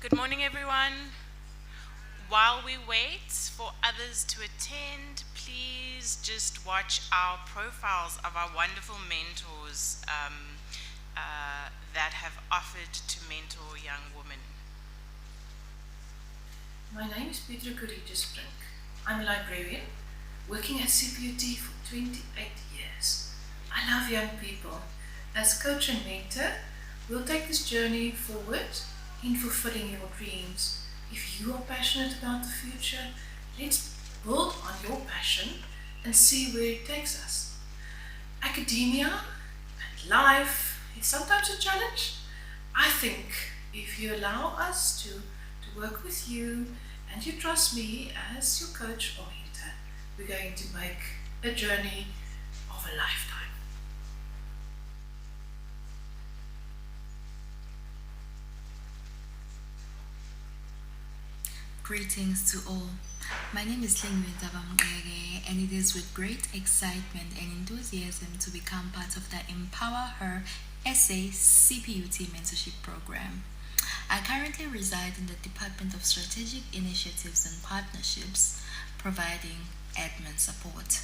Good morning, everyone. While we wait for others to attend, please just watch our profiles of our wonderful mentors that have offered to mentor young women. My name is Petra Sprink. I'm a librarian working at CPUT for 28 years. I love young people. As coach and mentor, we'll take this journey forward in fulfilling your dreams. If you are passionate about the future, let's build on your passion and see where it takes us. Academia and life is sometimes a challenge. I think if you allow us to work with you and you trust me as your coach or mentor, we're going to make a journey of a lifetime. Greetings to all. My name is Lingwinza Bamgege, and it is with great excitement and enthusiasm to become part of the EmpowherHer SA CPUT Mentorship Program. I currently reside in the Department of Strategic Initiatives and Partnerships, providing admin support.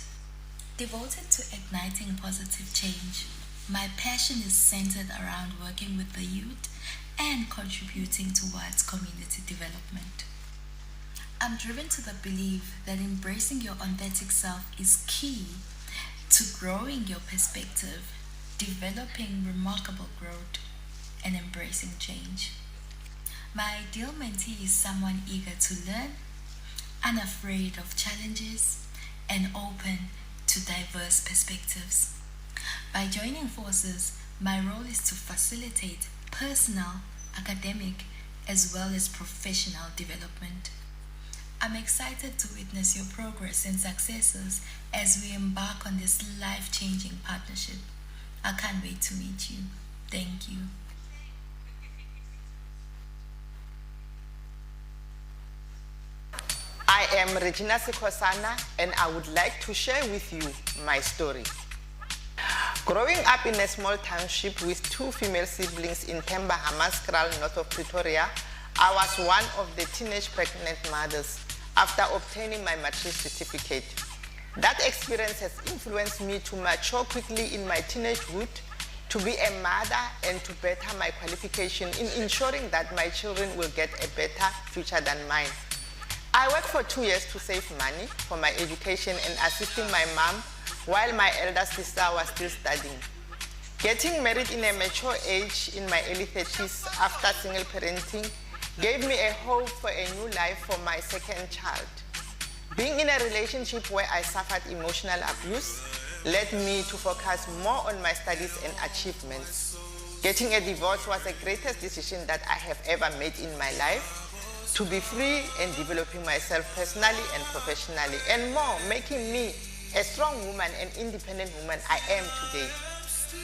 Devoted to igniting positive change, my passion is centered around working with the youth and contributing towards community development. I'm driven to the belief that embracing your authentic self is key to growing your perspective, developing remarkable growth, and embracing change. My ideal mentee is someone eager to learn, unafraid of challenges, and open to diverse perspectives. By joining forces, my role is to facilitate personal, academic, as well as professional development. I'm excited to witness your progress and successes as we embark on this life-changing partnership. I can't wait to meet you. Thank you. I am Regina Sikosana, and I would like to share with you my story. Growing up in a small township with two female siblings in Temba Hammanskraal, north of Pretoria, I was one of the teenage pregnant mothers after obtaining my matric certificate. That experience has influenced me to mature quickly in my teenagehood, to be a mother, and to better my qualification in ensuring that my children will get a better future than mine. I worked for 2 years to save money for my education and assisting my mom while my elder sister was still studying. Getting married in a mature age in my early 30s after single parenting gave me a hope for a new life for my second child. Being in a relationship where I suffered emotional abuse led me to focus more on my studies and achievements. Getting a divorce was the greatest decision that I have ever made in my life, to be free and developing myself personally and professionally, and more, making me a strong woman and independent woman I am today.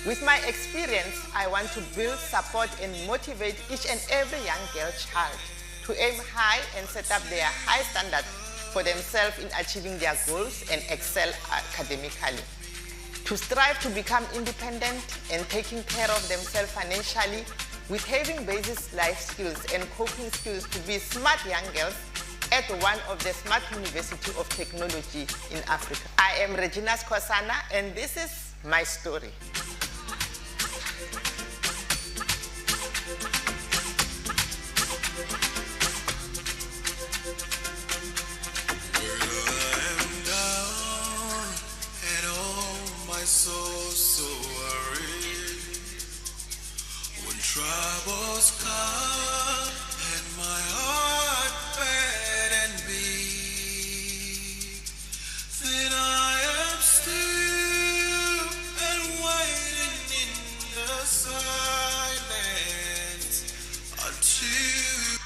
With my experience, I want to build, support, and motivate each and every young girl child to aim high and set up their high standards for themselves in achieving their goals and excel academically. To strive to become independent and taking care of themselves financially with having basic life skills and coping skills to be smart young girls at one of the smart university of technology in Africa. I am Regina Sikosana, and this is my story. Troubles come and my heart bad and beat, then I am still and waiting in the silence until.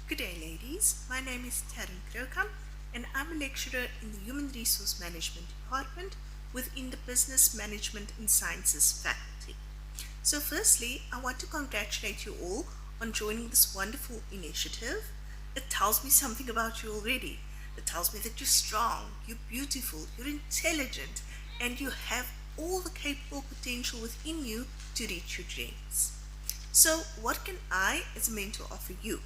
Good day, ladies. My name is Taryn Krokam, and I'm a lecturer in the Human Resource Management Department within the Business Management and Sciences faculty. So firstly, I want to congratulate you all on joining this wonderful initiative. It tells me something about you already. It tells me that you're strong, you're beautiful, you're intelligent, and you have all the capable potential within you to reach your dreams. So, what can I, as a mentor, offer you?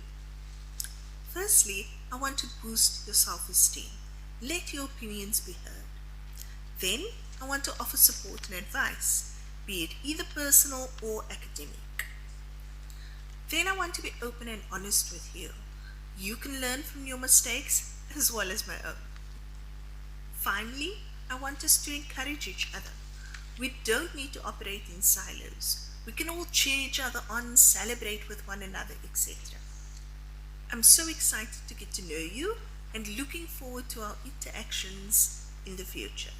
Firstly, I want to boost your self esteem. Let your opinions be heard. Then, I want to offer support and advice, be it either personal or academic. Then, I want to be open and honest with you. You can learn from your mistakes as well as my own. Finally, I want us to encourage each other. We don't need to operate in silos. We can all cheer each other on, celebrate with one another, etc. I'm so excited to get to know you and looking forward to our interactions in the future.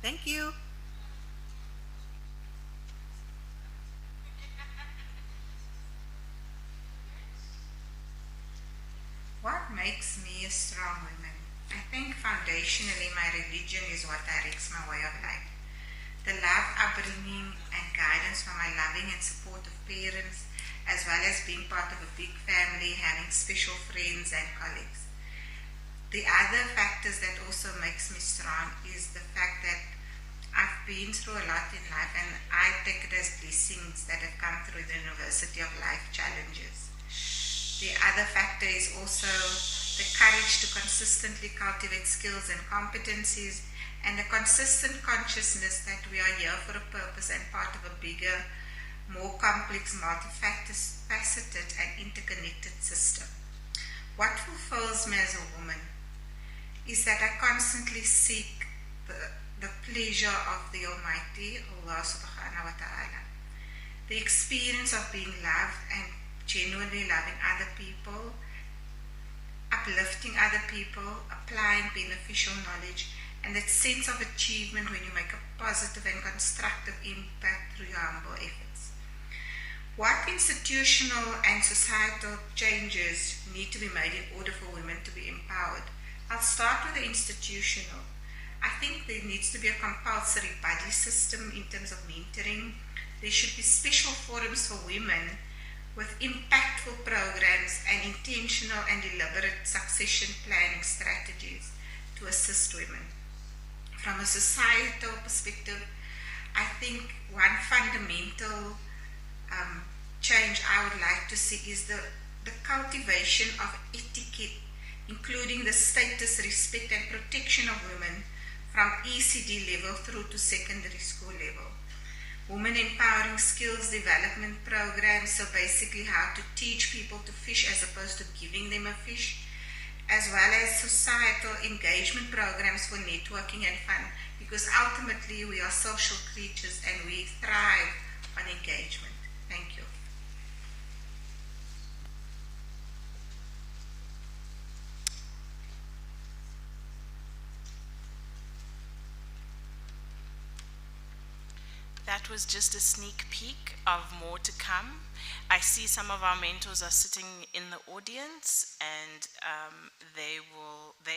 Thank you. What makes me a strong woman? I think foundationally my religion is what directs my way of life. The love, upbringing, and guidance from my loving and supportive parents, as well as being part of a big family, having special friends and colleagues. The other factors that also makes me strong is the fact that I've been through a lot in life, and I take it as blessings that have come through the University of Life challenges. The other factor is also the courage to consistently cultivate skills and competencies, and a consistent consciousness that we are here for a purpose and part of a bigger, more complex, multifaceted and interconnected system. What fulfills me as a woman is that I constantly seek the pleasure of the Almighty, Allah subhanahu wa ta'ala. The experience of being loved and genuinely loving other people, uplifting other people, applying beneficial knowledge, and that sense of achievement when you make a positive and constructive impact through your humble efforts. What institutional and societal changes need to be made in order for women to be empowered? I'll start with the institutional. I think there needs to be a compulsory buddy system in terms of mentoring. There should be special forums for women with impactful programs and intentional and deliberate succession planning strategies to assist women. From a societal perspective, I think one fundamental change I would like to see is the cultivation of etiquette, including the status, respect, and protection of women from ECD level through to secondary school level. Women empowering skills development programs, so basically how to teach people to fish as opposed to giving them a fish, as well as societal engagement programs for networking and fun, because ultimately we are social creatures and we thrive on engagement. Thank you. That was just a sneak peek of more to come. I see some of our mentors are sitting in the audience, and they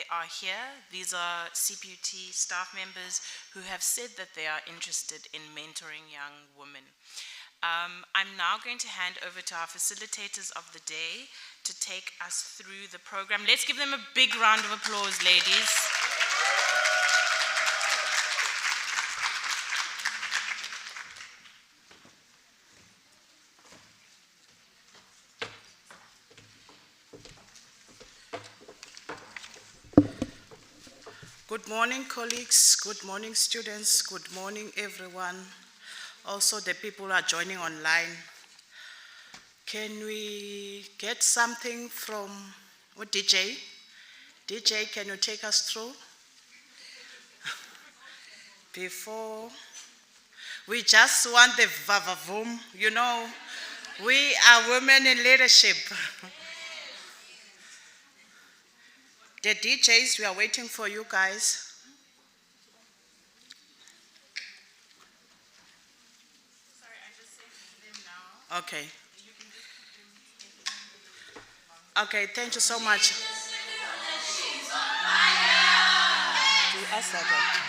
are here. These are CPUT staff members who have said that they are interested in mentoring young women. I'm now going to hand over to our facilitators of the day to take us through the program. Let's give them a big round of applause, ladies. Good morning, colleagues. Good morning, students. Good morning, everyone. Also, the people who are joining online. Can we get something from DJ? DJ, can you take us through? Before, we just want the vavavoom, you know, we are women in leadership. The DJs, we are waiting for you guys. Sorry, I just sent them now. Okay. Okay, thank you so much. Do you ask that one?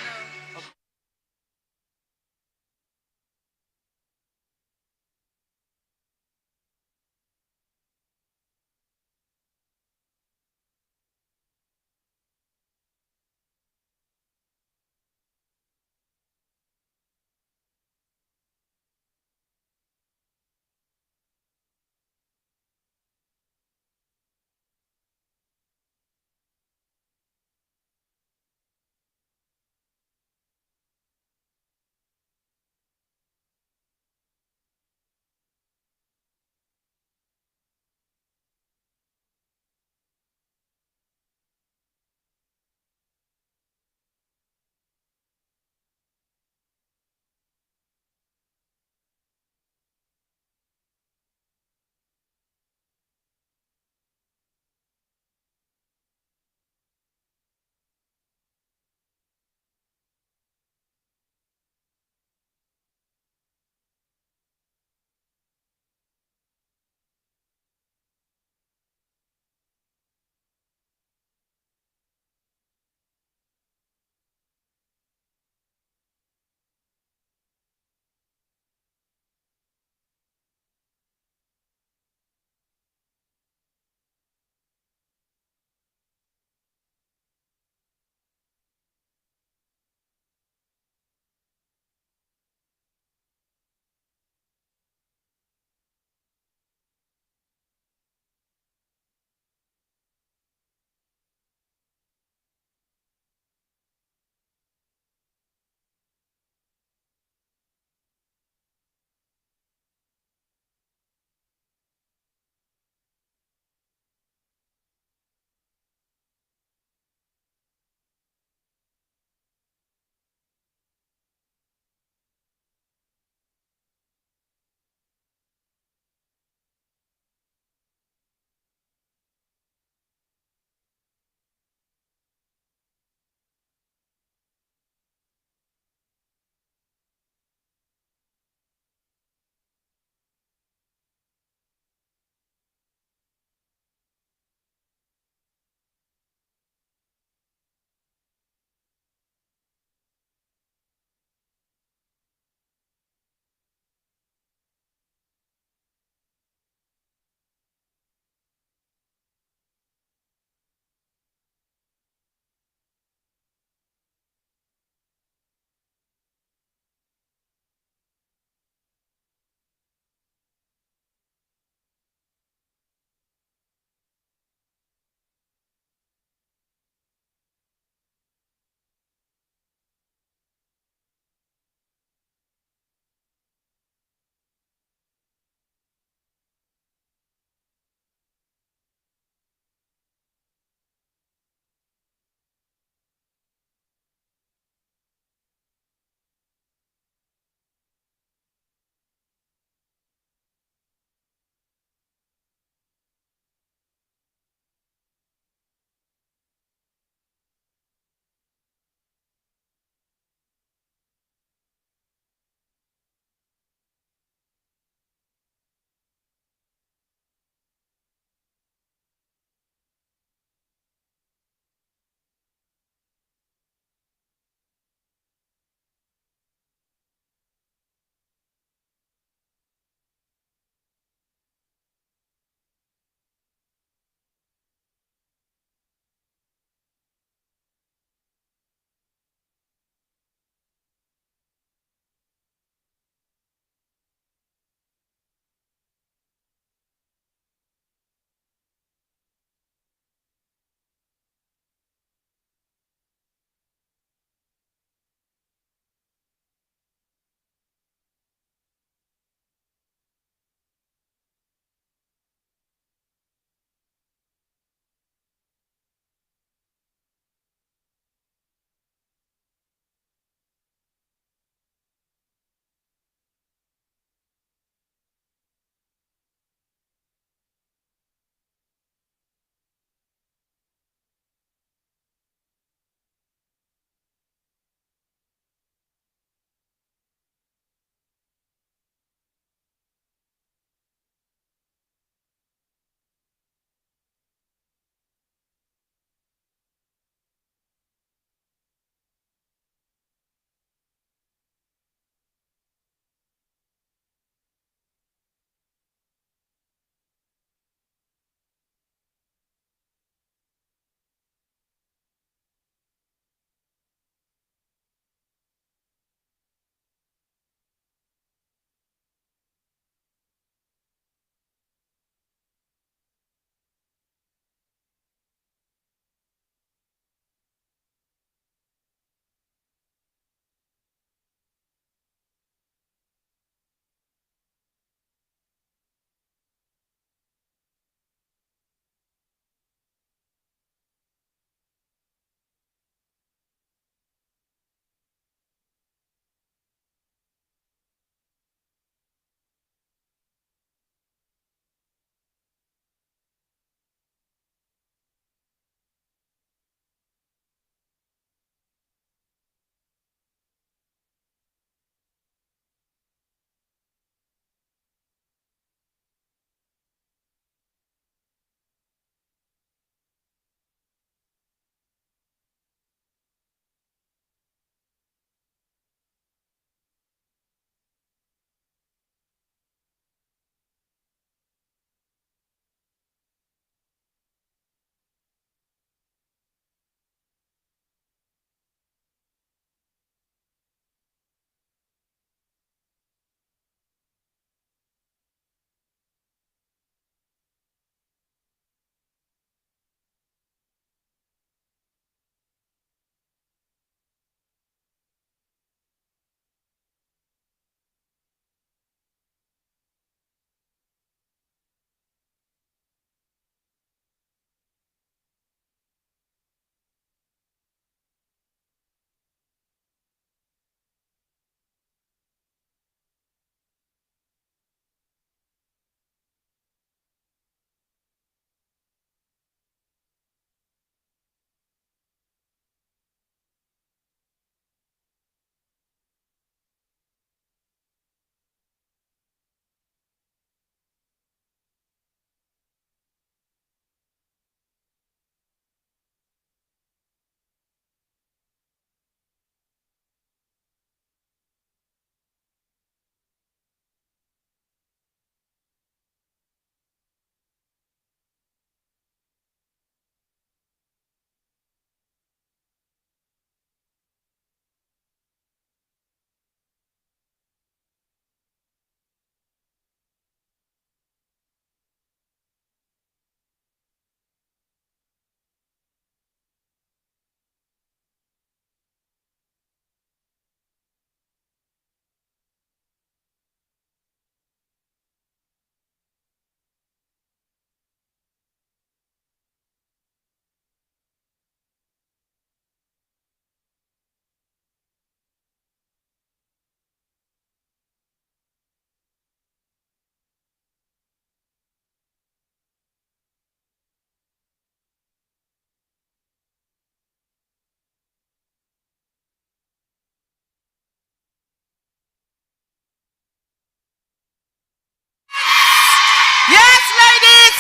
Yes, ladies.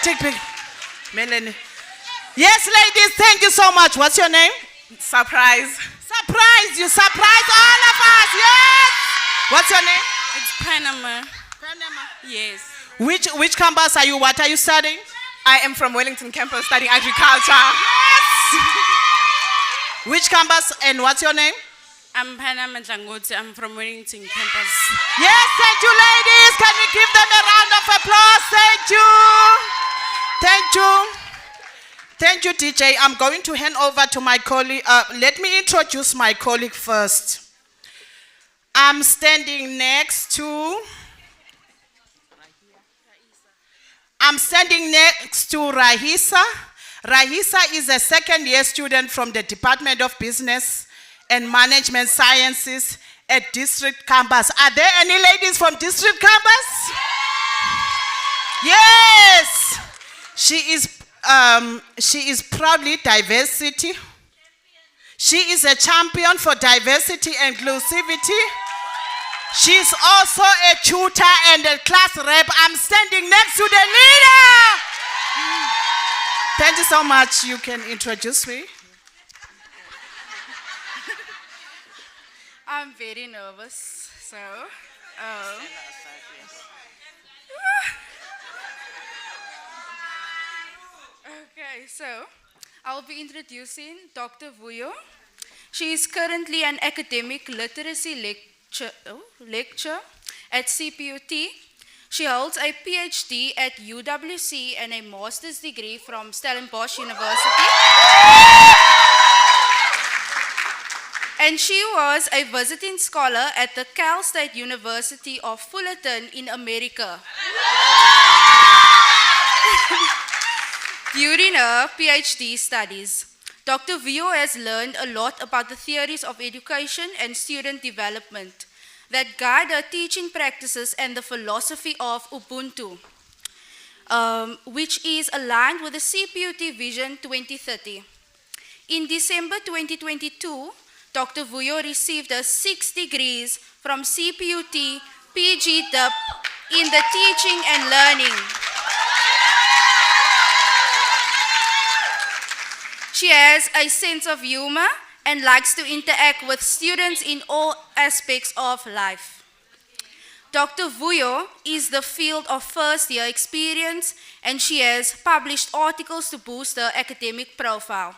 Take pic. Melanie. Yes, ladies, thank you so much. What's your name? Surprise. Surprise. You surprise all of us. Yes. What's your name? It's Panama. Panama. Yes. Which campus are you? What are you studying? I am from Wellington campus studying agriculture. Which campus and what's your name? I'm Panama Dlangote. I'm from Wellington campus. Yes, thank you, ladies. Can we give them a round of applause? Thank you. Thank you. Thank you, DJ. I'm going to hand over to my colleague. Let me introduce my colleague first. I'm standing next to Rahisa. Rahisa is a second-year student from the Department of Business and Management Sciences at District Campus. Are there any ladies from District Campus? Yes. She is proudly diversity. She is a champion for diversity and inclusivity. She's also a tutor and a class rep. I'm standing next to the leader. Thank you so much. You can introduce me. I'm very nervous, so. Okay, so I'll be introducing Dr. Vuyo. She is currently an academic literacy lecturer at CPUT. She holds a PhD at UWC and a master's degree from Stellenbosch University. And she was a visiting scholar at the Cal State University of Fullerton in America. During her PhD studies, Dr. Vuyo has learned a lot about the theories of education and student development that guide her teaching practices and the philosophy of Ubuntu, which is aligned with the CPUT Vision 2030. In December 2022, Dr. Vuyo received her 6 degrees from CPUT PG DIP in the teaching and learning. She has a sense of humor and likes to interact with students in all aspects of life. Dr. Vuyo is the field of first-year experience, and she has published articles to boost her academic profile.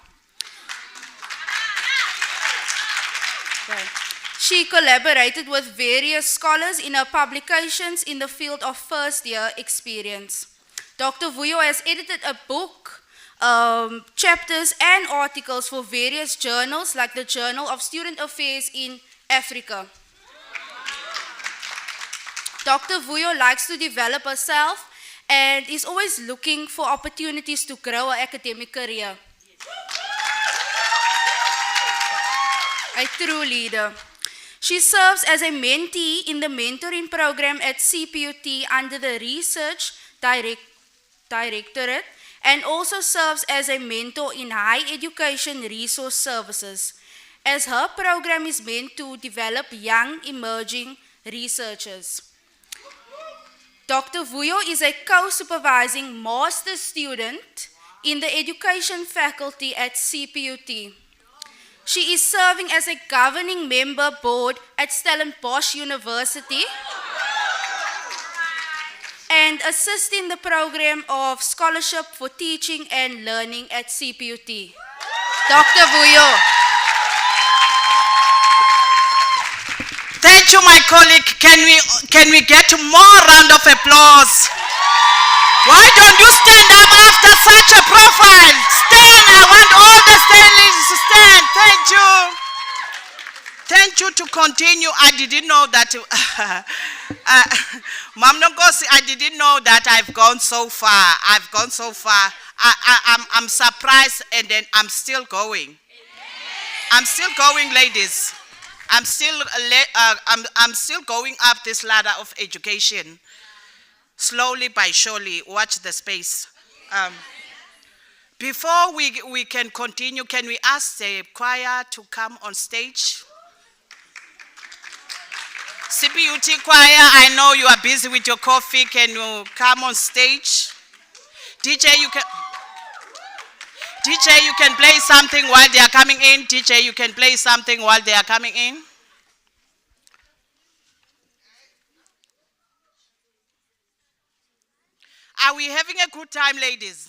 She collaborated with various scholars in her publications in the field of first-year experience. Dr. Vuyo has edited a book, chapters and articles for various journals like the Journal of Student Affairs in Africa. Dr. Vuyo likes to develop herself and is always looking for opportunities to grow her academic career. A true leader. She serves as a mentee in the mentoring program at CPUT under the Research Directorate, and also serves as a mentor in higher education resource services, as her program is meant to develop young emerging researchers. Dr. Vuyo is a co-supervising master's student in the education faculty at CPUT. She is serving as a governing member board at Stellenbosch University and assisting the program of scholarship for teaching and learning at CPUT. Dr. Vuyo. Thank you, my colleague. Can we get more round of applause? Why don't you stand up after such a profile? Stand. I want all the standings to stand. Thank you. Thank you to continue. I didn't know that. Mam Nongosi, I didn't know that I've gone so far. I've gone so far. I'm surprised, and then I'm still going. I'm still going, ladies. I'm still going up this ladder of education. Slowly by surely, watch the space. Before we can continue, can we ask the choir to come on stage? CPUT choir, I know you are busy with your coffee. Can you come on stage? DJ, you can play something while they are coming in. DJ, you can play something while they are coming in. Are we having a good time, ladies?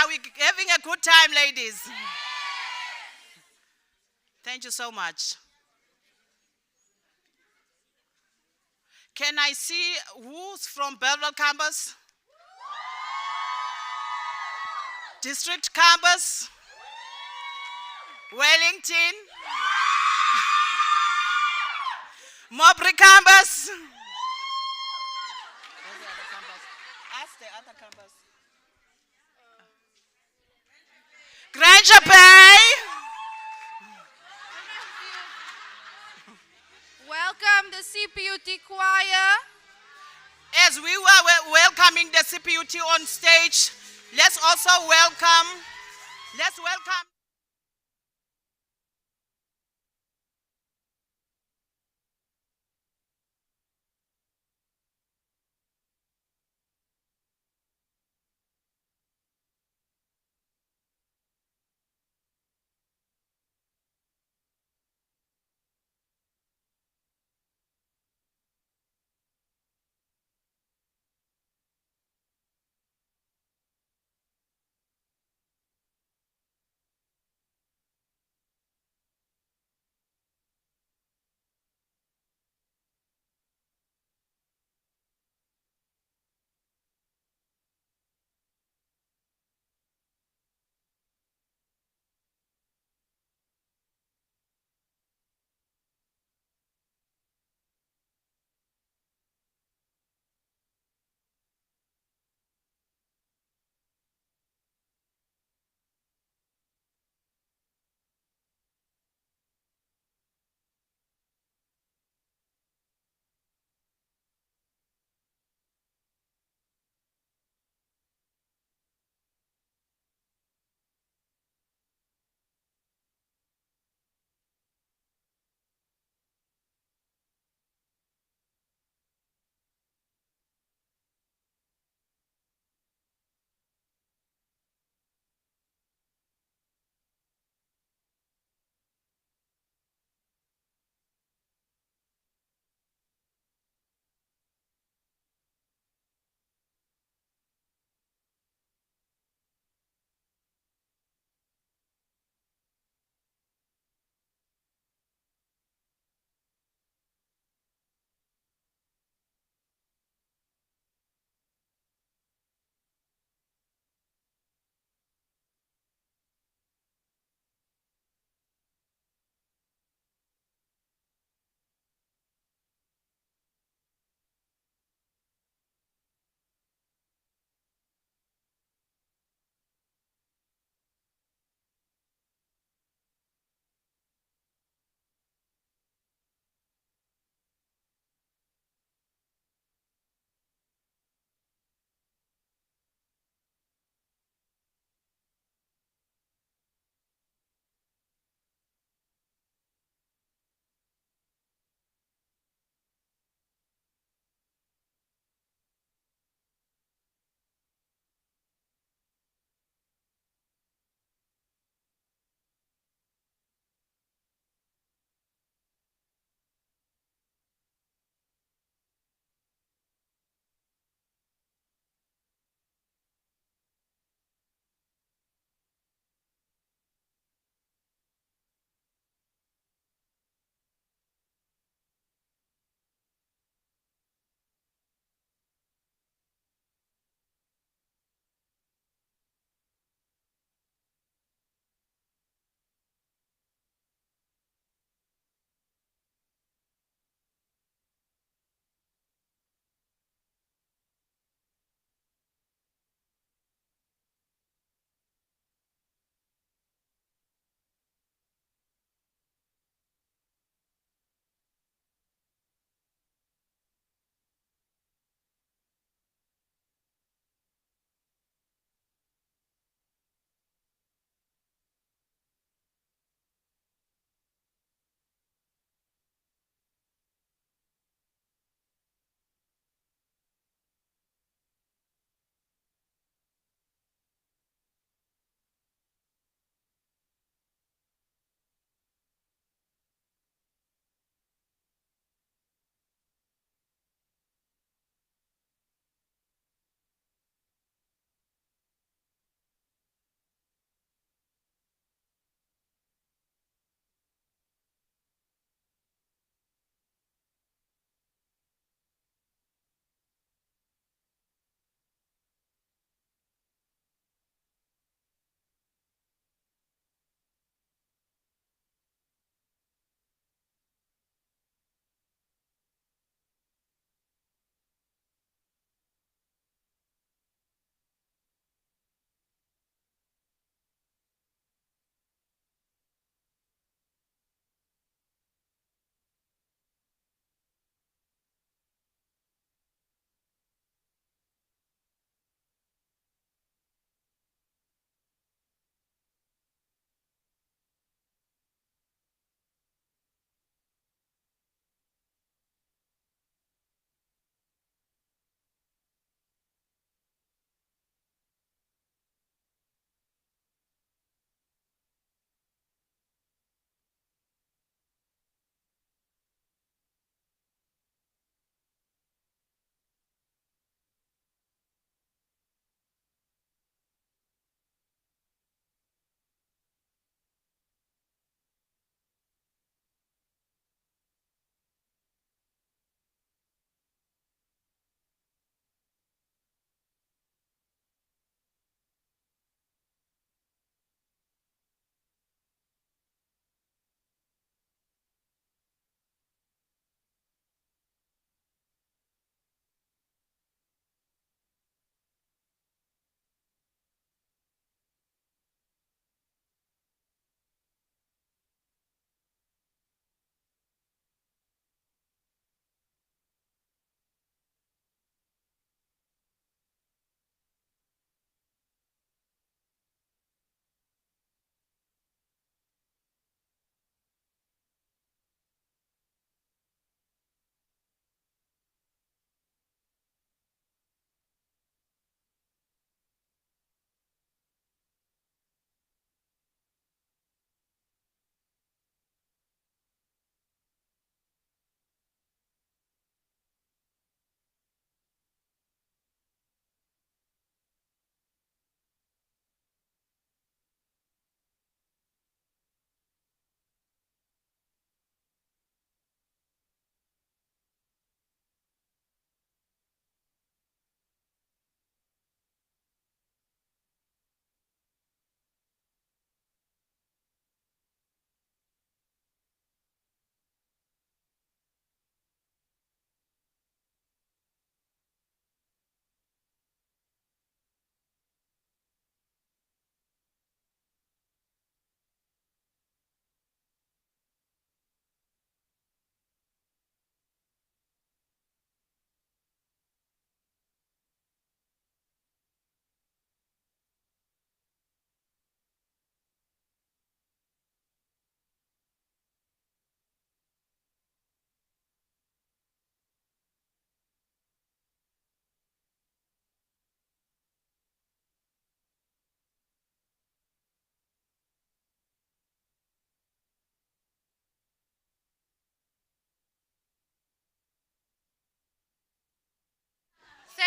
Are we having a good time, ladies? Thank you so much. Can I see who's from Belleville campus? District campus? Wellington? Mowbray campus? Ask the other campus. Granger Bay? Welcome the CPUT choir. As we were welcoming the CPUT on stage, let's welcome.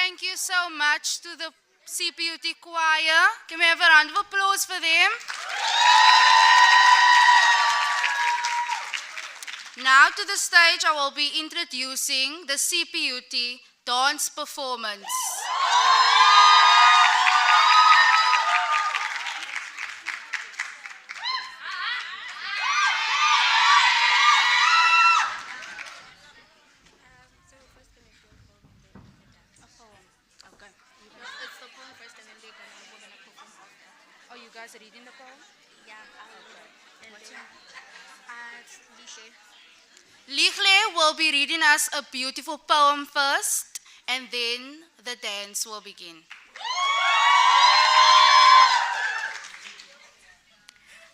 Thank you so much to the CPUT choir. Can we have a round of applause for them? Now to the stage, I will be introducing the CPUT dance performance. It's the poem first and then we're gonna perform after. Oh, you guys are reading the poem? Yeah, What's your it's Lishe. Lihle will be reading us a beautiful poem first, and then the dance will begin.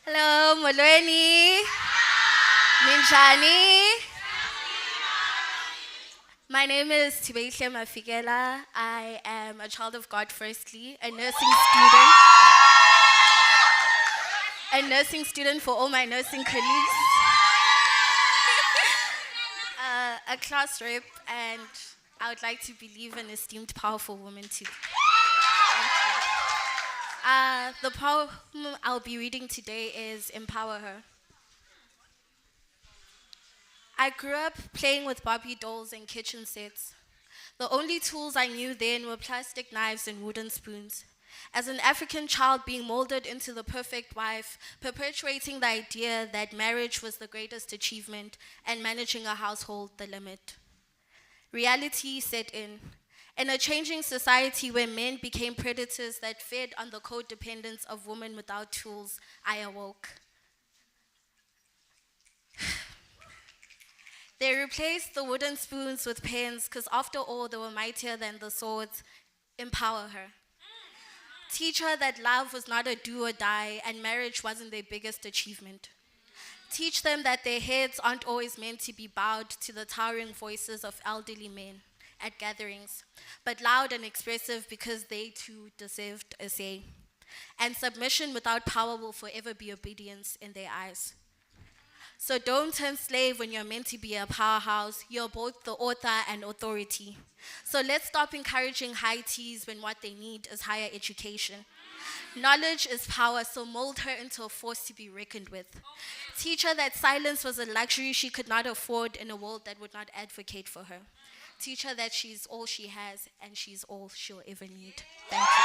Hello, Molweni. Minjani. My name is Tibeihle Mafikela. I am a child of God firstly, a nursing student. A nursing student for all my nursing colleagues. A class rep, and I would like to believe an esteemed, powerful woman too. The poem I'll be reading today is Empower Her. I grew up playing with Barbie dolls and kitchen sets. The only tools I knew then were plastic knives and wooden spoons. As an African child being molded into the perfect wife, perpetuating the idea that marriage was the greatest achievement and managing a household the limit. Reality set in. In a changing society where men became predators that fed on the codependence of women without tools, I awoke. They replaced the wooden spoons with pens because after all, they were mightier than the swords. Empower her. Teach her that love was not a do or die and marriage wasn't their biggest achievement. Teach them that their heads aren't always meant to be bowed to the towering voices of elderly men at gatherings, but loud and expressive because they too deserved a say. And submission without power will forever be obedience in their eyes. So don't turn slave when you're meant to be a powerhouse. You're both the author and authority. So let's stop encouraging high teas when what they need is higher education. Knowledge is power, so mold her into a force to be reckoned with. Teach her that silence was a luxury she could not afford in a world that would not advocate for her. Teach her that she's all she has and she's all she'll ever need. Thank you.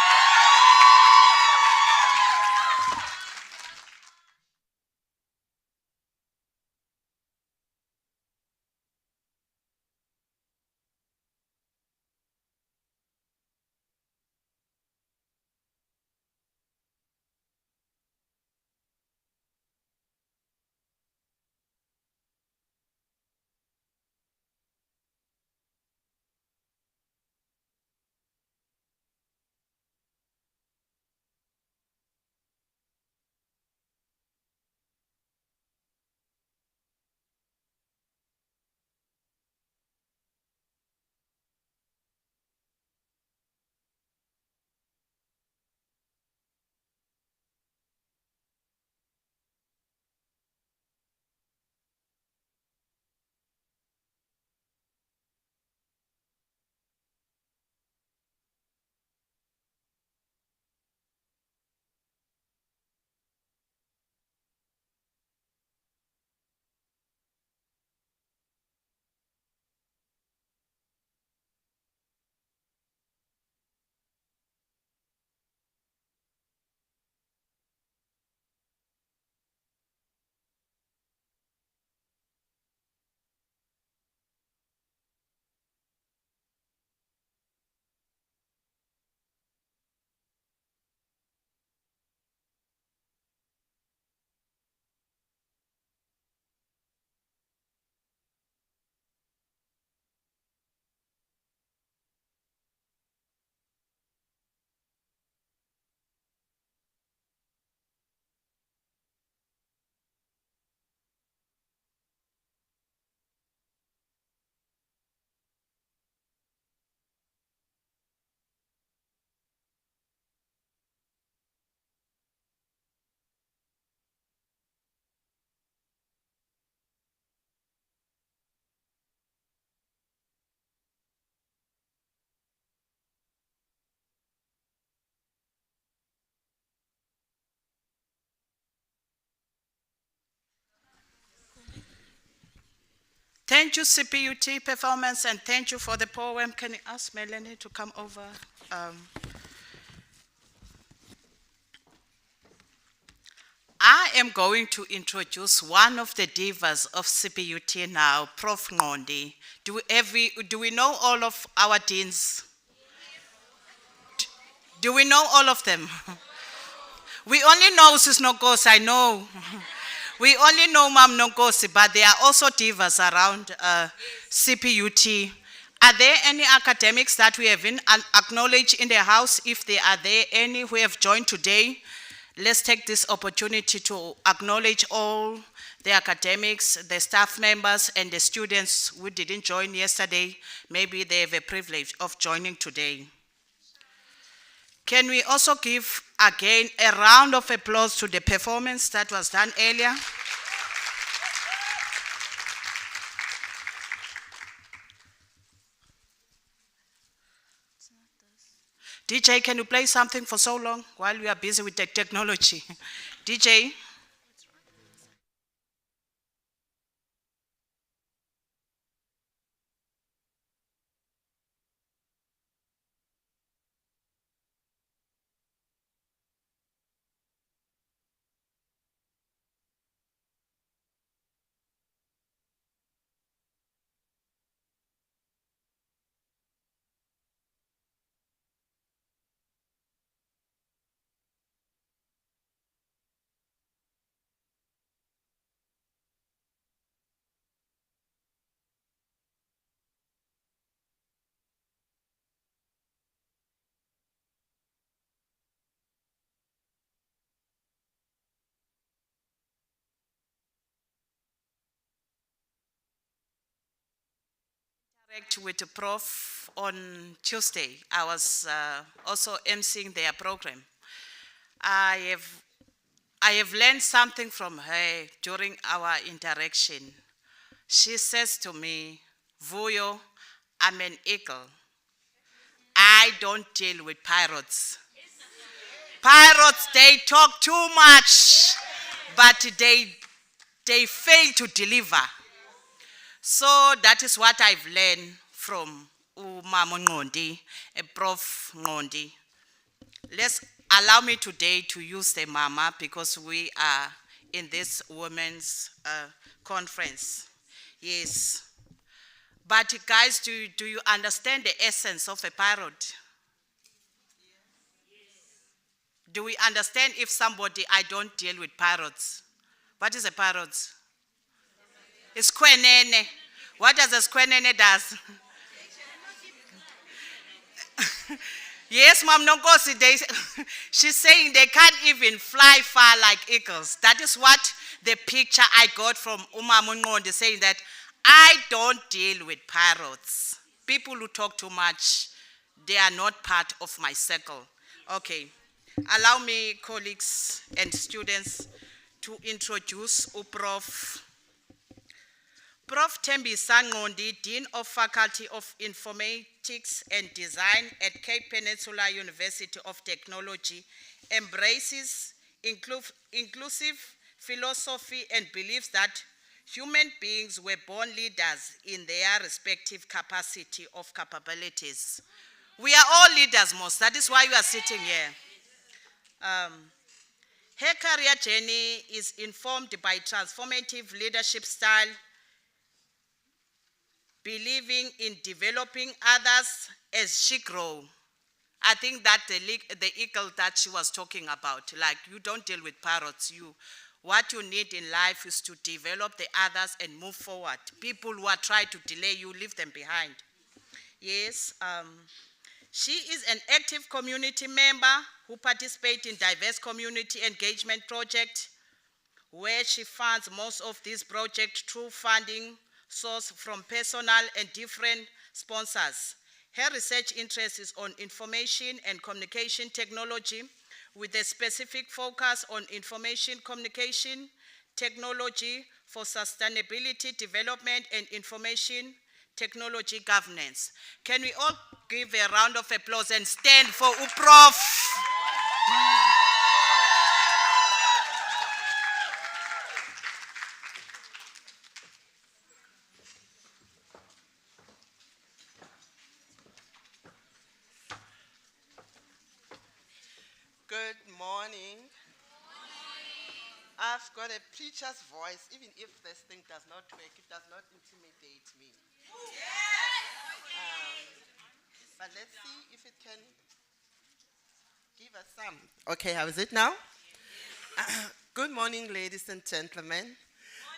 Thank you, CPUT performance, and thank you for the poem. Can you ask Melanie to come over? I am going to introduce one of the divas of CPUT now, Prof. Ngondi. Do we know all of our deans? Do we know all of them? We only know Sis Nonkosi, I know. We only know Mam Nonkosi, but there are also divas around CPUT. Are there any academics that we have acknowledged in the house? If there are any who have joined today, let's take this opportunity to acknowledge all the academics, the staff members, and the students who didn't join yesterday. Maybe they have a privilege of joining today. Can we also give again a round of applause to the performance that was done earlier? DJ, can you play something for so long while we are busy with the technology? DJ? With the Prof on Tuesday. I was also emceeing their program. I have learned something from her during our interaction. She says to me, Vuyo, I'm an eagle. I don't deal with pirates. Pirates, they talk too much, but they fail to deliver. So that is what I've learned from Mama Ngondi, Prof. Ngondi. Allow me today to use the mama because we are in this women's conference. Yes. But guys, do you understand the essence of a parrot? Do we understand if somebody, I don't deal with parrots? What is a parrot? It's kwenene. What does a kwenene does? Yes, Ma'am Nonkosi, she's saying they can't even fly far like eagles. That is what the picture I got from Ngondi, saying that I don't deal with parrots. People who talk too much, they are not part of my circle. Okay. Allow me, colleagues and students, to introduce Prof. Prof. Thembisa Ngondi, Dean of Faculty of Informatics and Design at Cape Peninsula University of Technology, embraces inclusive philosophy and believes that human beings were born leaders in their respective capacity of capabilities. We are all leaders, most. That is why you are sitting here. Her career journey is informed by transformative leadership style, believing in developing others as she grows. I think that the eagle that she was talking about, like you don't deal with parrots, what you need in life is to develop the others and move forward. People who are trying to delay you, leave them behind. Yes, she is an active community member who participates in diverse community engagement projects, where she funds most of these projects through funding sourced from personal and different sponsors. Her research interest is on information and communication technology, with a specific focus on information communication technology for sustainability development and information technology governance. Can we all give a round of applause and stand for Prof. morning. I've got a preacher's voice, even if this thing does not work, it does not intimidate me. But let's see if it can give us some. Okay, how is it now? Good morning, ladies and gentlemen.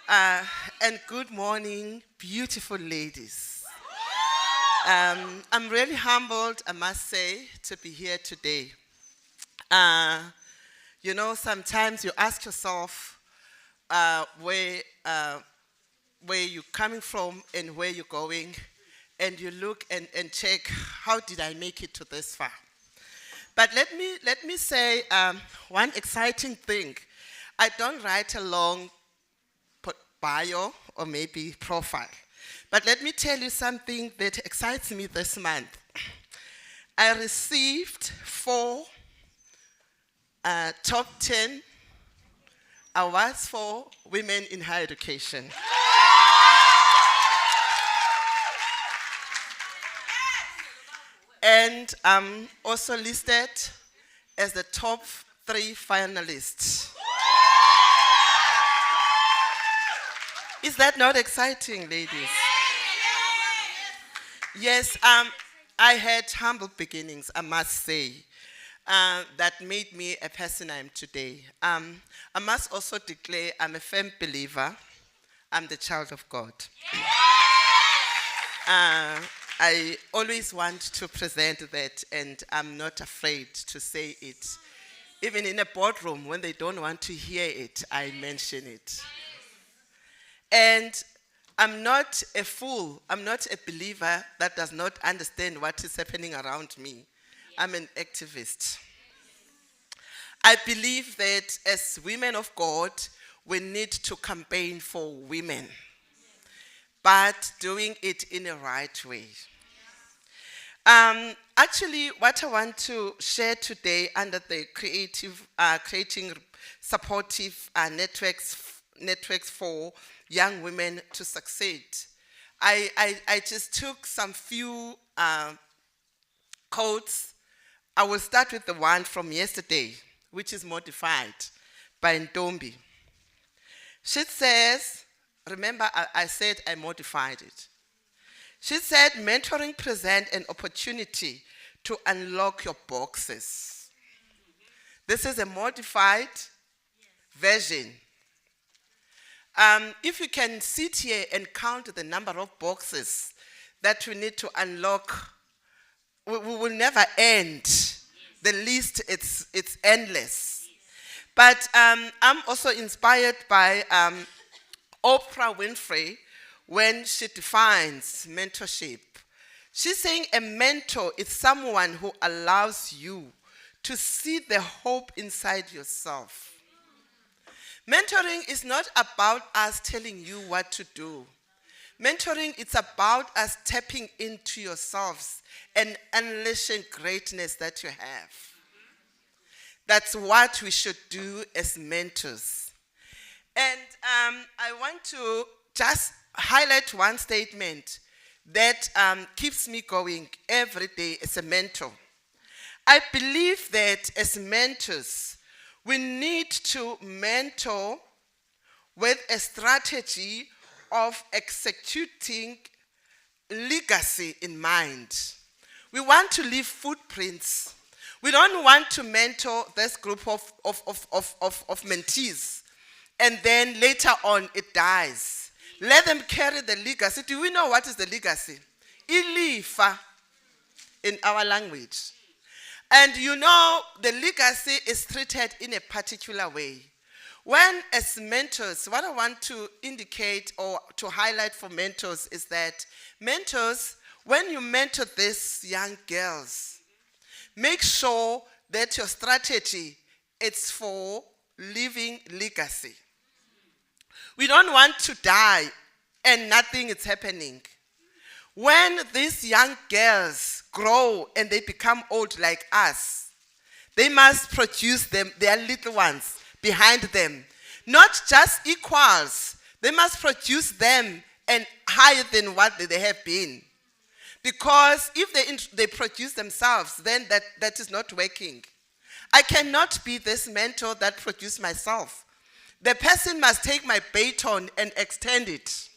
And good morning, beautiful ladies. I'm really humbled, I must say, to be here today. You know, sometimes you ask yourself where you're coming from and where you're going, and you look and check, how did I make it to this far? But let me say one exciting thing. I don't write a long bio or maybe profile, but let me tell you something that excites me this month. I received 4 top 10 awards for women in higher education. And I'm also listed as the top 3 finalists. Is that not exciting, ladies? Yes, I had humble beginnings, I must say, that made me a person I am today. I must also declare I'm a firm believer. I'm the child of God. I always want to present that, and I'm not afraid to say it. Even in a boardroom, when they don't want to hear it, I mention it. And I'm not a fool. I'm not a believer that does not understand what is happening around me. I'm an activist. I believe that as women of God, we need to campaign for women, but doing it in a right way. Actually, what I want to share today under the creating supportive networks for young women to succeed, I just took some few quotes. I will start with the one from yesterday, which is modified by Ntombi. She says, remember I said I modified it. She said, mentoring presents an opportunity to unlock your boxes. This is a modified version. If you can sit here and count the number of boxes that we need to unlock, we will never end. The list, it's endless. But I'm also inspired by Oprah Winfrey when she defines mentorship. She's saying a mentor is someone who allows you to see the hope inside yourself. Mentoring is not about us telling you what to do. Mentoring is about us tapping into yourselves and unleashing greatness that you have. That's what we should do as mentors. And I want to just highlight one statement that keeps me going every day as a mentor. I believe that as mentors, we need to mentor with a strategy of executing legacy in mind. We want to leave footprints. We don't want to mentor this group of mentees and then later on it dies. Let them carry the legacy. Do we know what is the legacy? Ilifa in our language. And you know, the legacy is treated in a particular way. When as mentors, what I want to indicate or to highlight for mentors is that mentors, when you mentor these young girls, make sure that your strategy is for leaving legacy. We don't want to die and nothing is happening. When these young girls grow and they become old like us, they must produce their little ones behind them. Not just equals. They must produce them and higher than what they have been. Because if they produce themselves, then that is not working. I cannot be this mentor that produced myself. The person must take my baton and extend it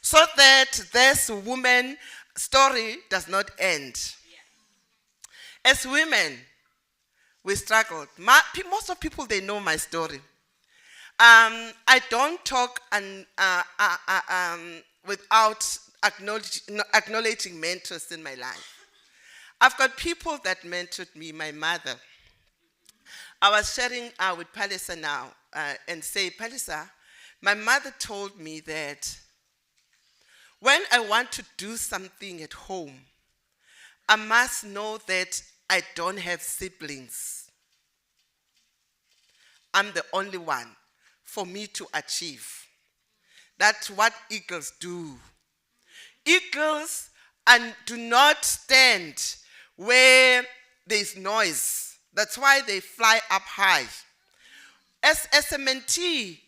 so that this woman story does not end. As women, we struggled. Most of people, they know my story. I don't talk without acknowledging mentors in my life. I've got people that mentored me, my mother. I was sharing with Palisa now and say, Palisa, my mother told me that when I want to do something at home, I must know that I don't have siblings. I'm the only one for me to achieve. That's what eagles do. Eagles do not stand where there's noise. That's why they fly up high. As a mentee,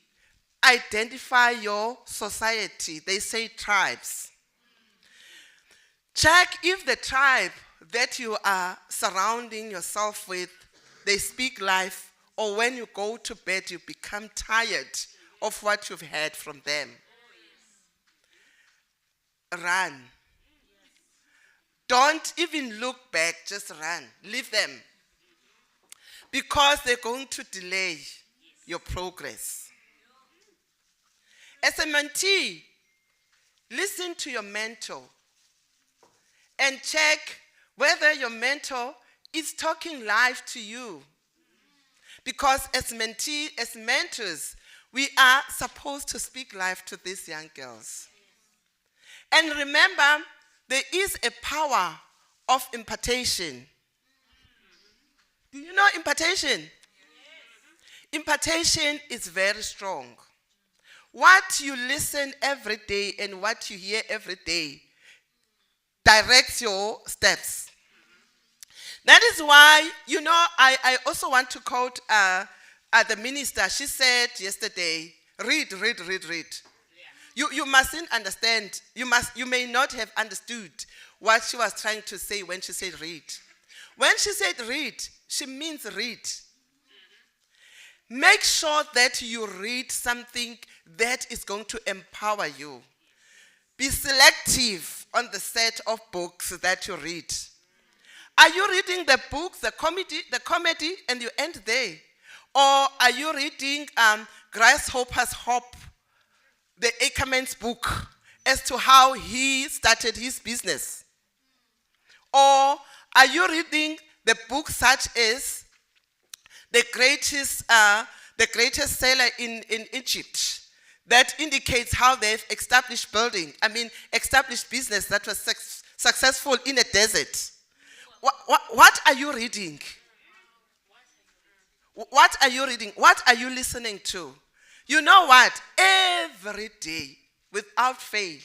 identify your society. They say tribes. Check if the tribe that you are surrounding yourself with, they speak life, or when you go to bed, you become tired of what you've heard from them. Run. Don't even look back, just run. Leave them. Because they're going to delay your progress. As a mentee, listen to your mentor and check whether your mentor is talking live to you. Because as mentors, we are supposed to speak life to these young girls. And remember, there is a power of impartation. Do you know impartation? Impartation is very strong. What you listen every day and what you hear every day directs your steps. That is why, I also want to quote the minister. She said yesterday, read. You mustn't understand. You may not have understood what she was trying to say when she said read. When she said read, she means read. Make sure that you read something that is going to empower you. Be selective on the set of books that you read. Are you reading the books, the comedy, and you end there? Or are you reading Grasshopper's Hop, the Ackerman's book, as to how he started his business? Or are you reading the books such as the greatest seller in Egypt that indicates how they've established business that was successful in a desert? What are you reading? What are you reading? What are you listening to? You know what? Every day, without fail,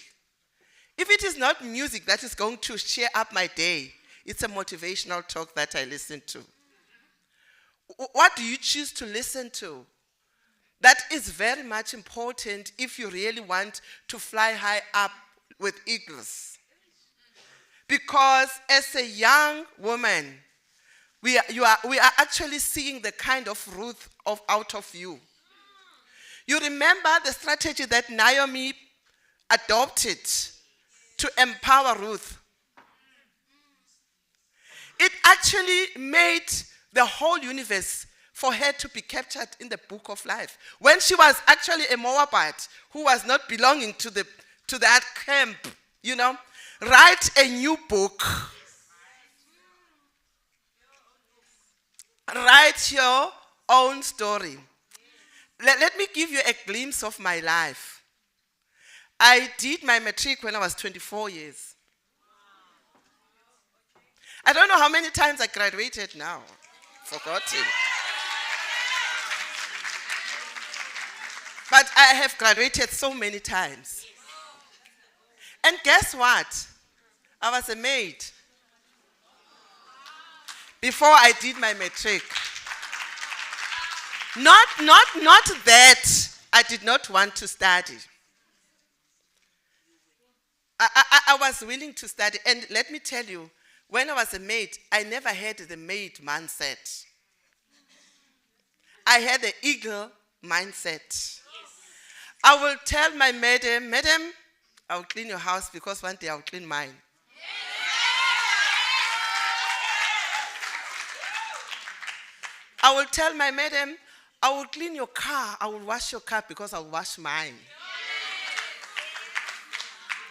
if it is not music that is going to cheer up my day, it's a motivational talk that I listen to. What do you choose to listen to? That is very much important if you really want to fly high up with eagles. Because as a young woman, we are actually seeing the kind of Ruth out of you. You remember the strategy that Naomi adopted to empower Ruth. It actually made the whole universe for her to be captured in the book of life. When she was actually a Moabite who was not belonging to that camp, write a new book. Write your own story. Let me give you a glimpse of my life. I did my matric when I was 24 years. I don't know how many times I graduated now. Forgotten. But I have graduated so many times. And guess what? I was a maid before I did my matric. Not that I did not want to study. I was willing to study. And let me tell you, when I was a maid, I never had the maid mindset. I had the eagle mindset. I will tell my madam, I will clean your house because one day I will clean mine. I will tell my madam, I will clean your car, I will wash your car because I will wash mine.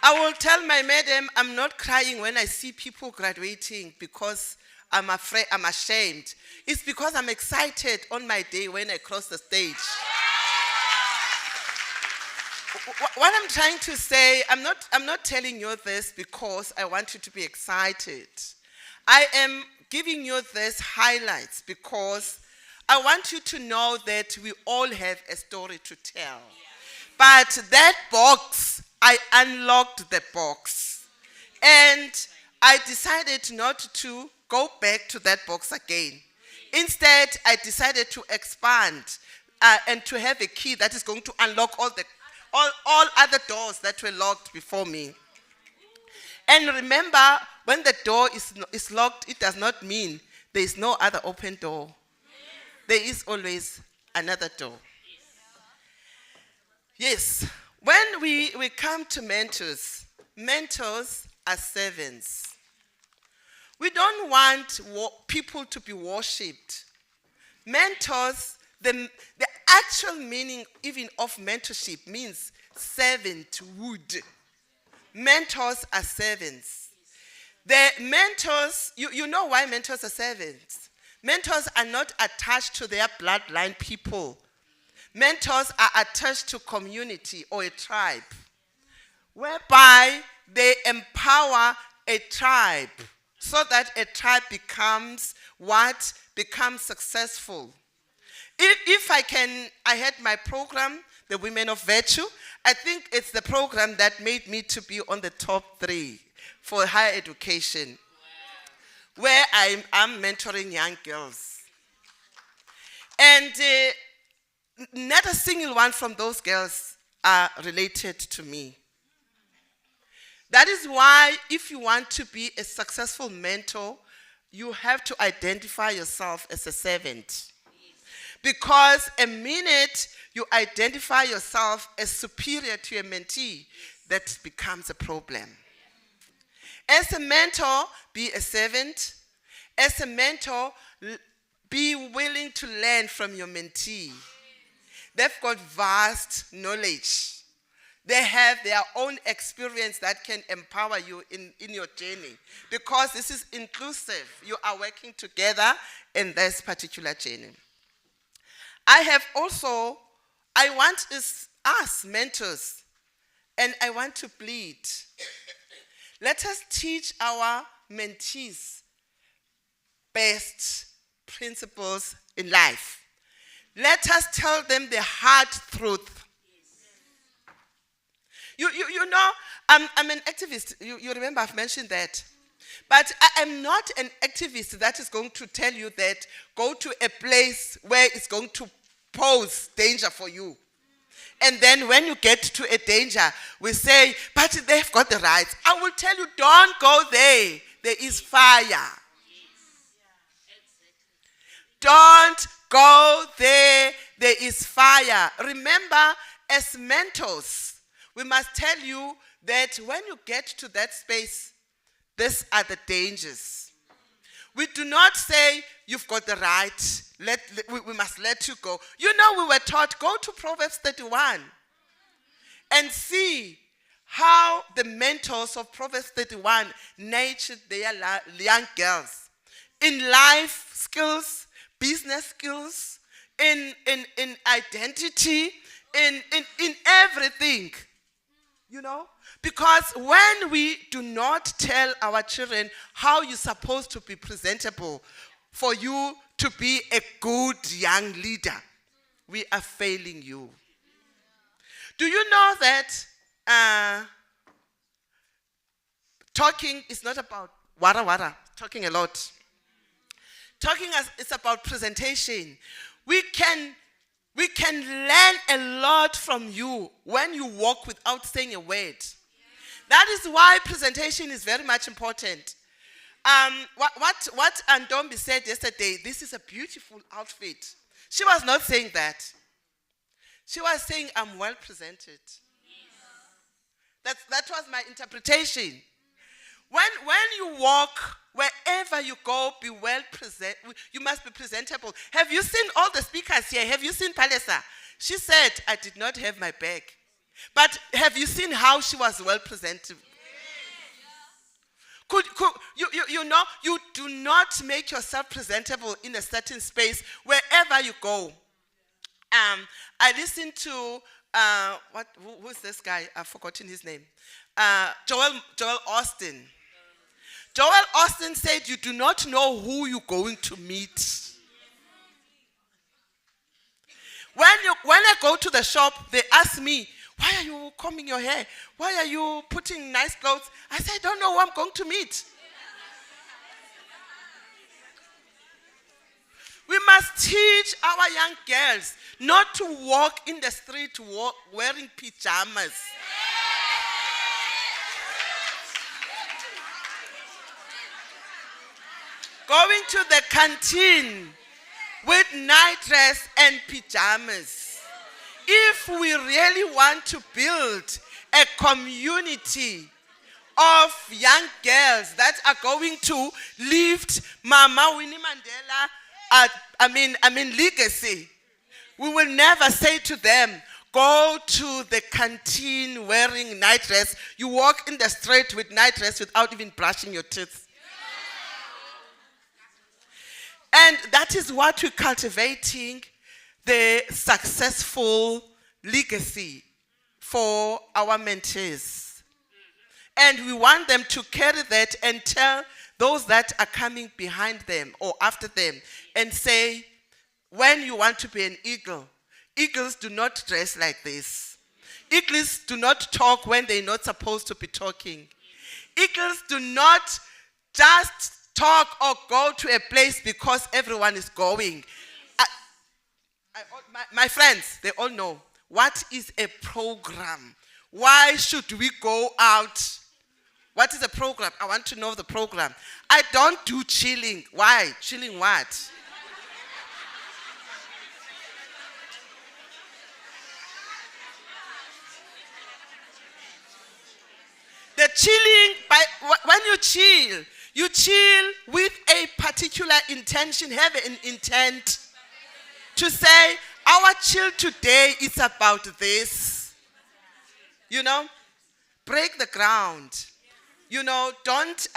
I will tell my madam, I'm not crying when I see people graduating because I'm afraid, I'm ashamed. It's because I'm excited on my day when I cross the stage. What I'm trying to say, I'm not telling you this because I want you to be excited. I am giving you these highlights because I want you to know that we all have a story to tell. But that box, I unlocked the box. And I decided not to go back to that box again. Instead, I decided to expand and to have a key that is going to unlock all other doors that were locked before me. And remember, when the door is locked, it does not mean there is no other open door. There is always another door. Yes, when we come to mentors are servants. We don't want people to be worshipped. Mentors, the actual meaning even of mentorship means servanthood. Mentors are servants. The mentors, you know why mentors are servants? Mentors are not attached to their bloodline people. Mentors are attached to community or a tribe, whereby they empower a tribe so that a tribe becomes successful. If I had my program, the Women of Virtue, I think it's the program that made me to be on the top 3 for higher education, where I'm mentoring young girls. And not a single one from those girls are related to me. That is why if you want to be a successful mentor, you have to identify yourself as a servant. Because a minute you identify yourself as superior to a mentee, that becomes a problem. As a mentor, be a servant. As a mentor, be willing to learn from your mentee. They've got vast knowledge. They have their own experience that can empower you in your journey. Because this is inclusive. You are working together in this particular journey. I want us mentors, and I want to plead. Let us teach our mentees best principles in life. Let us tell them the hard truth. You know, I'm an activist. You remember I've mentioned that. But I am not an activist that is going to tell you that go to a place where it's going to pose danger for you. And then when you get to a danger, we say, but they've got the rights. I will tell you, don't go there. There is fire. Don't go there. There is fire. Remember, as mentors, we must tell you that when you get to that space, these are the dangers. We do not say, you've got the right, we must let you go. You know, we were taught, go to Proverbs 31 and see how the mentors of Proverbs 31 nurtured their young girls in life skills, business skills, in identity, in everything. You know? Because when we do not tell our children how you're supposed to be presentable for you to be a good young leader, we are failing you. Do you know that talking is not about wara, talking a lot. Talking is about presentation. We can learn a lot from you when you walk without saying a word. That is why presentation is very much important. What Ntombi said yesterday, this is a beautiful outfit. She was not saying that. She was saying, I'm well presented. That was my interpretation. When you walk, wherever you go, be well present. You must be presentable. Have you seen all the speakers here? Have you seen Palesa? She said, I did not have my bag. But have you seen how she was well presented? You do not make yourself presentable in a certain space wherever you go. I listened to who's this guy? I've forgotten his name. Joel Austin. Joel Austin said, you do not know who you're going to meet. When I go to the shop, they ask me, why are you combing your hair? Why are you putting nice clothes? I say, I don't know who I'm going to meet. We must teach our young girls not to walk in the street wearing pajamas. Going to the canteen with night dress and pajamas. If we really want to build a community of young girls that are going to lift Mama Winnie Mandela, legacy, we will never say to them, go to the canteen wearing night dress. You walk in the street with night dress without even brushing your teeth. And that is what we're cultivating, the successful legacy for our mentees. And we want them to carry that and tell those that are coming behind them or after them and say, when you want to be an eagle, eagles do not dress like this. Eagles do not talk when they're not supposed to be talking. Eagles do not just talk or go to a place because everyone is going. My friends, they all know what is a program. Why should we go out? What is a program? I want to know the program. I don't do chilling. Why? Chilling what? The chilling, when you chill with a particular intention, have an intent to say, our chill today is about this. Break the ground. Don't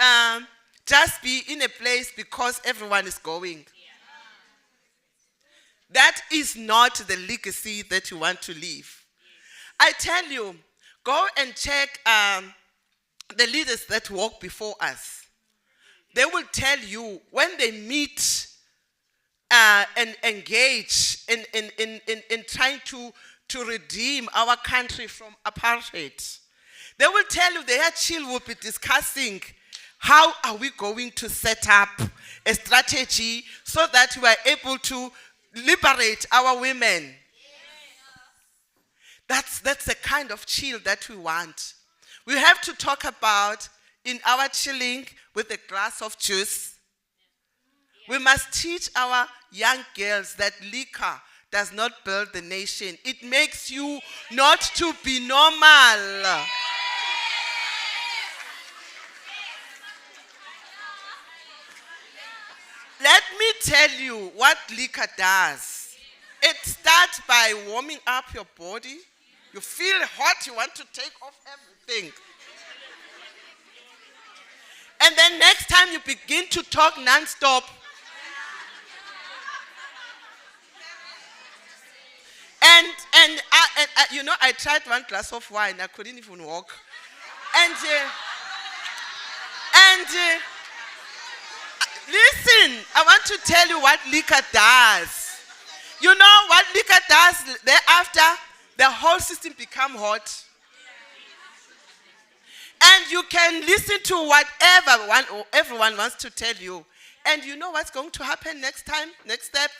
just be in a place because everyone is going. That is not the legacy that you want to leave. I tell you, go and check the leaders that walk before us. They will tell you when they meet and engage in trying to redeem our country from apartheid. They will tell you their chill will be discussing how are we going to set up a strategy so that we are able to liberate our women. That's the kind of chill that we want. We have to talk about in our chilling with a glass of juice. We must teach our young girls that liquor does not build the nation. It makes you not to be normal. Let me tell you what liquor does. It starts by warming up your body. You feel hot, you want to take off everything. And then next time you begin to talk non-stop. And I tried one glass of wine. I couldn't even walk. Listen, I want to tell you what liquor does. You know what liquor does? Thereafter, the whole system become hot. And you can listen to whatever everyone wants to tell you. And you know what's going to happen next time, next step?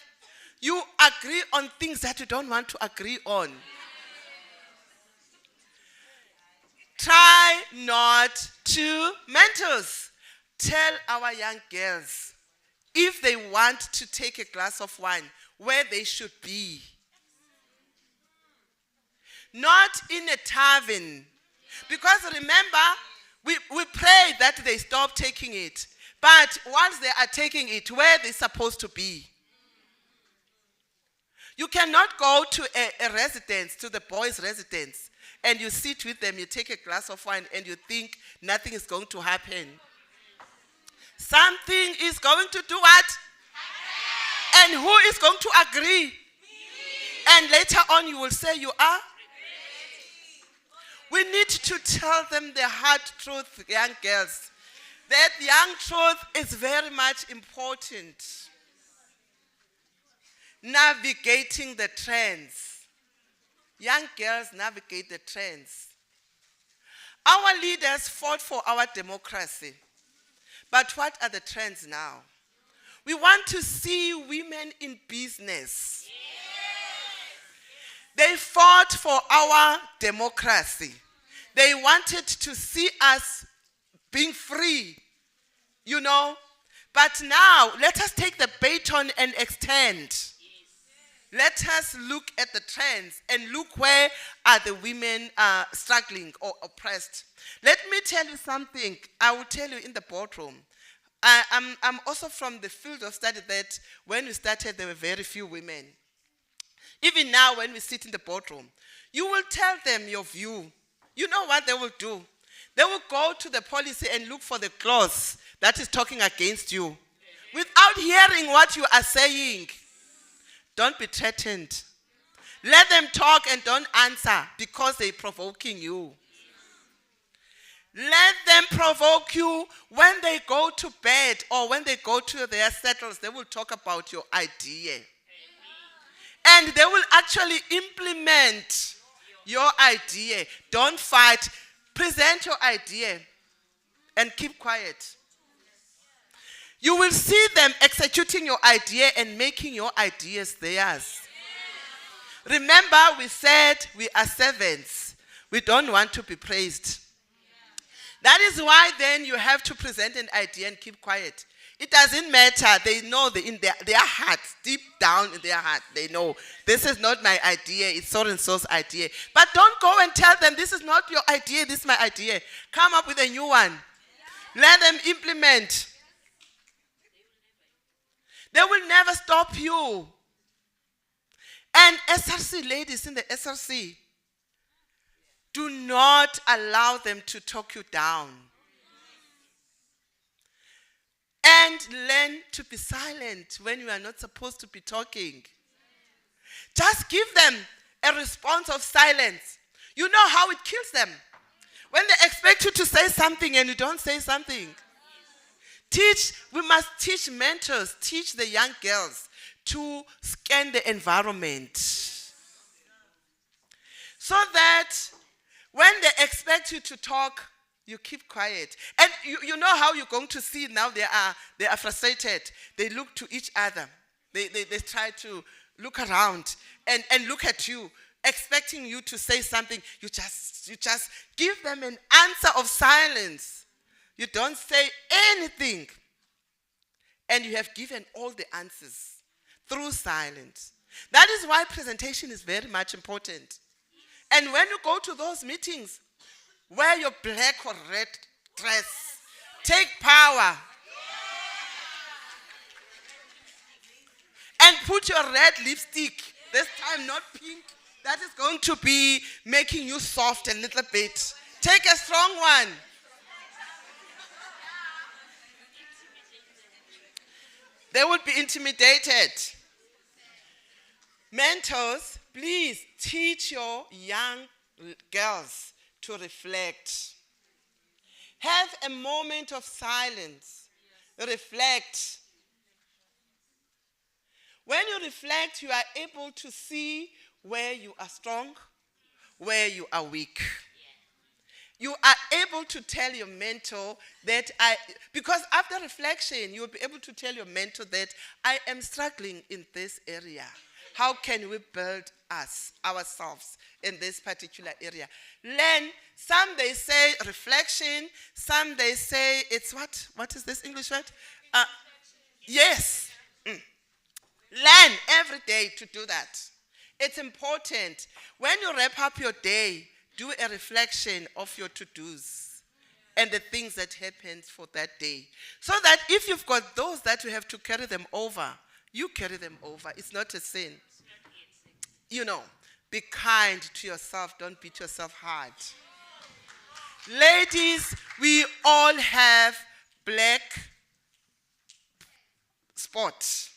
You agree on things that you don't want to agree on. Try not to mentors. Tell our young girls, if they want to take a glass of wine, where they should be. Not in a tavern. Because remember, we pray that they stop taking it. But once they are taking it, where they're supposed to be. You cannot go to a residence, to the boys' residence, and you sit with them, you take a glass of wine, and you think nothing is going to happen. Something is going to do what? And who is going to agree? And later on you will say you are? We need to tell them the hard truth, young girls. That young truth is very much important. Navigating the trends. Young girls navigate the trends. Our leaders fought for our democracy. But what are the trends now? We want to see women in business. They fought for our democracy. They wanted to see us being free, you know. But now, let us take the baton and extend. Let us look at the trends and look where are the women struggling or oppressed. Let me tell you something. I will tell you in the boardroom. I'm also from the field of study that when we started, there were very few women. Even now, when we sit in the boardroom, you will tell them your view. You know what they will do? They will go to the policy and look for the clause that is talking against you. Without hearing what you are saying, don't be threatened. Let them talk and don't answer because they're provoking you. Let them provoke you when they go to bed or when they go to their settles. They will talk about your idea. And they will actually implement your idea. Don't fight. Present your idea and keep quiet. You will see them executing your idea and making your ideas theirs. Remember, we said we are servants. We don't want to be praised. That is why then you have to present an idea and keep quiet. It doesn't matter. They know in their hearts, deep down in their heart, they know this is not my idea, it's so and so's idea. But don't go and tell them this is not your idea, this is my idea. Come up with a new one. Let them implement. They will never stop you. And SRC ladies in the SRC, do not allow them to talk you down. And learn to be silent when you are not supposed to be talking. Just give them a response of silence. You know how it kills them. When they expect you to say something and you don't say something. We must teach mentors, teach the young girls to scan the environment. So that when they expect you to talk, you keep quiet. And you know how you're going to see now they are frustrated. They look to each other. They try to look around and look at you, expecting you to say something. You just give them an answer of silence. You don't say anything. And you have given all the answers through silence. That is why presentation is very much important. And when you go to those meetings, wear your black or red dress. Take power. And put your red lipstick. This time not pink. That is going to be making you soft a little bit. Take a strong one. They would be intimidated. Mentors, please teach your young girls to reflect. Have a moment of silence. Reflect. When you reflect, you are able to see where you are strong, where you are weak. You are able to tell your mentor that because after reflection, you will be able to tell your mentor that I am struggling in this area. How can we build ourselves in this particular area? Learn. Some they say reflection. Some they say it's what? What is this English word? Yes. Learn every day to do that. It's important. When you wrap up your day, do a reflection of your to-dos and the things that happened for that day. So that if you've got those that you have to carry them over, you carry them over. It's not a sin. You know, be kind to yourself. Don't beat yourself hard. Ladies, we all have black spots.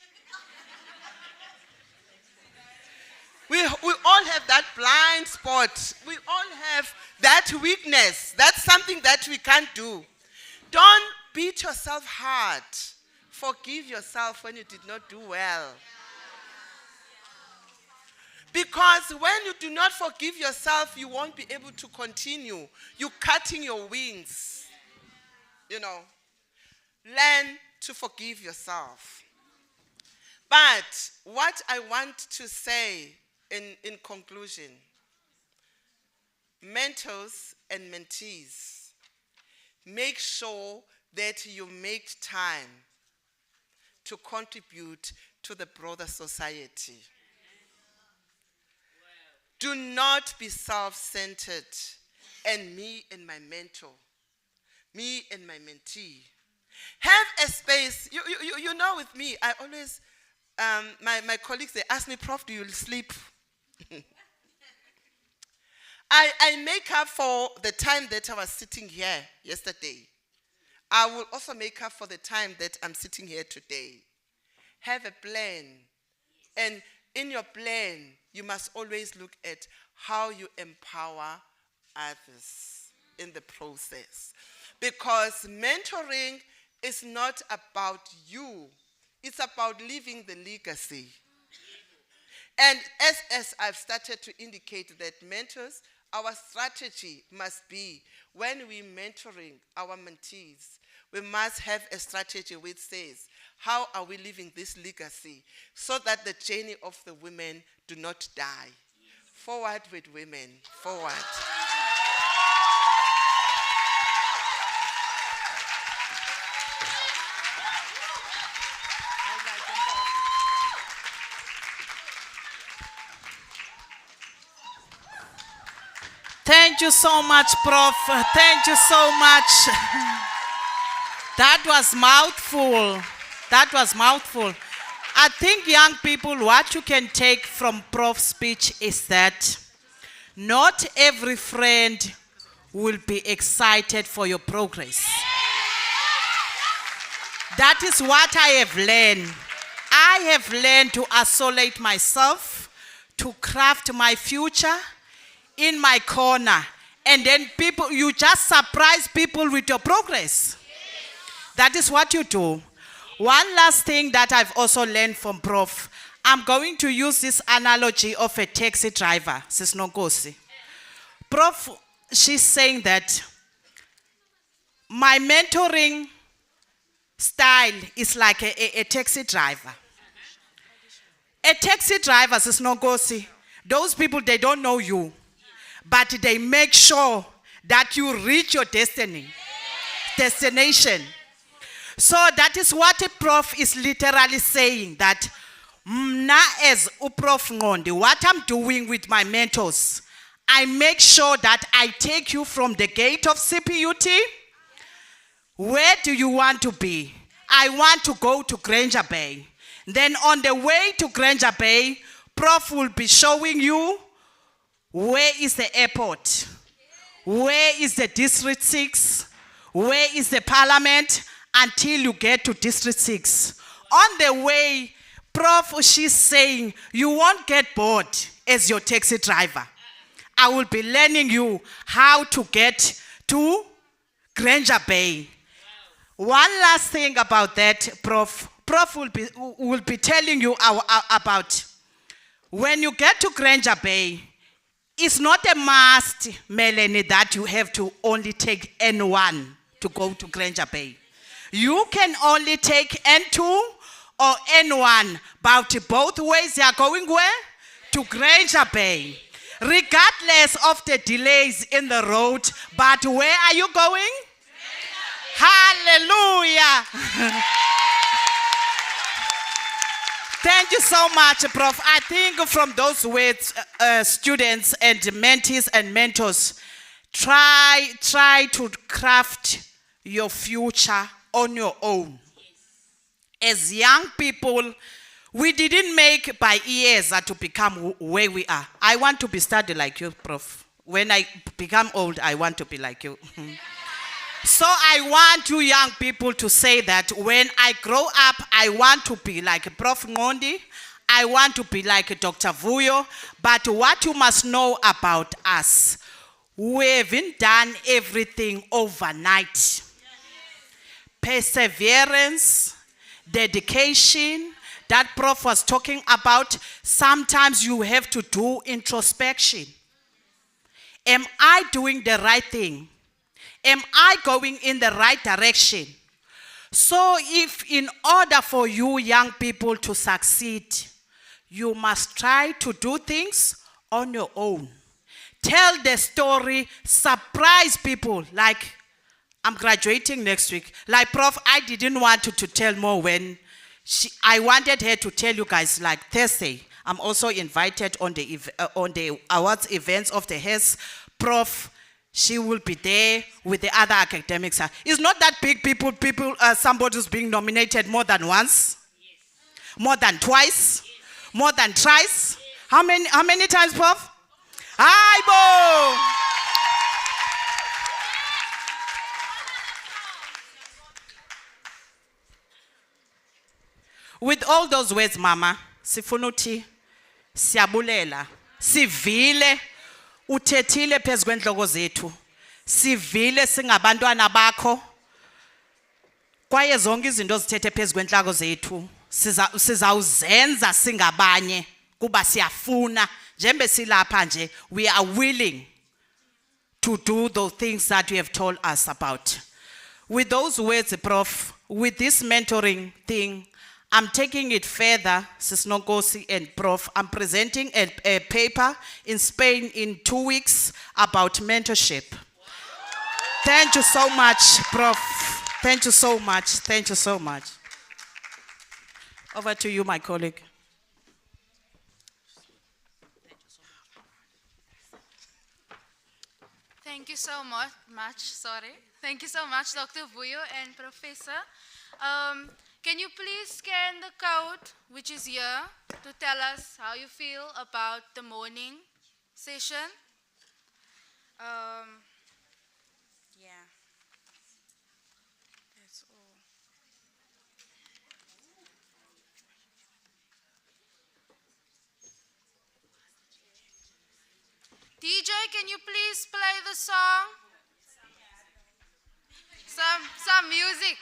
We all have that blind spot. We all have that weakness. That's something that we can't do. Don't beat yourself hard. Forgive yourself when you did not do well. Because when you do not forgive yourself, you won't be able to continue. You're cutting your wings. You know, learn to forgive yourself. But what I want to say in conclusion, mentors and mentees, make sure that you make time to contribute to the broader society. Do not be self-centered and me and my mentor, me and my mentee. Have a space. You know, with me, I always, my colleagues, they ask me, Prof, do you sleep? I make up for the time that I was sitting here yesterday. I will also make up for the time that I'm sitting here today. Have a plan. And in your plan, you must always look at how you empower others in the process. Because mentoring is not about you. It's about leaving the legacy. And as I've started to indicate that mentors, our strategy must be, when we're mentoring our mentees, we must have a strategy which says, how are we leaving this legacy so that the journey of the women do not die? Forward with women, forward. Thank you so much, Prof. Thank you so much. That was mouthful. That was mouthful. I think, young people, what you can take from Prof's speech is that not every friend will be excited for your progress. That is what I have learned. I have learned to isolate myself, to craft my future in my corner. And then people, you just surprise people with your progress. That is what you do. One last thing that I've also learned from Prof, I'm going to use this analogy of a taxi driver, Sis Nonkosi. Prof, she's saying that my mentoring style is like a taxi driver. A taxi driver, Sis Nonkosi, those people, they don't know you, but they make sure that you reach your destination. So that is what a prof is literally saying, that mna as uprof Ngondi, what I'm doing with my mentors, I make sure that I take you from the gate of CPUT. Where do you want to be? I want to go to Granger Bay. Then on the way to Granger Bay, Prof will be showing you where is the airport, where is the District 6, where is the Parliament, until you get to District 6. On the way, Prof, she's saying, you won't get bored as your taxi driver. I will be learning you how to get to Granger Bay. One last thing about that, Prof will be telling you about when you get to Granger Bay, it's not a must, Melanie, that you have to only take N1 to go to Granger Bay. You can only take N2 or N1, but both ways they are going where? To Granger Bay. Regardless of the delays in the road, but where are you going? Hallelujah. Thank you so much, Prof. I think from those words, students and mentees and mentors, try to craft your future on your own. As young people, we didn't make by years to become where we are. I want to be studied like you, Prof. When I become old, I want to be like you. So I want you young people to say that when I grow up, I want to be like Prof. Ngondi. I want to be like Dr. Vuyo. But what you must know about us, we haven't done everything overnight. Perseverance, dedication, that Prof was talking about, sometimes you have to do introspection. Am I doing the right thing? Am I going in the right direction? So if in order for you young people to succeed, you must try to do things on your own. Tell the story, surprise people. Like, I'm graduating next week. Like Prof, I didn't want to tell more when I wanted her to tell you guys like Thursday. I'm also invited on the awards events of the HES. Prof, she will be there with the other academics. It's not that big people, somebody's being nominated more than once, more than twice, more than thrice. How many times, Prof? Aibo! With all those words, Mama, sifunuti, siabulela, sivile, uthethile phezu kwenhloko zethu. Sivile singabantwana bakho. Kwaye zonke izinto zithethe phezu kwenhloko zethu. Sizawuzenza singabanye kuba siyafuna njembe silapha nje. We are willing to do those things that you have told us about. With those words, Prof, with this mentoring thing, I'm taking it further, Sis Nogosi and Prof. I'm presenting a paper in Spain in 2 weeks about mentorship. Thank you so much, Prof. Thank you so much. Thank you so much. Over to you, my colleague. Thank you so much. Thank you so much, Dr. Vuyo and Professor. Can you please scan the code, which is here, to tell us how you feel about the morning session? Yeah. That's all. DJ, can you please play the song? Some music.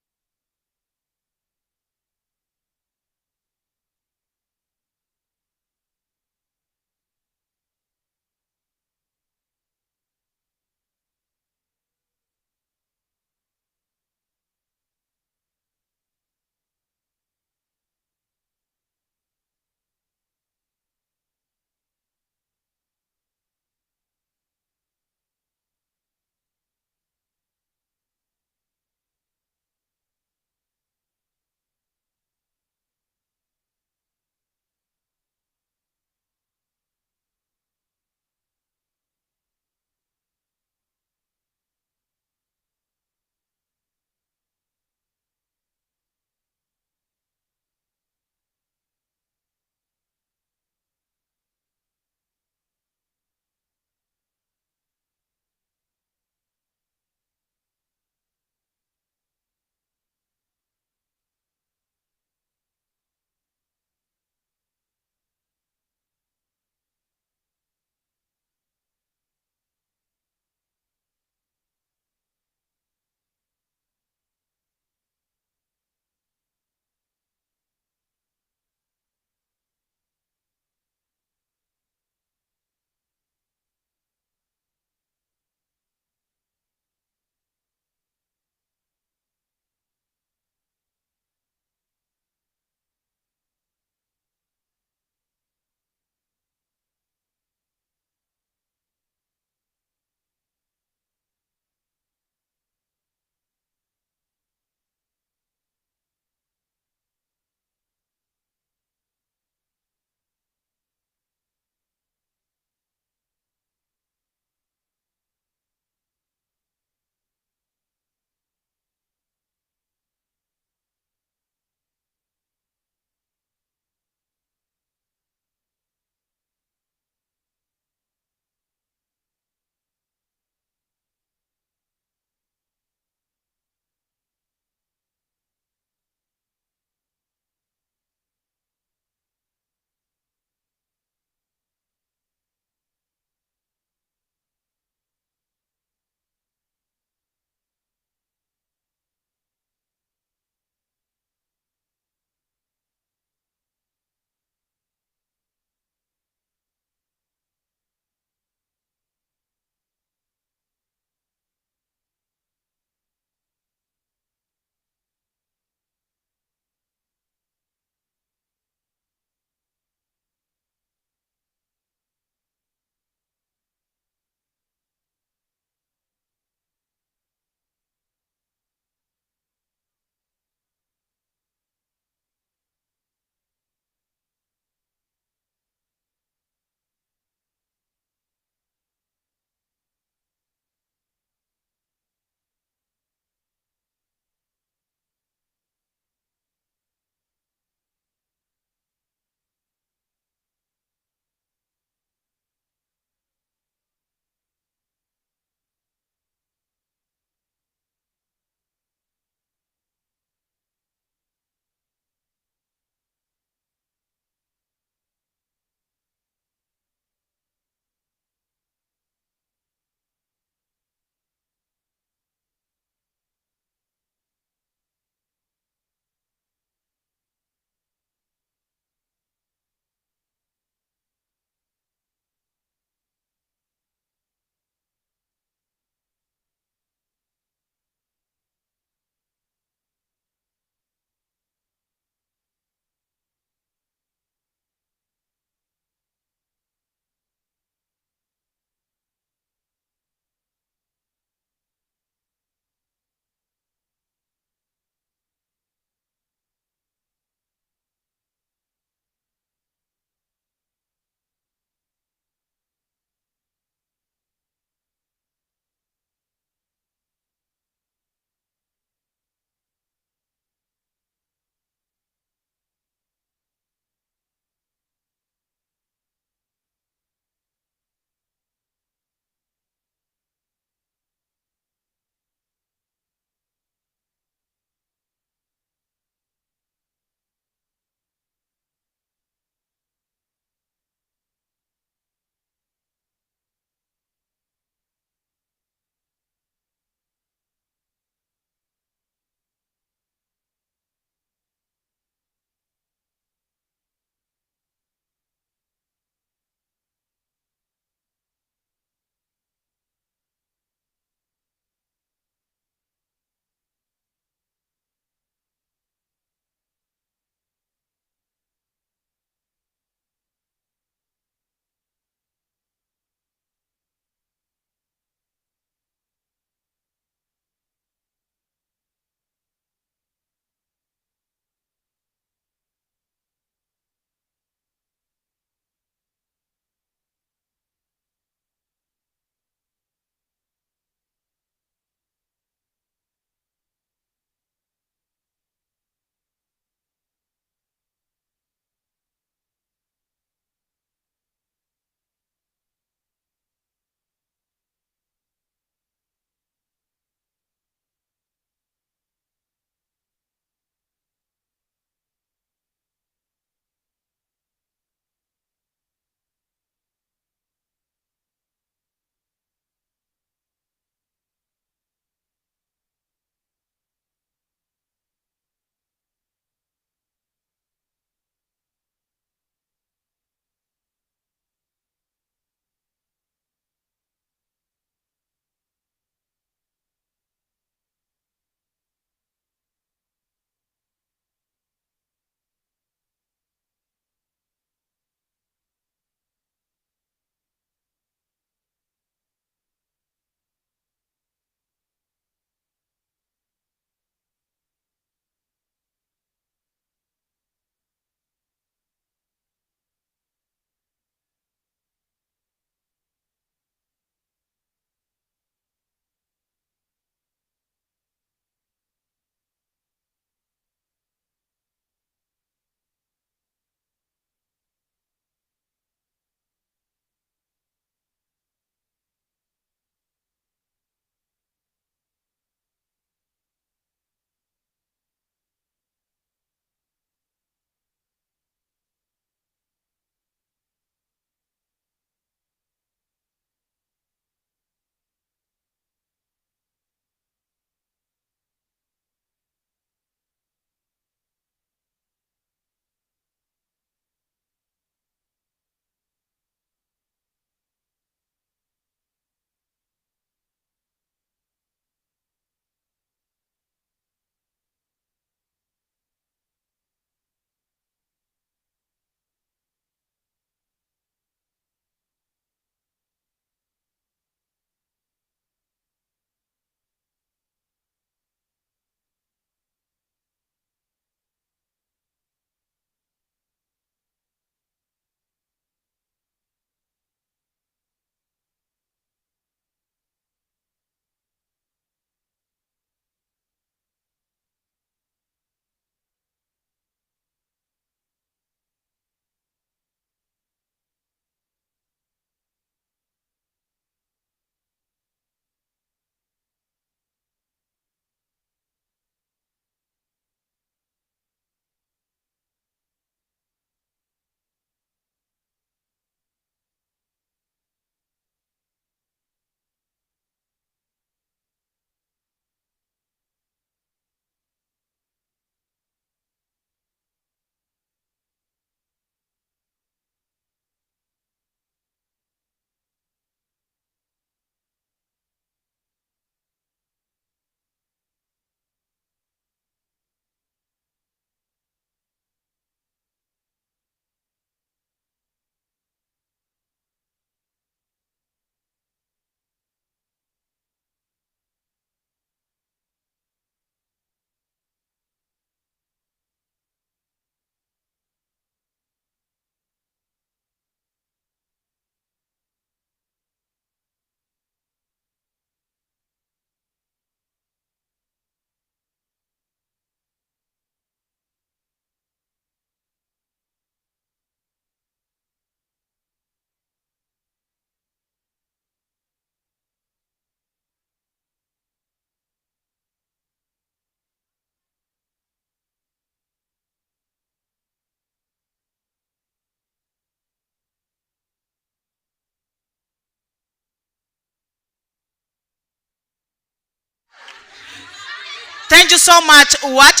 Thank you so much. What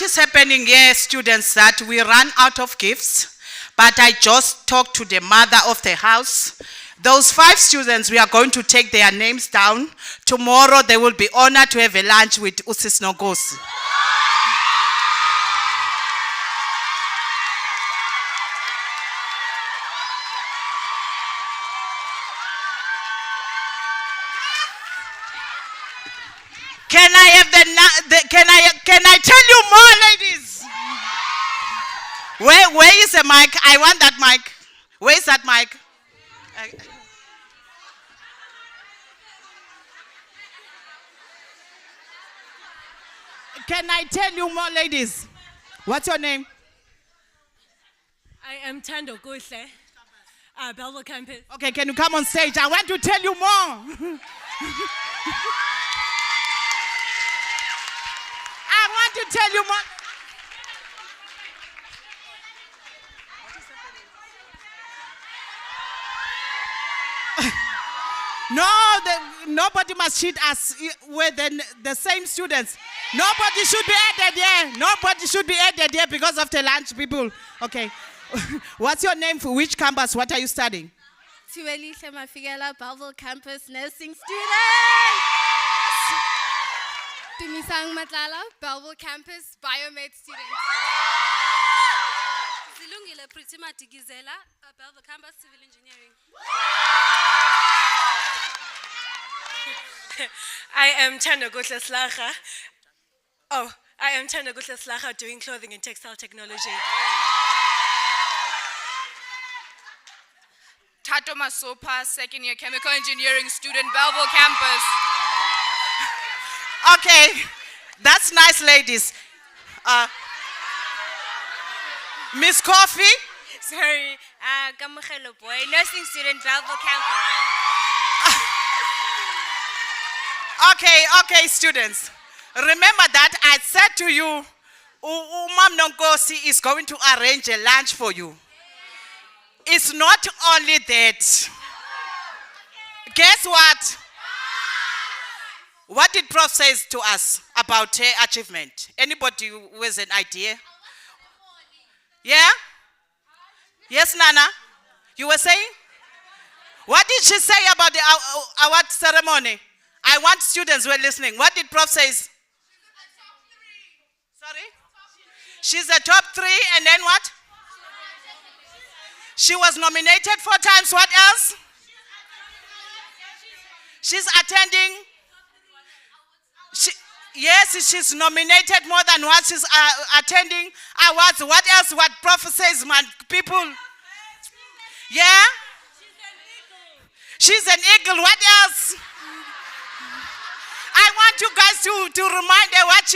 is happening here, students, that we run out of gifts, but I just talked to the mother of the house. Those 5 students, we are going to take their names down. Tomorrow, they will be honored to have a lunch with Usis Nogosi. Can I have can I tell you more, ladies? Where is the mic? I want that mic. Where is that mic? Can I tell you more, ladies? What's your name? I am Tando Gusle, Belleville campus. Okay, can you come on stage? I want to tell you more. I want to tell you more. No, nobody must cheat us with the same students. Nobody should be added here. Nobody should be added here because of the lunch people. Okay. What's your name? For which campus? What are you studying? Tuelihle Mafigela, Belleville campus nursing student. Tumisang Matlala, Belleville campus biomed student. Zilungile Pritima Tigizela, Belleville campus civil engineering. I am Tando Gusle Slacha. I am Tando Gusle Slacha doing clothing and textile technology. Tato Masopa, second year chemical engineering student, Belleville campus. Okay, that's nice, ladies. Miss Coffee? Sorry, Kamukhelo boy, nursing student, Belleville campus. Okay, students. Remember that I said to you, Umam Nongosi is going to arrange a lunch for you. It's not only that. Guess what? What did Prof say to us about her achievement? Anybody who has an idea? Yeah? Yes, Nana? You were saying? What did she say about the award ceremony? I want students who are listening. What did Prof say? Sorry? She's a top 3, and then what? She was nominated 4 times. What else? She's attending. Yes, she's nominated more than once. She's attending awards. What else? What Prof says, man? People. Yeah? She's an eagle. What else? I want you guys to remind her what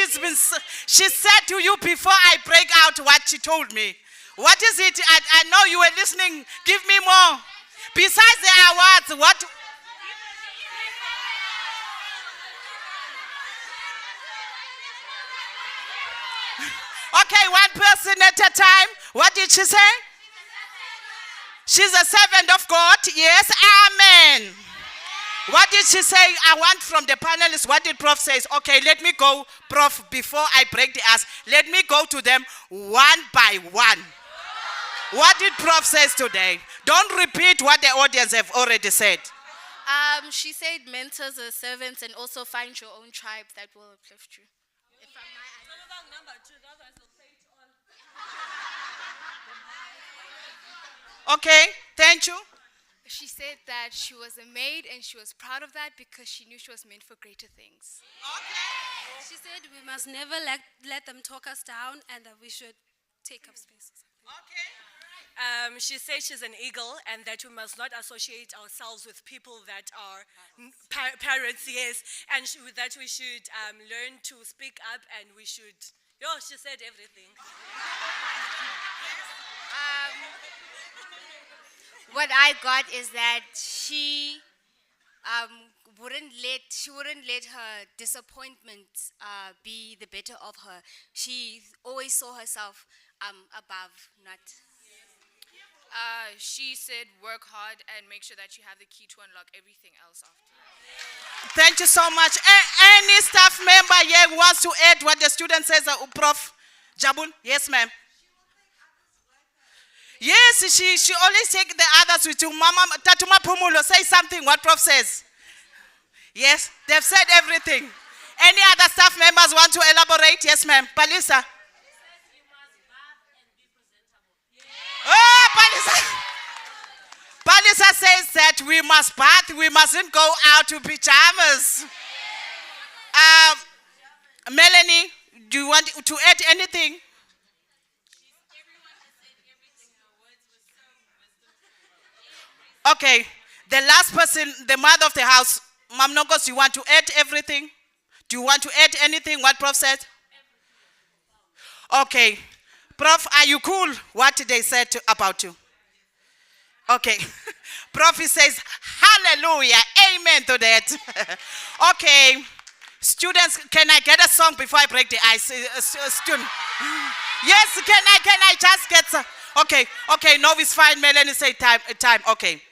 she said to you before I break out what she told me. What is it? I know you were listening. Give me more. Besides the awards, what? Okay, one person at a time. What did she say? She's a servant of God. Yes, amen. What did she say? I want from the panelists. What did Prof say? Okay, let me go, Prof, before I break the ice. Let me go to them one by one. What did Prof says today? Don't repeat what the audience have already said. She said mentors are servants and also find your own tribe that will uplift you. Okay, thank you. She said that she was a maid and she was proud of that because she knew she was meant for greater things. Okay. She said we must never let them talk us down and that we should take up spaces. Okay. She said she's an eagle and that we must not associate ourselves with people that are parents, yes, and that we should learn to speak up and we should, she said everything. What I got is that she wouldn't let her disappointment be the better of her. She always saw herself above, not. She said work hard and make sure that you have the key to unlock everything else after. Thank you so much. Any staff member here who wants to add what the student says, Prof. Jabul? Yes, ma'am. Yes, she always take the others with you. Mama, Tatuma Pumulo, say something, what Prof says. Yes, they've said everything. Any other staff members want to elaborate? Yes, ma'am. Palisa. Oh, Palisa. Palisa says that we must bath, we mustn't go out to pajamas. Melanie, do you want to add anything? Okay, the last person, the mother of the house, Mam Nogos, you want to add everything? Do you want to add anything, what Prof said? Okay. Prof, are you cool what they said about you? Okay. Prof says, hallelujah, amen to that. Okay. Students, can I get a song before I break the ice? Student. Yes, can I just get some? Okay, no, it's fine. Melanie say time. Okay.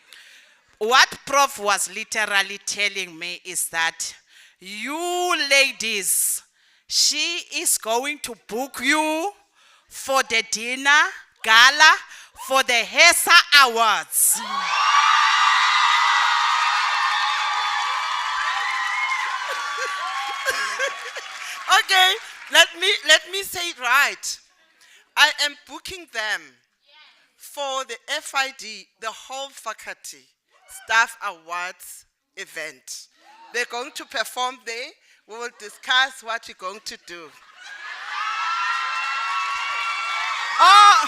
What Prof was literally telling me is that you ladies, she is going to book you for the dinner gala for the HESA Awards. Okay, let me say it right. I am booking them for the FID, the whole faculty staff awards event. They're going to perform there. We will discuss what we're going to do. Oh,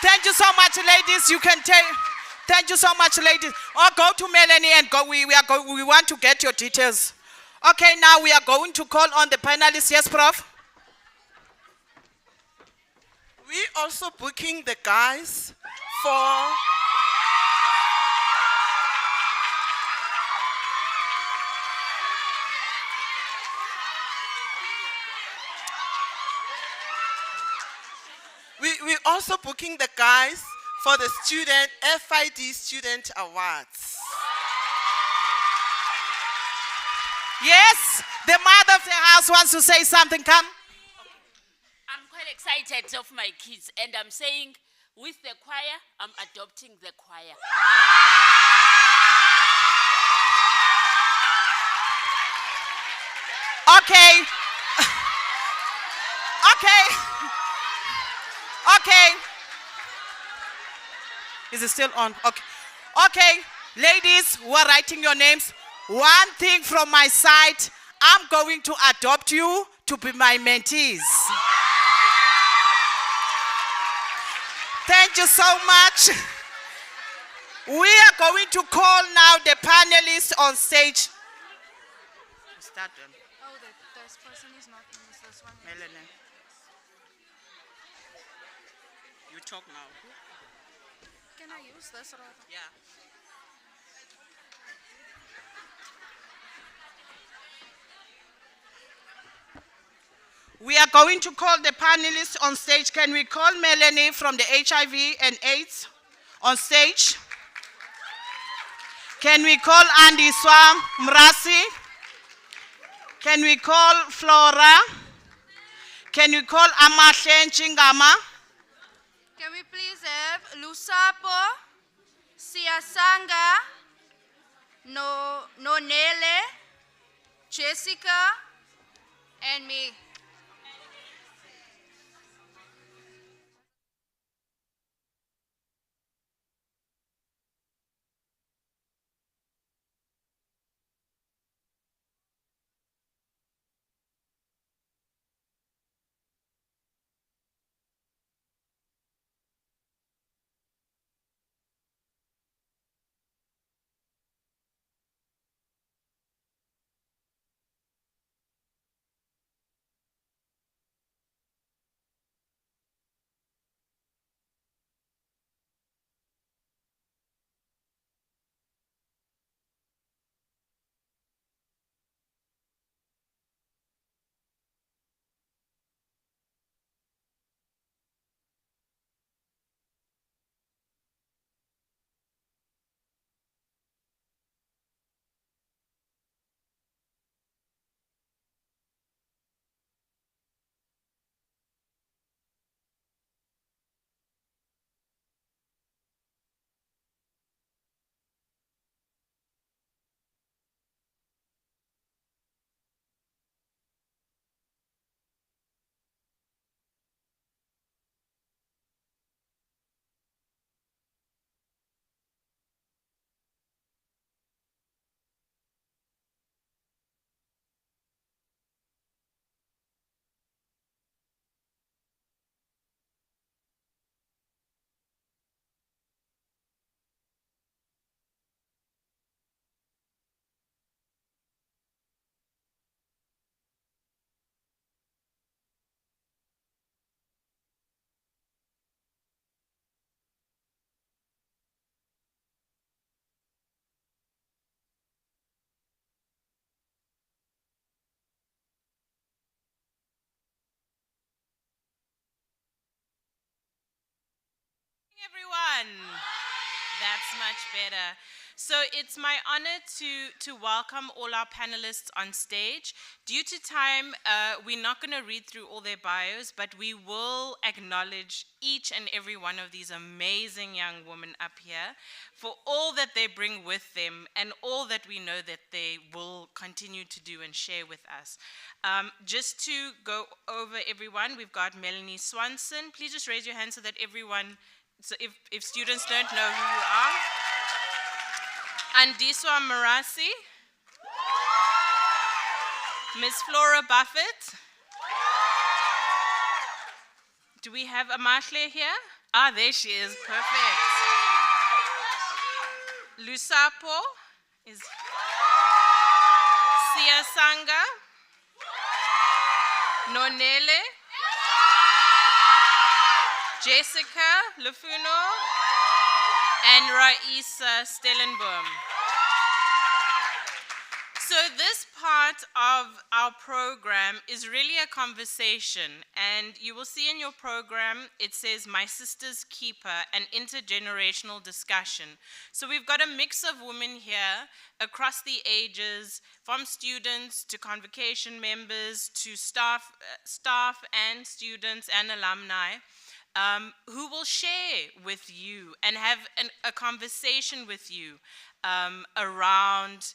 thank you so much, ladies. You can take. Thank you so much, ladies. Oh, go to Melanie and go. We want to get your details. Okay, now we are going to call on the panelists. Yes, Prof. We also booking the guys for we also booking the guys for the student FID student awards. Yes, the mother of the house wants to say something. Come. I'm quite excited of my kids, and I'm saying with the choir, I'm adopting the choir. Okay. Okay. Is it still on? Okay. Ladies who are writing your names, one thing from my side, I'm going to adopt you to be my mentees. Thank you so much. We are going to call now the panelists on stage. Start them. Oh, this person is not in this one. Melanie. You talk now. Can I use this rather? Yeah. We are going to call the panelists on stage. Can we call Melanie from the HIV and AIDS on stage? Can we call Andy Swam Mrasi? Can we call Flora? Can we call Amahle Chingama? Can we please have Lusapo, Siasanga, Nonele, Jessica, and me? That's much better. So it's my honor to welcome all our panelists on stage. Due to time, we're not going to read through all their bios, but we will acknowledge each and every one of these amazing young women up here for all that they bring with them and all that we know that they will continue to do and share with us. Just to go over everyone, we've got Melanie Swanson. Please just raise your hand so that everyone, so if students don't know who you are. Andiswa Marasi, Miss Flora Buffett. Do we have Amashle here? Ah, there she is, perfect. Lusapo is Sia Sanga, Nonele, Jessica Lufuno, and Raisa Stellenboom. So this part of our program is really a conversation, and you will see in your program, it says My Sister's Keeper, an intergenerational discussion. So we've got a mix of women here across the ages, from students to convocation members to staff and students and alumni, who will share with you and have a conversation with you around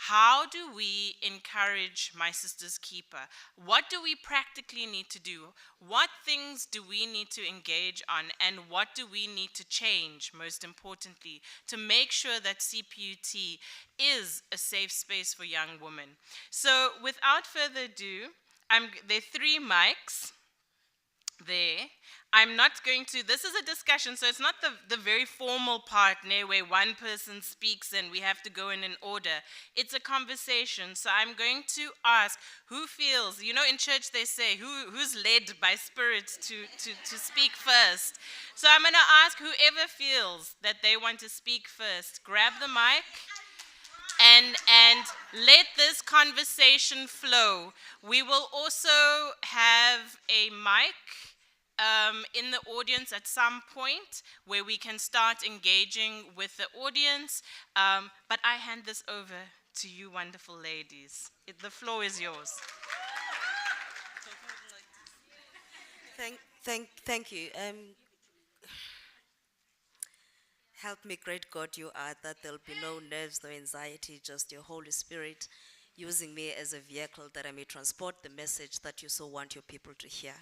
how do we encourage My Sister's Keeper? What do we practically need to do? What things do we need to engage on? And what do we need to change, most importantly, to make sure that CPUT is a safe space for young women? So without further ado, there are 3 mics there. I'm not going to, this is a discussion, so it's not the very formal part where one person speaks and we have to go in order. It's a conversation, so I'm going to ask who feels, you know, in church they say, who's led by spirit to speak first. So I'm going to ask whoever feels that they want to speak first, grab the mic and let this conversation flow. We will also have a mic in the audience at some point where we can start engaging with the audience. But I hand this over to you wonderful ladies. The floor is yours. Thank you. Help me, great God, you are, that there'll be no nerves, no anxiety, just your Holy Spirit using me as a vehicle that I may transport the message that you so want your people to hear.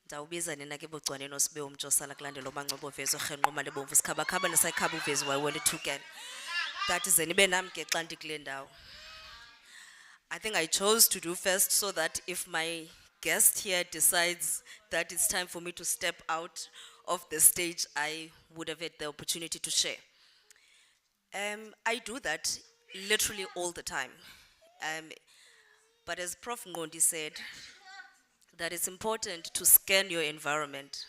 Ndawubiza nina ke bugcwaneni osibe umjosala kulandela umanqobo vezo rhenqoma lebomvu sikhabakhaba nesayikhaba uvezi wayewele thukela. That is nibe nami ke xa ndikule ndawo. I think I chose to do first so that if my guest here decides that it's time for me to step out of the stage, I would have had the opportunity to share. I do that literally all the time. But as Prof. Ngondi said, that it's important to scan your environment.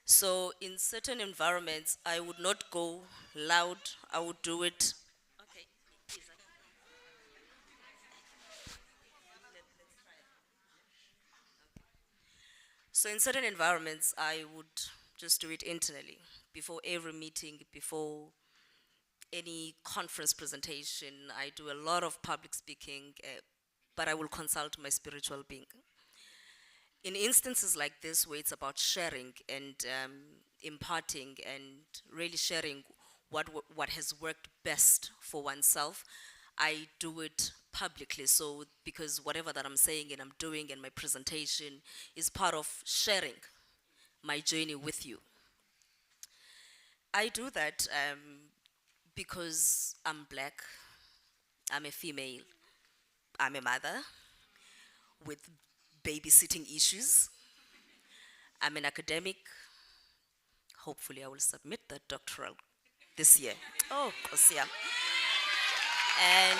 So in certain environments, I would not go loud, I would do it. Okay. So in certain environments, I would just do it internally, before every meeting, before any conference presentation. I do a lot of public speaking, but I will consult my spiritual being. In instances like this, where it's about sharing and imparting and really sharing what has worked best for oneself, I do it publicly. So because whatever that I'm saying and I'm doing and my presentation is part of sharing my journey with you. I do that because I'm black, I'm a female, I'm a mother with babysitting issues. I'm an academic. Hopefully I will submit that doctoral this year. Oh, Kosia. And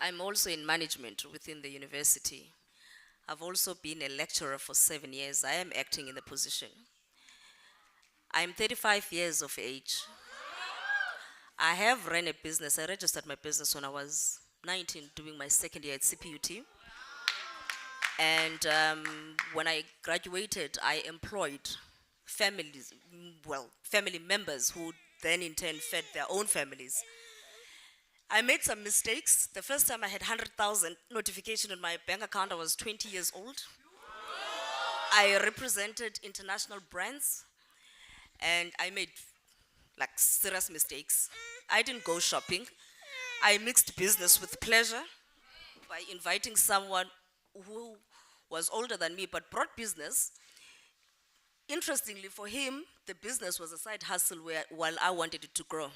I'm also in management within the university. I've also been a lecturer for 7 years. I am acting in the position. I'm 35 years of age. I have run a business. I registered my business when I was 19, doing my second year at CPUT. And when I graduated, I employed families, family members who then in turn fed their own families. I made some mistakes. The first time I had 100,000 notification in my bank account, I was 20 years old. I represented international brands and I made like serious mistakes. I didn't go shopping. I mixed business with pleasure by inviting someone who was older than me but brought business. Interestingly for him, the business was a side hustle while I wanted it to grow.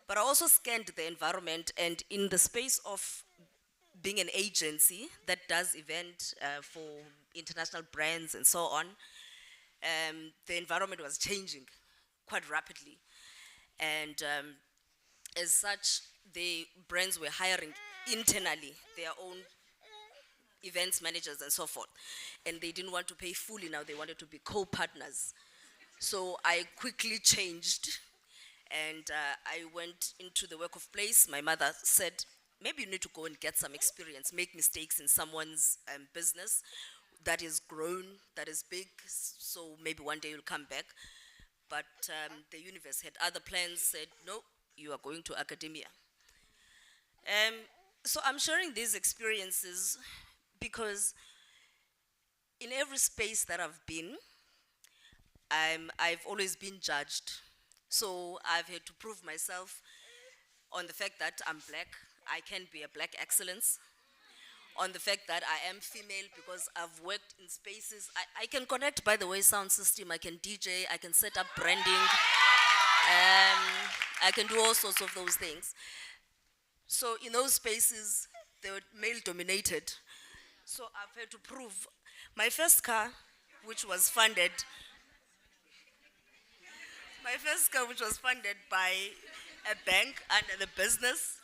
But I also scanned the environment, and in the space of being an agency that does event for international brands and so on, the environment was changing quite rapidly. And as such, the brands were hiring internally their own events managers and so forth. And they didn't want to pay fully now, they wanted to be co-partners. So I quickly changed and I went into the workplace. My mother said, maybe you need to go and get some experience, make mistakes in someone's business that is grown, that is big, so maybe one day you'll come back. But the universe had other plans, said, no, you are going to academia. So I'm sharing these experiences because in every space that I've been, I've always been judged. So I've had to prove myself on the fact that I'm black. I can be a black excellence. On the fact that I am female because I've worked in spaces. I can connect, by the way, sound system. I can DJ. I can set up branding. I can do all sorts of those things. So in those spaces, they were male dominated. So I've had to prove. My first car, which was funded by a bank under the business,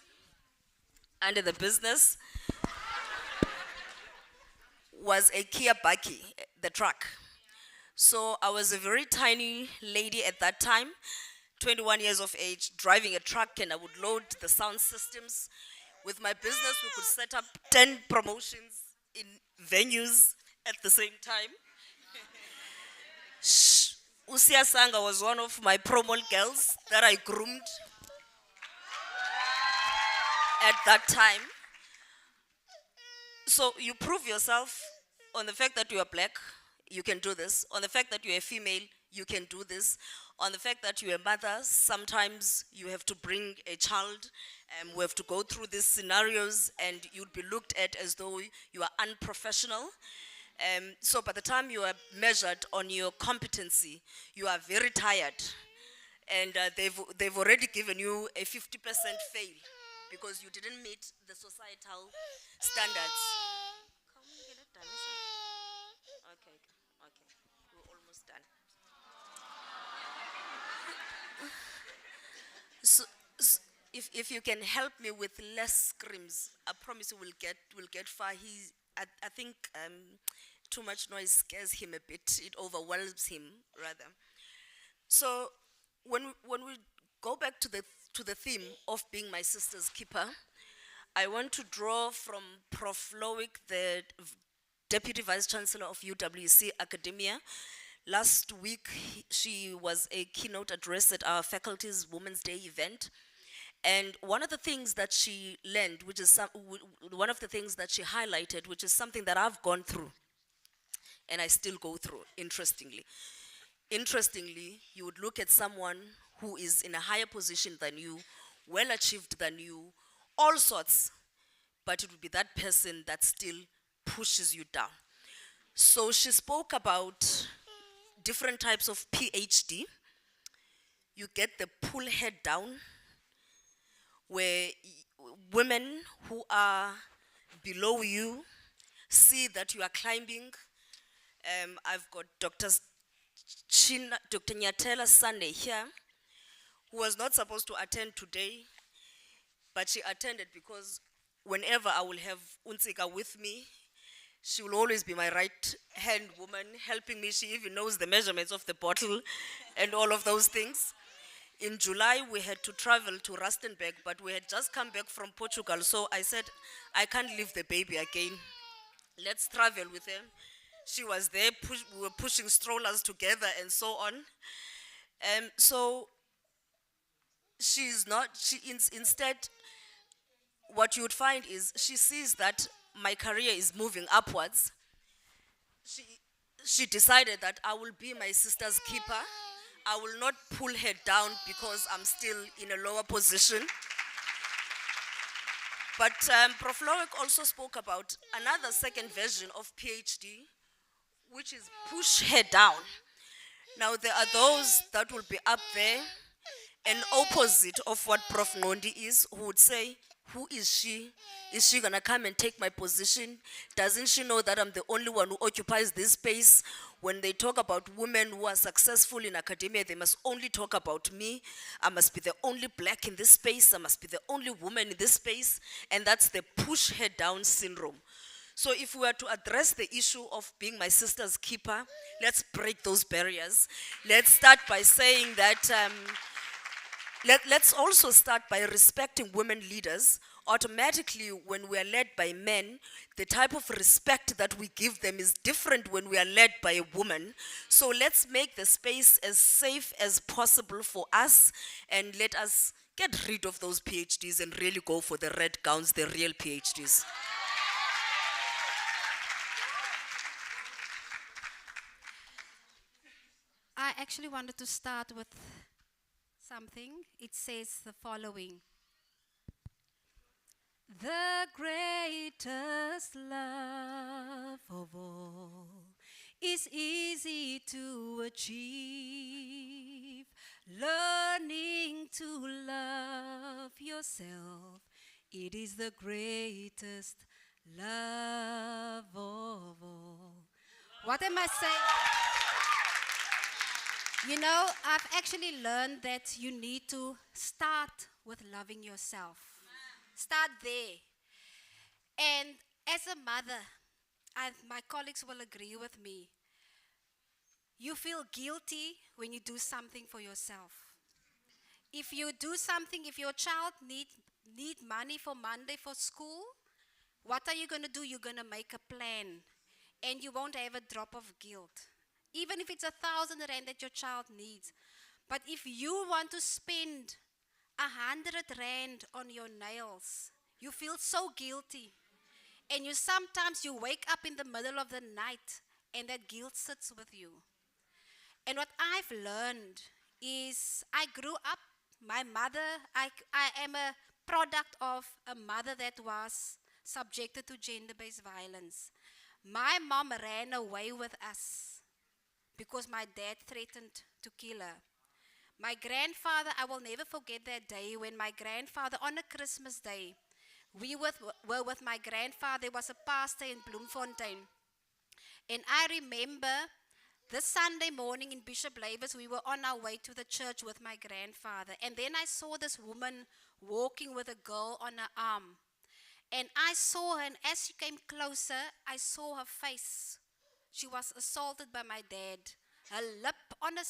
was a Kia Baki, the truck. So I was a very tiny lady at that time, 21 years of age, driving a truck, and I would load the sound systems. With my business, we could set up 10 promotions in venues at the same time. Usia Sanga was one of my promo girls that I groomed at that time. So you prove yourself on the fact that you are black, you can do this. On the fact that you are female, you can do this. On the fact that you are a mother, sometimes you have to bring a child. We have to go through these scenarios and you'd be looked at as though you are unprofessional. So by the time you are measured on your competency, you are very tired. And they've already given you a 50% fail because you didn't meet the societal standards. Okay, we're almost done. So if you can help me with less screams, I promise you we'll get far. I think too much noise scares him a bit. It overwhelms him rather. So when we go back to the theme of being my sister's keeper, I want to draw from Prof. Lowick, the Deputy Vice Chancellor of UWC Academia. Last week, she was a keynote address at our faculty's Women's Day event. And one of the things that she learned, which is one of the things that she highlighted, which is something that I've gone through, and I still go through, interestingly. Interestingly, you would look at someone who is in a higher position than you, well achieved than you, all sorts, but it would be that person that still pushes you down. So she spoke about different types of PhD. You get the pull head down, where women who are below you see that you are climbing. I've got Dr. Nyatela Sunday here, who was not supposed to attend today, but she attended because whenever I will have Unsika with me, she will always be my right-hand woman, helping me. She even knows the measurements of the bottle and all of those things. In July, we had to travel to Rustenburg, but we had just come back from Portugal. So I said, I can't leave the baby again. Let's travel with her. She was there, we were pushing strollers together and so on. So she's not, instead, what you would find is she sees that my career is moving upwards. She, she decided that I will be my sister's keeper. I will not pull her down because I'm still in a lower position. But Prof. Lowick also spoke about another second version of PhD, which is push her down. Now, there are those that will be up there, an opposite of what Prof. Nondi is, who would say, who is she? Is she gonna come and take my position? Doesn't she know that I'm the only one who occupies this space? When they talk about women who are successful in academia, they must only talk about me. I must be the only black in this space. I must be the only woman in this space. And that's the push her down syndrome. So if we were to address the issue of being my sister's keeper, let's break those barriers. Let's start by saying that, let's also start by respecting women leaders. Automatically, when we are led by men, the type of respect that we give them is different when we are led by a woman. So let's make the space as safe as possible for us, and let us get rid of those PhDs and really go for the red gowns, the real PhDs. I actually wanted to start with something. It says the following. The greatest love of all is easy to achieve. Learning to love yourself, it is the greatest love of all. What am I saying? You know, I've actually learned that you need to start with loving yourself. Start there. And as a mother, my colleagues will agree with me, you feel guilty when you do something for yourself. If you do something, if your child need money for Monday for school, what are you going to do? You're going to make a plan, and you won't have a drop of guilt. Even if it's 1,000 rand that your child needs. But if you want to spend 100 rand on your nails, you feel so guilty. And sometimes you wake up in the middle of the night and that guilt sits with you. And what I've learned is I grew up, my mother, I am a product of a mother that was subjected to gender-based violence. My mom ran away with us because my dad threatened to kill her. My grandfather, I will never forget that day when my grandfather, on a Christmas day, we were with my grandfather. There was a pastor in Bloemfontein. And I remember this Sunday morning in Bishop Lavis, we were on our way to the church with my grandfather. And then I saw this woman walking with a girl on her arm. And I saw her, and as she came closer, I saw her face. She was assaulted by my dad. Her lip, on a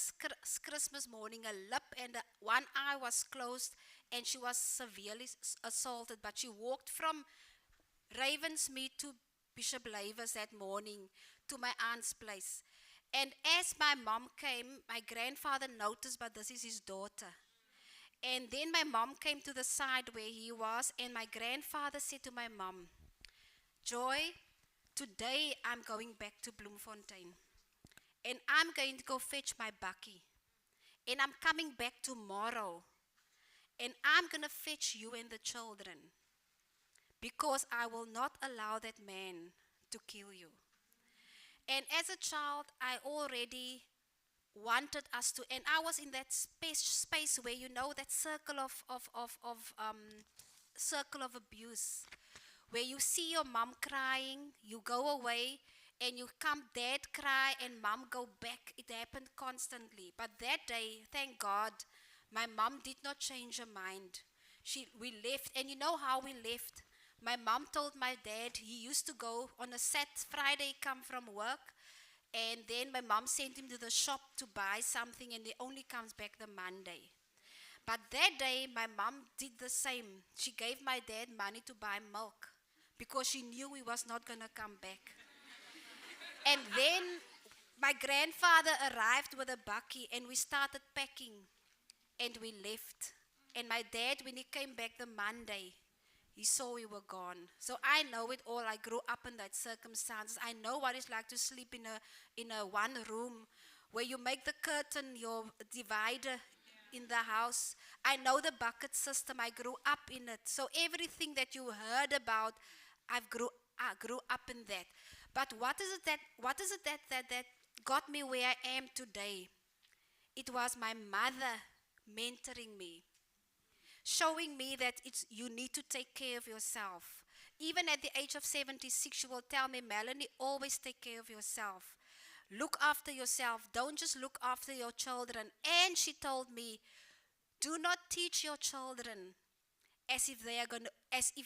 Christmas morning, her lip and one eye was closed, and she was severely assaulted. But she walked from Ravensmead to Bishop Lavis that morning to my aunt's place. And as my mom came, my grandfather noticed, but this is his daughter. And then my mom came to the side where he was, and my grandfather said to my mom, Joy, today I'm going back to Bloemfontein. And I'm going to go fetch my bakkie. And I'm coming back tomorrow. And I'm going to fetch you and the children. Because I will not allow that man to kill you. And as a child, I already wanted us to, and I was in that space where, you know, that circle of abuse, where you see your mom crying, you go away, and you come, dad cry, and mom go back. It happened constantly. But that day, thank God, my mom did not change her mind. We left, and you know how we left? My mom told my dad he used to go on a Friday, come from work, and then my mom sent him to the shop to buy something, and he only comes back the Monday. But that day, my mom did the same. She gave my dad money to buy milk because she knew he was not going to come back. And then my grandfather arrived with a bakkie and we started packing and we left. And my dad, when he came back the Monday, he saw we were gone. So I know it all. I grew up in that circumstances. I know what it's like to sleep in a one room where you make the curtain your divider in the house. I know the bucket system. I grew up in it. So everything that you heard about, I grew up in that. But what is it that got me where I am today? It was my mother mentoring me, showing me that you need to take care of yourself. Even at the age of 76, she will tell me, Melanie, always take care of yourself. Look after yourself. Don't just look after your children. And she told me, do not teach your children as if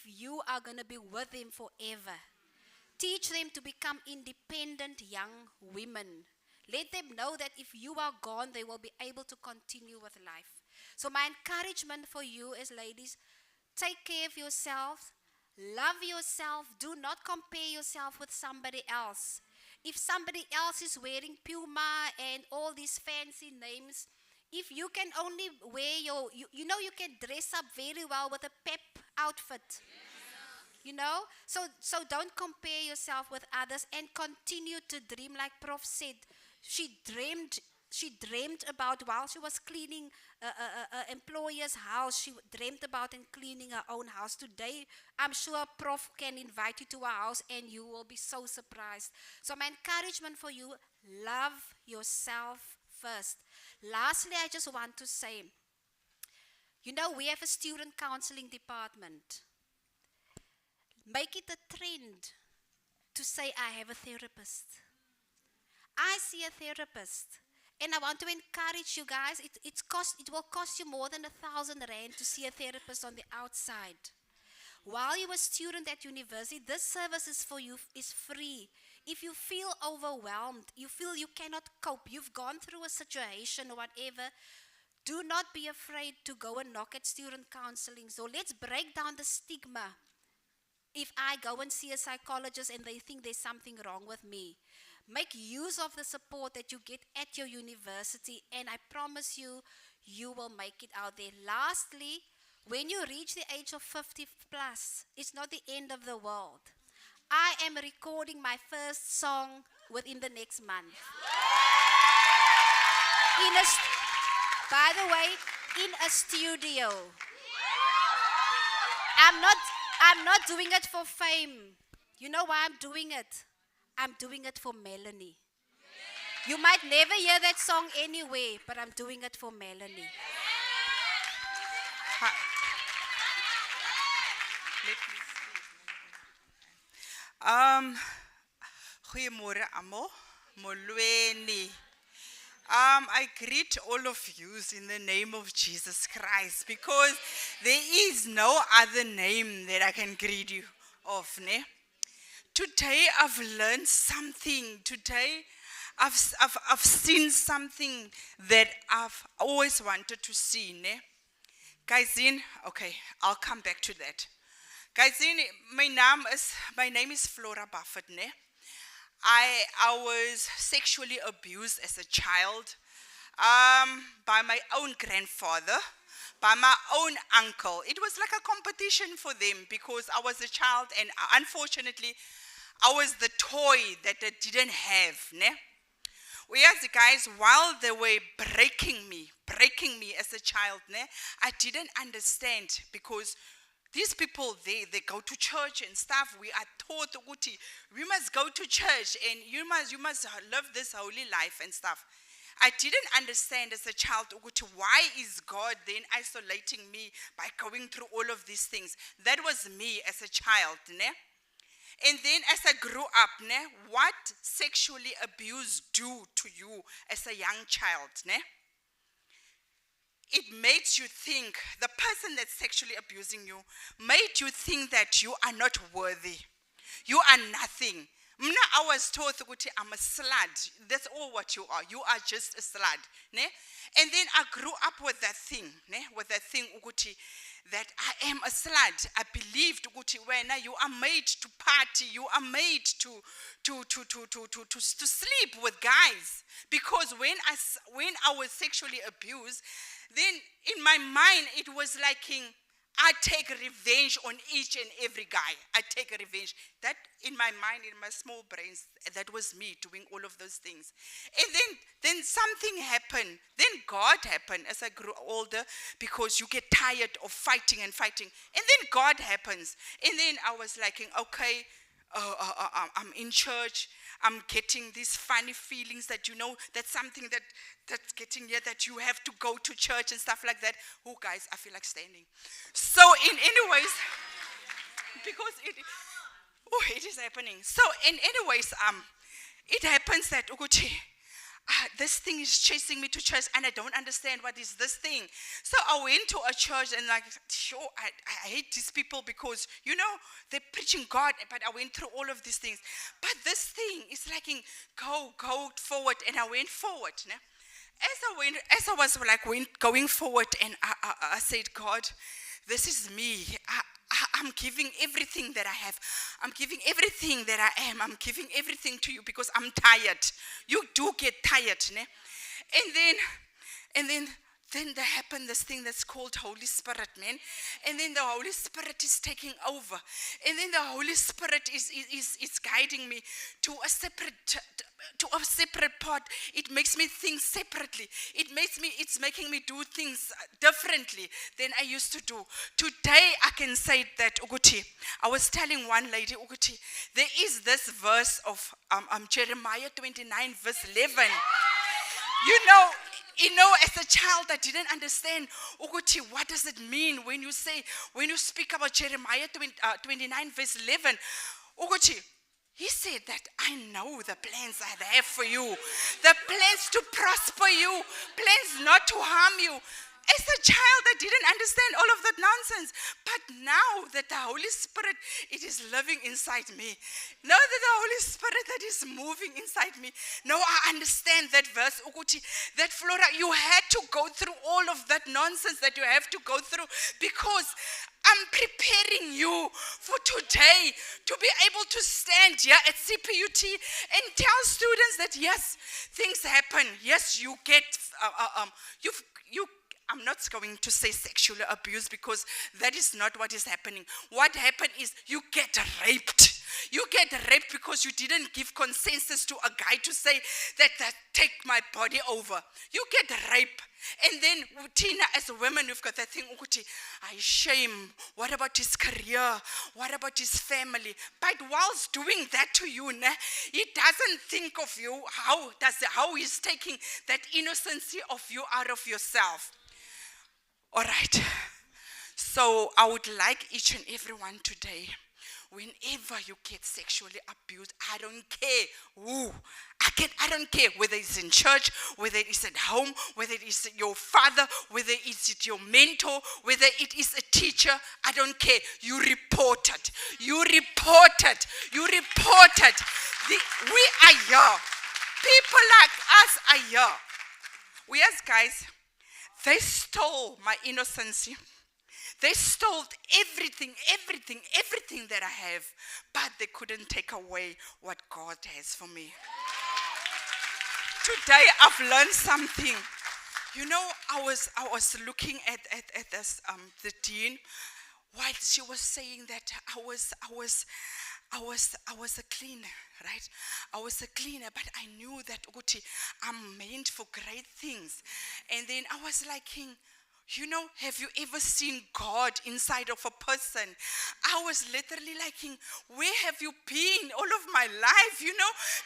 you are gonna be with them forever. Teach them to become independent young women. Let them know that if you are gone, they will be able to continue with life. So my encouragement for you is, ladies, take care of yourself, love yourself, do not compare yourself with somebody else. If somebody else is wearing Puma and all these fancy names, if you can only wear you can dress up very well with a pep outfit. So don't compare yourself with others and continue to dream. Like Prof said, she dreamed about, while she was cleaning a employer's house, she dreamed about and cleaning her own house. Today, I'm sure Prof can invite you to our house and you will be so surprised. So my encouragement for you, love yourself first. Lastly, I just want to say, we have a student counseling department. Make it a trend to say, I have a therapist. I see a therapist. And I want to encourage you guys, it will cost you more than 1,000 rand to see a therapist on the outside. While you're a student at university, this service is for you, is free. If you feel overwhelmed, you feel you cannot cope, you've gone through a situation or whatever, do not be afraid to go and knock at student counseling. So let's break down the stigma. If I go and see a psychologist and they think there's something wrong with me, make use of the support that you get at your university, and I promise you, you will make it out there. Lastly, when you reach the age of 50 plus, it's not the end of the world. I am recording my first song within the next month. By the way, in a studio. I'm not doing it for fame. You know why I'm doing it? I'm doing it for Melanie. You might never hear that song anywhere, but I'm doing it for Melanie. Goeiemôre almal, molweni. I greet all of you in the name of Jesus Christ, because there is no other name that I can greet you of, ne? Today I've learned something. Today I've seen something that I've always wanted to see, ne? Guys, okay, I'll come back to that. Guys, my name is Flora Buffett, ne? I was sexually abused as a child by my own grandfather, by my own uncle. It was like a competition for them because I was a child and unfortunately I was the toy that they didn't have. Ne? Whereas guys, while they were breaking me as a child, ne, I didn't understand because these people, they go to church and stuff. We are taught, we must go to church and you must live this holy life and stuff. I didn't understand as a child, why is God then isolating me by going through all of these things? That was me as a child, ne? And then as I grew up, ne, what sexually abuse do to you as a young child, ne? It makes you think, the person that's sexually abusing you made you think that you are not worthy. You are nothing. Mna, I was told ukuthi I'm a slut. That's all what you are. You are just a slut. Ne? And then I grew up with that thing, ne? With that thing ukuthi, that I am a slut. I believed ukuthi when you are made to party, you are made to sleep with guys. Because when I was sexually abused, then in my mind it was like I take revenge on each and every guy. I take a revenge. That in my mind, in my small brains, that was me doing all of those things. And then something happened. Then God happened as I grew older, because you get tired of fighting and fighting. And then God happens. And then I was like, okay, I'm in church. I'm getting these funny feelings that, that's something that's getting here, that you have to go to church and stuff like that. Oh, guys, I feel like standing. So in any ways, because it is happening. So in any ways, it happens that this thing is chasing me to church, and I don't understand what is this thing. So I went to a church, and sure, I hate these people because, they're preaching God, but I went through all of these things. But this thing is like, go forward, and I went forward. Ne? As I was going forward, and I said, God, this is me. I'm giving everything that I have. I'm giving everything that I am. I'm giving everything to you because I'm tired. You do get tired, ne? And then there happened this thing that's called Holy Spirit, man. And then the Holy Spirit is taking over. And then the Holy Spirit is guiding me to a separate part. It makes me think separately. It's making me do things differently than I used to do. Today I can say that, Uguti, I was telling one lady, Uguti, there is this verse of Jeremiah 29 verse 11. As a child, I didn't understand, Uguti, what does it mean when you speak about Jeremiah 29 verse 11? Uguti, he said that I know the plans I have for you, the plans to prosper you, plans not to harm you. As a child, I didn't understand all of that nonsense. But now that the Holy Spirit, it is living inside me. Now that the Holy Spirit that is moving inside me. Now I understand that verse, Uguti, that Flora, you had to go through all of that nonsense that you have to go through, because I'm preparing you for today to be able to stand here at CPUT and tell students that yes, things happen. Yes, you get, I'm not going to say sexual abuse, because that is not what is happening. What happened is you get raped. You get raped because you didn't give consensus to a guy to say that take my body over. You get raped. And then Tina, as a woman, you've got that thing, I shame. What about his career? What about his family? But whilst doing that to you, he doesn't think of you. How he's taking that innocency of you out of yourself. All right. So I would like each and everyone today, whenever you get sexually abused, I don't care who. I don't care whether it's in church, whether it is at home, whether it is your father, whether it is your mentor, whether it is a teacher. I don't care. You report it. You report it. You report it. We are here. People like us are here. We as guys, they stole my innocency. They stole everything that I have, but they couldn't take away what God has for me. Today I've learned something. I was looking at this the dean, while she was saying that I was a cleaner, right? I was a cleaner, but I knew that I'm meant for great things. And then I was like, have you ever seen God inside of a person? I was literally like, where have you been all of my life,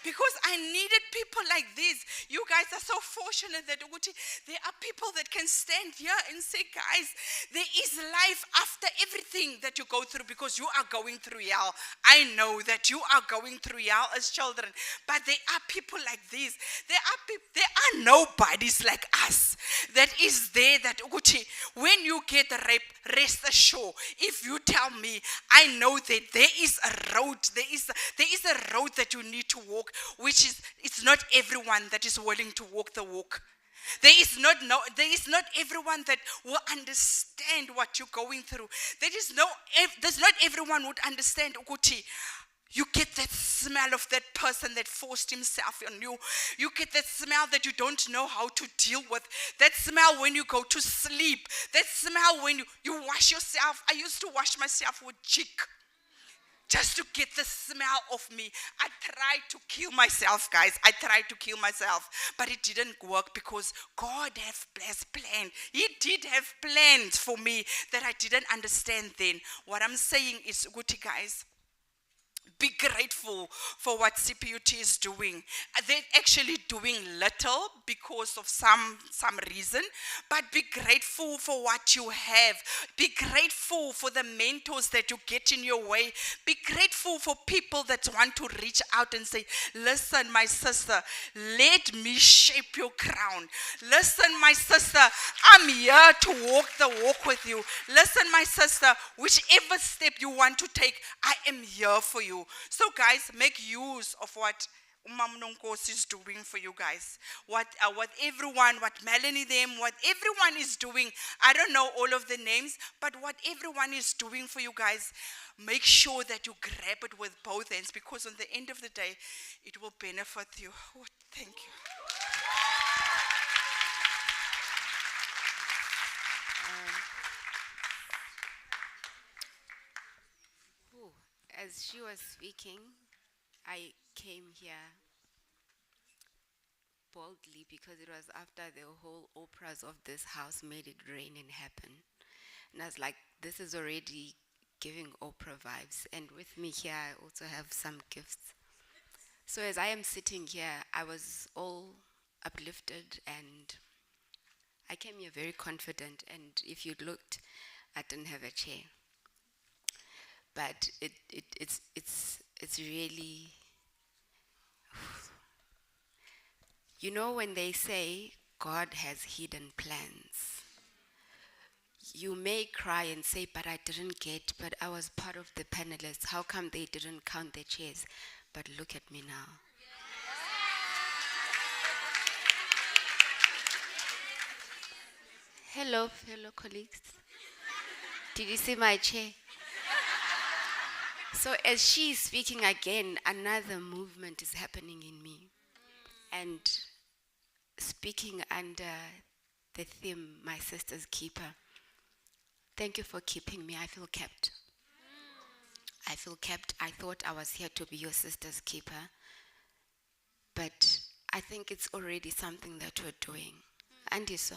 Because I needed people like this. You guys are so fortunate that there are people that can stand here and say, guys, there is life after everything that you go through, because you are going through hell. I know that you are going through hell as children, but there are people like this. There are nobodies like us that is there that ukuthi when you get raped, rest assured, if you tell me, I know that there is a road, there is a road that you need to walk, which is, it's not everyone that is willing to walk the walk. There is not everyone that will understand what you're going through. There's not everyone would understand ukuthi you get that smell of that person that forced himself on you. You get that smell that you don't know how to deal with. That smell when you go to sleep. That smell when you wash yourself. I used to wash myself with jik just to get the smell of me. I tried to kill myself, guys. I tried to kill myself. But it didn't work because God has planned. He did have plans for me that I didn't understand then. What I'm saying is, Guti, guys, be grateful for what CPUT is doing. They're actually doing little because of some reason, but be grateful for what you have. Be grateful for the mentors that you get in your way. Be grateful for people that want to reach out and say, listen, my sister, let me shape your crown. Listen, my sister, I'm here to walk the walk with you. Listen, my sister, whichever step you want to take, I am here for you. So guys, make use of what Nonkosi is doing for you guys. What Melanie what everyone is doing. I don't know all of the names, but what everyone is doing for you guys, make sure that you grab it with both hands, because on the end of the day, it will benefit you. Oh, thank you. As she was speaking, I came here boldly because it was after the whole operas of this house made it rain and happen. And I was like, this is already giving Oprah vibes. And with me here, I also have some gifts. So as I am sitting here, I was all uplifted and I came here very confident. And if you looked, I didn't have a chair. But it's really, you know, when they say God has hidden plans, you may cry and say, but I didn't get, but I was part of the panelists. How come they didn't count their chairs? But look at me now. Hello, fellow colleagues. Did you see my chair? So as she is speaking again, another movement is happening in me. And speaking under the theme, My Sister's Keeper, thank you for keeping me. I feel kept. I feel kept. I thought I was here to be your sister's keeper. But I think it's already something that we're doing. Andisa,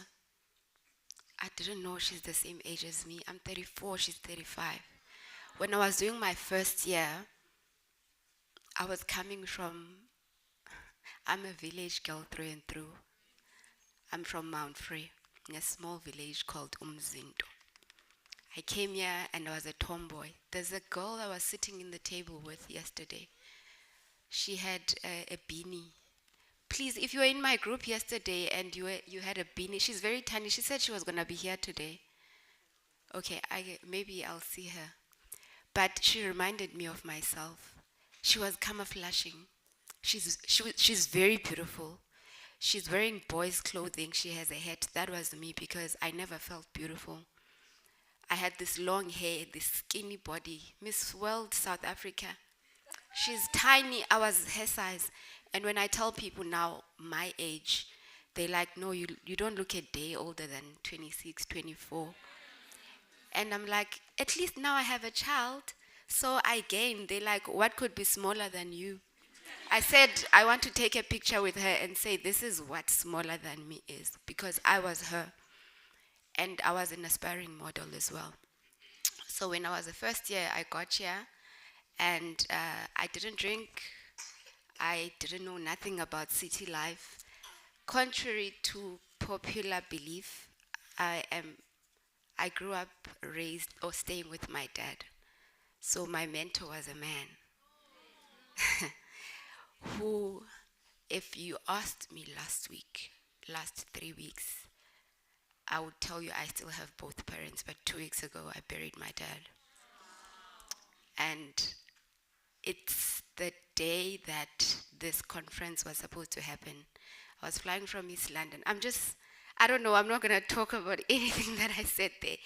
I didn't know she's the same age as me. I'm 34, she's 35. When I was doing my first year, I was coming from, I'm a village girl through and through. I'm from Mount Free, in a small village called Umzinto. I came here and I was a tomboy. There's a girl I was sitting in the table with yesterday. She had a beanie. Please, if you were in my group yesterday and you had a beanie, she's very tiny. She said she was going to be here today. Okay, maybe I'll see her. But she reminded me of myself. She was camouflaging. She's very beautiful. She's wearing boys' clothing. She has a hat. That was me because I never felt beautiful. I had this long hair, this skinny body. Miss World South Africa. She's tiny. I was her size. And when I tell people now my age, they're like, no, you don't look a day older than 26, 24. And I'm like, at least now I have a child. So I gain. They're like, what could be smaller than you? I said, I want to take a picture with her and say, this is what smaller than me is. Because I was her. And I was an aspiring model as well. So when I was the first year, I got here. And I didn't drink. I didn't know nothing about city life. Contrary to popular belief, I grew up raised or staying with my dad. So my mentor was a man who, if you asked me last 3 weeks, I would tell you I still have both parents, but 2 weeks ago I buried my dad. And it's the day that this conference was supposed to happen. I was flying from East London. I don't know, I'm not going to talk about anything that I said there,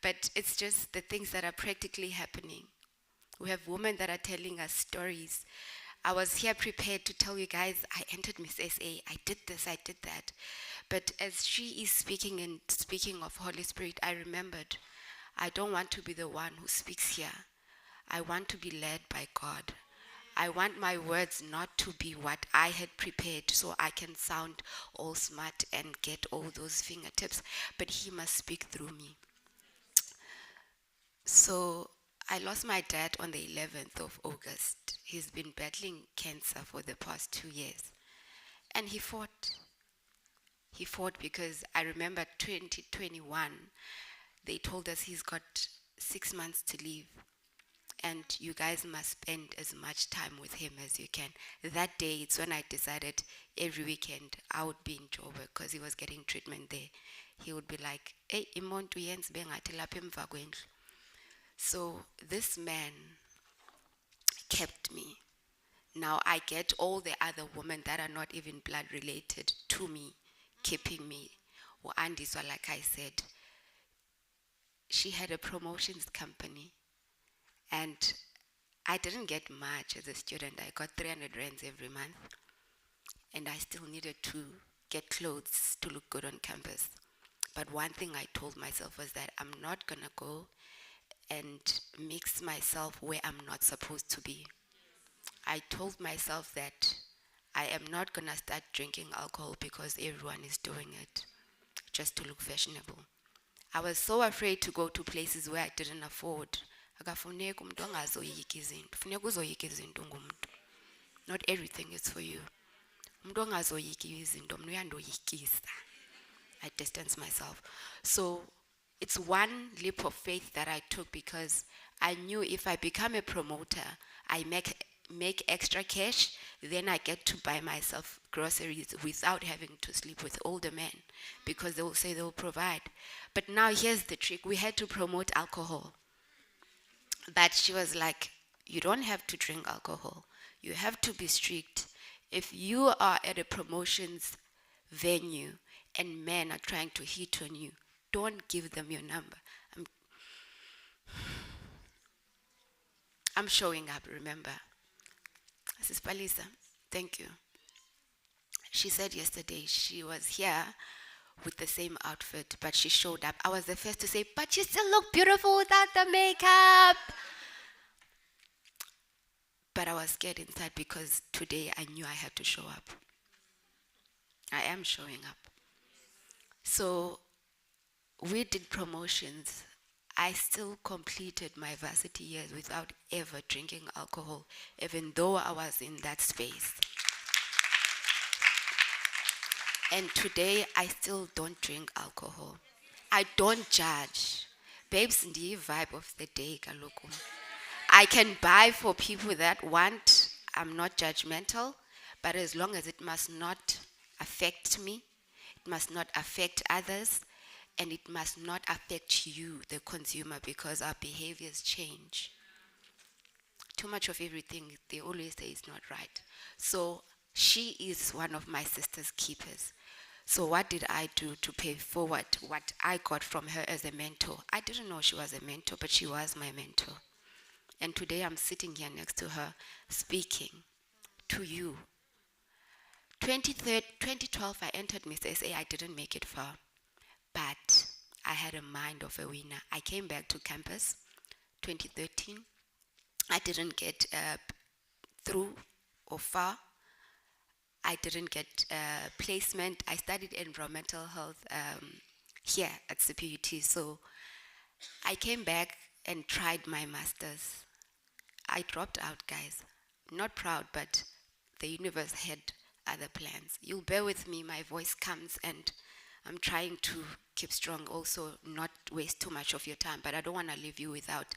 but it's just the things that are practically happening. We have women that are telling us stories. I was here prepared to tell you guys, I entered Miss SA, I did this, I did that. But as she is speaking and speaking of Holy Spirit, I remembered, I don't want to be the one who speaks here. I want to be led by God. I want my words not to be what I had prepared so I can sound all smart and get all those fingertips, but He must speak through me. So I lost my dad on the 11th of August. He's been battling cancer for the past 2 years. And he fought. He fought because I remember 2021, they told us he's got 6 months to live. And you guys must spend as much time with him as you can. That day, it's when I decided every weekend I would be in Joburg because he was getting treatment there. He would be like, hey, imontu yenzi bengathi lapha emva kwendlu. So this man kept me. Now I get all the other women that are not even blood related to me, keeping me. Or Andiswa, like I said, she had a promotions company. And I didn't get much as a student. I got 300 rands every month. And I still needed to get clothes to look good on campus. But one thing I told myself was that I'm not going to go and mix myself where I'm not supposed to be. I told myself that I am not going to start drinking alcohol because everyone is doing it, just to look fashionable. I was so afraid to go to places where I didn't afford. Not everything is for you. I distance myself. So it's one leap of faith that I took because I knew if I become a promoter, I make extra cash, then I get to buy myself groceries without having to sleep with older men because they will say they'll provide. But now here's the trick. We had to promote alcohol. But she was like, you don't have to drink alcohol. You have to be strict. If you are at a promotions venue and men are trying to hit on you, don't give them your number. I'm showing up, remember. Sis Palisa, thank you. She said yesterday she was here with the same outfit, but she showed up. I was the first to say, but you still look beautiful without the makeup. But I was scared inside because today I knew I had to show up. I am showing up. So we did promotions. I still completed my varsity years without ever drinking alcohol, even though I was in that space. And today, I still don't drink alcohol. I don't judge. Babes, the vibe of the day, kaloku. I can buy for people that want. I'm not judgmental, but as long as it must not affect me, it must not affect others, and it must not affect you, the consumer, because our behaviors change. Too much of everything, they always say is not right. So she is one of my sister's keepers. So what did I do to pay forward what I got from her as a mentor? I didn't know she was a mentor, but she was my mentor. And today I'm sitting here next to her speaking to you. 2012, I entered Miss SA. I didn't make it far, but I had a mind of a winner. I came back to campus 2013. I didn't get through or far. I didn't get placement. I studied environmental health here at CPUT. So I came back and tried my master's. I dropped out, guys. Not proud, but the universe had other plans. You'll bear with me, my voice comes and I'm trying to keep strong, also not waste too much of your time, but I don't want to leave you without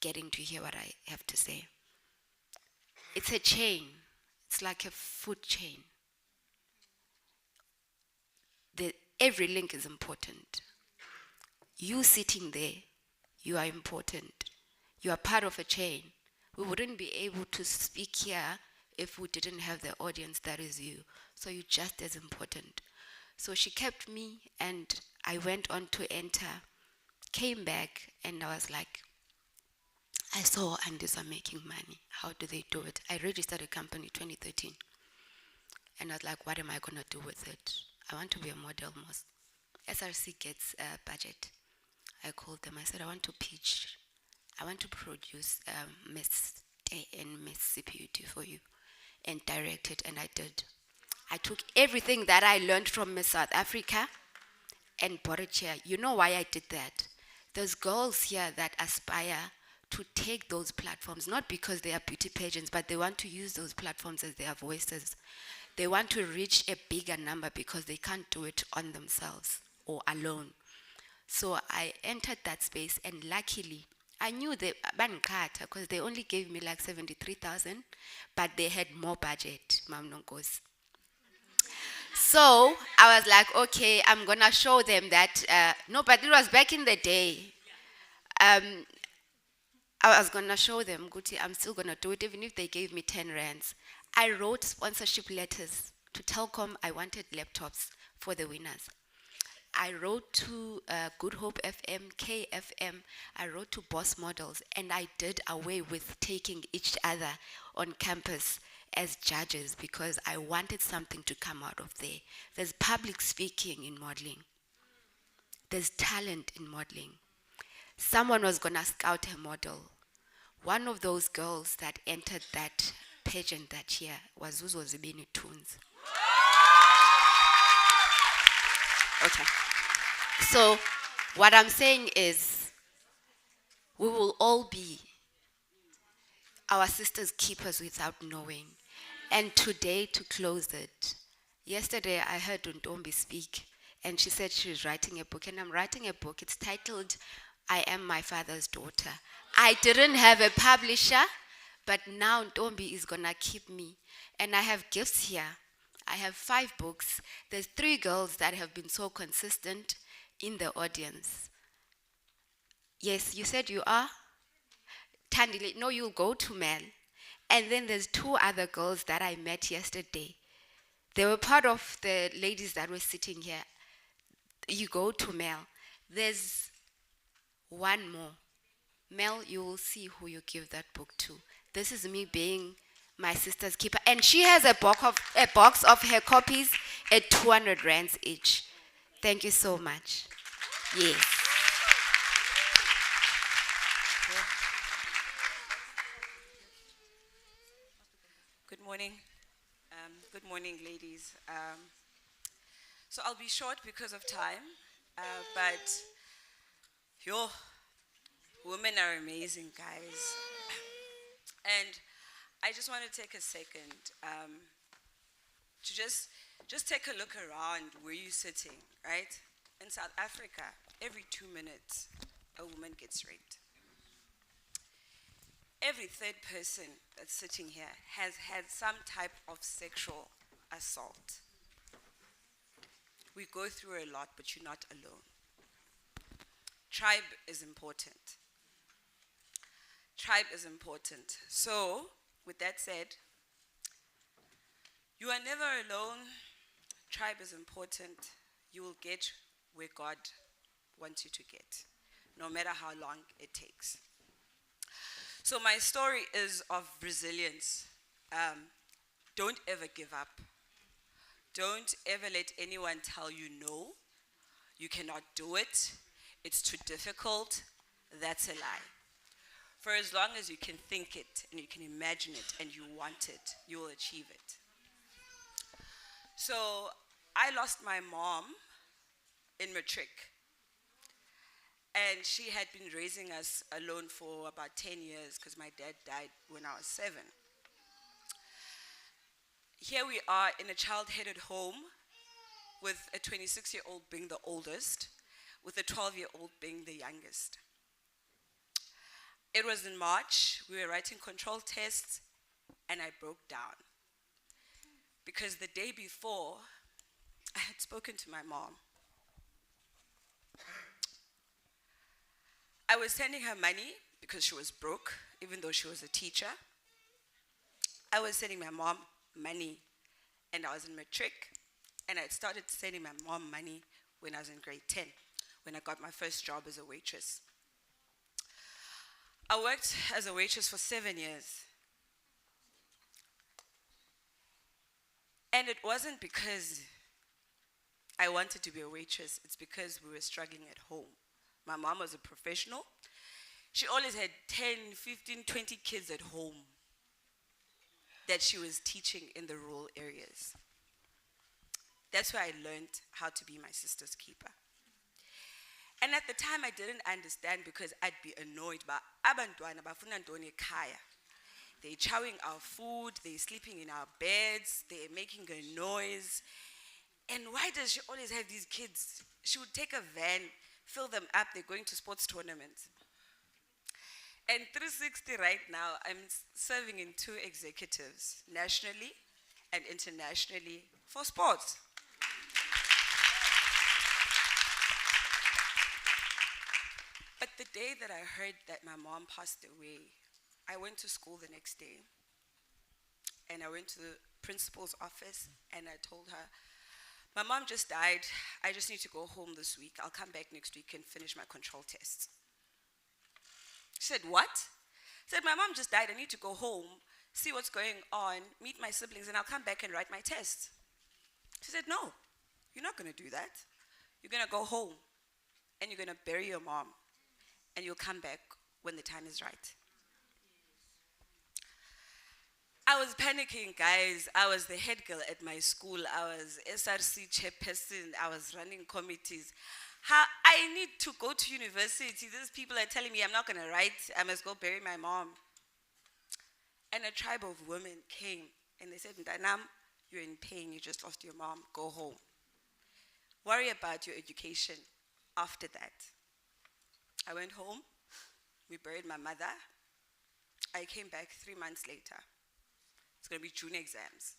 getting to hear what I have to say. It's a chain. It's like a food chain. Every link is important. You sitting there, you are important. You are part of a chain. We wouldn't be able to speak here if we didn't have the audience that is you. So you're just as important. So she kept me, and I went on to enter, came back, and I was like, I saw Andis are making money. How do they do it? I registered a company 2013. And I was like, what am I going to do with it? I want to be a model most. SRC gets a budget. I called them. I said, I want to pitch. I want to produce Miss Day and Miss CPUT for you and direct it. And I did. I took everything that I learned from Miss South Africa and brought it here. You know why I did that? There's girls here that aspire to take those platforms, not because they are beauty pageants, but they want to use those platforms as their voices. They want to reach a bigger number because they can't do it on themselves or alone. So I entered that space, and luckily, I knew they bankata because they only gave me like 73,000, but they had more budget, Mam Nonkos. So I was like, okay, I'm gonna show them that. No, but it was back in the day. I was gonna show them, Guti, I'm still gonna do it, even if they gave me 10 rands. I wrote sponsorship letters to Telkom. I wanted laptops for the winners. I wrote to Good Hope FM, KFM. I wrote to Boss Models, and I did away with taking each other on campus as judges because I wanted something to come out of there. There's public speaking in modeling. There's talent in modeling. Someone was gonna scout a model. One of those girls that entered that pageant that year was Zuzo Zibini Toons. Okay. So what I'm saying is we will all be our sisters' keepers without knowing. And today, to close it, yesterday I heard Untombi speak, and she said she was writing a book, and I'm writing a book. It's titled, I Am My Father's Daughter. I didn't have a publisher, but now Ntombi is gonna keep me. And I have gifts here. I have 5 books. There's 3 girls that have been so consistent in the audience. Yes, you said you are? Tandile, no, you'll go to Mel. And then there's 2 other girls that I met yesterday. They were part of the ladies that were sitting here. You go to Mel. There's 1 more. Mel, you will see who you give that book to. This is me being my sister's keeper. And she has a box of her copies at 200 rands each. Thank you so much. Yes. Good morning. Good morning, ladies. So I'll be short because of time, but yo, women are amazing, guys. And I just want to take a second to just take a look around where you're sitting, right? In South Africa, every 2 minutes, a woman gets raped. Every 3rd person that's sitting here has had some type of sexual assault. We go through a lot, but you're not alone. Tribe is important. Tribe is important. So, with that said, you are never alone. Tribe is important. You will get where God wants you to get, no matter how long it takes. So my story is of resilience. Don't ever give up. Don't ever let anyone tell you no, you cannot do it, it's too difficult. That's a lie. For as long as you can think it and you can imagine it and you want it, you will achieve it. So I lost my mom in matric. And she had been raising us alone for about 10 years because my dad died when I was 7. Here we are in a child-headed home with a 26-year-old being the oldest, with a 12-year-old being the youngest. It was in March, we were writing control tests, and I broke down. Because the day before, I had spoken to my mom, I was sending her money because she was broke, even though she was a teacher. I was sending my mom money, and I was in matric, and I started sending my mom money when I was in grade 10, when I got my first job as a waitress. I worked as a waitress for 7 years. And it wasn't because I wanted to be a waitress, it's because we were struggling at home. My mom was a professional. She always had 10, 15, 20 kids at home that she was teaching in the rural areas. That's where I learned how to be my sister's keeper. And at the time I didn't understand because I'd be annoyed by abantwana bafuna ntoni ekhaya. They're chowing our food, they're sleeping in our beds, they're making a noise. And why does she always have these kids? She would take a van, fill them up, they're going to sports tournaments. And 360 right now, I'm serving in 2 executives, nationally and internationally for sports. But the day that I heard that my mom passed away, I went to school the next day. And I went to the principal's office and I told her, my mom just died. I just need to go home this week. I'll come back next week and finish my control tests. She said, what? I said, my mom just died. I need to go home, see what's going on, meet my siblings, and I'll come back and write my tests. She said, no, you're not going to do that. You're going to go home and you're going to bury your mom and you'll come back when the time is right. I was panicking, guys. I was the head girl at my school. I was SRC chairperson. I was running committees. I need to go to university. These people are telling me I'm not going to write. I must go bury my mom. And a tribe of women came and they said, Mntanam, you're in pain. You just lost your mom. Go home. Worry about your education after that. I went home. We buried my mother. I came back 3 months later. It's going to be June exams.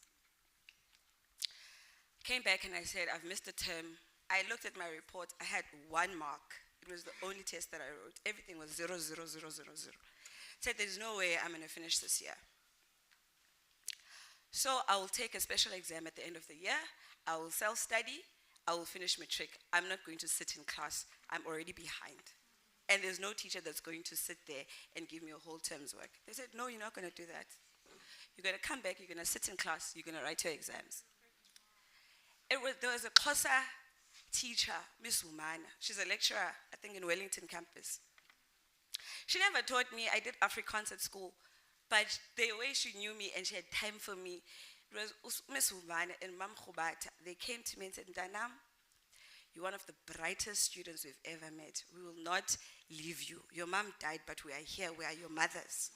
Came back and I said, I've missed a term. I looked at my report. I had 1 mark. It was the only test that I wrote. Everything was 0, 0, 0, 0, 0. Said, there's no way I'm going to finish this year. So I will take a special exam at the end of the year. I will self-study. I will finish matric. I'm not going to sit in class. I'm already behind. And there's no teacher that's going to sit there and give me a whole term's work. They said, no, you're not going to do that. You're going to come back, you're going to sit in class, you're going to write your exams. There was a Xhosa teacher, Miss Umana. She's a lecturer, I think, in Wellington campus. She never taught me. I did Afrikaans at school. But the way she knew me and she had time for me, it was Miss Umana and Mam Khubata. They came to me and said, Mntanam, you're one of the brightest students we've ever met. We will not leave you. Your mom died, but we are here. We are your mothers.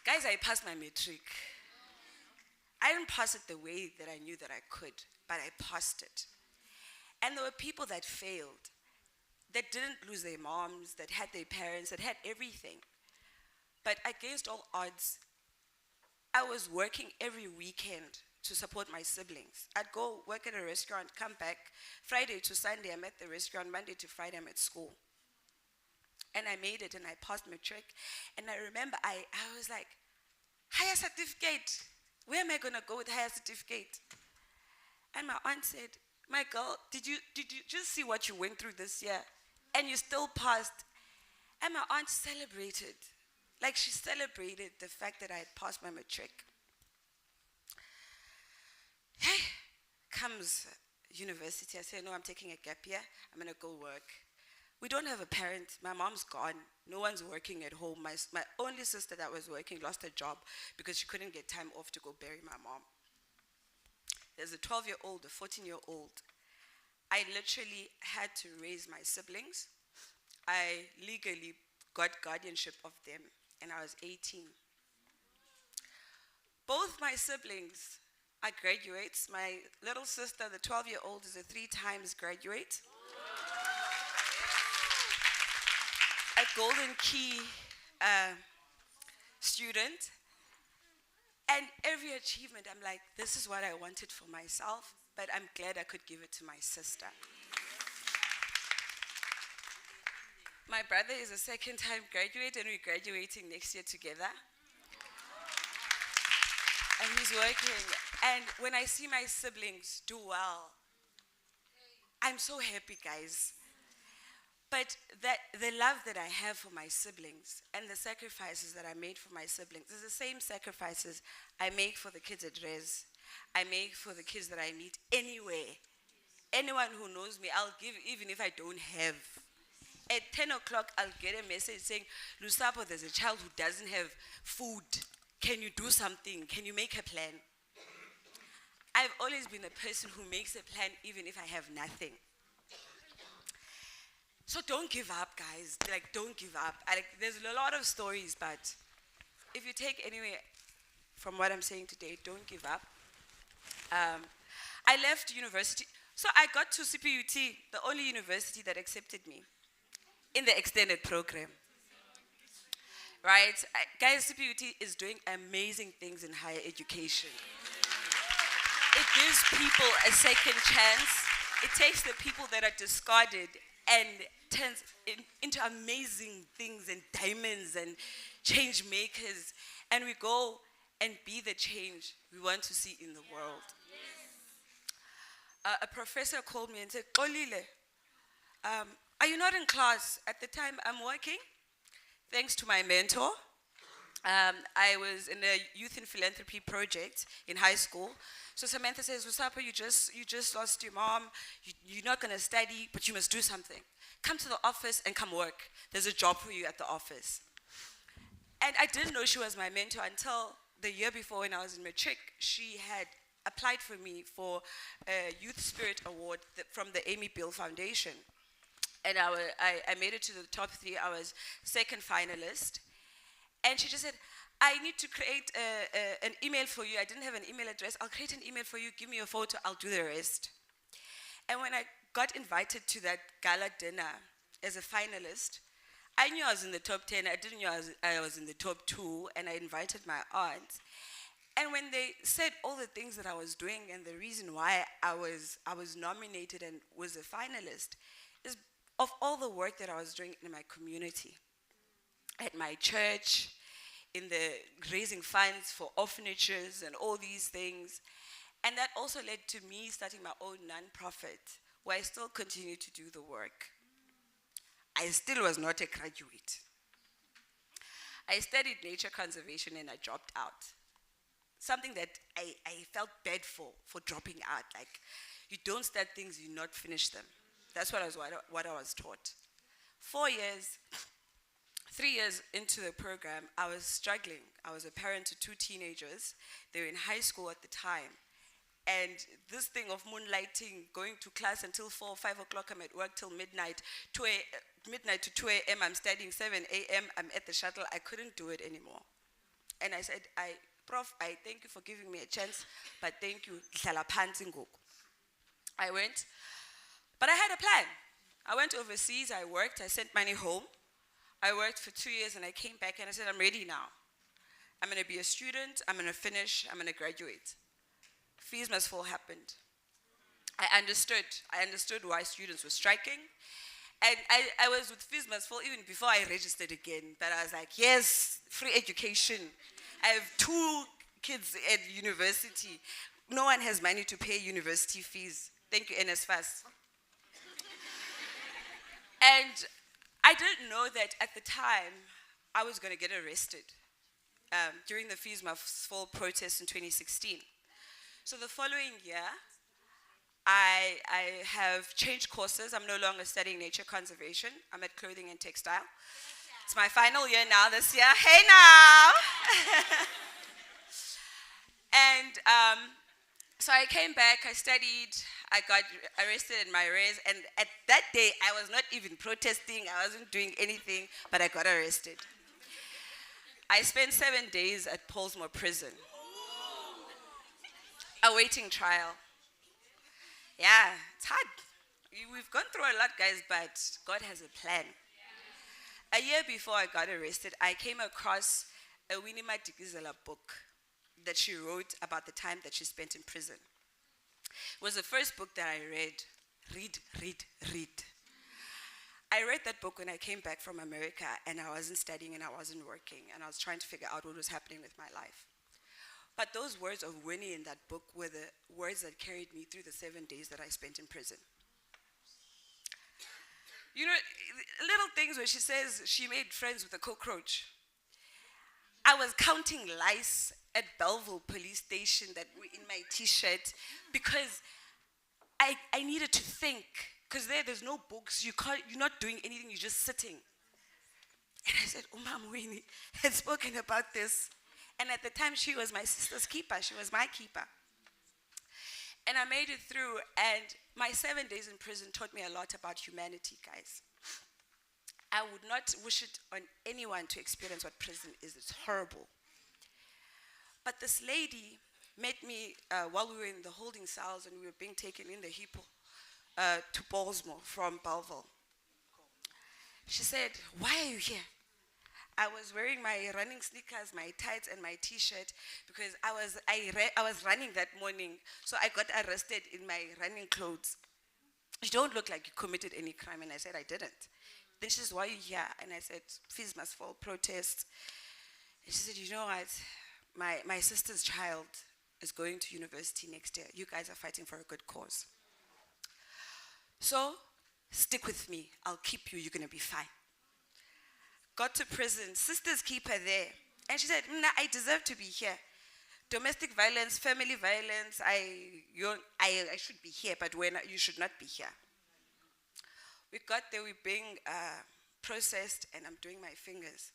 Guys, I passed my matric. I didn't pass it the way that I knew that I could, but I passed it. And there were people that failed, that didn't lose their moms, that had their parents, that had everything. But against all odds, I was working every weekend to support my siblings. I'd go work at a restaurant, come back. Friday to Sunday, I'm at the restaurant. Monday to Friday, I'm at school. And I made it and I passed matric. And I remember I was like, higher certificate. Where am I going to go with higher certificate? And my aunt said, my girl, did you just see what you went through this year? And you still passed. And my aunt celebrated. Like she celebrated the fact that I had passed my matric. Hey, comes university. I said, no, I'm taking a gap year. I'm going to go work. We don't have a parent. My mom's gone. No one's working at home. My only sister that was working lost her job because she couldn't get time off to go bury my mom. There's a 12-year-old, a 14-year-old. I literally had to raise my siblings. I legally got guardianship of them, and I was 18. Both my siblings are graduates. My little sister, the 12-year-old, is a 3 times graduate. A Golden Key student. And every achievement, I'm like, this is what I wanted for myself, but I'm glad I could give it to my sister. My brother is a second-time graduate, and we're graduating next year together. And he's working. And when I see my siblings do well, I'm so happy, guys. But the love that I have for my siblings and the sacrifices that I made for my siblings is the same sacrifices I make for the kids at Res. I make for the kids that I meet anywhere. Anyone who knows me, I'll give even if I don't have. At 10 o'clock, I'll get a message saying, Lusapo, there's a child who doesn't have food. Can you do something? Can you make a plan? I've always been a person who makes a plan even if I have nothing. So don't give up, guys. Like, don't give up. There's a lot of stories, but if you take anyway from what I'm saying today, don't give up. I left university. So I got to CPUT, the only university that accepted me in the extended program. Right? Guys, CPUT is doing amazing things in higher education. It gives people a second chance. It takes the people that are discarded and turns into amazing things and diamonds and change makers. And we go and be the change we want to see in the world. A professor called me and said, Xolile, are you not in class? At the time, I'm working. Thanks to my mentor. I was in a youth in philanthropy project in high school. So Samantha says, Lusapo, you just lost your mom. You're not going to study, but you must do something. Come to the office and come work. There's a job for you at the office. And I didn't know she was my mentor until the year before when I was in matric. She had applied for me for a Youth Spirit Award from the Amy Bill Foundation. And I made it to the top 3. I was second finalist. And she just said, I need to create an email for you. I didn't have an email address. I'll create an email for you. Give me your photo. I'll do the rest. And when I got invited to that gala dinner as a finalist, I knew I was in the top 10. I didn't know I was in the top 2. And I invited my aunt. And when they said all the things that I was doing and the reason why I was nominated and was a finalist is of all the work that I was doing in my community, at my church, in the raising funds for orphanages and all these things. And that also led to me starting my own non-profit, where I still continue to do the work. I still was not a graduate. I studied nature conservation and I dropped out. Something that I felt bad for dropping out. Like, you don't start things, you not finish them. That's what I was taught. 3 years into the program, I was struggling. I was a parent to 2 teenagers. They were in high school at the time. And this thing of moonlighting, going to class until 4 or 5 o'clock, I'm at work till midnight, midnight to 2 a.m., I'm studying, 7 a.m., I'm at the shuttle. I couldn't do it anymore. And I said, Prof, I thank you for giving me a chance, but thank you. I went, but I had a plan. I went overseas, I worked, I sent money home. I worked for 2 years and I came back and I said, I'm ready now. I'm going to be a student, I'm going to finish, I'm going to graduate. Fees must fall happened. I understood why students were striking. And I was with Fees Must Fall even before I registered again. But I was like, yes, free education. I have 2 kids at university. No one has money to pay university fees. Thank you, NSFAS. And I didn't know that at the time I was going to get arrested during the Fees Must Fall protest in 2016. So the following year, I have changed courses. I'm no longer studying nature conservation. I'm at clothing and textile. It's my final year now this year. Hey now! And so I came back, I studied, I got arrested in my res, and at that day, I was not even protesting, I wasn't doing anything, but I got arrested. I spent 7 days at Paulsmoor prison, awaiting trial. Yeah, it's hard. We've gone through a lot, guys, but God has a plan. A year before I got arrested, I came across a Winnie Madikizela book that she wrote about the time that she spent in prison. It was the first book that I read. Read. I read that book when I came back from America and I wasn't studying and I wasn't working and I was trying to figure out what was happening with my life. But those words of Winnie in that book were the words that carried me through the 7 days that I spent in prison. You know, little things where she says she made friends with a cockroach. I was counting lice at Belleville police station that were in my t-shirt because I needed to think. Because there's no books, you're not doing anything, you're just sitting. And I said, Mom Winnie had spoken about this. And at the time, she was my sister's keeper. She was my keeper. And I made it through, and my 7 days in prison taught me a lot about humanity, guys. I would not wish it on anyone to experience what prison is. It's horrible. But this lady met me while we were in the holding cells and we were being taken in the hippo to Balsmore from Belleville. She said, why are you here? I was wearing my running sneakers, my tights, and my t-shirt because I was running that morning, so I got arrested in my running clothes. You don't look like you committed any crime, and I said I didn't. Then she says, why are you here? And I said, fees must fall, protest. And she said, you know what, my sister's child is going to university next year. You guys are fighting for a good cause. So, stick with me. I'll keep you. You're going to be fine. Got to prison. Sisters keep her there. And she said, I deserve to be here. Domestic violence, family violence, I should be here, but you should not be here. We got there, we're being processed, and I'm doing my fingers.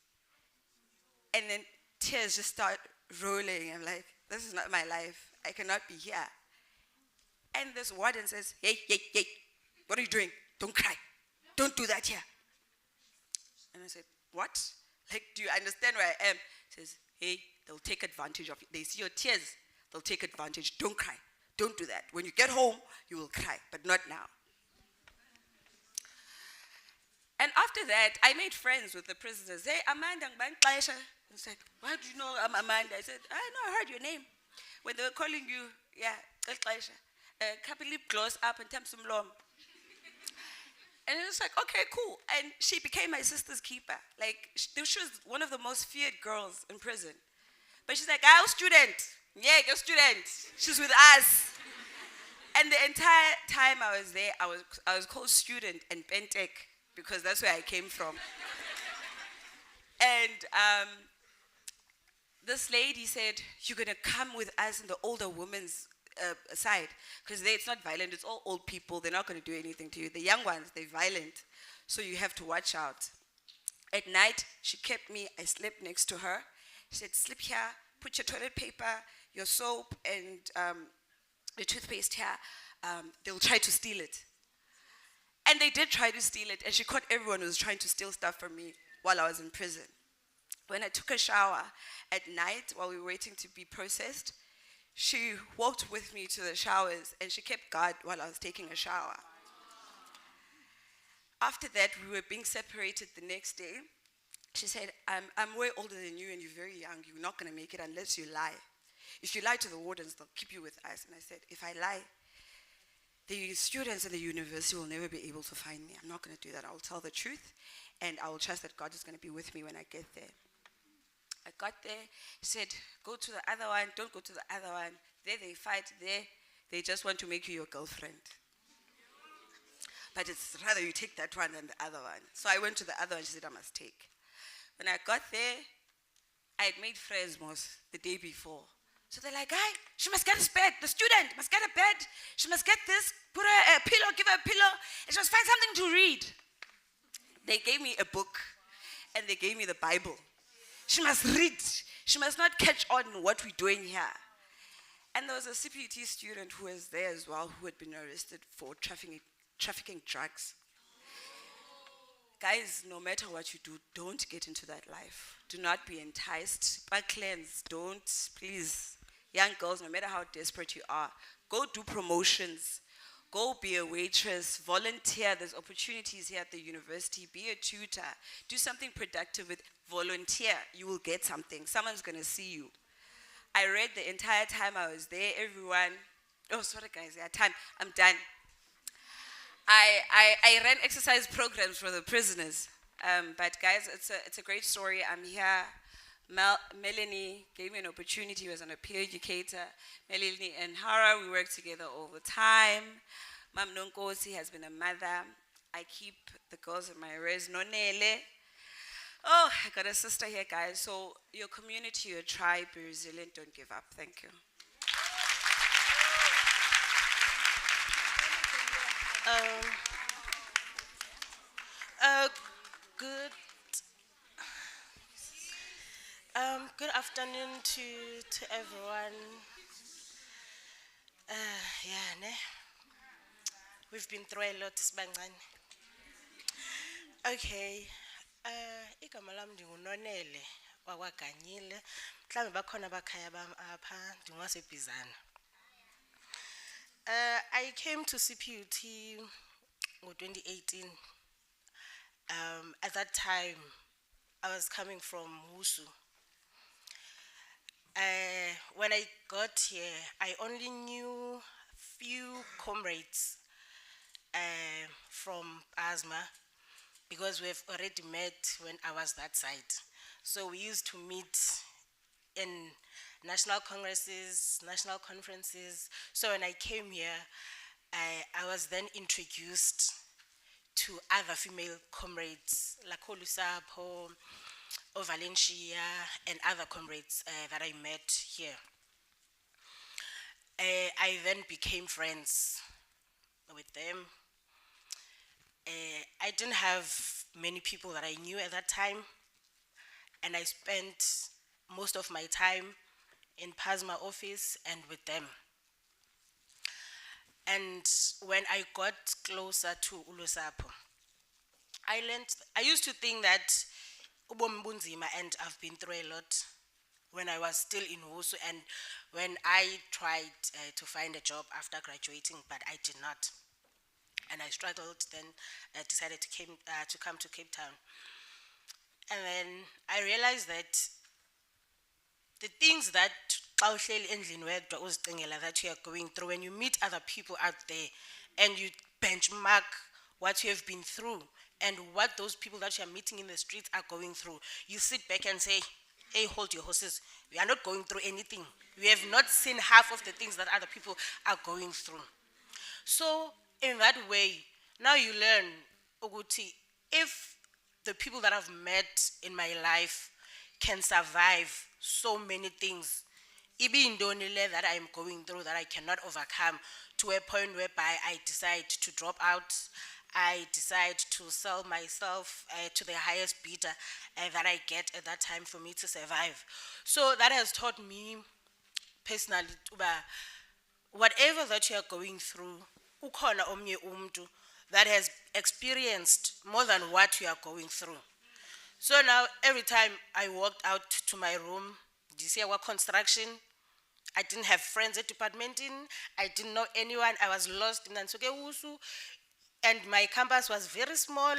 And then tears just start rolling. I'm like, this is not my life. I cannot be here. And this warden says, hey, what are you doing? Don't cry. Don't do that here. And I said, what? Like, do you understand where I am? He says, hey, they'll take advantage of you. They see your tears, they'll take advantage. Don't cry. Don't do that. When you get home, you will cry, but not now. And after that, I made friends with the prisoners. Hey, Amanda, I said, why do you know I'm Amanda? I said, I know, I heard your name. When they were calling you, yeah, couple lip gloss up and some lom. And it was like, okay, cool. And she became my sister's keeper. Like, she was one of the most feared girls in prison. But she's like, I'm a student. Yeah, you're a student. She's with us. And the entire time I was there, I was called student and Pentek because that's where I came from. And this lady said, you're going to come with us in the older women's side, because it's not violent, it's all old people, they're not going to do anything to you. The young ones, they're violent, so you have to watch out. At night, she kept me, I slept next to her. She said, sleep here, put your toilet paper, your soap, and the toothpaste here. They'll try to steal it. And they did try to steal it, and she caught everyone who was trying to steal stuff from me while I was in prison. When I took a shower at night while we were waiting to be processed, she walked with me to the showers and she kept guard while I was taking a shower. After that, we were being separated the next day. She said, I'm way older than you and you're very young. You're not going to make it unless you lie. If you lie to the wardens, they'll keep you with us. And I said, if I lie, the students in the university will never be able to find me. I'm not going to do that. I will tell the truth and I will trust that God is going to be with me when I get there. I got there, said, go to the other one, don't go to the other one. There they fight, there they just want to make you your girlfriend. But it's rather you take that one than the other one. So I went to the other one, she said I must take. When I got there, I had made friends most the day before. So they're like, hey, she must get a bed, the student must get a bed, she must get this, put her a pillow, give her a pillow, and she must find something to read. They gave me a book, and they gave me the Bible. She must read. She must not catch on what we're doing here. And there was a CPUT student who was there as well who had been arrested for trafficking drugs. Guys, no matter what you do, don't get into that life. Do not be enticed. But cleanse, don't, please. Young girls, no matter how desperate you are, go do promotions. Go be a waitress, volunteer. There's opportunities here at the university. Be a tutor. Do something productive with volunteer. You will get something. Someone's going to see you. I read the entire time I was there. Everyone, oh, sorry guys, yeah, time. I'm done. I ran exercise programs for the prisoners. But guys, it's a great story. I'm here. Melanie gave me an opportunity. She was an peer educator. Melanie and Hara, we worked together all the time. Mam Nonkosi has been a mother. I keep the girls in my res. Nonele. Oh, I got a sister here, guys. So your community, your tribe, be resilient, don't give up. Thank you. Good good afternoon to everyone. Yeah, ne? We've been through a lot, Sibangani. Okay. Igama lami ndingunonele wakwaGanyile. Mhlawumbe bakhona abakhaya bami apha ndingasebhizana. I came to CPUT in 2018. At that time, I was coming from Wusu. When I got here, I only knew few comrades from Asthma because we've already met when I was that side. So we used to meet in national congresses, national conferences. So when I came here, I was then introduced to other female comrades like Olusapo, Valencia, and other comrades that I met here. I then became friends with them. I didn't have many people that I knew at that time, and I spent most of my time in PASMA office and with them. And when I got closer to Ulusapo, I used to think that ubomi bunzima, and I've been through a lot when I was still in Wusu and when I tried to find a job after graduating, but I did not. And I struggled, then I decided to come to Cape Town. And then I realized that the things that that you are going through, when you meet other people out there and you benchmark what you have been through and what those people that you are meeting in the streets are going through, you sit back and say, hey, hold your horses. We are not going through anything. We have not seen half of the things that other people are going through. So in that way, now you learn, Oguti, if the people that I've met in my life can survive so many things, even that I am going through that I cannot overcome, to a point whereby I decide to drop out, I decide to sell myself to the highest bidder that I get at that time for me to survive. So that has taught me personally, whatever that you are going through, ukhona omnye umntu that has experienced more than what you are going through. So now every time I walked out to my room, this year work construction, I didn't have friends at department in, I didn't know anyone, I was lost in Nansuke Wusu, and my campus was very small.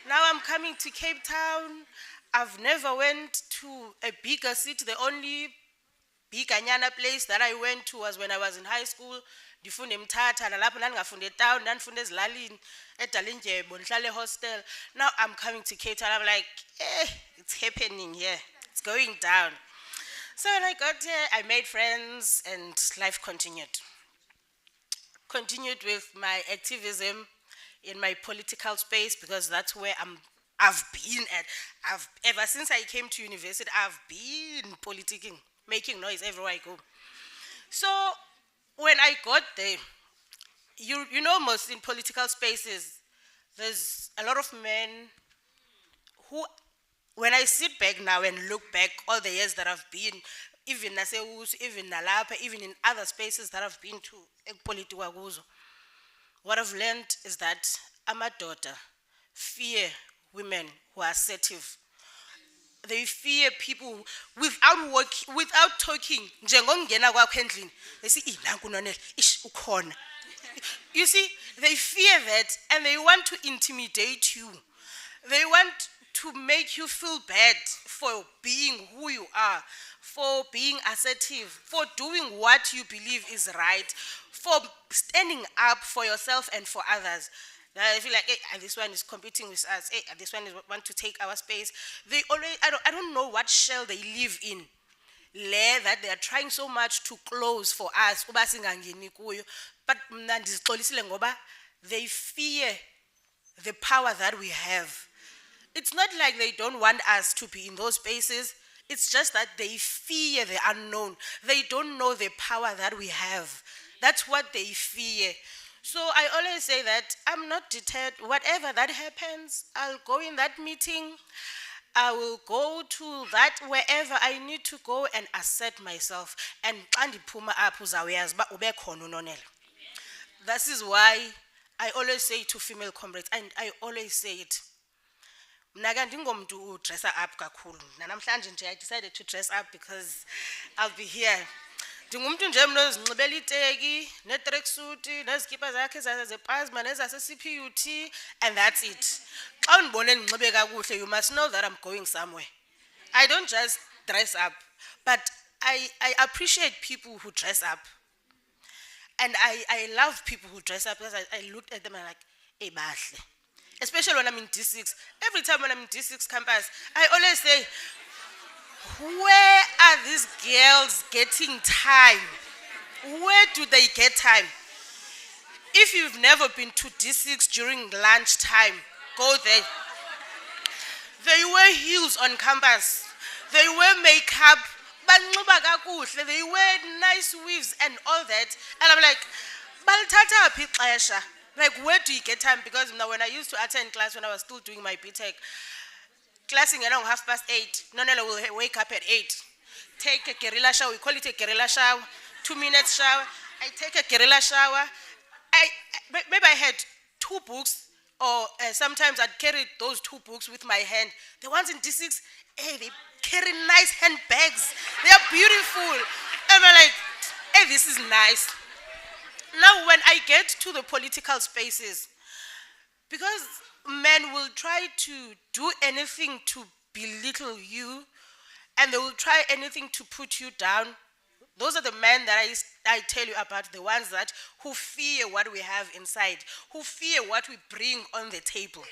Now I'm coming to Cape Town. I've never went to a bigger city. The only big anyana place that I went to was when I was in high school. Hostel. Now I'm coming to Cape Town. I'm like, it's happening here. It's going down. So when I got here, I made friends and life continued. Continued with my activism in my political space because that's where I've been at. Ever since I came to university, I've been politicking, making noise everywhere I go. So when I got there, you know, most in political spaces, there's a lot of men who, when I sit back now and look back all the years that I've been, even Nasewus, even Nalapa, even in other spaces that I've been to, what I've learned is that I'm a daughter, fear women who are assertive. They fear people without talking. They say, you see, they fear that and they want to intimidate you. They want to make you feel bad for being who you are, for being assertive, for doing what you believe is right, for standing up for yourself and for others. I feel like, hey, this one is competing with us. Hey, this one is want to take our space. They always, I don't know what shell they live in. That they are trying so much to close for us. Uba singangeni kuyo. But mna ndizixolisile ngoba they fear the power that we have. It's not like they don't want us to be in those spaces. It's just that they fear the unknown. They don't know the power that we have. That's what they fear. So I always say that I'm not deterred. Whatever that happens, I'll go in that meeting. I will go to that wherever I need to go and assert myself. And this is why I always say to female comrades, and I always say it. Mna ke ndingomntu udressa up kakhulu. Namhlanje nje I decided to dress up because I'll be here. Ndingumntu nje mna ozinxibela iteki, ne-tracksuit, nezikipa zakhe zepasma nezase-CPUT, and that's it. Xa undibone ndinxibe kakuhle, you must know that I'm going somewhere. I don't just dress up, but I appreciate people who dress up. And I love people who dress up because I looked at them and I'm like, hey, bahle. Especially when I'm in D6. Every time when I'm in D6 campus, I always say, where are these girls getting time? Where do they get time? If you've never been to D6 during lunchtime, go there. They wear heels on campus. They wear makeup. They wear nice weaves and all that. And I'm like, like, where do you get time? Because now when I used to attend class when I was still doing my BTech, classing around 8:30, Nonela will wake up at 8, take a guerrilla shower, we call it a guerrilla shower, 2 minutes shower, I take a guerrilla shower. Maybe I had 2 books, or sometimes I'd carry those 2 books with my hand. The ones in D6, hey, they carry nice handbags. They are beautiful. And I'm like, hey, this is nice. Now, when I get to the political spaces, because men will try to do anything to belittle you, and they will try anything to put you down. Those are the men that I tell you about, the ones who fear what we have inside, who fear what we bring on the table.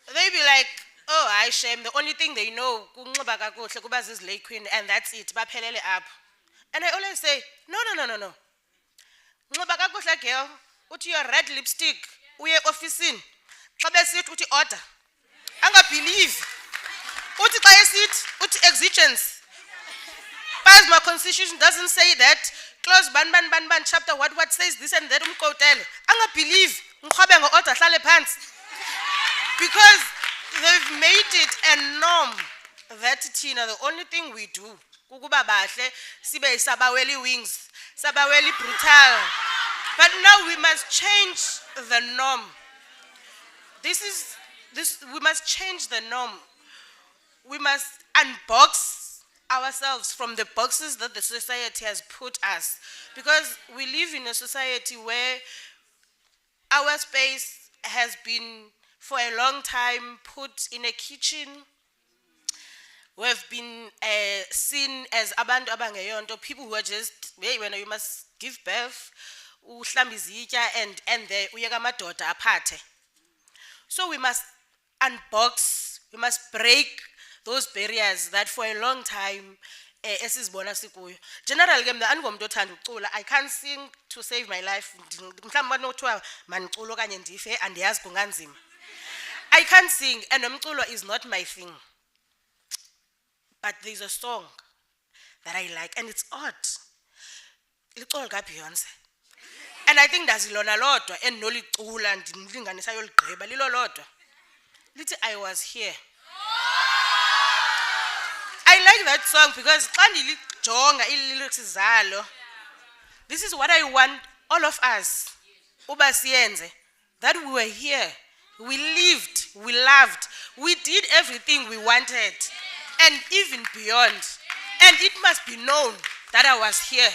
They be like, oh, I shame. The only thing they know, is lay queen, and that's it. Up. And I always say, no. Girl, uthi your red lipstick, uye office-in. Xa besithi uthi order. Angabelieve. Uthi xa esithi uthi exigence. Pasma constitution doesn't say that. Clause ban chapter what says this and that umqotele. Angabelieve. Ngikhobe ngo-order hlale phansi. Because they've made it a norm that Tina, the only thing we do, kukuba bahle, sibe sabaweli wings, sabaweli brutal. But now we must change the norm. We must change the norm. We must unbox ourselves from the boxes that the society has put us. Because we live in a society where our space has been for a long time put in a kitchen. We've been seen as abantu abangeyonto, people who are just, when you must give birth, and the uyeka amadoda aphathe. So we must unbox, we must break those barriers that for a long time esizibona sikuyo. Generally ke mina andingomntu othanda ukucula. I can't sing to save my life. Mhlawumbe banothiwa maniculo kanye ndife andiyazi kunganzima. I can't sing, and umculo is not my thing. But there's a song that I like, and it's odd. Licolo ka Beyonce. And I think that's lona lodwa enolicula ndimlinganisa yoligqiba lilo lodwa. Lithi I was here. I like that song because xa ndilijonga lyrics zalo, this is what I want all of us uba siyenze, that we were here, we lived, we loved, we did everything we wanted, and even beyond. And it must be known that I was here.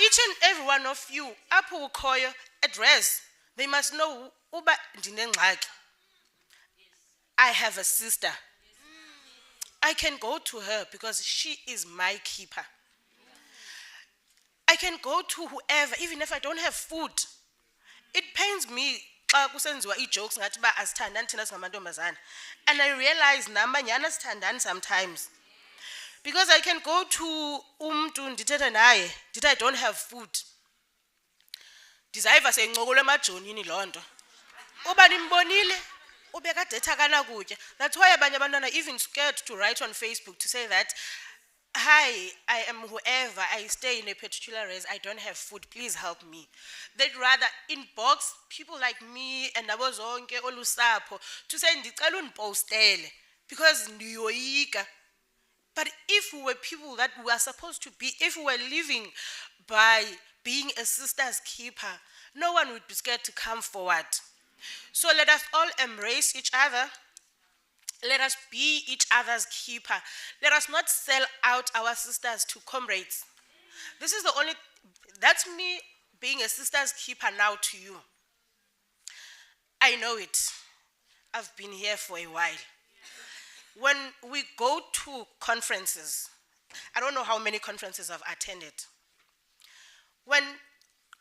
Each and every one of you, apho ukhoyo address, they must know uba ndinengxaki. I have a sister. I can go to her because she is my keeper. I can go to whoever, even if I don't have food. It pains me xa kusenziwa ii-jokes ngathi uba asithandani thina singamantombazana. And I realize nambanyana sithandani sometimes. Because I can go to umntu ndithethe naye, ndithi I don't have food. Ndizayiva seyincokola emajonini loo nto. Uba nimbonile, ube kade etha akanakutya. That's why abanye abantwana are even scared to write on Facebook to say that, hi, I am whoever, I stay in a particular res, I don't have food, please help me. They'd rather inbox people like me and nabo zonke olusapho to say ndicela undipostele because ndiyoyika. But if we were people that we are supposed to be, if we were living by being a sister's keeper, no one would be scared to come forward. So let us all embrace each other. Let us be each other's keeper. Let us not sell out our sisters to comrades. This is the only, that's me being a sister's keeper now to you. I know it. I've been here for a while. When we go to conferences, I don't know how many conferences I've attended. When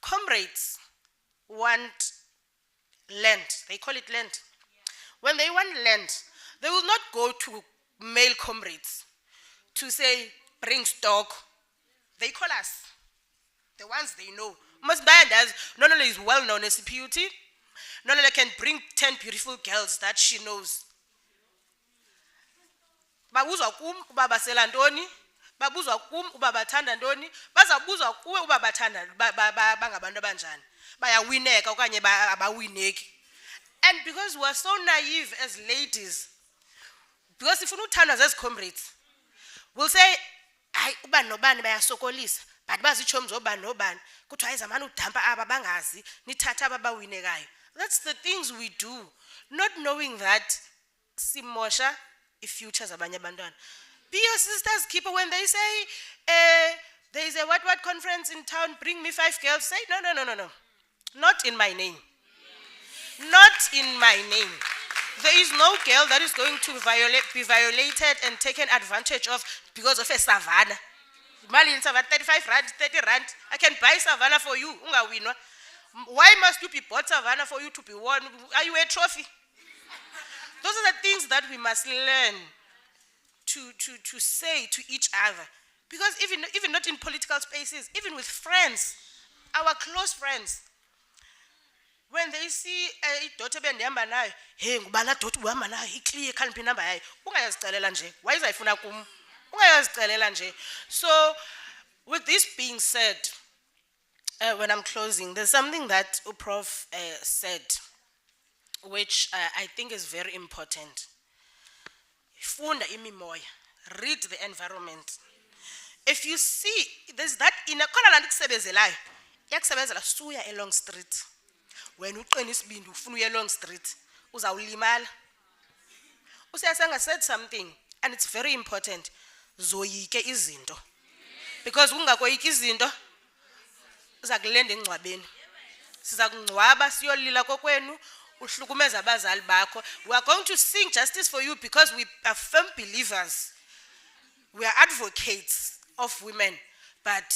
comrades want land, they call it land. When they want land, they will not go to male comrades to say, bring stock. They call us, the ones they know. Must buy and as not only is well known as CPUT, not only can bring 10 beautiful girls that she knows. Babuzwa kum uba basela ntoni, babuzwa kum uba bathanda ntoni, bazabuzwa kuwe uba bathanda bangabantu abanjani. Bayawineka okanye abawineki. And because we are so naive as ladies, because if you uthandwa zezi comrades, we'll say, hayi uba nobani bayasokolisa, but bazitshomi zobani nobani, kuthiwa izamana udampa aba bangazi, nithatha aba bawinekayo. That's the things we do, not knowing that simosha future zabanye abantwana. Be your sister's keeper. When they say, there is a what conference in town, bring me 5 girls, say, no. Not in my name. Not in my name. There is no girl that is going to be violated and taken advantage of because of a savannah. Mali in savannah, 35 rand, 30 rand. I can buy savannah for you. Why must you be bought savannah for you to be won? Are you a trophy? Those are the things that we must learn to say to each other. Because even not in political spaces, even with friends, our close friends, when they see a daughter behamba nayo, hey ngubana daughter uhamba nayo iclear khaliphi number yayo, ungayazicelela nje. Why izayifuna kum? Ungayazicelela nje. So with this being said, when I'm closing, there's something that Prof said, which I think is very important. Funda imimoya, read the environment. If you see, there's that in a khona la ndikusebenzelayo, yakusebenzela suya along street. When uqina isibindi ufuna uye along street, uzawulimala. Usiyasanga said something, and it's very important. Zoyike izinto. Because ungakoyiki izinto, uzakulenda engcwabeni. Siza kungcwaba siyolila kokwenu. We are going to sing justice for you because we are firm believers. We are advocates of women. But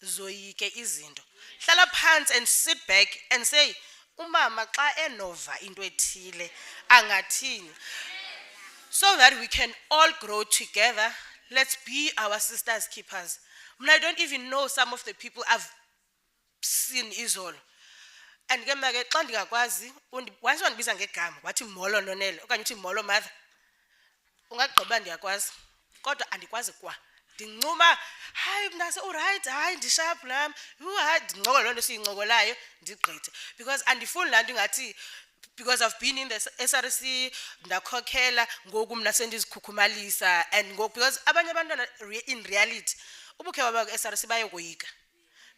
zoyike izinto. Hlala phansi and sit back and say, umama xa enova into ethile angathini. So that we can all grow together. Let's be our sisters' keepers. I don't even know some of the people I've seen Izolo. And ke mna ke xa ndingakwazi once wandibiza ngegama wathi molo nonele okanye uthi molo mother ungagqiba ndiyakwazi kodwa andikwazi kwa ndincuma hayi mntase alright hayi ndisharp nami hayi ndincokola loo nto siyincokolayo ndigqithe because andifuni laa nto ingathi because I've been in the SRC ndakhokhela ngoku mna sendizikhukhumalisa and ngoku because abanye abantwana in reality ubukhe baba ku-SRC bayokoyika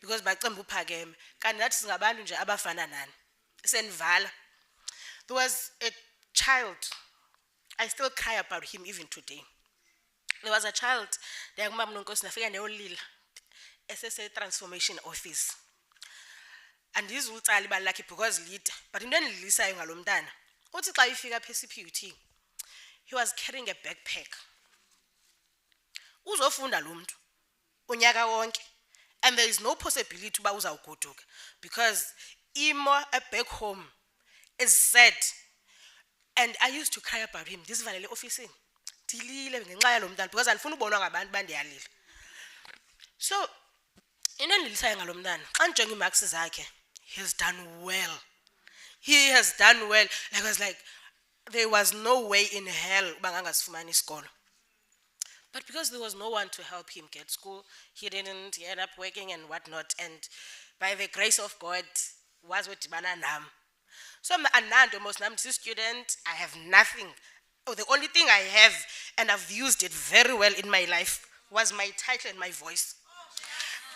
because bacemba uphakeme kanti nathi singabantu nje abafana nani senivala. There was a child, I still cry about him even today. There was a child ndiyangumama nonkosi nafika ndiyolila transformation office andizutsala ibali lakhe because lead but into endilisayo ngalo mntana uthi xa ifika phe CPUT he was carrying a backpack. Uzofunda lo muntu unyaka wonke, and there is no possibility uba uzawugoduka because imo back home is sad. And I used to cry about him. This vanele office dilile ngenxa yalo mntana because andifuna ubonwa ngabantu bandiyalile. So into endilisayo ngalo mntana xa ndijonga iimarks zakhe, he has done well. He has done well. I was like, there was no way in hell uba angasifumani isikolo. But because there was no one to help him get school, he didn't. He ended up working and whatnot. And by the grace of God, was with nam. So I'm a most student. I have nothing. Oh, the only thing I have, and I've used it very well in my life, was my title and my voice.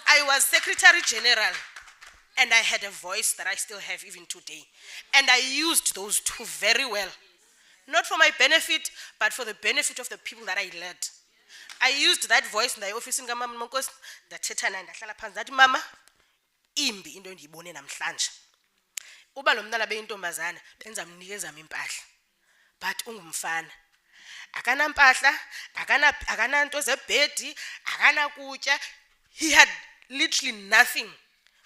I was Secretary General, and I had a voice that I still have even today. And I used those two very well. Not for my benefit, but for the benefit of the people that I led. I used that voice in the office in Gamma Mokos, that Chetana and Shalapans, that mama, imbi into ndiyibone namhlanje. Uba lo mntana beyintombazana benzamnikeza impahla. But ungumfana. Akanampahla, akananto zebhedi, akanakutya. He had literally nothing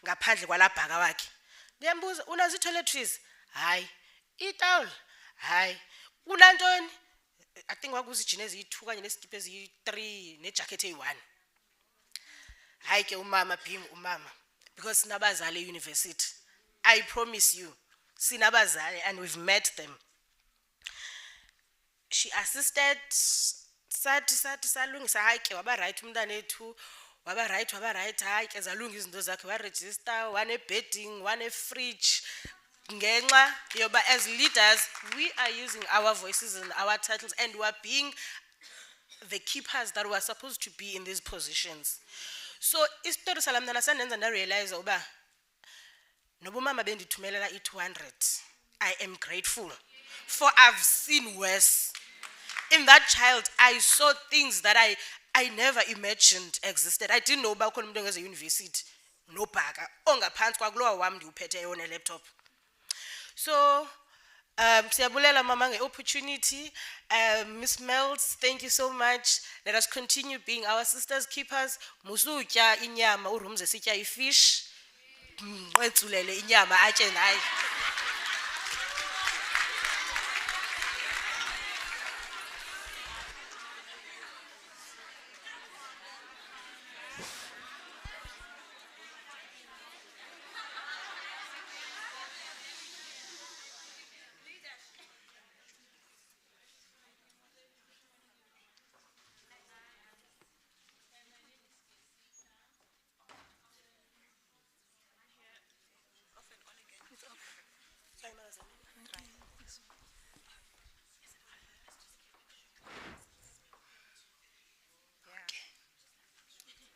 ngaphandle kwalabhaka wakhe. Ndiyambuza, unazo ii-toiletries? Hayi. Itawuli? Hayi. Unantoni? I think wakuzi ijini eziyi-2 kanye nesikiphu eziyi-3 nejacket eyi-1. Hayi ke umama being umama, because sinabazali e-university. I promise you, sinabazali, and we've met them. She assisted, salungisa, hayi ke waba right umntana ethu, waba right, hayi ke zalunga izinto zakhe, waregister, wane-bedding, wane-fridge. Ngenxa yoba as leaders, we are using our voices and our titles, and we are being the keepers that we are supposed to be in these positions. So isitori sala mntana sandenza ndarealize uba noba umama bendithumelela i-200, I am grateful, for I've seen worse. In that child, I saw things that I never imagined existed. I didn't know about ukhona umuntu engeze university nobhaka ongaphantsi kwakulowa wam ndiwuphetheyo one-laptop. So, siyabulela mama nge-opportunity. Miss Melz, thank you so much. Let us continue being our sisters keepers. Musutya inyama, urumze sitya ifish. Wetsulele inyama atye naye.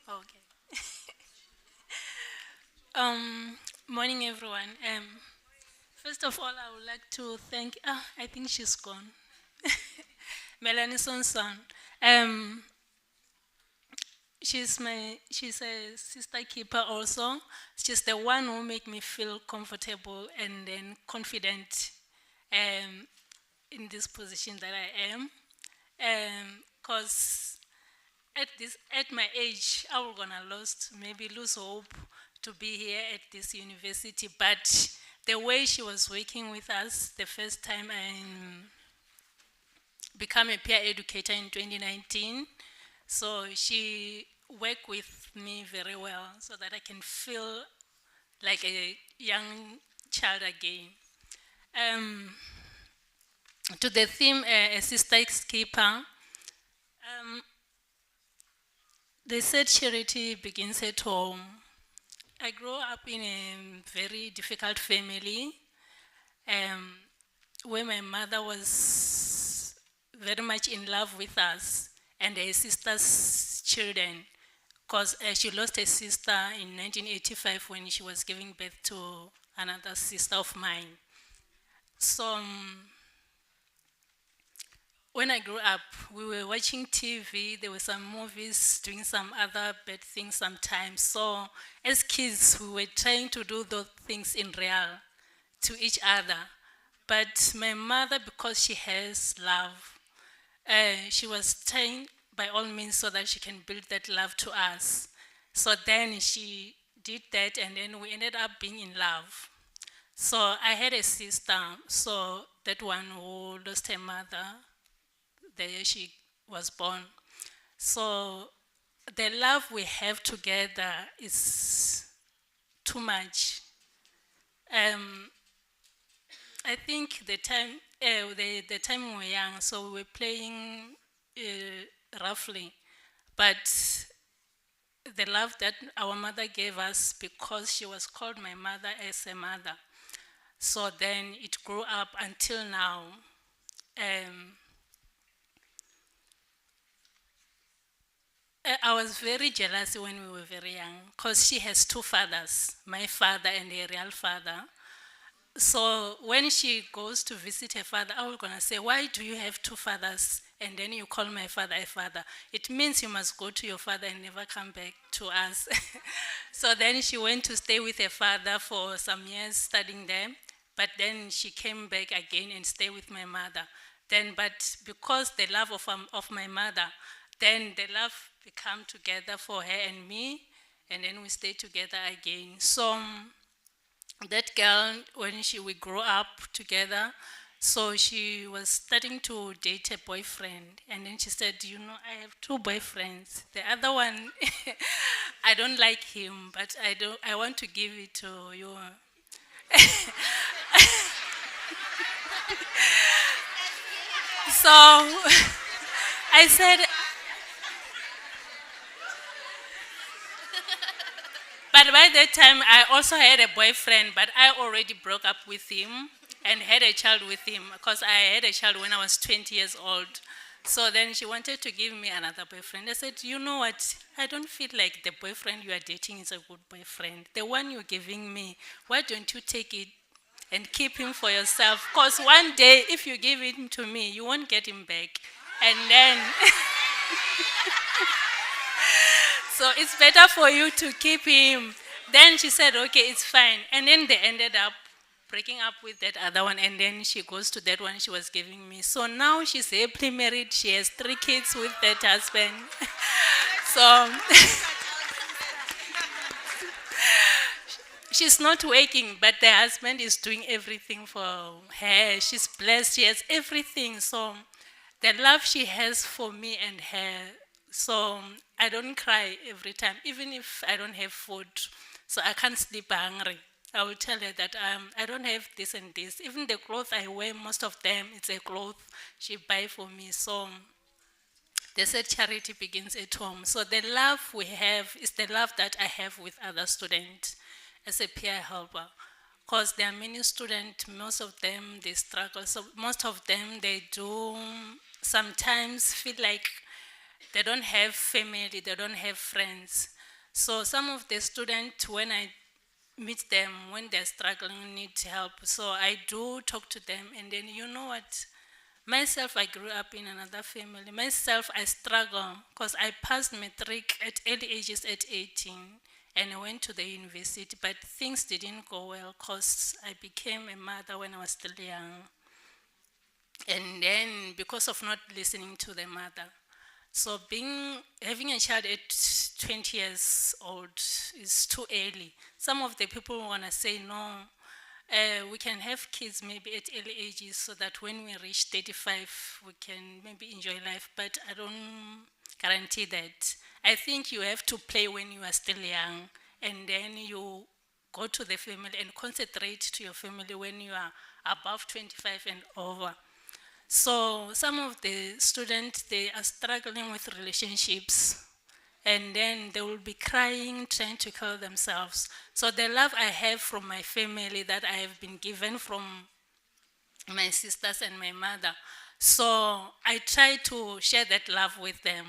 Okay. Morning, everyone. First of all, I would like to thank. I think she's gone. Melanie Sonson. She's a sister keeper also. She's the one who make me feel comfortable and then confident in this position that I am. Because at my age, I was gonna lose hope to be here at this university. But the way she was working with us, the first time I became a peer educator in 2019, so she worked with me very well so that I can feel like a young child again. To the theme, a sister keeper. They said charity begins at home. I grew up in a very difficult family where my mother was very much in love with us and her sister's children, because she lost a sister in 1985 when she was giving birth to another sister of mine. So when I grew up, we were watching TV, there were some movies, doing some other bad things sometimes. So as kids, we were trying to do those things in real to each other. But my mother, because she has love, She was trying by all means so that she can build that love to us. So then she did that, and then we ended up being in love. So I had a sister, so that one who lost her mother the year she was born. So the love we have together is too much. I think the time we were young, so we were playing roughly, but the love that our mother gave us, because she was called my mother as a mother, so then it grew up until now. I was very jealous when we were very young because she has two fathers, my father and her real father. So when she goes to visit her father, I was going to say, why do you have two fathers and then you call my father a father? It means you must go to your father and never come back to us. So then she went to stay with her father for some years studying there, but then she came back again and stayed with my mother. But because the love of my mother, then the love became together for her and me, and then we stayed together again. So that girl, when we grew up together, so she was starting to date a boyfriend, and then she said, you know, I have two boyfriends. The other one, I don't like him, but I want to give it to you. So I said, but by that time, I also had a boyfriend, but I already broke up with him and had a child with him because I had a child when I was 20 years old. So then she wanted to give me another boyfriend. I said, you know what? I don't feel like the boyfriend you are dating is a good boyfriend. The one you're giving me, why don't you take it and keep him for yourself? Because one day, if you give him to me, you won't get him back. And then... So it's better for you to keep him. Then she said, okay, it's fine. And then they ended up breaking up with that other one, and then she goes to that one she was giving me. So now she's happily married. She has 3 kids with that husband. So she's not working, but the husband is doing everything for her. She's blessed. She has everything. So the love she has for me and her, so I don't cry every time, even if I don't have food. So I can't sleep hungry. I will tell her that I don't have this and this. Even the clothes I wear, most of them, it's a cloth she buy for me. So they said charity begins at home. So the love we have is the love that I have with other students as a peer helper. Because there are many students, most of them, they struggle. So most of them, they do sometimes feel like they don't have family, they don't have friends. So some of the students, when I meet them, when they're struggling, need help, so I do talk to them. And then, you know what? Myself, I grew up in another family. Myself, I struggle because I passed matric at early ages at 18 and I went to the university, but things didn't go well because I became a mother when I was still young. And then because of not listening to the mother. So having a child at 20 years old is too early. Some of the people want to say, no, we can have kids maybe at early ages so that when we reach 35, we can maybe enjoy life, but I don't guarantee that. I think you have to play when you are still young, and then you go to the family and concentrate to your family when you are above 25 and over. So some of the students, they are struggling with relationships, and then they will be crying, trying to kill themselves. So the love I have from my family that I have been given from my sisters and my mother, so I try to share that love with them,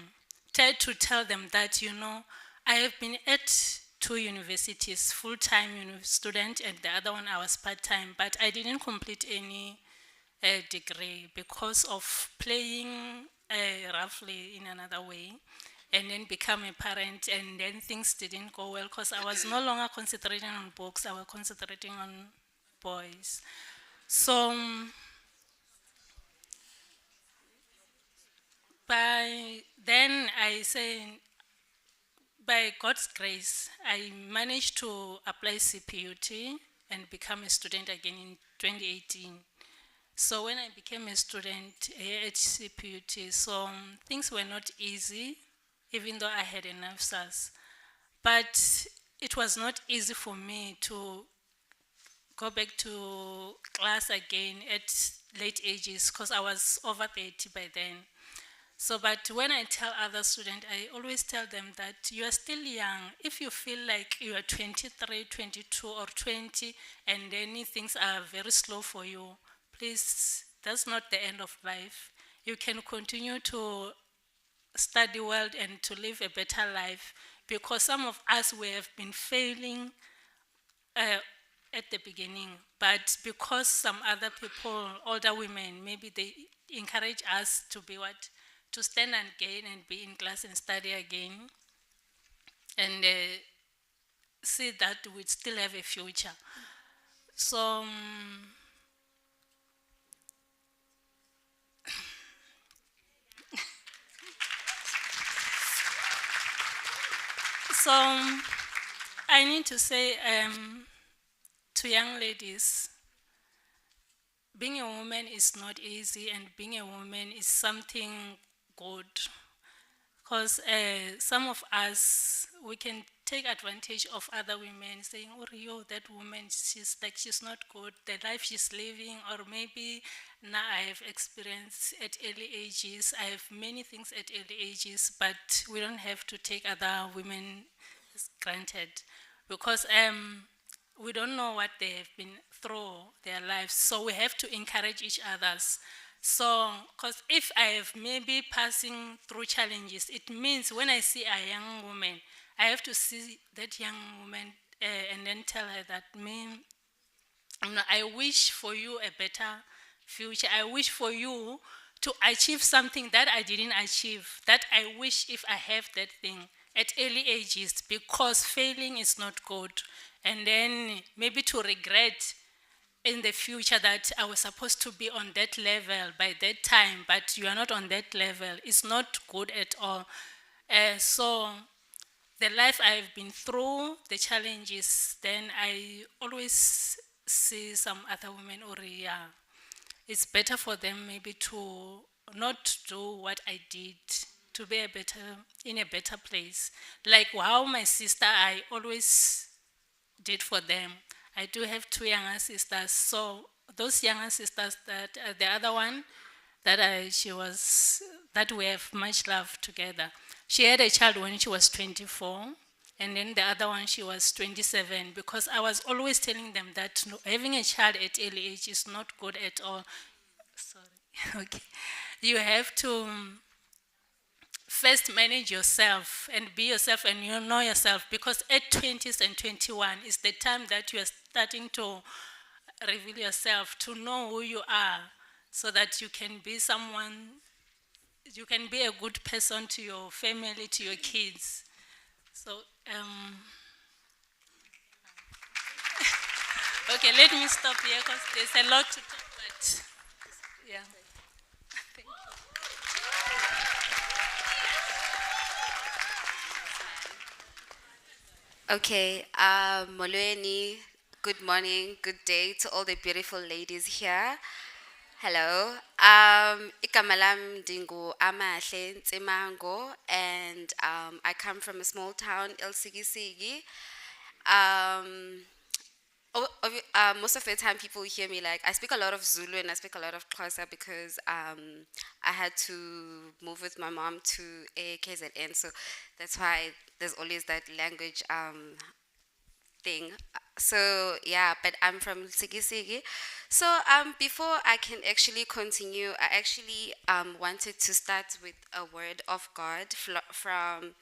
try to tell them that, you know, I have been at 2 universities, full-time student, and the other one I was part-time, but I didn't complete any degree because of playing roughly in another way, and then become a parent, and then things didn't go well because I was no longer concentrating on books, I was concentrating on boys. So By then, I say, by God's grace, I managed to apply CPUT and become a student again in 2018. So when I became a student here at CPUT, so things were not easy, even though I had enough SARS. But it was not easy for me to go back to class again at late ages because I was over 30 by then. So, but when I tell other students, I always tell them that you are still young. If you feel like you are 23, 22, or 20, and then things are very slow for you, please, that's not the end of life. You can continue to study well and to live a better life, because some of us, we have been failing at the beginning, but because some other people, older women, maybe they encourage us to be what? To stand again and be in class and study again, and see that we still have a future. So, so I need to say to young ladies, being a woman is not easy, and being a woman is something good. Because some of us, we can take advantage of other women, saying, oh, yo, that woman, she's not good, the life she's living, or maybe now I have experience at early ages, I have many things at early ages, but we don't have to take other women as granted, because we don't know what they have been through their lives, so we have to encourage each others. So, because if I have maybe passing through challenges, it means when I see a young woman, I have to see that young woman and then tell her that, I wish for you a better future. I wish for you to achieve something that I didn't achieve, that I wish if I have that thing at early ages, because failing is not good. And then maybe to regret in the future that I was supposed to be on that level by that time, but you are not on that level. It's not good at all. So the life I've been through, the challenges, then I always see some other women, or yeah, it's better for them maybe to not do what I did, to be in a better place. Like how my sister, I always did for them. I do have two younger sisters, so those younger sisters, that the other one, that we have much love together. She had a child when she was 24, and then the other one, she was 27, because I was always telling them that no, having a child at early age is not good at all. Sorry, okay. You have to first manage yourself and be yourself, and you know yourself, because at 20s and 21 is the time that you are starting to reveal yourself, to know who you are, so that you can be someone, you can be a good person to your family, to your kids. So, okay, let me stop here because there's a lot to talk about. Yeah. Thank you. Okay, Molweni, good morning, good day to all the beautiful ladies here. Hello, igama lam ndingu Amahle Ntsimango, and I come from a small town, Elsigisigi. Most of the time people hear me like I speak a lot of Zulu and I speak a lot of Xhosa because I had to move with my mom to a KZN, so that's why there's always that language thing. So yeah, but I'm from Sigisigi. So before I can actually continue, I actually wanted to start with a word of God from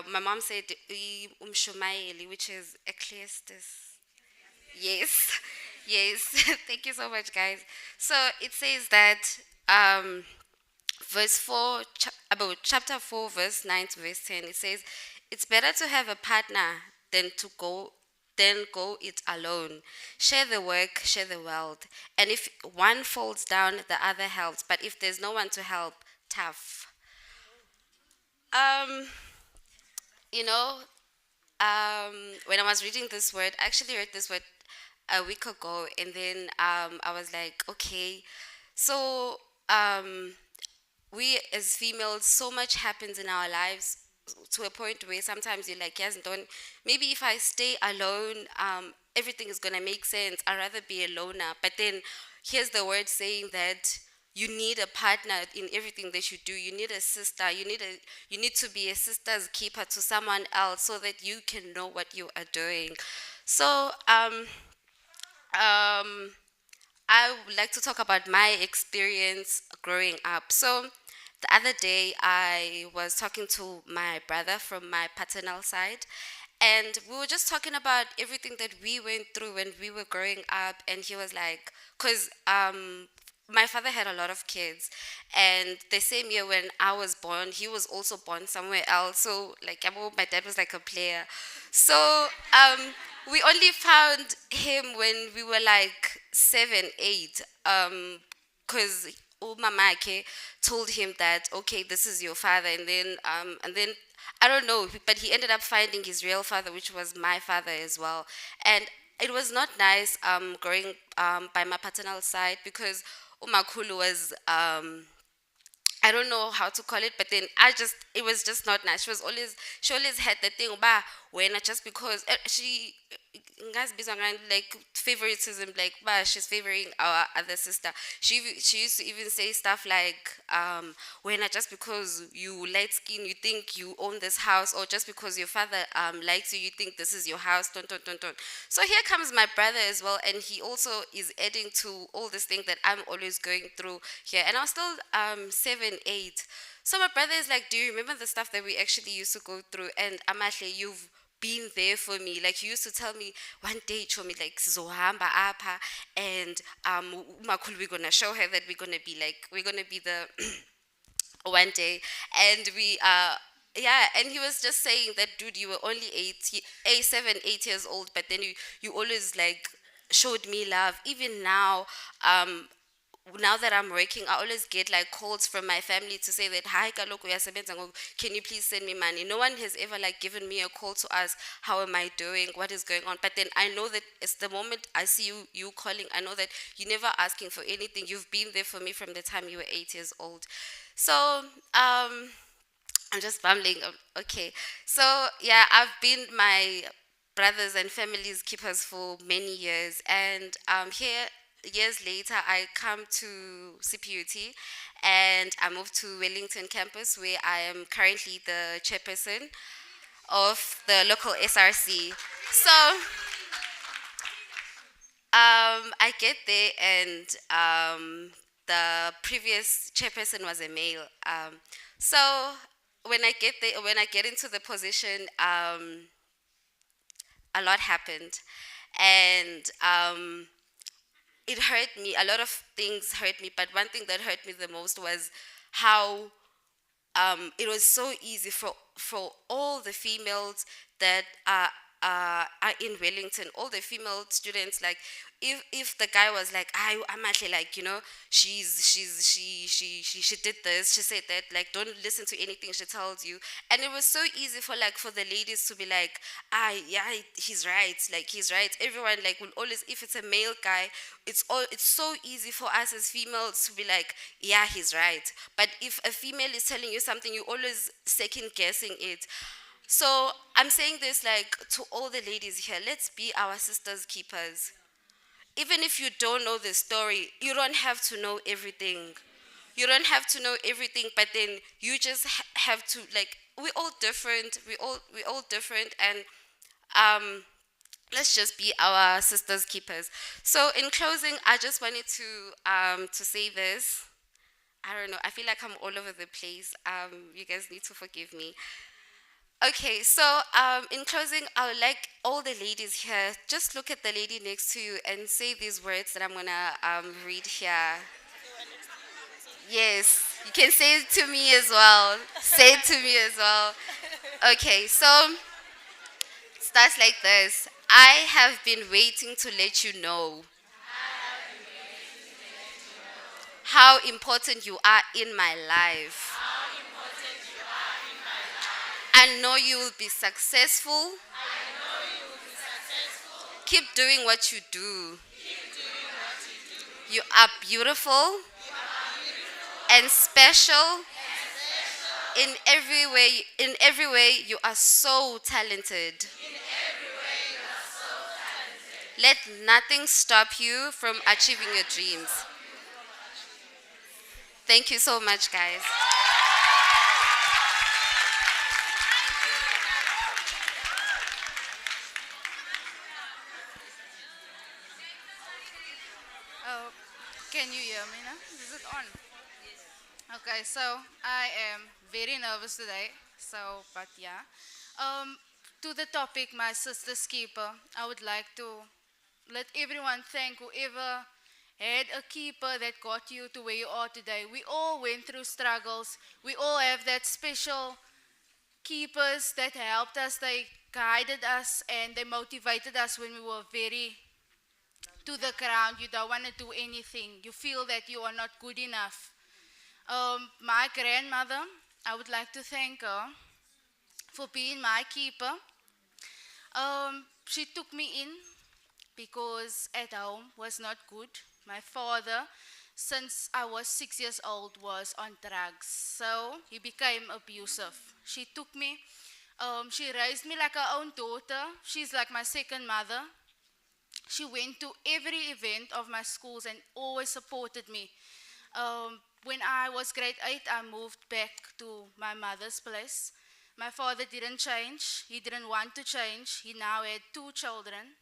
my mom said Umshumayeli, which is Ecclesiastes. Yes, yes. Thank you so much, guys. So it says that verse 4, about chapter 4, verse 9 to verse 10, it says, it's better to have a partner than go it alone. Share the work, share the wealth. And if one falls down, the other helps. But if there's no one to help, tough. Um, you know, when I was reading this word, I actually read this word a week ago, and then I was like, okay, so we as females, so much happens in our lives to a point where sometimes you're like, yes, don't. Maybe if I stay alone, everything is gonna make sense. I'd rather be a loner. But then here's the word saying that you need a partner in everything that you do. You need a sister. You need to be a sister's keeper to someone else so that you can know what you are doing. So I would like to talk about my experience growing up. So the other day, I was talking to my brother from my paternal side, and we were just talking about everything that we went through when we were growing up. And he was like, because my father had a lot of kids, and the same year when I was born, he was also born somewhere else. So, like, my dad was like a player. So, we only found him when we were like 7, 8. Because Mama told him that, okay, this is your father, and then I don't know, but he ended up finding his real father, which was my father as well. And it was not nice growing by my paternal side, because Umakulu was I don't know how to call it, but then it was just not nice. She always had the thing about when just because she like favoritism, like she's favoring our other sister. She used to even say stuff like when just because you light skin you think you own this house, or just because your father likes you think this is your house. Don't. So here comes my brother as well, and he also is adding to all this thing that I'm always going through here. And I was still 7, 8. So my brother is like, do you remember the stuff that we actually used to go through? And Amahle, you've been there for me. Like, you used to tell me one day, Chomi, like, Zohamba apa, and Umakhulu, we're gonna show her that we're gonna be the one day. And yeah, and he was just saying that, dude, you were only 7, 8 years old, but then you always like showed me love. Even now that I'm working, I always get like calls from my family to say that, hi kaloku uyasebenza ngoku, can you please send me money? No one has ever like given me a call to ask how am I doing, what is going on. But then I know that it's the moment I see you calling, I know that you're never asking for anything. You've been there for me from the time you were 8 years old. So I'm just bumbling. Okay. So yeah, I've been my brothers and families keepers for many years, and here years later I come to CPUT, and I moved to Wellington campus, where I am currently the chairperson of the local SRC. So I get there, and the previous chairperson was a male. So when I get there, when I get into the position, a lot happened, and it hurt me. A lot of things hurt me, but one thing that hurt me the most was how it was so easy for all the females that are in Wellington, all the female students, like if the guy was like, I'm actually like, she did this, she said that, like, don't listen to anything she tells you. And it was so easy for the ladies to be like, yeah, he's right, like he's right. Everyone like will always, if it's a male guy, it's so easy for us as females to be like, yeah, he's right. But if a female is telling you something, you always second guessing it. So I'm saying this like to all the ladies here, let's be our sisters' keepers. Even if you don't know the story, you don't have to know everything. You don't have to know everything, but then you just have to, like, we're all different. We're all different, and let's just be our sisters' keepers. So in closing, I just wanted to say this. I don't know. I feel like I'm all over the place. You guys need to forgive me. Okay, so in closing, I would like all the ladies here, just look at the lady next to you and say these words that I'm gonna read here. Yes, you can say it to me as well. Say it to me as well. Okay, so it starts like this. I have been waiting to let you know how important you are in my life. I know you will be successful. Keep doing what you do. You are beautiful and special in every way. In every way, you are so talented. Let nothing stop you from achieving your dreams. Thank you so much, guys. Oh, can you hear me now? Is it on? Okay, so I am very nervous today. So, but yeah. To the topic, my sister's keeper, I would like to let everyone thank whoever had a keeper that got you to where you are today. We all went through struggles. We all have that special keepers that helped us. They guided us and they motivated us when we were very to the ground. You don't want to do anything. You feel that you are not good enough. My grandmother, I would like to thank her for being my keeper. She took me in because at home was not good. My father, since I was 6 years old, was on drugs. So he became abusive. She took me. She raised me like her own daughter. She's like my second mother. She went to every event of my schools and always supported me. When I was grade 8, I moved back to my mother's place. My father didn't change. He didn't want to change. He now had 2 children.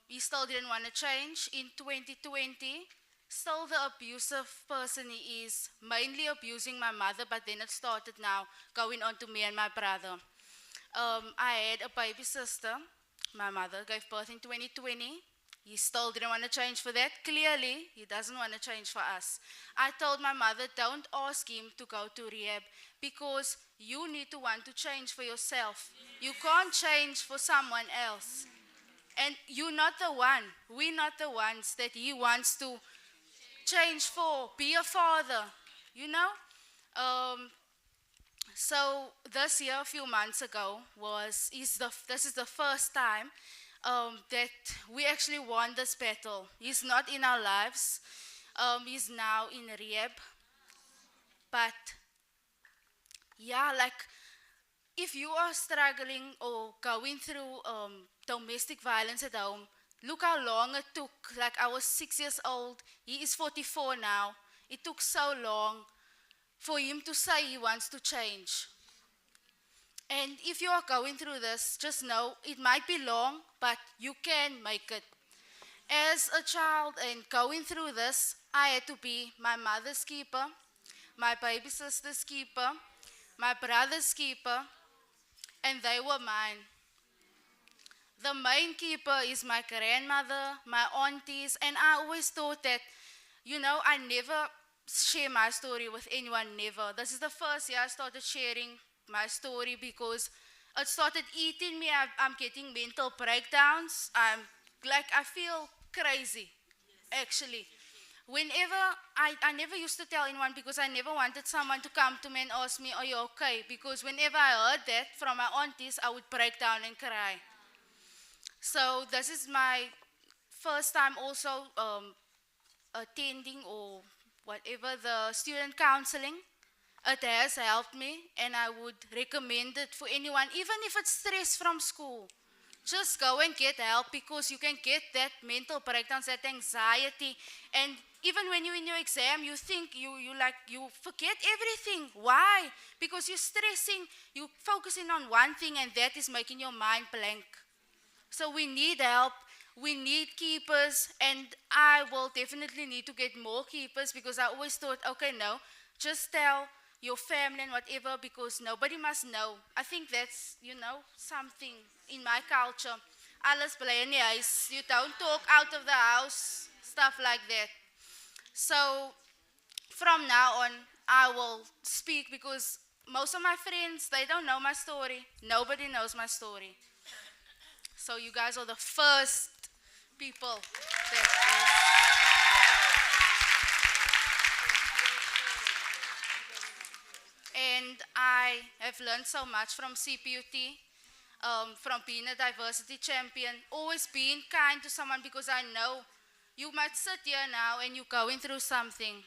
He still didn't want to change. In 2020, still the abusive person he is, mainly abusing my mother, but then it started now going on to me and my brother. I had a baby sister. My mother gave birth in 2020. He still didn't want to change for that. Clearly, he doesn't want to change for us. I told my mother, don't ask him to go to rehab because you need to want to change for yourself. You can't change for someone else. And you're not the one. We're not the ones that he wants to change for. Be a father, you know? So this year, a few months ago, this is the first time that we actually won this battle. He's not in our lives. He's now in rehab. But yeah, like if you are struggling or going through domestic violence at home, look how long it took. Like I was 6 years old. He is 44 now. It took so long for him to say he wants to change. And if you are going through this, just know it might be long, but you can make it. As a child and going through this, I had to be my mother's keeper, my baby sister's keeper, my brother's keeper, and they were mine. The main keeper is my grandmother, my aunties, and I always thought that, I never share my story with anyone, never. This is the first year I started sharing my story because it started eating me. I'm getting mental breakdowns. I feel crazy, actually. Whenever, I never used to tell anyone because I never wanted someone to come to me and ask me, are you okay? Because whenever I heard that from my aunties, I would break down and cry. So this is my first time also attending or whatever the student counseling. It has helped me and I would recommend it for anyone, even if it's stress from school. Just go and get help because you can get that mental breakdowns, that anxiety. And even when you're in your exam, you think you forget everything. Why? Because you're stressing, you're focusing on one thing and that is making your mind blank. So we need help. We need keepers, and I will definitely need to get more keepers because I always thought, okay, no, just tell your family and whatever because nobody must know. I think that's, something in my culture. Alles bly in die huis. You don't talk out of the house, stuff like that. So from now on, I will speak because most of my friends, they don't know my story. Nobody knows my story. So you guys are the first people that is. And I have learned so much from CPUT, from being a diversity champion, always being kind to someone, because I know you might sit here now and you're going through something,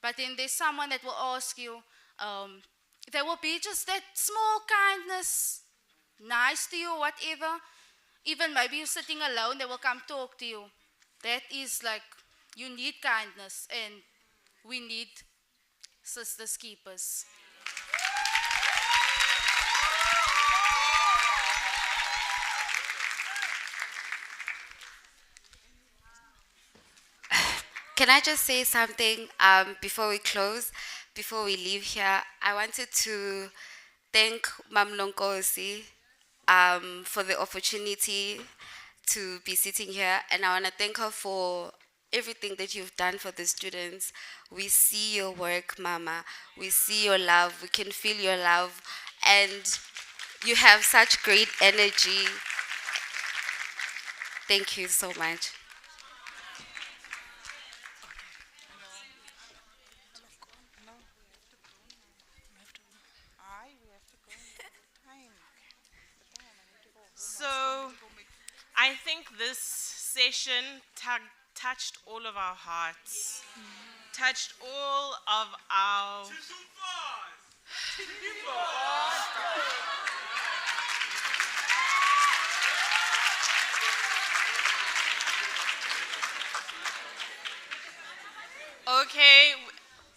but then there's someone that will ask you, there will be just that small kindness, nice to you, whatever. Even maybe you're sitting alone, they will come talk to you. That is like, you need kindness, and we need sisters keepers. Can I just say something before we close, before we leave here? I wanted to thank Mam Nonkosi for the opportunity to be sitting here, and I want to thank her for everything that you've done for the students. We see your work, Mama. We see your love. We can feel your love, and you have such great energy. Thank you so much. So, I think this session touched all of our hearts, touched all of our. Okay,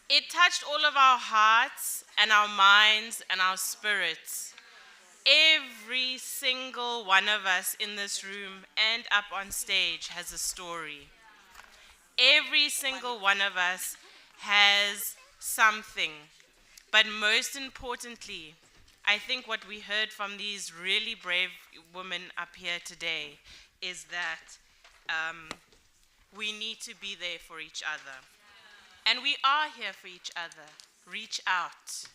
it touched all of our hearts and our minds and our spirits. Every single one of us in this room and up on stage has a story. Every single one of us has something. But most importantly, I think what we heard from these really brave women up here today is that we need to be there for each other. And we are here for each other. Reach out.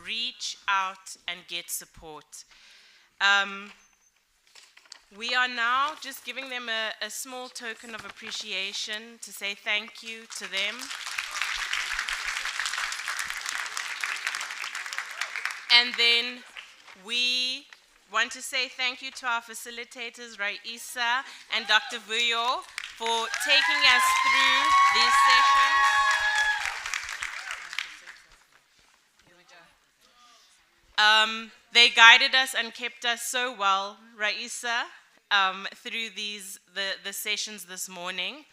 Reach out and get support. We are now just giving them a small token of appreciation to say thank you to them. And then we want to say thank you to our facilitators, Raisa and Dr. Vuyo, for taking us through these sessions. They guided us and kept us so well, Raisa, through the sessions this morning.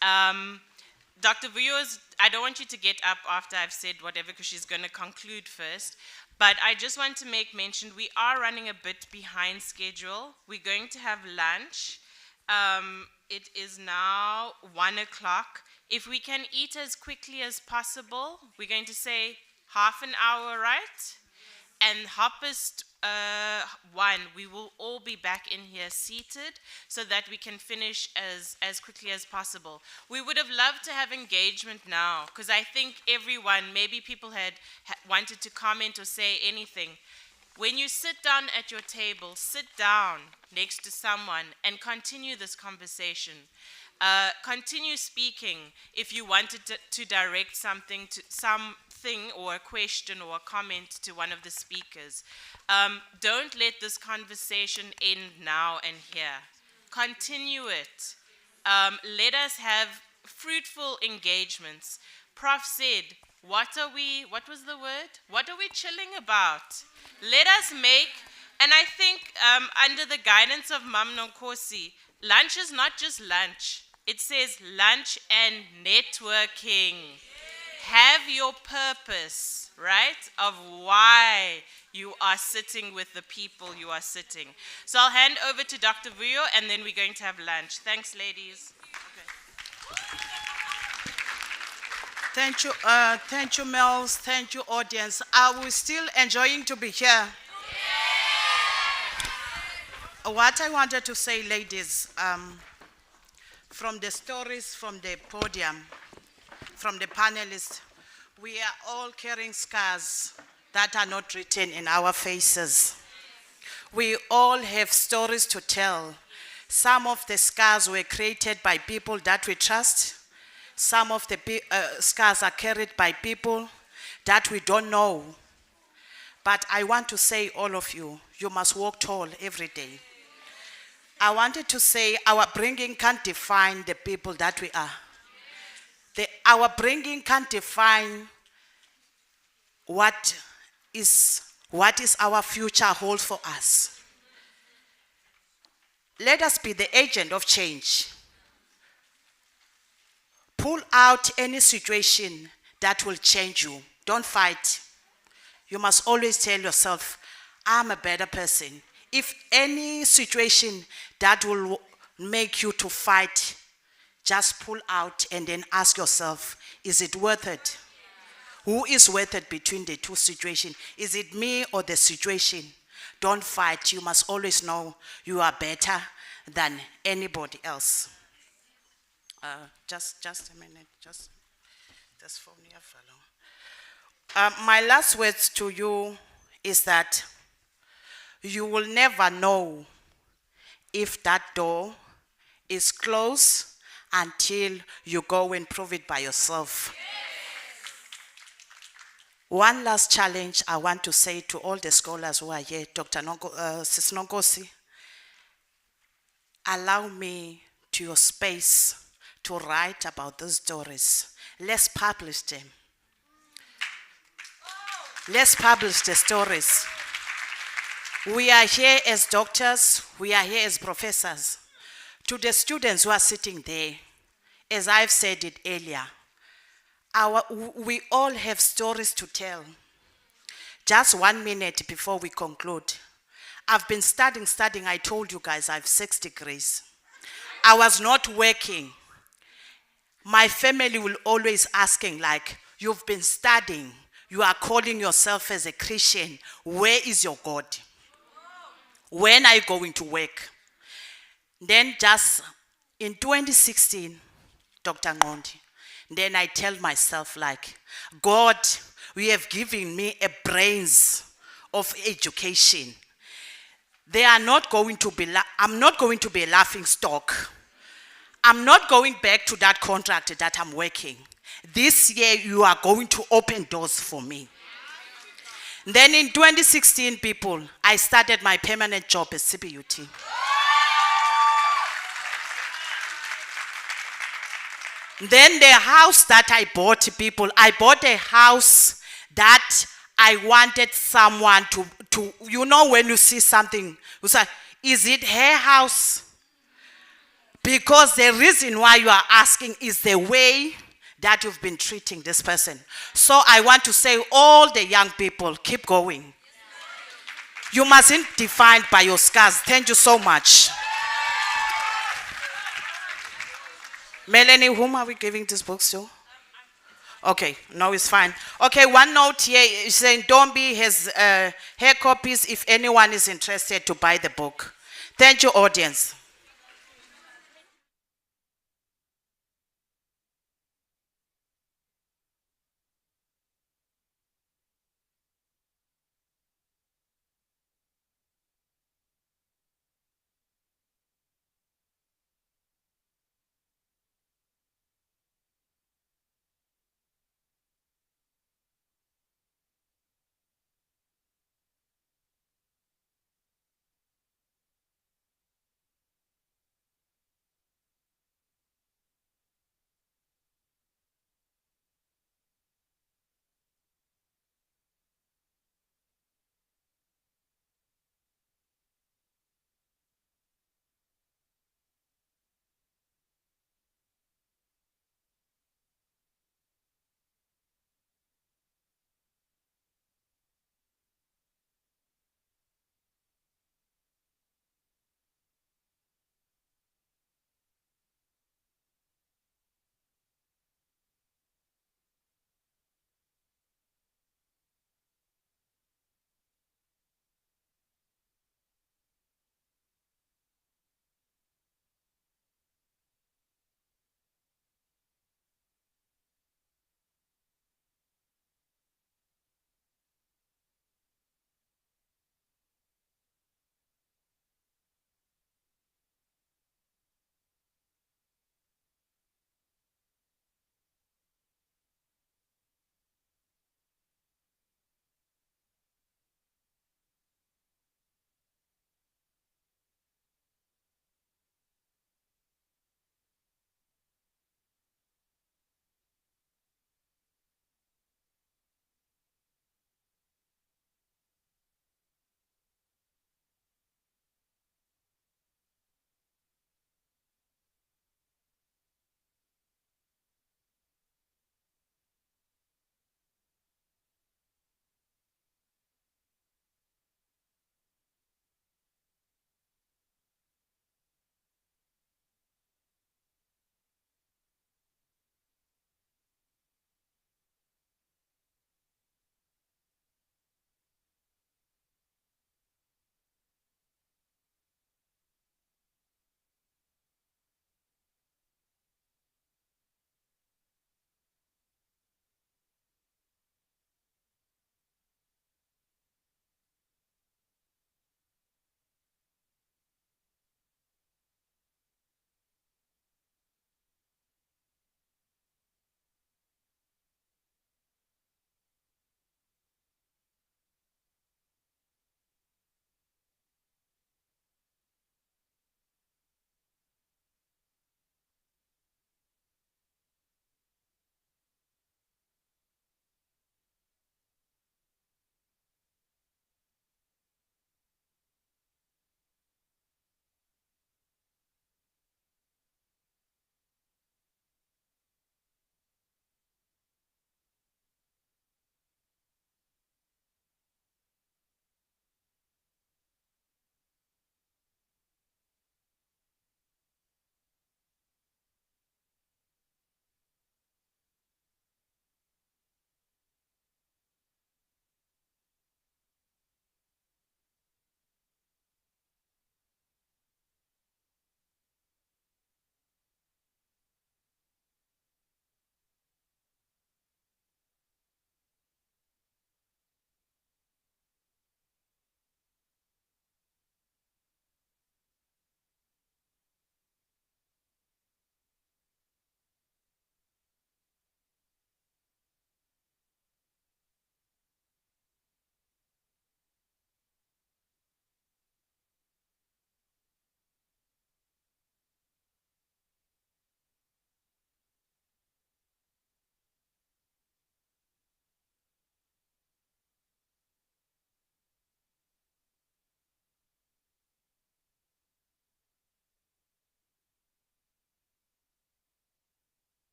Dr. Vuyo, I don't want you to get up after I've said whatever, because she's going to conclude first. But I just want to make mention, we are running a bit behind schedule. We're going to have lunch. It is now 1 o'clock. If we can eat as quickly as possible, we're going to say half an hour, right? And hoppist 1, we will all be back in here seated so that we can finish as quickly as possible. We would have loved to have engagement now, because I think everyone, maybe people had wanted to comment or say anything. When you sit down at your table, sit down next to someone and continue this conversation. Continue speaking if you wanted to direct something or a question or a comment to one of the speakers. Don't let this conversation end now and here. Continue it. Let us have fruitful engagements. Prof said, what was the word? What are we chilling about? Let us make, and I think under the guidance of Mam Nonkosi, lunch is not just lunch. It says lunch and networking. Have your purpose, right, of why you are sitting with the people you are sitting. So I'll hand over to Dr. Vuyo, and then we're going to have lunch. Thanks, ladies. Thank you, Mels. Thank you, audience. Are we still enjoying to be here? What I wanted to say, ladies, from the stories from the podium, from the panelists, we are all carrying scars that are not written in our faces. We all have stories to tell. Some of the scars were created by people that we trust. Some of the scars are carried by people that we don't know. But I want to say, all of you, you must walk tall every day. I wanted to say our bringing can't define the people that we are. Our bringing can't define what is our future holds for us. Let us be the agent of change. Pull out any situation that will change you. Don't fight. You must always tell yourself, I'm a better person. If any situation that will make you to fight, just pull out and then ask yourself, is it worth it? Who is worth it between the two situations? Is it me or the situation? Don't fight. You must always know you are better than anybody else. Just a minute. Just phone here, fellow. My last words to you is that you will never know if that door is closed until you go and prove it by yourself. One last challenge I want to say to all the scholars who are here, Dr. Sis Nonkosi, allow me to your space to write about those stories. Let's publish them. Let's publish the stories. We are here as doctors, we are here as professors. To the students who are sitting there, as I've said it earlier, we all have stories to tell. Just 1 minute before we conclude. I've been studying. I told you guys I have 6 degrees. I was not working. My family will always asking like, you've been studying. You are calling yourself as a Christian. Where is your God? When are you going to work? Then just in 2016, Dr. Ngondi, then I tell myself like, God, you have given me a brains of education. They are not going to be, I'm not going to be a laughing stock. I'm not going back to that contract that I'm working. This year you are going to open doors for me. Then in 2016, people, I started my permanent job at CPUT. Then the house that I bought, people, I bought a house that I wanted someone to you know, when you see something, you say, is it her house? Because the reason why you are asking is the way that you've been treating this person. So I want to say, all the young people, keep going. You mustn't be defined by your scars. Thank you so much. Melanie, whom are we giving this book to? Okay, no, it's fine. Okay, one note here is saying Dombi has hair copies if anyone is interested to buy the book. Thank you, audience.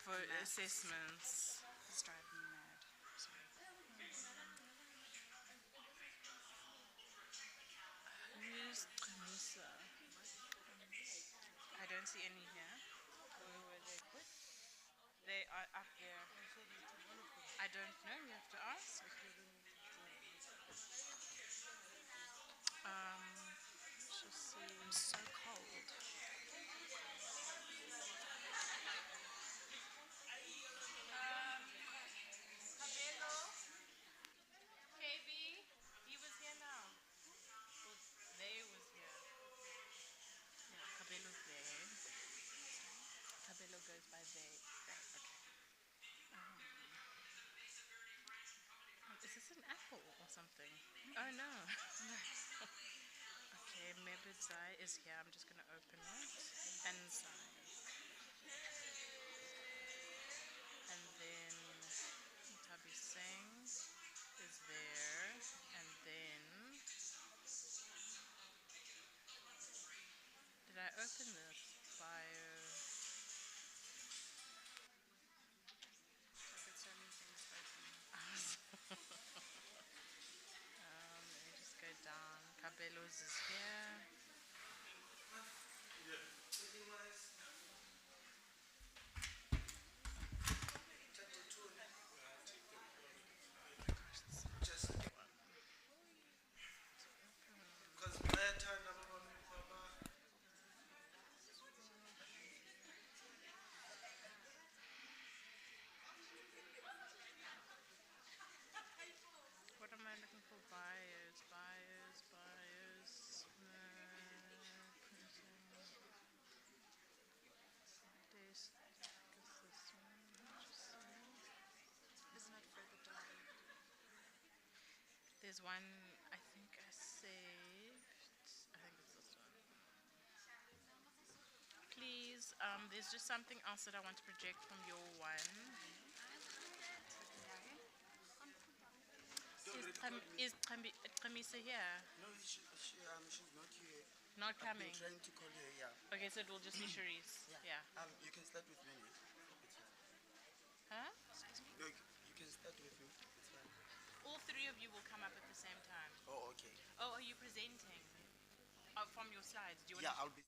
for assessments. It's driving me mad. Sorry. Who's Kamisa? I don't see any here. Where were they put? They are up there. I don't know. You have to ask. Let's just see. I'm so cold. Cabello. KB. He was here now. Well, they was here. Yeah, Cabello's there. Cabello goes by they. Okay. Is this an apple or something? Oh no. Okay, Mebidzai is here. I'm just gonna open it. And then Tabi Singh is there. And then did I open this bio? I've got so many things open. Let me just go down. Cabello's is here. What am I looking for? Bios. Printing. This one. Isn't it further down? There's one I think I saved. I think it's this one. Please, there's just something else that I want to project from your one. Is Kamisa here? No, she's not here. Not coming? I've been trying to call her, yeah. Okay, so it will just be Charisse. Yeah. You can start with me. It's fine. Huh? No, you can start with me. It's fine. All three of you will come up at the same time. Oh, okay. Oh, are you presenting? From your slides? Do you want Yeah, I'll be.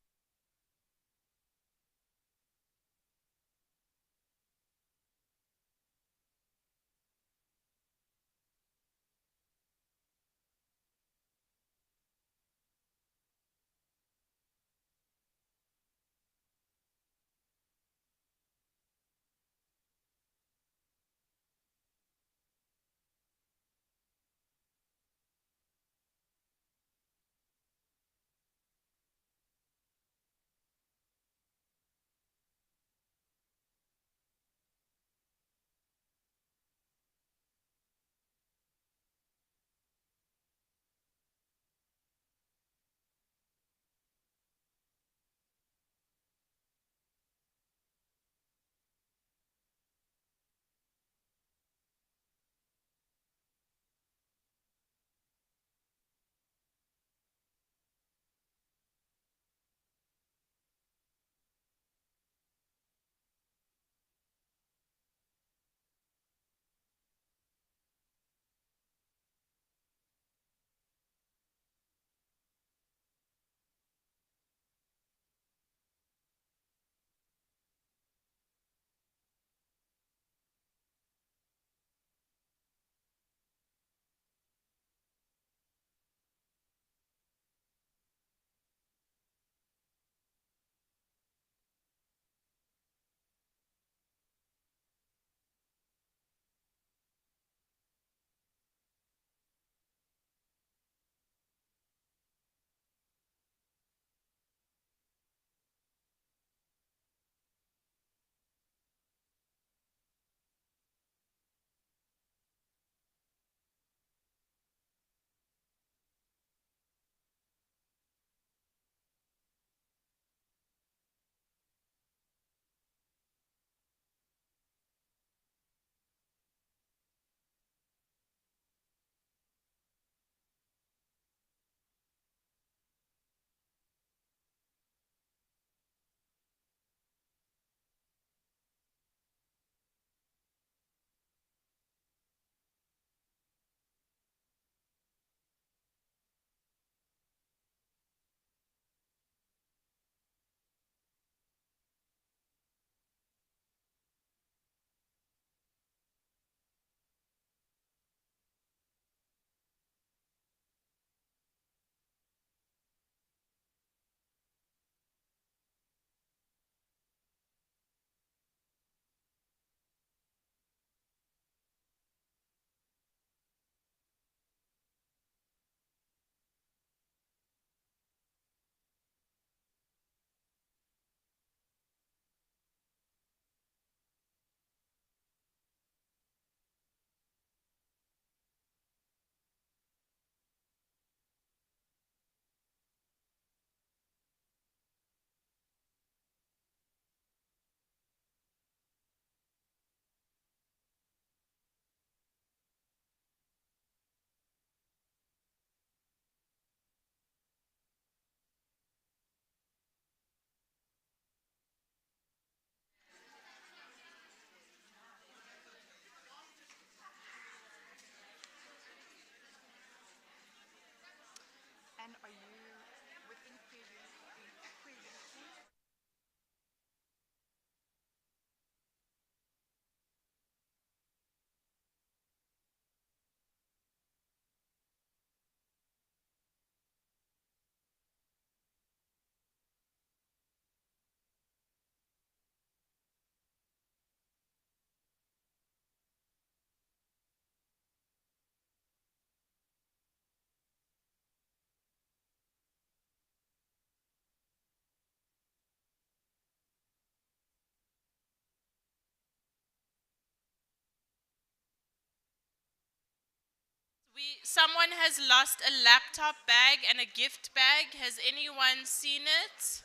Someone has lost a laptop bag and a gift bag. Has anyone seen it?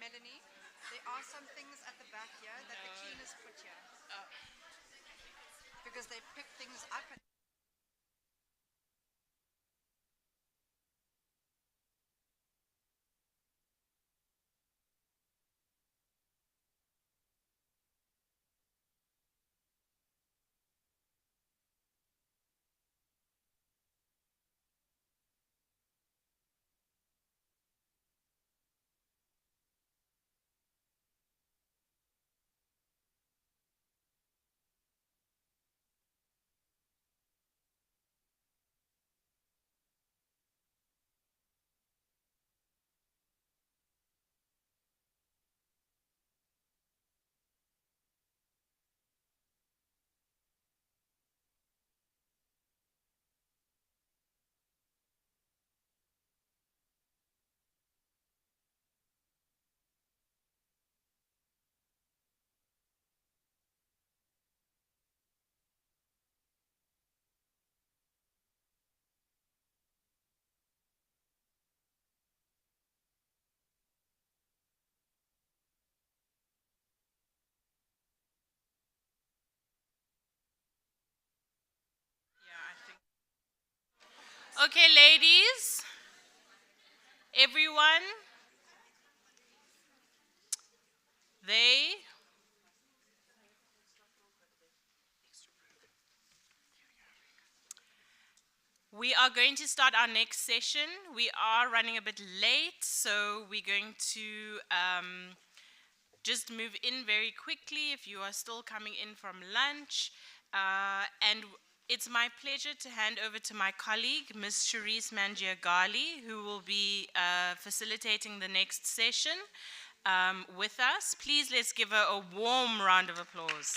Melanie, there are some things at the back here that the cleaners put here. Because they pick things up and Okay, ladies, everyone, we are going to start our next session. We are running a bit late, so we're going to just move in very quickly if you are still coming in from lunch. And it's my pleasure to hand over to my colleague, Ms. Sharice Mangiagali, who will be facilitating the next session with us. Please let's give her a warm round of applause.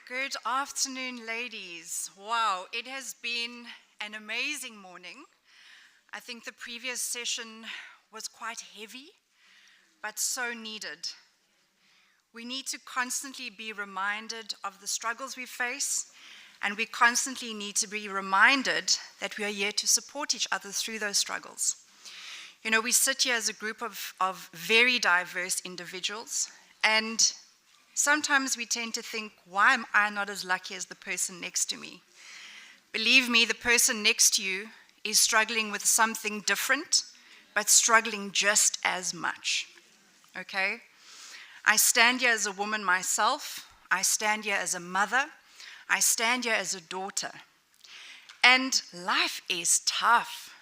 Good afternoon, ladies. Wow, it has been an amazing morning. I think the previous session was quite heavy, but so needed. We need to constantly be reminded of the struggles we face, and we constantly need to be reminded that we are here to support each other through those struggles. You know, we sit here as a group of very diverse individuals, and sometimes we tend to think, why am I not as lucky as the person next to me? Believe me, the person next to you is struggling with something different, but struggling just as much, okay? I stand here as a woman myself. I stand here as a mother. I stand here as a daughter. And life is tough.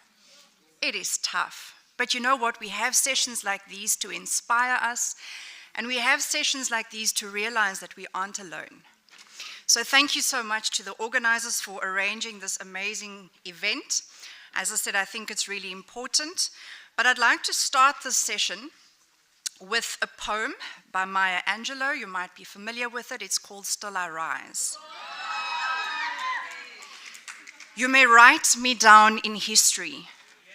It is tough. But you know what? We have sessions like these to inspire us, and we have sessions like these to realize that we aren't alone. So thank you so much to the organizers for arranging this amazing event. As I said, I think it's really important. But I'd like to start this session with a poem by Maya Angelou. You might be familiar with it. It's called Still I Rise. You may write me down in history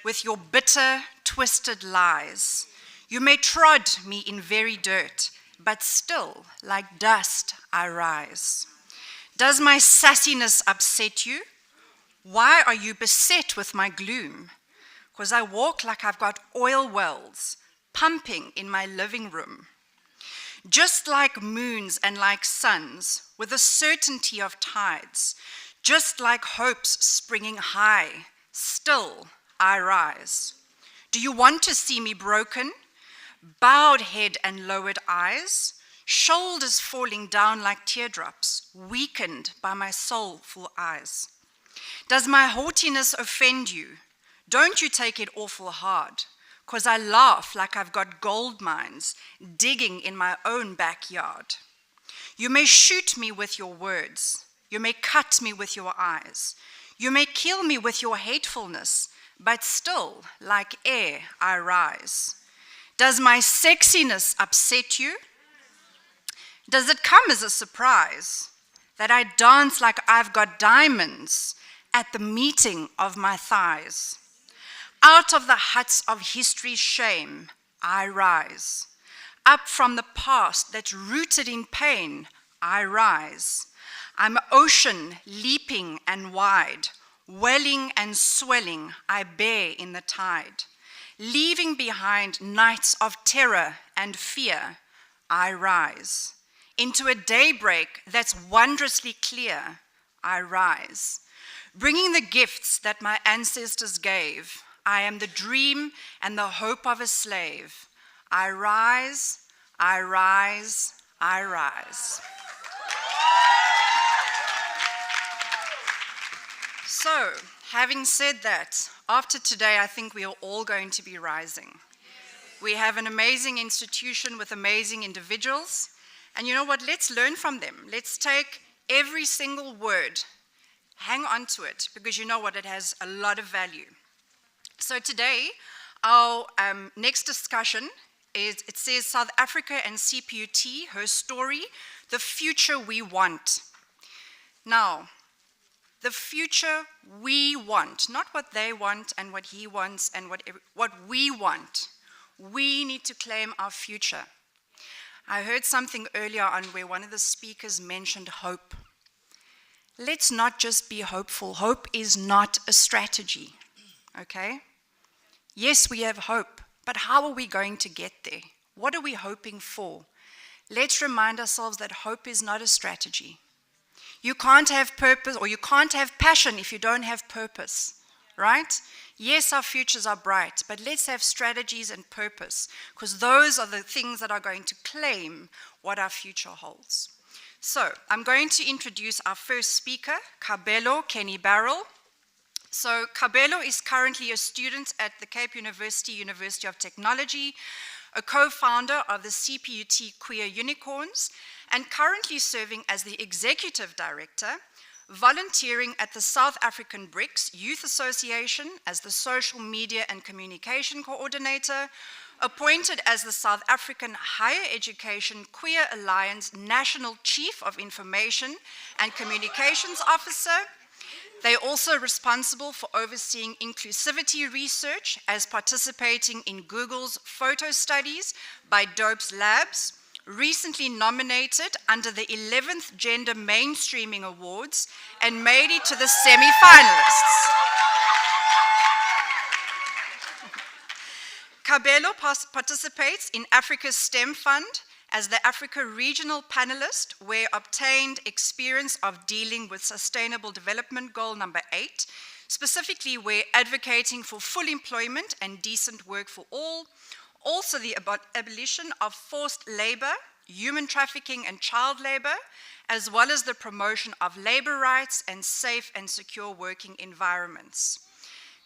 with your bitter, twisted lies. You may trod me in very dirt, but still, like dust, I rise. Does my sassiness upset you? Why are you beset with my gloom? 'Cause I walk like I've got oil wells pumping in my living room. Just like moons and like suns, with the certainty of tides, just like hopes springing high, still I rise. Do you want to see me broken? Bowed head and lowered eyes, shoulders falling down like teardrops, weakened by my soulful eyes. Does my haughtiness offend you? Don't you take it awful hard, 'cause I laugh like I've got gold mines digging in my own backyard. You may shoot me with your words. You may cut me with your eyes. You may kill me with your hatefulness, but still, like air, I rise. Does my sexiness upset you? Does it come as a surprise that I dance like I've got diamonds at the meeting of my thighs? Out of the huts of history's shame, I rise. up from the past that's rooted in pain, I rise. I'm an ocean leaping and wide, welling and swelling, I bear in the tide. Leaving behind nights of terror and fear, I rise. Into a daybreak that's wondrously clear, I rise. Bringing the gifts that my ancestors gave, I am the dream and the hope of a slave. I rise, I rise, I rise. So, having said that, after today, I think we are all going to be rising. We have an amazing institution with amazing individuals. And you know what? Let's learn from them. Let's take every single word, hang on to it, because you know what? It has a lot of value. So today, our next discussion is, it says South Africa and CPUT, her story, the future we want. Now, the future we want, not what they want and what he wants and what we want. We need to claim our future. I heard something earlier on where one of the speakers mentioned hope. Let's not just be hopeful. Hope is not a strategy, okay? Yes, we have hope, but how are we going to get there? What are we hoping for? Let's remind ourselves that hope is not a strategy. You can't have purpose, or you can't have passion if you don't have purpose, right? Yes, our futures are bright, but let's have strategies and purpose, because those are the things that are going to claim what our future holds. So, I'm going to introduce our first speaker, Kabelo Kenny Barrel. So, Kabelo is currently a student at the Cape University, University of Technology, a co-founder of the CPUT Queer Unicorns, and currently serving as the executive director, volunteering at the South African BRICS Youth Association as the social media and communication coordinator, appointed as the South African Higher Education Queer Alliance National Chief of Information and Communications Officer. They're also responsible for overseeing inclusivity research as participating in Google's photo studies by Dopes Labs, recently nominated under the 11th Gender Mainstreaming Awards and made it to the semi-finalists. Kabelo participates in Africa's STEM Fund as the Africa Regional Panelist, where obtained experience of dealing with Sustainable Development Goal number 8, specifically where advocating for full employment and decent work for all, also the abolition of forced labor, human trafficking and child labor, as well as the promotion of labor rights and safe and secure working environments.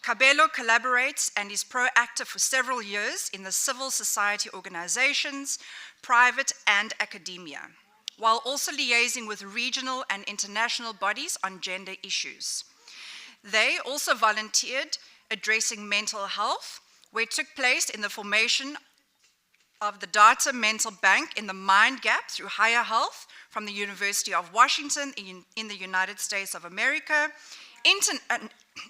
Kabelo collaborates and is proactive for several years in the civil society organizations, private and academia, while also liaising with regional and international bodies on gender issues. They also volunteered addressing mental health, where it took place in the formation of the Data Mental Bank in the Mind Gap through Higher Health from the University of Washington in the United States of America,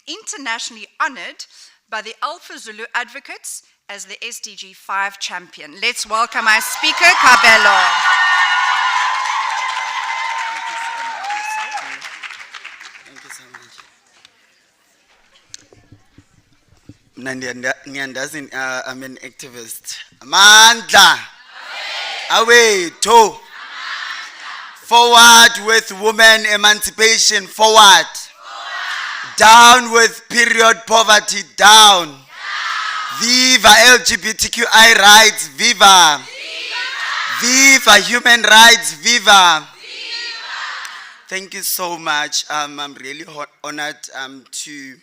internationally honored by the Alpha Zulu Advocates as the SDG 5 champion. Let's welcome our speaker, Kabelo. Thank you so much. I'm an activist. Amandla. Awethu. Forward with women emancipation. Forward. Down with period poverty. Down. Viva LGBTQI rights. Viva. Viva human rights. Viva. Thank you so much. I'm really honored to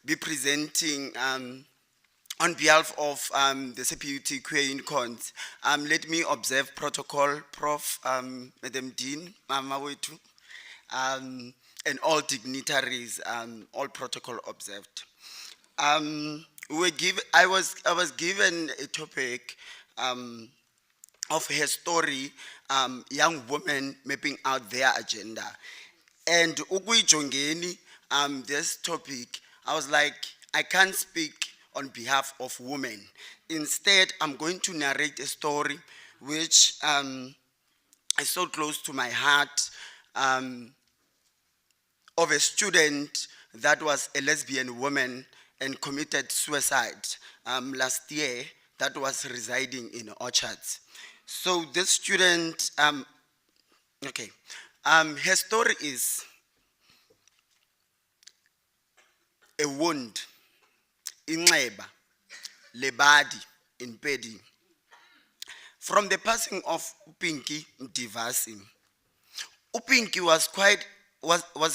be presenting on behalf of the CPUT Queer Unicorns. Let me observe protocol, Prof. Madam Dean, Mama Wetu, and all dignitaries, all protocol observed. I was given a topic of her story, young women mapping out their agenda. And ukuyijongeni this topic, I was like, I can't speak on behalf of women. Instead, I'm going to narrate a story which is so close to my heart, of a student that was a lesbian woman and committed suicide last year, that was residing in Orchards. So this student, her story is a wound, inxeba, lebadi, in Pedi. From the passing of Pinky Mtivasi. Upinki was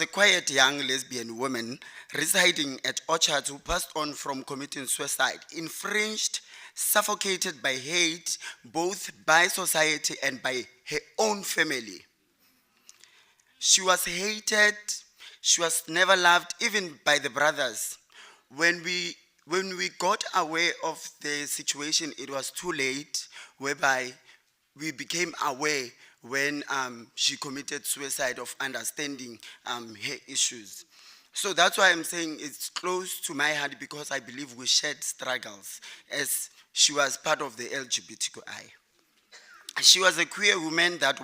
a quiet young lesbian woman residing at Orchards who passed on from committing suicide, infringed, suffocated by hate, both by society and by her own family. She was hated, she was never loved, even by the brothers. When we got aware of the situation, it was too late, whereby we became aware when she committed suicide of understanding her issues. So that's why I'm saying it's close to my heart, because I believe we shared struggles as she was part of the LGBTQI. She was a queer woman that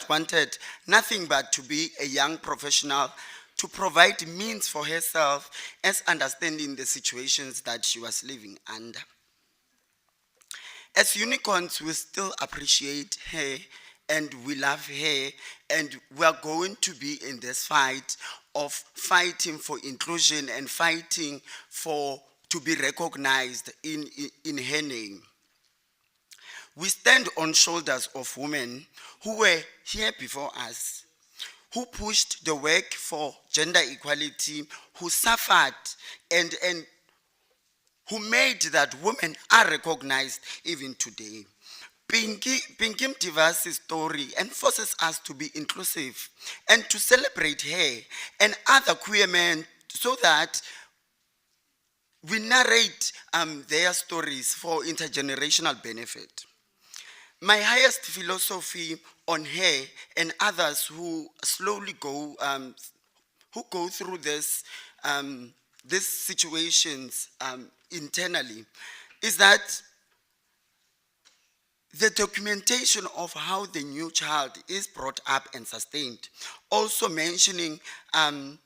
wanted nothing but to be a young professional, to provide means for herself as understanding the situations that she was living under. As unicorns, we still appreciate her and we love her, and we are going to be in this fight of fighting for inclusion and fighting to be recognized in her name. We stand on shoulders of women who were here before us, who pushed the work for gender equality, who suffered and who made that women are recognized even today. Pinky Mtivasi's story enforces us to be inclusive and to celebrate her and other queer men, so that we narrate their stories for intergenerational benefit. My highest philosophy on her and others who slowly go through this these situations internally is that the documentation of how the new child is brought up and sustained, also mentioning the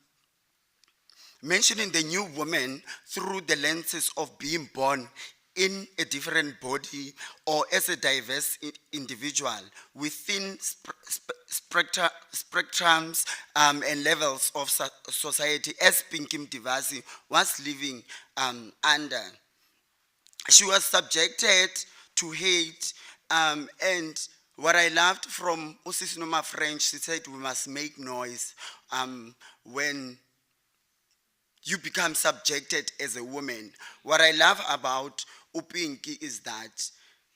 new woman through the lenses of being born in a different body or as a diverse individual within spectrums and levels of society, as Pinky Mtivasi was living under. She was subjected to hate, and what I loved from Usisi Noma French, she said we must make noise when you become subjected as a woman. What I love about Upinki is that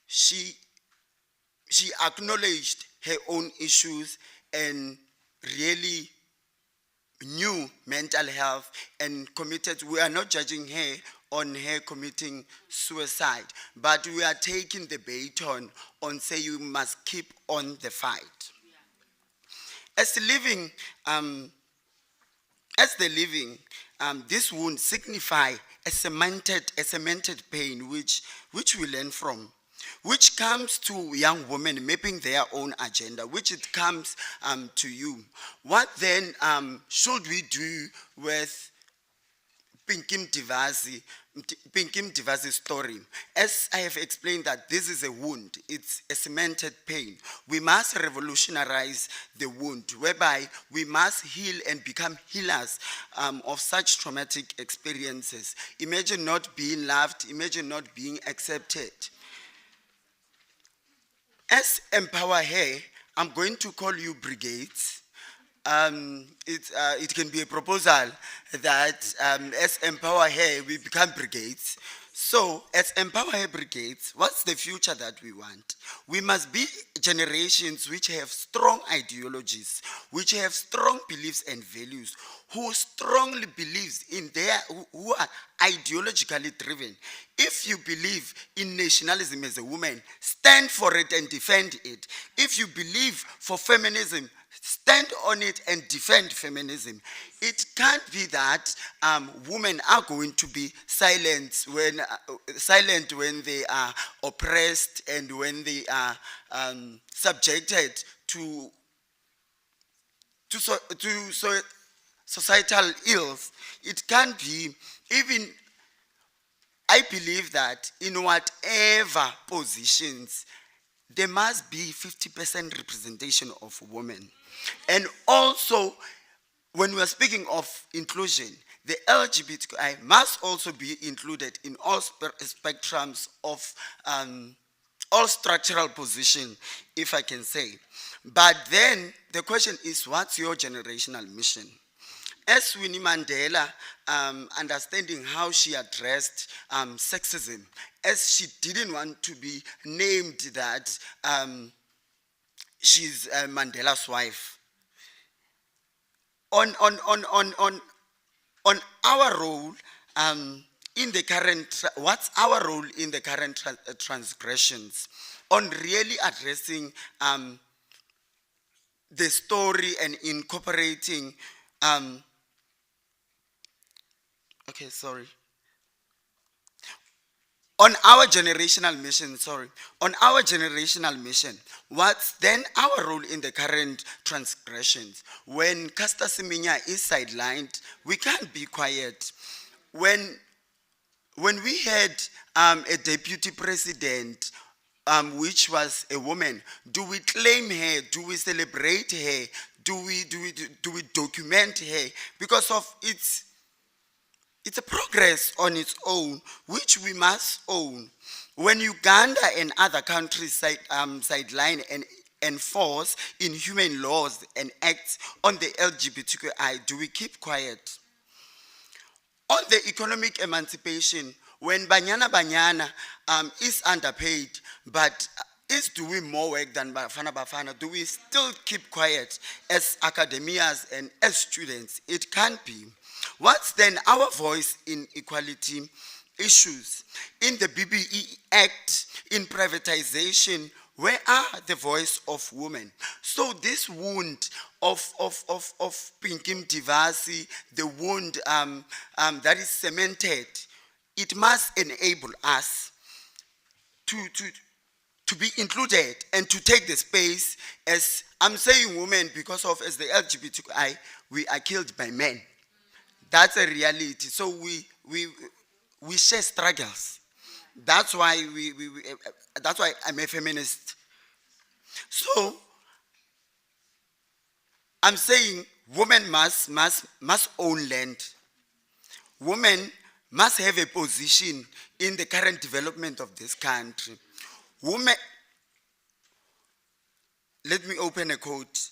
she acknowledged her own issues and really knew mental health and committed. We are not judging her on her committing suicide, but we are taking the baton on say you must keep on the fight. As the living, this wound signify a cemented pain which we learn from, which comes to young women mapping their own agenda, which it comes to you. What then should we do with Pinky Mtivasi's story? As I have explained that this is a wound, it's a cemented pain. We must revolutionize the wound, whereby we must heal and become healers of such traumatic experiences. Imagine not being loved, imagine not being accepted. As EmpowHer, I'm going to call you brigades. It can be a proposal that as EmpowHer, we become brigades. So as EmpowHer brigades, what's the future that we want? We must be generations which have strong ideologies, which have strong beliefs and values, who strongly believes in who are ideologically driven. If you believe in nationalism as a woman, stand for it and defend it. If you believe for feminism, stand on it and defend feminism. It can't be that women are going to be silent when they are oppressed and when they are subjected to societal ills. It can't be. Even I believe that in whatever positions, there must be 50% representation of women. And also, when we are speaking of inclusion, the LGBTQI must also be included in all spectrums of all structural position, if I can say. But then the question is, what's your generational mission? As Winnie Mandela, understanding how she addressed sexism, as she didn't want to be named that she's Mandela's wife. On our role in the current, what's our role in the current transgressions on really addressing the story and incorporating on our generational mission, what's then our role in the current transgressions? When Caster Semenya is sidelined, we can't be quiet. When we had a deputy president, which was a woman, do we claim her? Do we celebrate her? Do we document her? Because of it's a progress on its own, which we must own. When Uganda and other countries sideline and enforce inhuman laws and acts on the LGBTQI, do we keep quiet? On the economic emancipation, when Banyana is underpaid, but is doing more work than Bafana, do we still keep quiet as academias and as students? It can't be. What's then our voice in equality issues? In the BBE Act, in privatization, where are the voice of women? So this wound of Pinky Mtivasi, the wound that is cemented, it must enable us to be included and to take the space. As I'm saying women because of as the LGBTQI, we are killed by men. That's a reality. So we share struggles. That's why that's why I'm a feminist. So I'm saying women must own land. Women must have a position in the current development of this country. Women, let me open a quote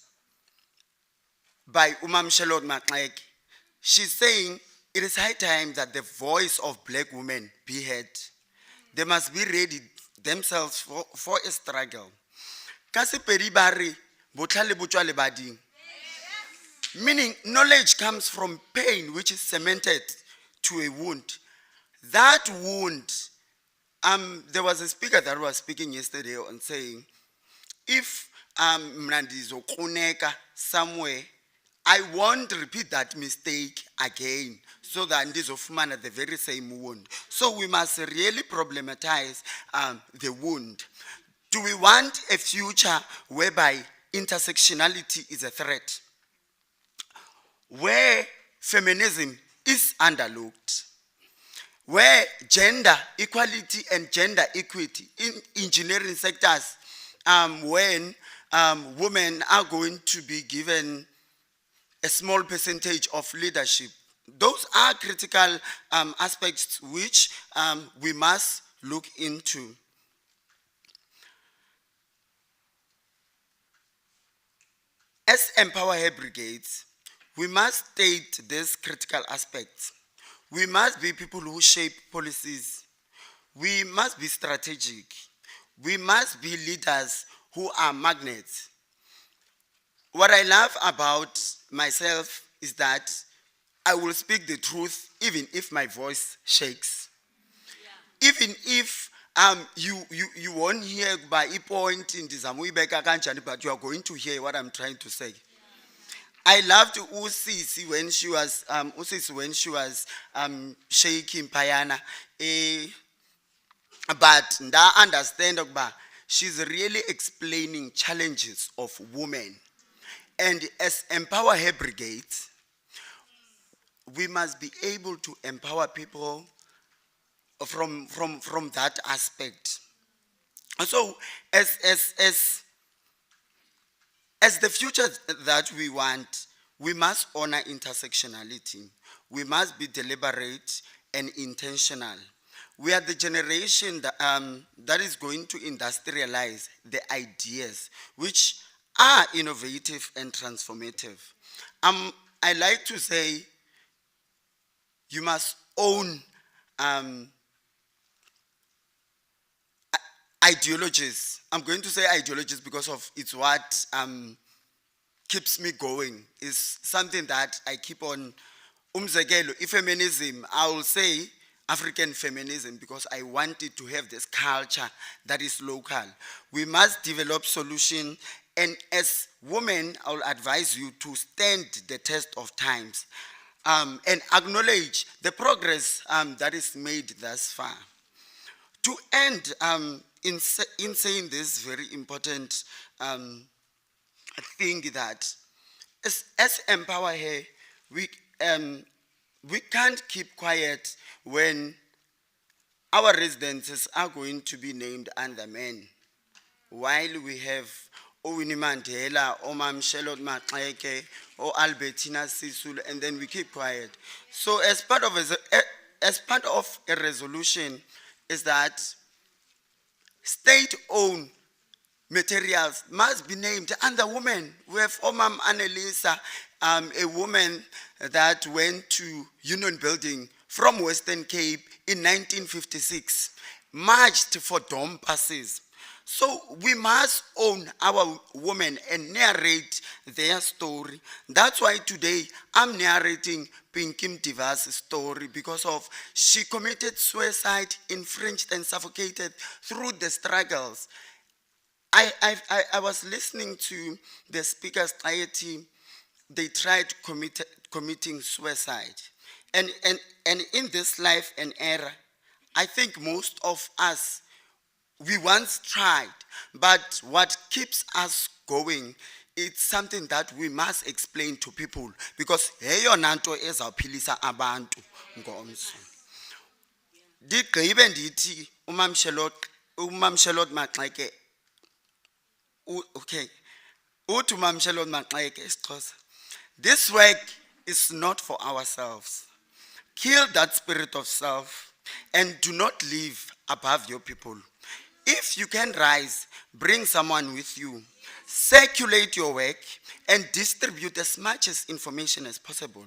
by Umam Shalot Maklek. She's saying, it is high time that the voice of black women be heard. They must be ready themselves for a struggle. Kasi peribari, botlhale botswa lebading. Meaning, knowledge comes from pain, which is cemented to a wound. That wound, there was a speaker that was speaking yesterday on saying, if Mnandizo Kuneka somewhere, I won't repeat that mistake again, so that Ndizofumana at the very same wound. So we must really problematize the wound. Do we want a future whereby intersectionality is a threat? Where feminism is underlooked? Where gender equality and gender equity in engineering sectors, when women are going to be given a small percentage of leadership. Those are critical aspects which we must look into. As EmpowHer brigades, we must state these critical aspects. We must be people who shape policies. We must be strategic. We must be leaders who are magnets. What I love about myself is that I will speak the truth even if my voice shakes. Yeah. Even if you won't hear by a point in this, but you are going to hear what I'm trying to say. Yeah. I loved Usisi when she was shaking Payana. But I understand about she's really explaining challenges of women. And as Empower Her Brigade, we must be able to empower people from that aspect. So as the future that we want, we must honor intersectionality. We must be deliberate and intentional. We are the generation that is going to industrialize the ideas which are innovative and transformative. I like to say you must own ideologies. I'm going to say ideologies because of it's what keeps me going. Is something that I keep on. Umzekelo, feminism, I will say African feminism because I wanted to have this culture that is local. We must develop solutions, and as women, I will advise you to stand the test of times and acknowledge the progress that is made thus far. To end, in saying this very important thing that as EmpowHer, we can't keep quiet when our residences are going to be named under men, while we have Winnie Mandela, Mam Charlotte Maxeke, or Albertina Sisulu, and then we keep quiet. So as part of a resolution is that state-owned materials must be named under women. We have Omam Annalisa, a woman that went to Union Building from Western Cape in 1956, marched for DOM passes. So we must own our women and narrate their story. That's why today I'm narrating Pinkim Diva's story, because of she committed suicide, infringed and suffocated through the struggles. I was listening to the speaker's team. They tried committing suicide. And in this life and era, I think most of us, we once tried, but what keeps us going, it's something that we must explain to people, because heyona nto ezawuphilisa abantu ngomso. Ndigqibe ndithi uMam Charlotte Maxeke, okay, uthi uMam Charlotte Maxeke isiXhosa, this work is not for ourselves. Kill that spirit of self and do not live above your people. If you can rise, bring someone with you. Circulate your work and distribute as much as information as possible.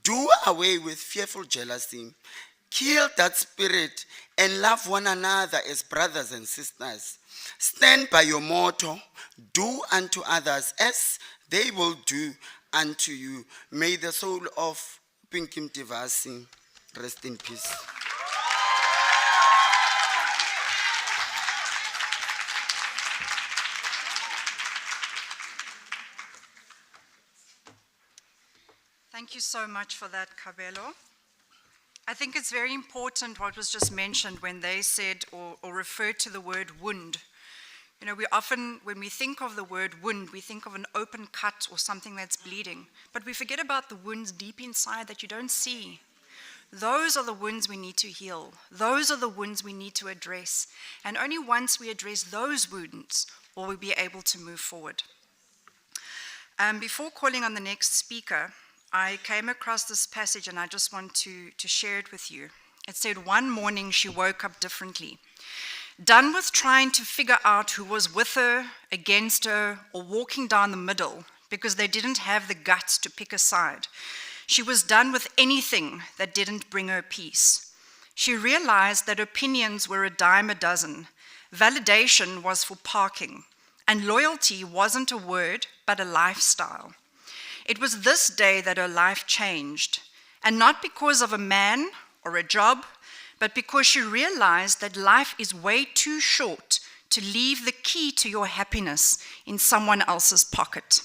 Do away with fearful jealousy. Kill that spirit and love one another as brothers and sisters. Stand by your motto, do unto others as they will do unto you. May the soul of Pinkim Tivasi rest in peace. Thank you so much for that, Kabelo. I think it's very important what was just mentioned when they said or referred to the word wound. You know, we often, when we think of the word wound, we think of an open cut or something that's bleeding. But we forget about the wounds deep inside that you don't see. Those are the wounds we need to heal. Those are the wounds we need to address. And only once we address those wounds will we be able to move forward. Before calling on the next speaker, I came across this passage and I just want to share it with you. It said, one morning she woke up differently. Done with trying to figure out who was with her, against her, or walking down the middle, because they didn't have the guts to pick a side. She was done with anything that didn't bring her peace. She realized that opinions were a dime a dozen. Validation was for parking, and loyalty wasn't a word, but a lifestyle. It was this day that her life changed, and not because of a man or a job, but because she realized that life is way too short to leave the key to your happiness in someone else's pocket.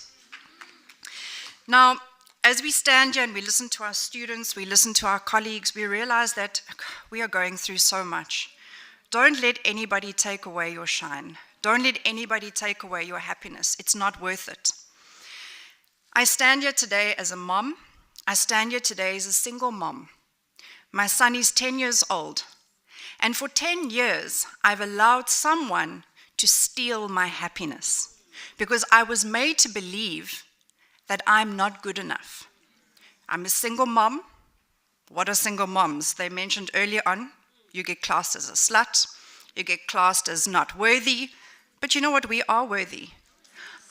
Now, as we stand here and we listen to our students, we listen to our colleagues, we realize that we are going through so much. Don't let anybody take away your shine. Don't let anybody take away your happiness. It's not worth it. I stand here today as a mom. I stand here today as a single mom. My son is 10 years old. And for 10 years, I've allowed someone to steal my happiness because I was made to believe that I'm not good enough. I'm a single mom. What are single moms? They mentioned earlier on, you get classed as a slut, you get classed as not worthy, but you know what? We are worthy.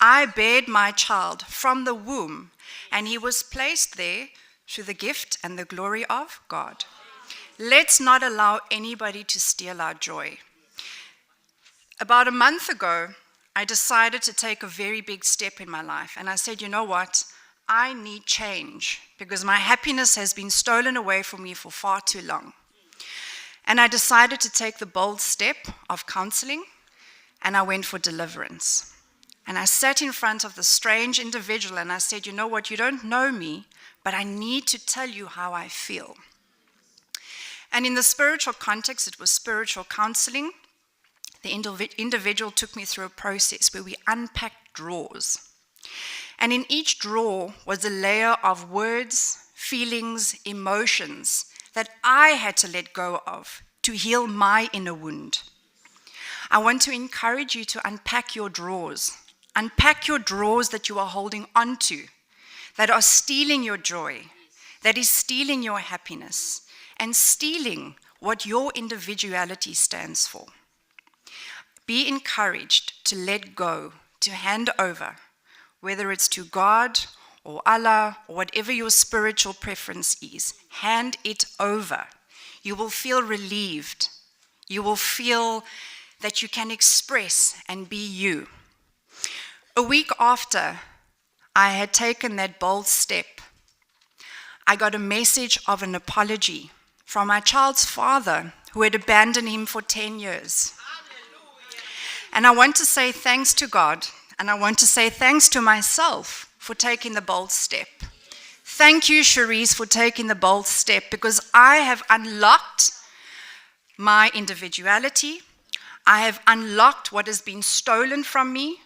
I bared my child from the womb, and he was placed there through the gift and the glory of God. Let's not allow anybody to steal our joy. About a month ago, I decided to take a very big step in my life, and I said, you know what? I need change because my happiness has been stolen away from me for far too long. And I decided to take the bold step of counseling, and I went for deliverance. And I sat in front of the strange individual and I said, you know what, you don't know me, but I need to tell you how I feel. And in the spiritual context, it was spiritual counseling. The individual took me through a process where we unpacked drawers. And in each drawer was a layer of words, feelings, emotions that I had to let go of to heal my inner wound. I want to encourage you to unpack your drawers. Unpack your drawers that you are holding onto, that are stealing your joy, that is stealing your happiness, and stealing what your individuality stands for. Be encouraged to let go, to hand over, whether it's to God or Allah or whatever your spiritual preference is. Hand it over. You will feel relieved. You will feel that you can express and be you. A week after I had taken that bold step, I got a message of an apology from my child's father who had abandoned him for 10 years. And I want to say thanks to God, and I want to say thanks to myself for taking the bold step. Thank you, Cherise, for taking the bold step, because I have unlocked my individuality, I have unlocked what has been stolen from me,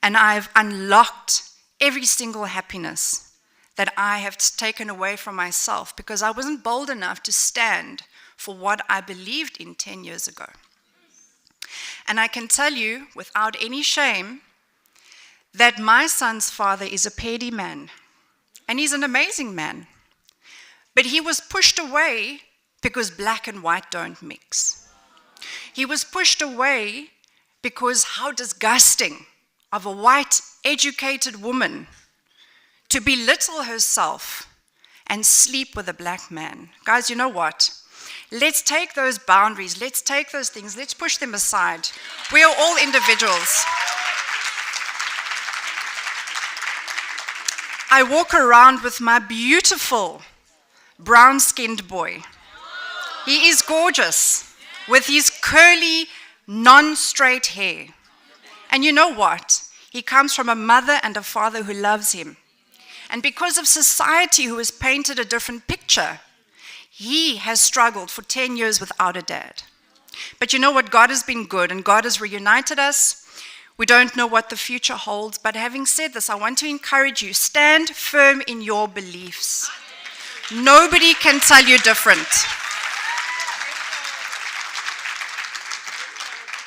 and I have unlocked every single happiness that I have taken away from myself because I wasn't bold enough to stand for what I believed in 10 years ago. And I can tell you without any shame that my son's father is a petty man, and he's an amazing man. But he was pushed away because black and white don't mix. He was pushed away because how disgusting of a white, educated woman to belittle herself and sleep with a black man. Guys, you know what? Let's take those boundaries, let's take those things, let's push them aside. We are all individuals. I walk around with my beautiful brown-skinned boy. He is gorgeous with his curly, non-straight hair. And you know what? He comes from a mother and a father who loves him. And because of society who has painted a different picture, he has struggled for 10 years without a dad. But you know what? God has been good and God has reunited us. We don't know what the future holds, but having said this, I want to encourage you, stand firm in your beliefs. Nobody can tell you different.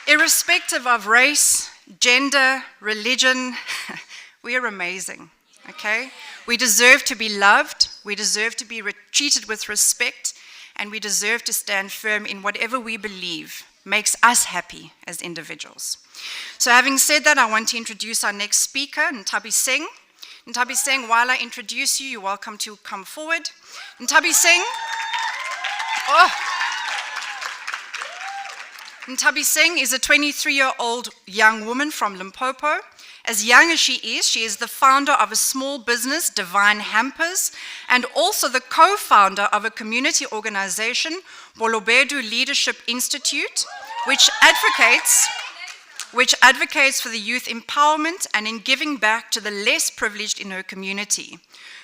Irrespective of race, gender, religion, we are amazing, okay? We deserve to be loved, we deserve to be treated with respect, and we deserve to stand firm in whatever we believe makes us happy as individuals. So having said that, I want to introduce our next speaker, Ntabi Singh. Ntabi Singh, while I introduce you, you're welcome to come forward. Ntabi Singh. Ntabi Singh is a 23-year-old young woman from Limpopo. As young as she is the founder of a small business, Divine Hampers, and also the co-founder of a community organization, Bolobedu Leadership Institute, which advocates which advocates for the youth empowerment and in giving back to the less privileged in her community.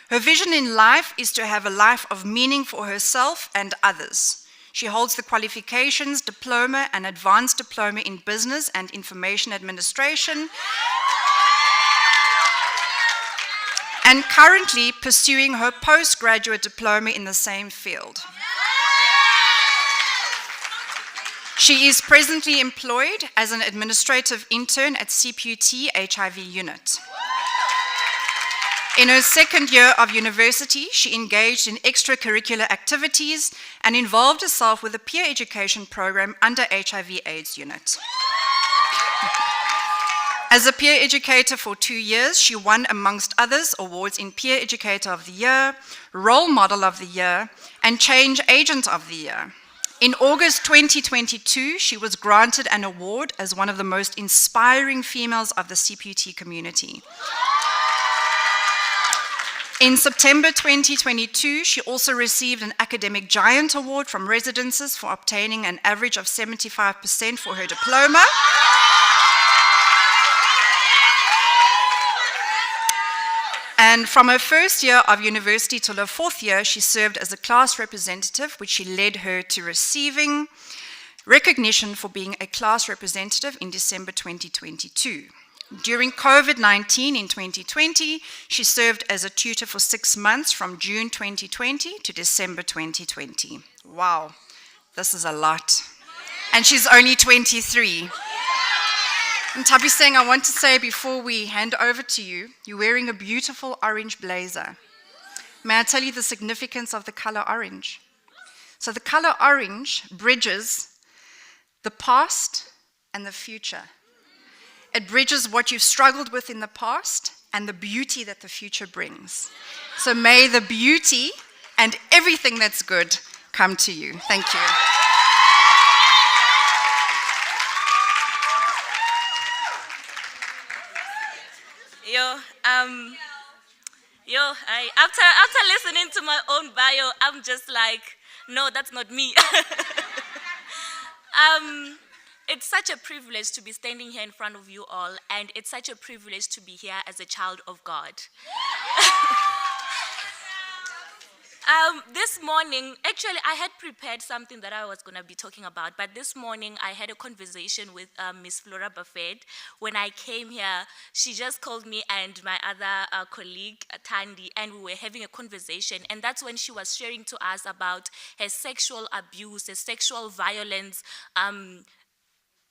Her vision in life is to have a life of meaning for herself and others. She holds the qualifications, diploma and advanced diploma in business and information administration, and currently pursuing her postgraduate diploma in the same field. She is presently employed as an administrative intern at CPUT HIV unit. In her second year of university, she engaged in extracurricular activities and involved herself with a peer education program under HIV/AIDS unit. As a peer educator for 2 years, she won, amongst others, awards in Peer Educator of the Year, Role Model of the Year, and Change Agent of the Year. In August 2022, she was granted an award as one of the most inspiring females of the CPUT community. In September 2022, she also received an Academic Giant Award from Residences for obtaining an average of 75% for her diploma. And from her first year of university till her fourth year, she served as a class representative, which she led her to receiving recognition for being a class representative in December 2022. During COVID-19 in 2020, she served as a tutor for 6 months from June 2020 to December 2020. Wow, this is a lot. And she's only 23. And Thabiseng, I want to say before we hand over to you, you're wearing a beautiful orange blazer. May I tell you the significance of the color orange? So the color orange bridges the past and the future. It bridges what you've struggled with in the past and the beauty that the future brings. So may the beauty and everything that's good come to you. Thank you. After listening to my own bio, I'm just like, no, that's not me. It's such a privilege to be standing here in front of you all, and it's such a privilege to be here as a child of God. This morning, actually, I had prepared something that I was going to be talking about, but this morning I had a conversation with Miss Flora Buffett. When I came here, she just called me and my other colleague, Tandi, and we were having a conversation, and that's when she was sharing to us about her sexual abuse, her sexual violence,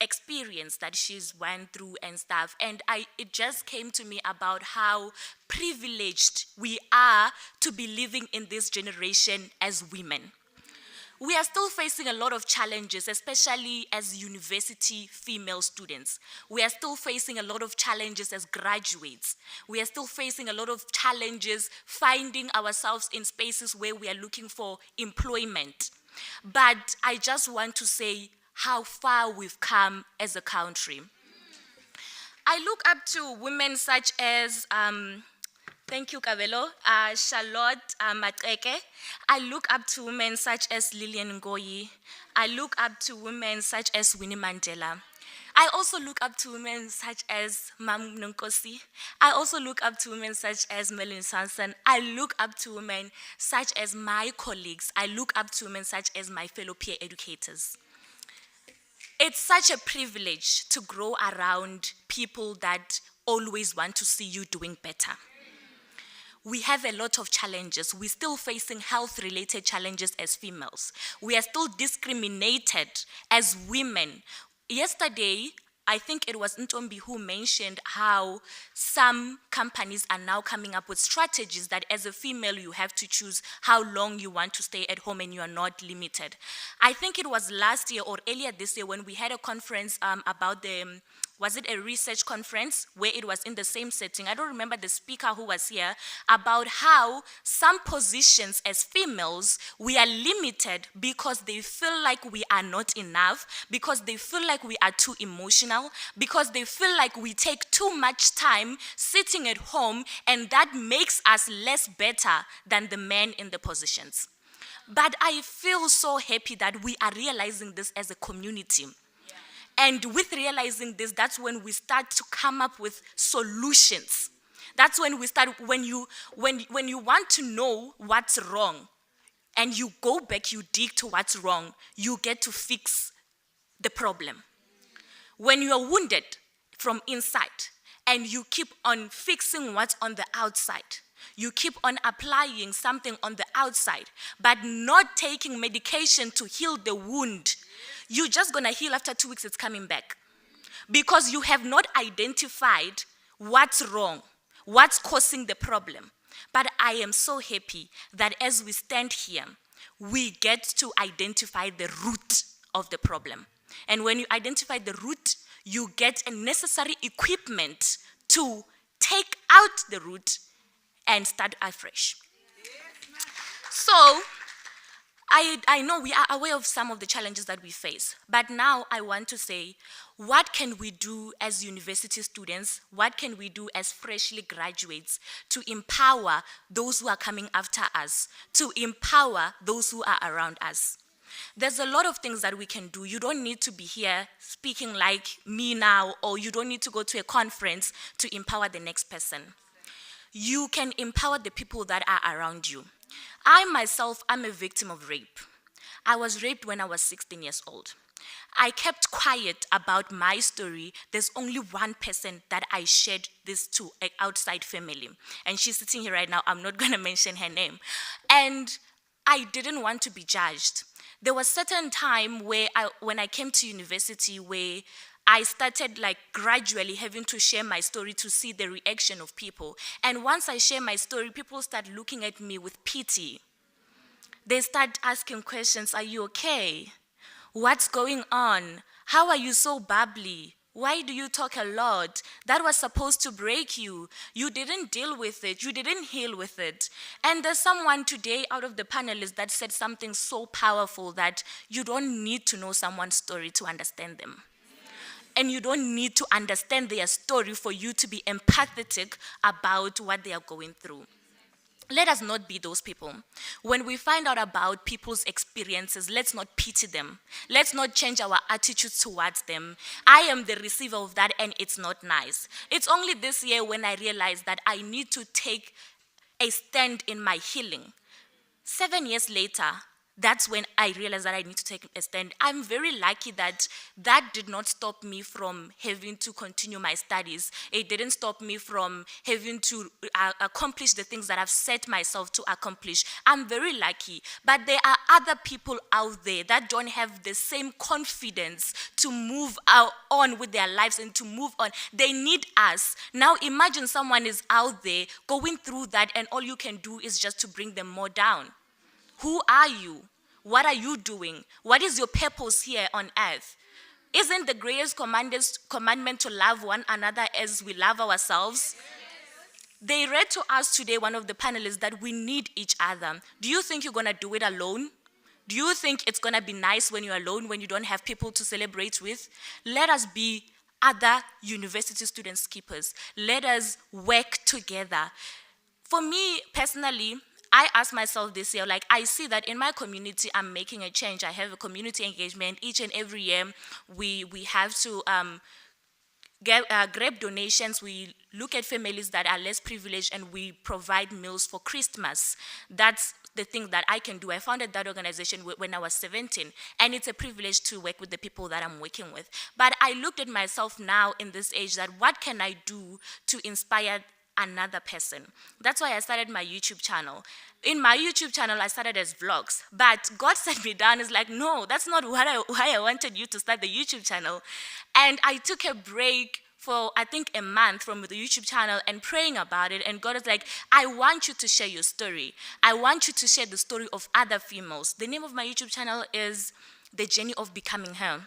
experience that she's went through and stuff, and it just came to me about how privileged we are to be living in this generation as women. We are still facing a lot of challenges, especially as university female students. We are still facing a lot of challenges as graduates. We are still facing a lot of challenges finding ourselves in spaces where we are looking for employment. But I just want to say how far we've come as a country. I look up to women such as, thank you, Kabelo, Charlotte Mateke. I look up to women such as Lillian Ngoyi. I look up to women such as Winnie Mandela. I also look up to women such as Mam Nonkosi. I also look up to women such as Melanie Sanson. I look up to women such as my colleagues. I look up to women such as my fellow peer educators. It's such a privilege to grow around people that always want to see you doing better. We have a lot of challenges. We're still facing health-related challenges as females. We are still discriminated as women. Yesterday, I think it was Ntombi who mentioned how some companies are now coming up with strategies that as a female you have to choose how long you want to stay at home and you are not limited. I think it was last year or earlier this year when we had a conference about was it a research conference where it was in the same setting? I don't remember the speaker who was here, about how some positions as females, we are limited because they feel like we are not enough, because they feel like we are too emotional, because they feel like we take too much time sitting at home, and that makes us less better than the men in the positions. But I feel so happy that we are realizing this as a community. And with realizing this, that's when we start to come up with solutions. That's when we start, when you want to know what's wrong, and you go back, you dig to what's wrong, you get to fix the problem. When you are wounded from inside and you keep on fixing what's on the outside, you keep on applying something on the outside, but not taking medication to heal the wound, you're just gonna heal after 2 weeks, it's coming back. Because you have not identified what's wrong, what's causing the problem. But I am so happy that as we stand here, we get to identify the root of the problem. And when you identify the root, you get a necessary equipment to take out the root and start afresh. So, I know we are aware of some of the challenges that we face, but now I want to say, what can we do as university students? What can we do as freshly graduates to empower those who are coming after us, to empower those who are around us? There's a lot of things that we can do. You don't need to be here speaking like me now, or you don't need to go to a conference to empower the next person. You can empower the people that are around you. I myself am a victim of rape. I was raped when I was 16 years old. I kept quiet about my story. There's only one person that I shared this to, an outside family. And she's sitting here right now. I'm not going to mention her name. And I didn't want to be judged. There was a certain time where when I came to university where I started like gradually having to share my story to see the reaction of people. And once I share my story, people start looking at me with pity. They start asking questions, are you okay? What's going on? How are you so bubbly? Why do you talk a lot? That was supposed to break you. You didn't deal with it. You didn't heal with it. And there's someone today out of the panelists that said something so powerful that you don't need to know someone's story to understand them. And you don't need to understand their story for you to be empathetic about what they are going through. Let us not be those people. When we find out about people's experiences, let's not pity them. Let's not change our attitudes towards them. I am the receiver of that, and it's not nice. It's only this year when I realized that I need to take a stand in my healing. 7 years later, that's when I realized that I need to take a stand. I'm very lucky that that did not stop me from having to continue my studies. It didn't stop me from having to accomplish the things that I've set myself to accomplish. I'm very lucky. But there are other people out there that don't have the same confidence to move on with their lives and to move on. They need us. Now imagine someone is out there going through that, and all you can do is just to bring them more down. Who are you? What are you doing? What is your purpose here on earth? Isn't the greatest commandment to love one another as we love ourselves? They read to us today, one of the panelists, that we need each other. Do you think you're going to do it alone? Do you think it's going to be nice when you're alone, when you don't have people to celebrate with? Let us be other university students keepers. Let us work together. For me, personally, I asked myself this year, like, I see that in my community, I'm making a change. I have a community engagement. Each and every year, we have to grab donations. We look at families that are less privileged, and we provide meals for Christmas. That's the thing that I can do. I founded that organization when I was 17, and it's a privilege to work with the people that I'm working with. But I looked at myself now in this age that what can I do to inspire another person? That's why I started my YouTube channel. In my YouTube channel, I started as vlogs, but God sat me down. Is like, no, that's not why I wanted you to start the YouTube channel. And I took a break for, I think, a month from the YouTube channel and praying about it. And God is like, I want you to share your story. I want you to share the story of other females. The name of my YouTube channel is The Journey of Becoming Her.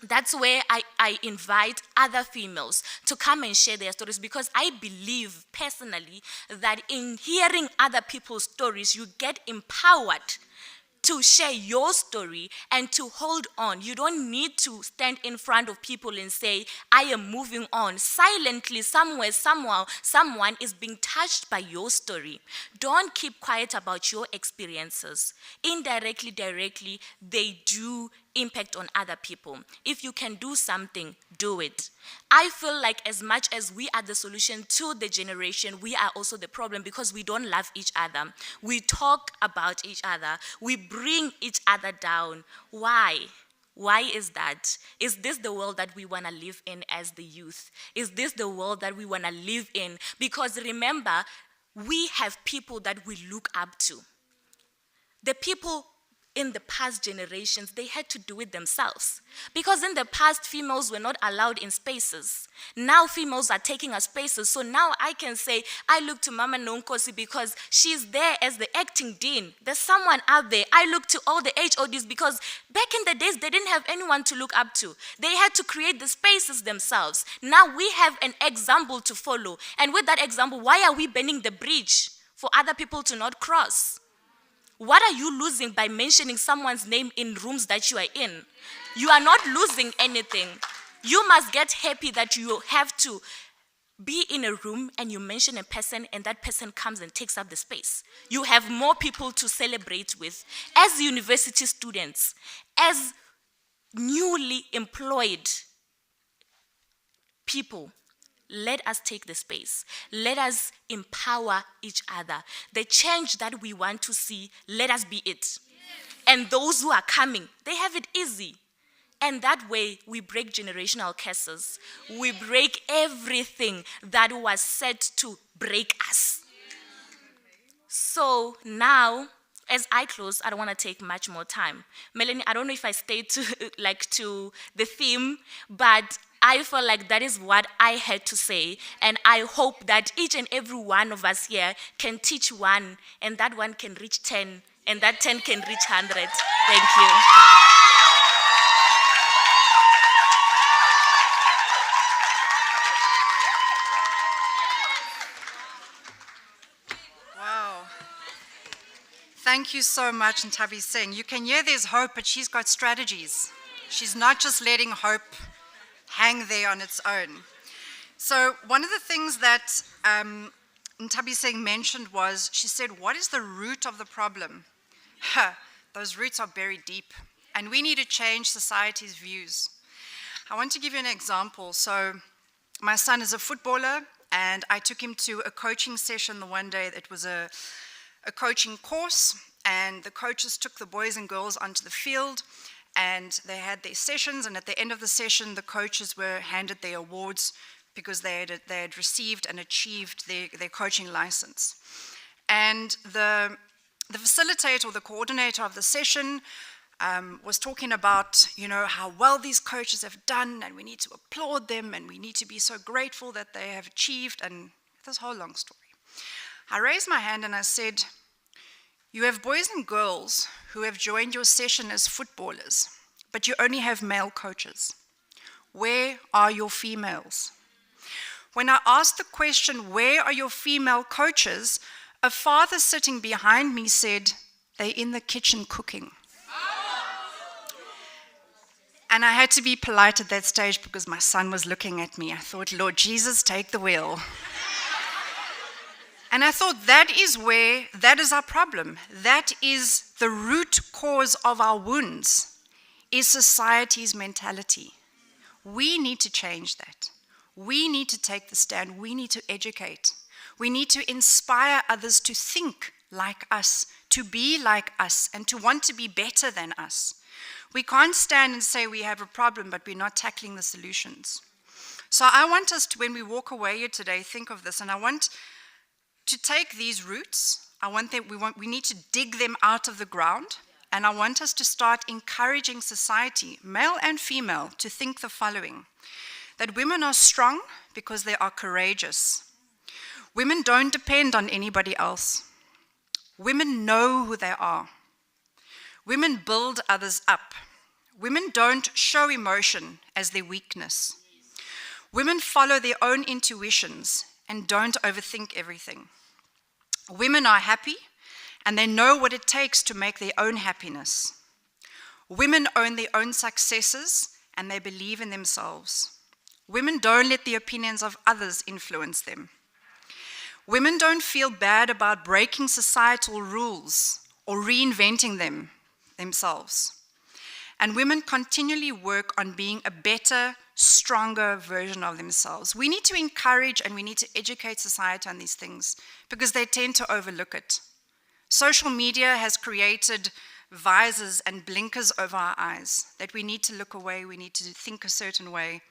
That's where I invite other females to come and share their stories, because I believe personally that in hearing other people's stories, you get empowered to share your story and to hold on. You don't need to stand in front of people and say, I am moving on. Silently, somewhere, somehow, someone is being touched by your story. Don't keep quiet about your experiences. Indirectly, directly, they do impact on other people. If you can do something, do it. I feel like as much as we are the solution to the generation, we are also the problem because we don't love each other. We talk about each other. We bring each other down. Why? Why is that? Is this the world that we want to live in as the youth? Is this the world that we want to live in? Because remember, we have people that we look up to. The people in the past generations, they had to do it themselves. Because in the past, females were not allowed in spaces. Now females are taking us spaces. So now I can say, I look to Mama Nonkosi because she's there as the acting dean. There's someone out there. I look to all the HODs because back in the days, they didn't have anyone to look up to. They had to create the spaces themselves. Now we have an example to follow. And with that example, why are we burning the bridge for other people to not cross? What are you losing by mentioning someone's name in rooms that you are in? You are not losing anything. You must get happy that you have to be in a room and you mention a person and that person comes and takes up the space. You have more people to celebrate with. As university students, as newly employed people, let us take the space. Let us empower each other. The change that we want to see, let us be it. Yes. And those who are coming, they have it easy. And that way, we break generational curses. Yes. We break everything that was set to break us. Yes. So now, as I close, I don't want to take much more time. Melanie, I don't know if I stayed to the theme, but I feel like that is what I had to say, and I hope that each and every one of us here can teach one, and that one can reach 10, and that 10 can reach 100. Thank you. Wow. Thank you so much, Ntabi Singh. You can hear there's hope, but she's got strategies. She's not just letting hope hang there on its own. So one of the things that Ntabi Singh mentioned was, she said, what is the root of the problem? Those roots are buried deep, and we need to change society's views. I want to give you an example. So my son is a footballer, and I took him to a coaching session the one day. It was a coaching course, and the coaches took the boys and girls onto the field, and they had their sessions, and at the end of the session, the coaches were handed their awards because they had received and achieved their coaching license. And the facilitator or the coordinator of the session was talking about, how well these coaches have done, and we need to applaud them, and we need to be so grateful that they have achieved, and this whole long story. I raised my hand and I said, you have boys and girls who have joined your session as footballers, but you only have male coaches. Where are your females? When I asked the question, where are your female coaches, a father sitting behind me said, they're in the kitchen cooking. And I had to be polite at that stage because my son was looking at me. I thought, Lord Jesus, take the wheel. And I thought that is our problem. That is the root cause of our wounds, is society's mentality. We need to change that. We need to take the stand. We need to educate. We need to inspire others to think like us, to be like us, and to want to be better than us. We can't stand and say we have a problem, but we're not tackling the solutions. So I want us to, when we walk away here today, think of this, and I want to take these roots. We need to dig them out of the ground, and I want us to start encouraging society, male and female, to think the following: that women are strong because they are courageous. Women don't depend on anybody else. Women know who they are. Women build others up. Women don't show emotion as their weakness. Women follow their own intuitions and don't overthink everything. Women are happy, and they know what it takes to make their own happiness. Women own their own successes, and they believe in themselves. Women don't let the opinions of others influence them. Women don't feel bad about breaking societal rules or reinventing themselves. and women continually work on being a better, stronger version of themselves. We need to encourage and we need to educate society on these things because they tend to overlook it. Social media has created visors and blinkers over our eyes that we need to look away, we need to think a certain way.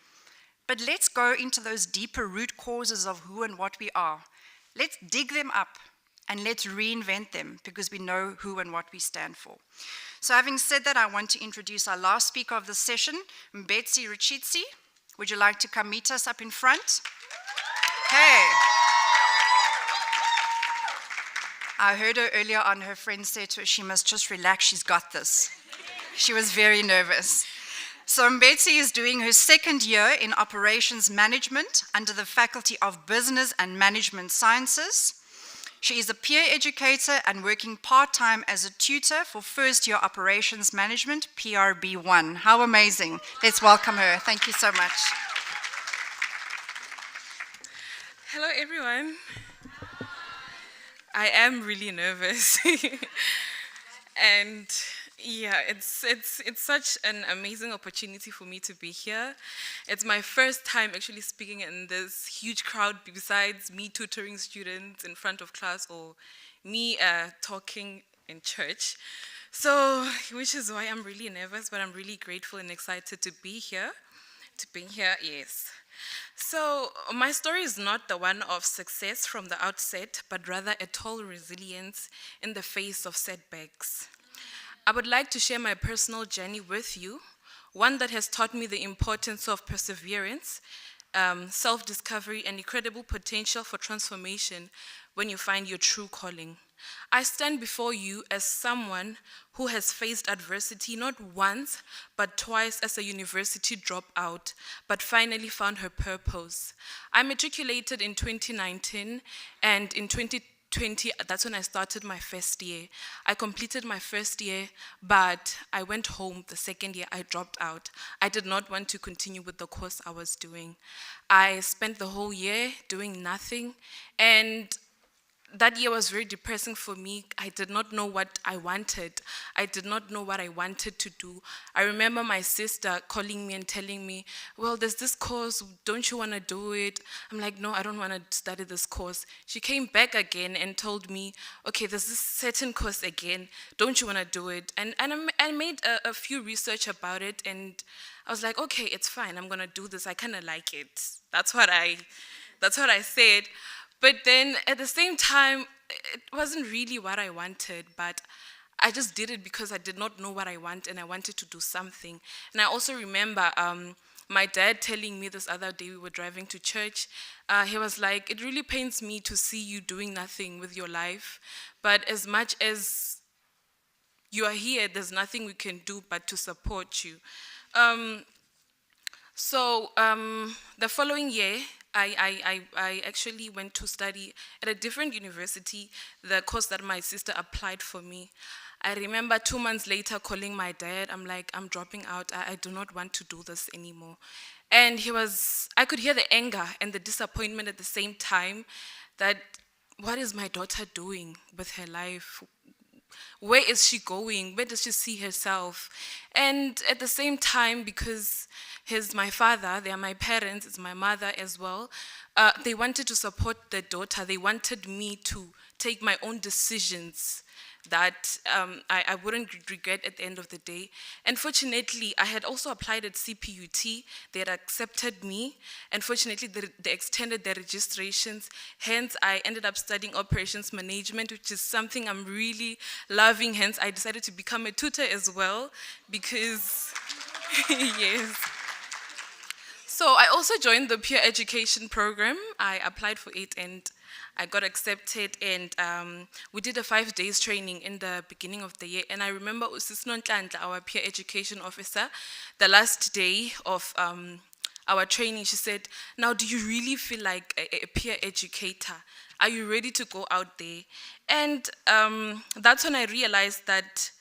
But let's go into those deeper root causes of who and what we are. Let's dig them up and let's reinvent them because we know who and what we stand for. So having said that, I want to introduce our last speaker of the session, Mbetsi Richitsi. Would you like to come meet us up in front? Hey. I heard her earlier on, her friend said to her, she must just relax, she's got this. She was very nervous. So Mbetsi is doing her second year in operations management under the Faculty of Business and Management Sciences. She is a peer educator and working part-time as a tutor for first-year operations management, PRB1. How amazing. Let's welcome her. Thank you so much. Hello, everyone. I am really nervous. And yeah, it's such an amazing opportunity for me to be here. It's my first time actually speaking in this huge crowd besides me tutoring students in front of class or me talking in church. So, which is why I'm really nervous, but I'm really grateful and excited to be here. Yes. So, my story is not the one of success from the outset, but rather a tall resilience in the face of setbacks. I would like to share my personal journey with you, one that has taught me the importance of perseverance, self-discovery, and incredible potential for transformation when you find your true calling. I stand before you as someone who has faced adversity not once, but twice as a university dropout, but finally found her purpose. I matriculated in 2019, and in 2020, that's when I started my first year. I completed my first year, but I went home the second year. I dropped out. I did not want to continue with the course I was doing. I spent the whole year doing nothing, and that year was very depressing for me. I did not know what I wanted. I did not know what I wanted to do. I remember my sister calling me and telling me, well, there's this course, don't you want to do it? I'm like, no, I don't want to study this course. She came back again and told me, okay, there's this certain course again, don't you want to do it? And I made a few research about it, and I was like, okay, it's fine, I'm going to do this. I kind of like it. That's what I said. But then at the same time, it wasn't really what I wanted, but I just did it because I did not know what I want and I wanted to do something. And I also remember my dad telling me this other day, we were driving to church, he was like, it really pains me to see you doing nothing with your life, but as much as you are here, there's nothing we can do but to support you. The following year, I actually went to study at a different university, the course that my sister applied for me. I remember 2 months later calling my dad, I'm like, I'm dropping out, I do not want to do this anymore. And I could hear the anger and the disappointment at the same time that, what is my daughter doing with her life? Where is she going? Where does she see herself? And at the same time, because he's my father, they are my parents, it's my mother as well, they wanted to support their daughter. They wanted me to take my own decisions that I wouldn't regret at the end of the day. And fortunately, I had also applied at CPUT. They had accepted me. And fortunately, they extended their registrations. Hence, I ended up studying operations management, which is something I'm really loving. Hence, I decided to become a tutor as well because, yes. So I also joined the peer education program. I applied for it and I got accepted, and we did a 5 days training in the beginning of the year. And I remember Sis Nontlandla, our peer education officer, the last day of our training, she said, now do you really feel like a peer educator? Are you ready to go out there? And that's when I realized that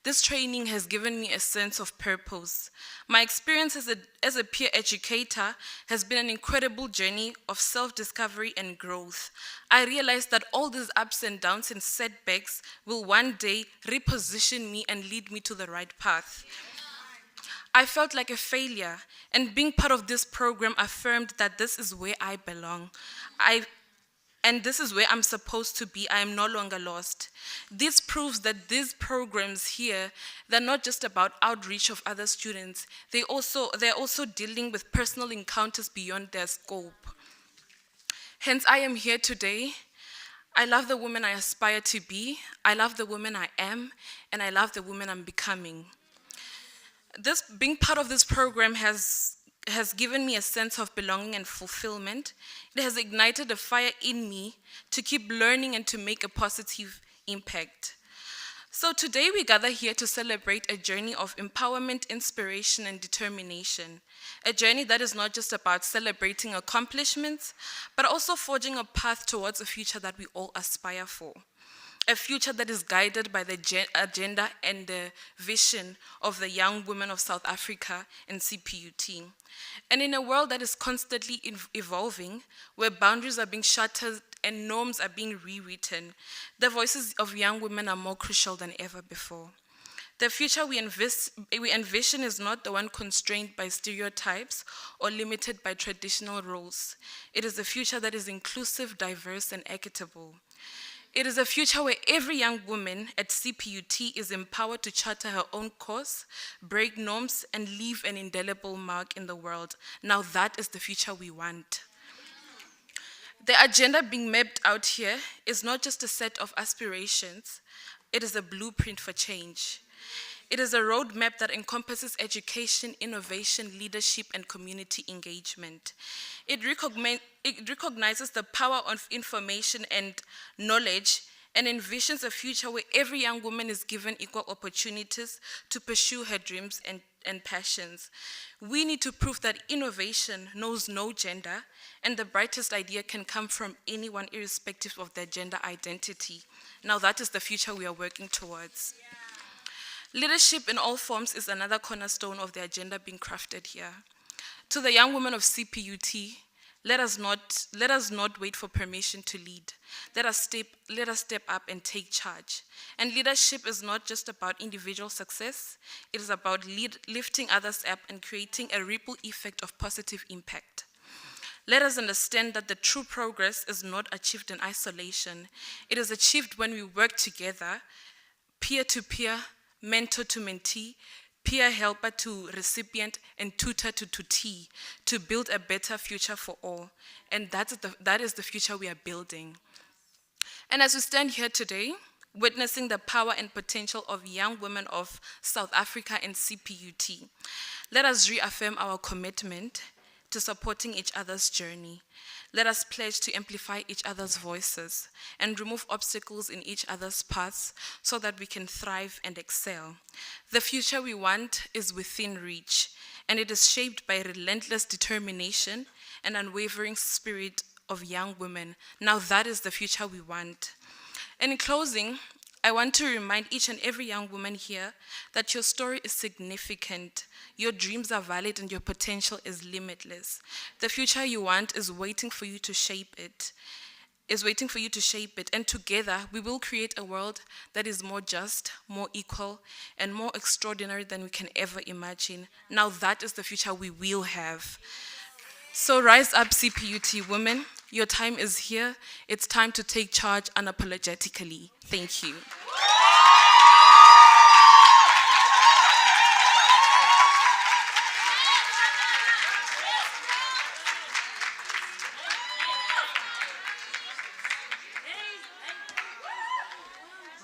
this training has given me a sense of purpose. My experience as a peer educator has been an incredible journey of self-discovery and growth. I realized that all these ups and downs and setbacks will one day reposition me and lead me to the right path. I felt like a failure, and being part of this program affirmed that this is where I belong. And this is where I'm supposed to be. I am no longer lost. This proves that these programs here, they're not just about outreach of other students. They're also dealing with personal encounters beyond their scope. Hence, I am here today. I love the woman I aspire to be. I love the woman I am, and I love the woman I'm becoming. Being part of this program has given me a sense of belonging and fulfillment. It has ignited a fire in me to keep learning and to make a positive impact. So today we gather here to celebrate a journey of empowerment, inspiration, and determination. A journey that is not just about celebrating accomplishments, but also forging a path towards a future that we all aspire for. A future that is guided by the agenda and the vision of the young women of South Africa and CPUT. And in a world that is constantly evolving, where boundaries are being shattered and norms are being rewritten, the voices of young women are more crucial than ever before. The future we envision is not the one constrained by stereotypes or limited by traditional roles. It is a future that is inclusive, diverse, and equitable. It is a future where every young woman at CPUT is empowered to charter her own course, break norms, and leave an indelible mark in the world. Now that is the future we want. The agenda being mapped out here is not just a set of aspirations, it is a blueprint for change. It is a roadmap that encompasses education, innovation, leadership, and community engagement. It recognizes the power of information and knowledge and envisions a future where every young woman is given equal opportunities to pursue her dreams and passions. We need to prove that innovation knows no gender, and the brightest idea can come from anyone irrespective of their gender identity. Now that is the future we are working towards. Leadership in all forms is another cornerstone of the agenda being crafted here. To the young women of CPUT, let us not wait for permission to lead. Let us step up and take charge. And leadership is not just about individual success, it is about lifting others up and creating a ripple effect of positive impact. Let us understand that the true progress is not achieved in isolation. It is achieved when we work together, peer to peer, mentor to mentee, peer helper to recipient, and tutor to tutee, to build a better future for all. And that is the future we are building. And as we stand here today, witnessing the power and potential of young women of South Africa and CPUT, let us reaffirm our commitment to supporting each other's journey. Let us pledge to amplify each other's voices and remove obstacles in each other's paths so that we can thrive and excel. The future we want is within reach, and it is shaped by relentless determination and unwavering spirit of young women. Now that is the future we want. And in closing, I want to remind each and every young woman here that your story is significant, your dreams are valid, and your potential is limitless. The future you want is waiting for you to shape it. And together we will create a world that is more just, more equal, and more extraordinary than we can ever imagine. Now that is the future we will have. So rise up, CPUT women. Your time is here. It's time to take charge unapologetically. Thank you.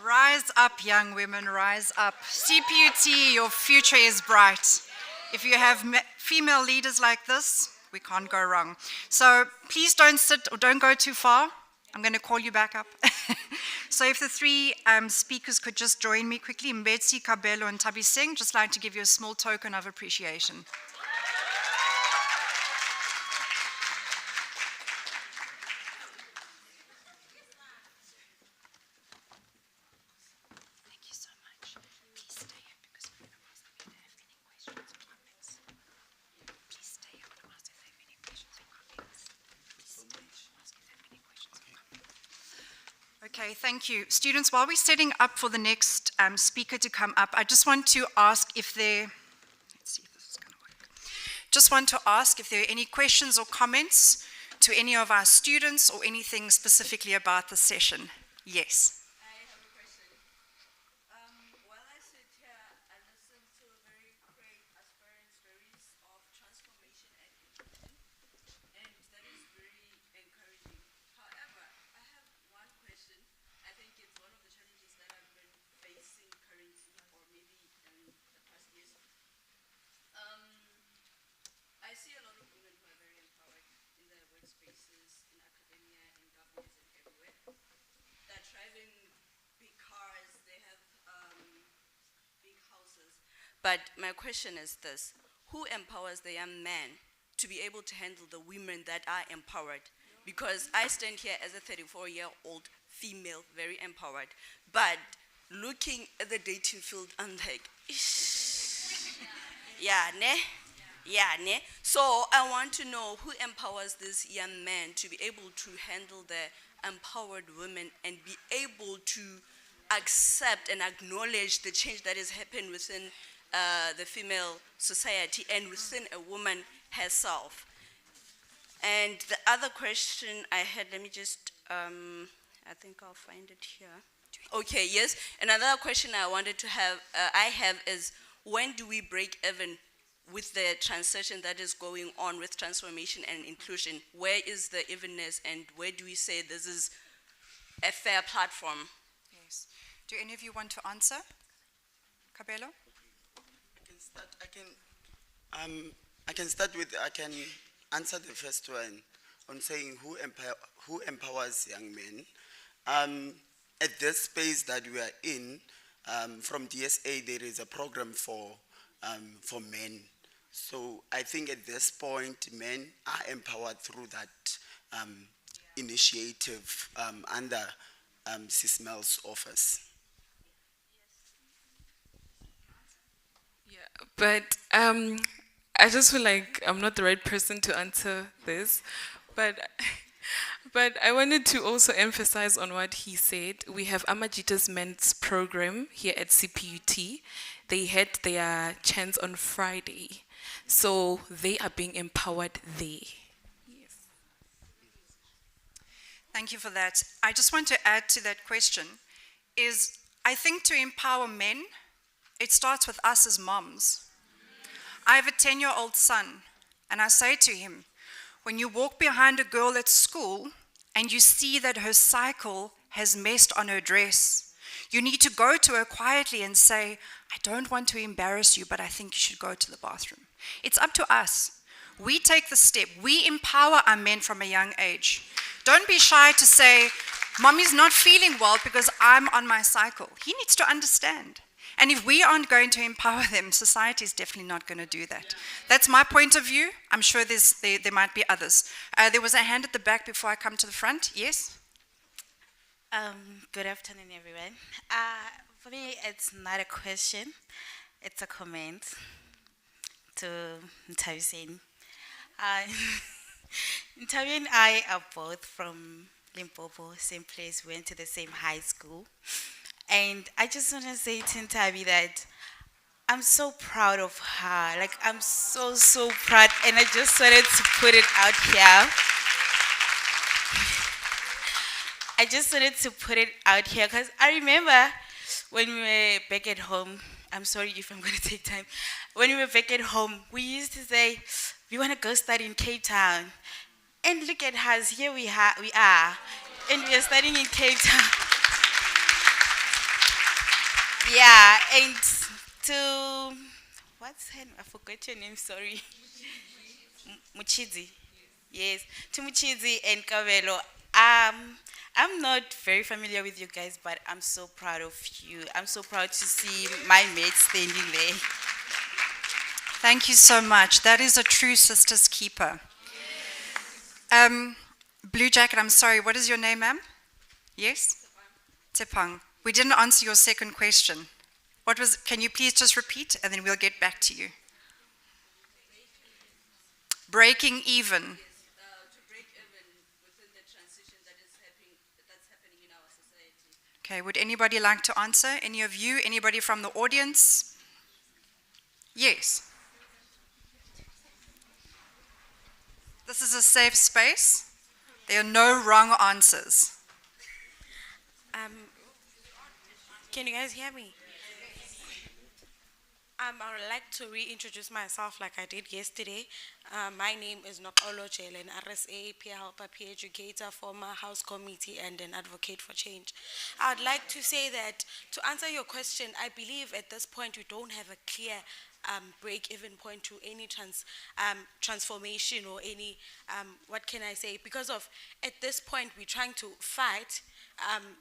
Rise up, young women, rise up. CPUT, your future is bright. If you have female leaders like this, we can't go wrong. So please don't sit or don't go too far. I'm going to call you back up. So if the three speakers could just join me quickly, Mbetsi, Kabelo, and Tabi Singh, just like to give you a small token of appreciation. Okay, thank you. Students, while we're setting up for the next speaker to come up, I just want to ask if there, let's see if this Just want to ask if there are any questions or comments to any of our students or anything specifically about the session. Yes. But my question is this: who empowers the young man to be able to handle the women that are empowered? Because I stand here as a 34-year-old female, very empowered, but looking at the dating field, I'm like, ish. Yeah, ne? Yeah, ne? So I want to know who empowers this young man to be able to handle the empowered women and be able to accept and acknowledge the change that has happened within the female society and within a woman herself. And the other question I had, let me just, I think I'll find it here. Okay, yes. Another question I wanted to have, I have is, when do we break even with the transition that is going on with transformation and inclusion? Where is the evenness, and where do we say this is a fair platform? Yes. Do any of you want to answer? Kabelo? I can start with, I can answer the first one on saying who empowers young men. At this space that we are in, from DSA, there is a program for men. So I think at this point, men are empowered through that initiative under CISMEL's office. But I just feel like I'm not the right person to answer this. But I wanted to also emphasize on what he said. We have Amajita's Men's program here at CPUT. They had their chance on Friday. So they are being empowered there. Thank you for that. I just want to add to that question is, I think to empower men, it starts with us as moms. I have a 10-year-old son, and I say to him, when you walk behind a girl at school and you see that her cycle has messed on her dress, you need to go to her quietly and say, I don't want to embarrass you, but I think you should go to the bathroom. It's up to us. We take the step. We empower our men from a young age. Don't be shy to say, Mommy's not feeling well because I'm on my cycle. He needs to understand. And if we aren't going to empower them, society is definitely not going to do that. That's my point of view. I'm sure there might be others. There was a hand at the back before I come to the front. Yes? Good afternoon, everyone. For me, it's not a question. It's a comment to Ntaviseni. Ntavi and I are both from Limpopo, same place, went to the same high school. And I just want to say to Ntavi that I'm so proud of her. Like, I'm so, so proud. And I just wanted to put it out here. I just wanted to put it out here because I remember when we were back at home, I'm sorry if I'm going to take time. When we were back at home, we used to say, we want to go study in Cape Town. And look at us, here we are. And we are studying in Cape Town. Yeah, and to, what's her name? I forgot your name, sorry. Muchizi. Yes, to Muchizi and Kavelo. I'm not very familiar with you guys, but I'm so proud of you. I'm so proud to see my mates standing there. Thank you so much. That is a true sister's keeper. Blue Jacket, I'm sorry, what is your name, ma'am? Yes? Tepang. We didn't answer your second question. Can you please just repeat, and then we'll get back to you. Breaking even. To break even within the transition that's happening in our society. Okay, would anybody like to answer? Any of you? Anybody from the audience? Yes. This is a safe space. There are no wrong answers. Can you guys hear me? I would like to reintroduce myself like I did yesterday. My name is Nokolo Jele, an RSA, peer helper, peer educator, former House Committee, and an advocate for change. I would like to say that to answer your question, I believe at this point we don't have a clear break-even point to any transformation or any, what can I say, because of at this point we're trying to fight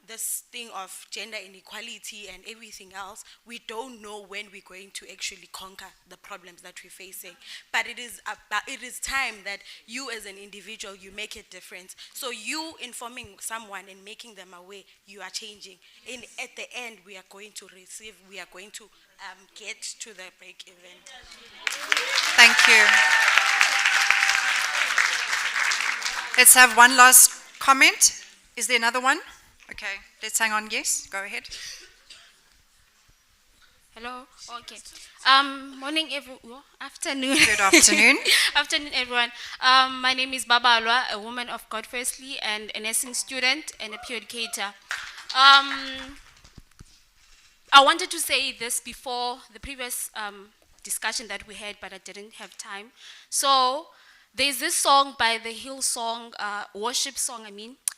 this thing of gender inequality and everything else. We don't know when we're going to actually conquer the problems that we're facing. But it is time that you as an individual, you make a difference. So you informing someone and making them aware, you are changing. And at the end, we are going to get to the break even. Thank you. Let's have one last comment. Is there another one? Okay, let's hang on. Yes, go ahead. Hello. Okay. Morning, afternoon. Good afternoon. Afternoon, everyone. My name is Baba Alwa, a woman of God firstly, and a nursing student and a peer educator. I wanted to say this before the previous discussion that we had, but I didn't have time. So there's this song by the Hillsong, worship song,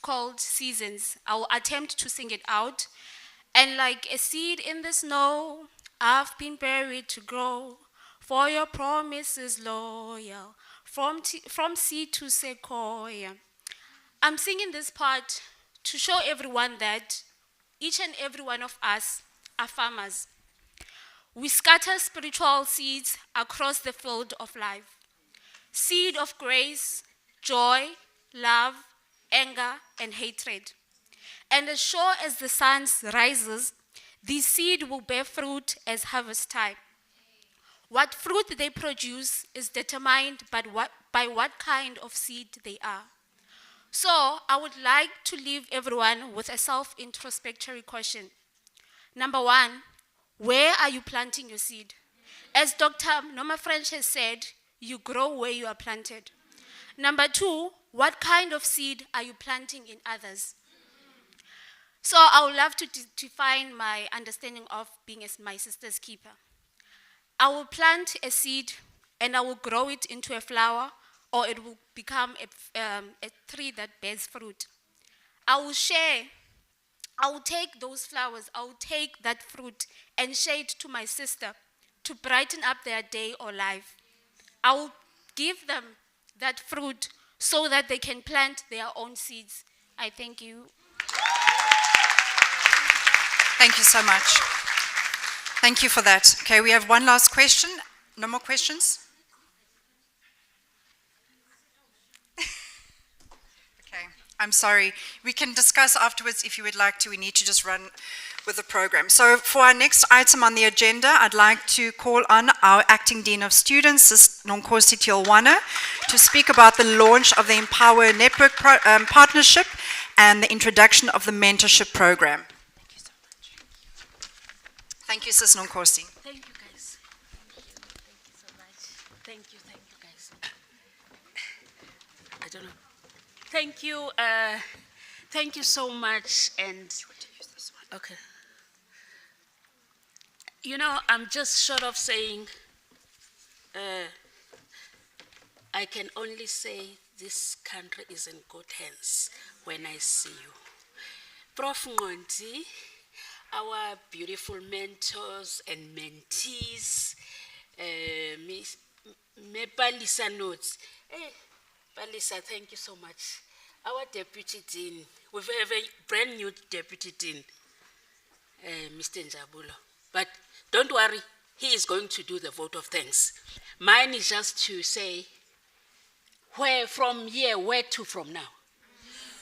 called Seasons. I will attempt to sing it out. And like a seed in the snow, I've been buried to grow. For your promise is loyal, from seed to sequoia. I'm singing this part to show everyone that each and every one of us are farmers. We scatter spiritual seeds across the field of life. Seed of grace, joy, love, anger, and hatred. And as sure as the sun rises, these seed will bear fruit as harvest time. What fruit they produce is determined by what kind of seed they are. So I would like to leave everyone with a self-introspectory question. Number one, where are you planting your seed? As Dr. Norma French has said, you grow where you are planted. Number two, what kind of seed are you planting in others? So I would love to define my understanding of being my sister's keeper. I will plant a seed and I will grow it into a flower, or it will become a tree that bears fruit. I will share. I will take those flowers, I will take that fruit and share it to my sister to brighten up their day or life. I will give them that fruit so that they can plant their own seeds. I thank you. Thank you so much. Thank you for that. Okay, we have one last question. No more questions? Okay, I'm sorry. We can discuss afterwards if you would like to. We need to just run with the program. So for our next item on the agenda, I'd like to call on our Acting Dean of Students, Sis Nonkosi Tielwana, to speak about the launch of the Empower Network partnership and the introduction of the Mentorship program. Thank you, Sis Nonkosi. Thank you, guys. Thank you so much. Thank you, guys. I don't know. Thank you so much. And okay. You know, I'm just short of saying, I can only say this country is in good hands when I see you. Prof. Ngonti, our beautiful mentors and mentees, Miss Palisa Notes. Hey, Palisa, thank you so much. Our Deputy Dean, we have a brand new Deputy Dean, Mr. Njabulo. But don't worry, he is going to do the vote of thanks. Mine is just to say, where from here, where to from now?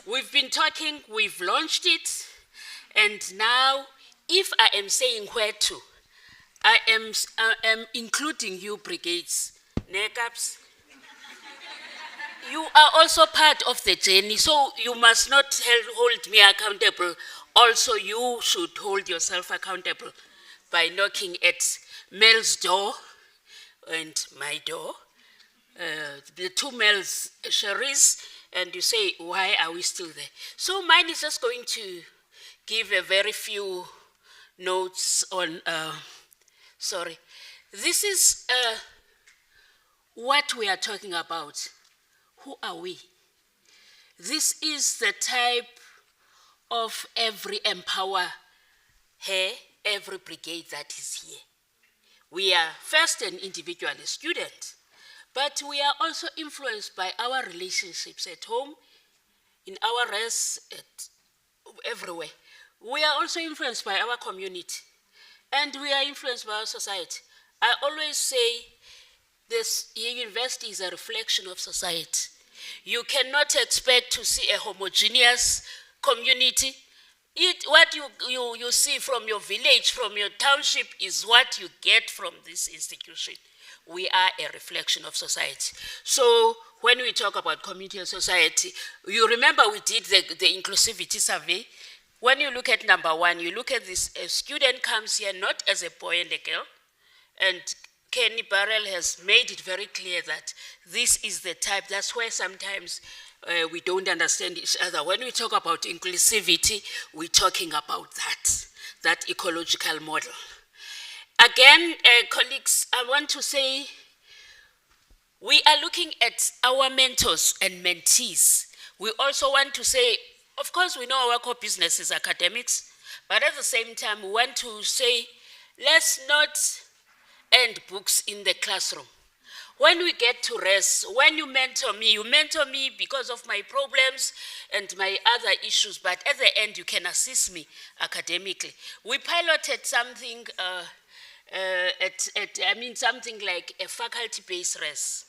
We've been talking, we've launched it, and now, if I am saying where to, I am including you brigades, NECAPs. You are also part of the journey, so you must not hold me accountable. Also, you should hold yourself accountable by knocking at Mel's door and my door. the two males, Cherise, and you say, why are we still there? So mine is just going to give a very few notes on, sorry. This is what we are talking about. Who are we? This is the type of every empower here, every brigade that is here. We are first an individual student, but we are also influenced by our relationships at home, in our res, everywhere. We are also influenced by our community, and we are influenced by our society. I always say this university is a reflection of society. You cannot expect to see a homogeneous community. What you see from your village, from your township, is what you get from this institution. We are a reflection of society. So when we talk about community and society, you remember we did the inclusivity survey. When you look at number one, you look at this, a student comes here not as a boy and a girl, and Kenny Barrell has made it very clear that this is the type. That's where sometimes we don't understand each other. When we talk about inclusivity, we're talking about that ecological model. Again, colleagues, I want to say we are looking at our mentors and mentees. We also want to say, of course, we know our core business is academics, but at the same time, we want to say, let's not end books in the classroom. When we get to rest, when you mentor me because of my problems and my other issues, but at the end, you can assist me academically. We piloted something, something like a faculty-based rest.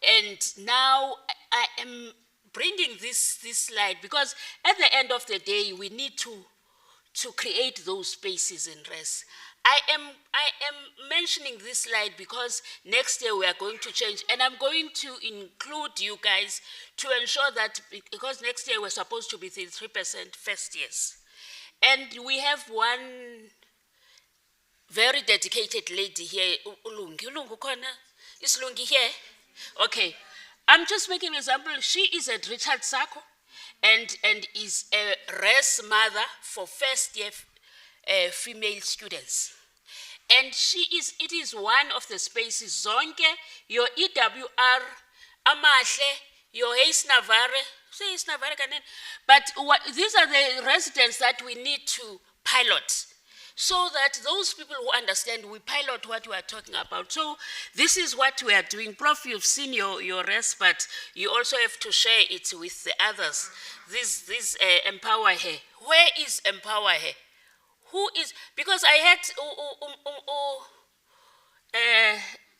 And now I am bringing this slide because at the end of the day, we need to create those spaces in rest. I am mentioning this slide because next year we are going to change, and I'm going to include you guys to ensure that, because next year we're supposed to be 33% first years. And we have one very dedicated lady here, Ulungi khona? Is Lungi here? Okay. I'm just making an example. She is at Richard Sacco and is a res mother for first year female students. And it is one of the spaces, zonke, your EWR, Amahle, your Hayes Navarre, but these are the residents that we need to pilot, so that those people who understand, we pilot what we are talking about. So this is what we are doing. Prof, you've seen your rest, but you also have to share it with the others. This EmpowHer. Where is EmpowHer? Who is, because I had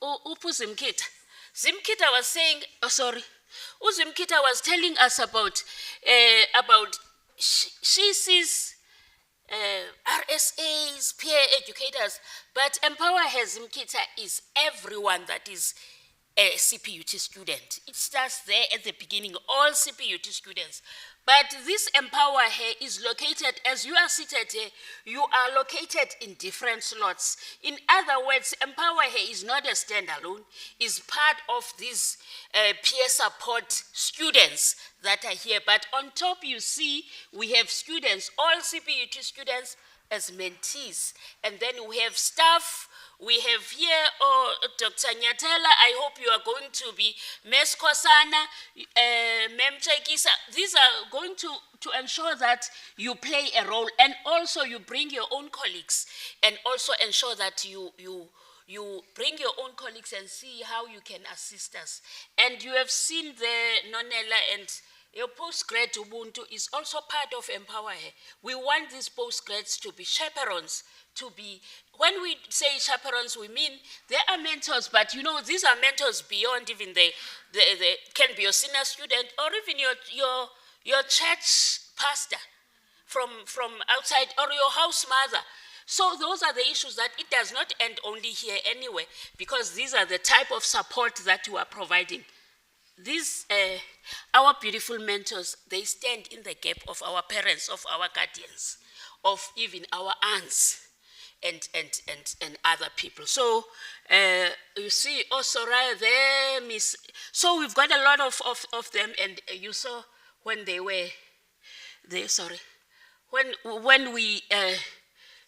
Zimkita. Zimkita was saying, Zimkita was telling us about she sees RSAs, peer educators, but EmpowHer Zimkita is everyone that is a CPUT student. It starts there at the beginning, all CPUT students. But this EmpowHer is located, as you are seated here, you are located in different slots. In other words, EmpowHer is not a standalone, is part of these peer support students that are here. But on top, you see, we have students, all CPUT students as mentees. And then we have staff. We have here, Dr. Nyatela, I hope you are going to be Ms. Kosana, Mem Chekisa. These are going to ensure that you play a role, and also you bring your own colleagues, and also ensure that you bring your own colleagues and see how you can assist us. And you have seen the Nonela, and your postgrad Ubuntu is also part of EmpowHer. We want these postgrads to be chaperones, when we say chaperones, we mean they are mentors, but you know, these are mentors beyond even the can be your senior student or even your church pastor from outside, or your house mother. So those are the issues that it does not end only here anyway, because these are the type of support that you are providing. These, our beautiful mentors, they stand in the gap of our parents, of our guardians, of even our aunts. and other people. So you see, Soraya there, Miss. So we've got a lot of them, and you saw when they were there. Sorry, when we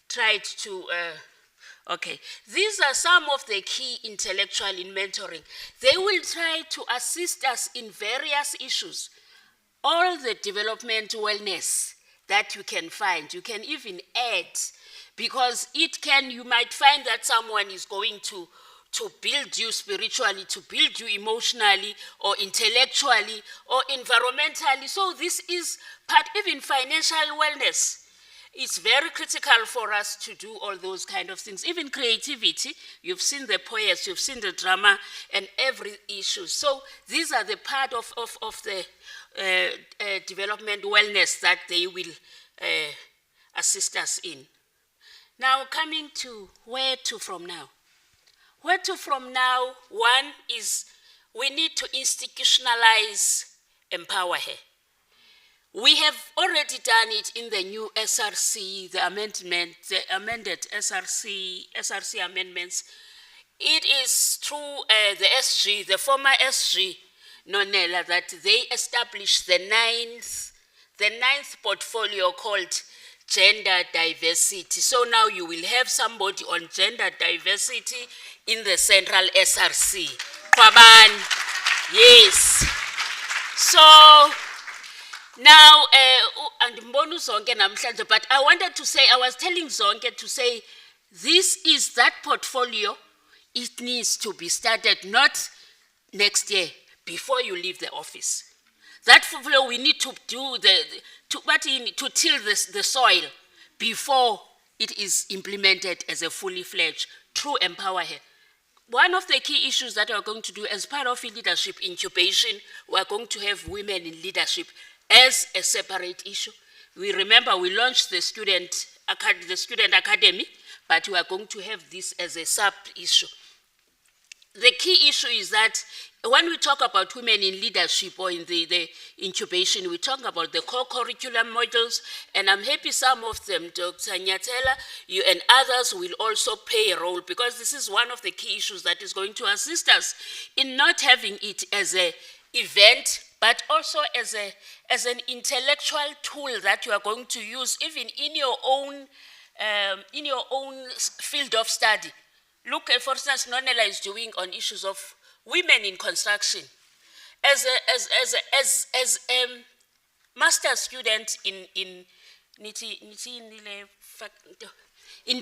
tried to. Okay, these are some of the key intellectual in mentoring. They will try to assist us in various issues, all the development wellness that you can find. You can even add, because you might find that someone is going to build you spiritually, to build you emotionally, or intellectually, or environmentally. So this is part, even financial wellness. It's very critical for us to do all those kind of things. Even creativity, you've seen the poets, you've seen the drama, and every issue. So these are the part of the development wellness that they will assist us in. Now, coming to where to from now. Where to from now, one is we need to institutionalize EmpowHer. We have already done it in the new SRC, the amended SRC amendments. It is through the SG, the former SG, Nonela, that they established the ninth portfolio called gender diversity. So now you will have somebody on gender diversity in the central SRC. Kwaban, yes. So now, and Mbonu Zonke namhlanje, but I wanted to say, I was telling Zonke to say, this is that portfolio, it needs to be started not next year, before you leave the office. That portfolio, we need to do to till the soil before it is implemented as a fully fledged true EmpowHer. One of the key issues that we are going to do as part of leadership incubation, we are going to have women in leadership as a separate issue. We remember we launched the student academy, but we are going to have this as a sub-issue. The key issue is that when we talk about women in leadership or in the incubation, we talk about the core curriculum modules, and I'm happy some of them, Dr. Nyatela, you and others will also play a role, because this is one of the key issues that is going to assist us in not having it as an event, but also as an intellectual tool that you are going to use even in your own field of study. Look, for instance, Nonela is doing on issues of women in construction. As a master's student in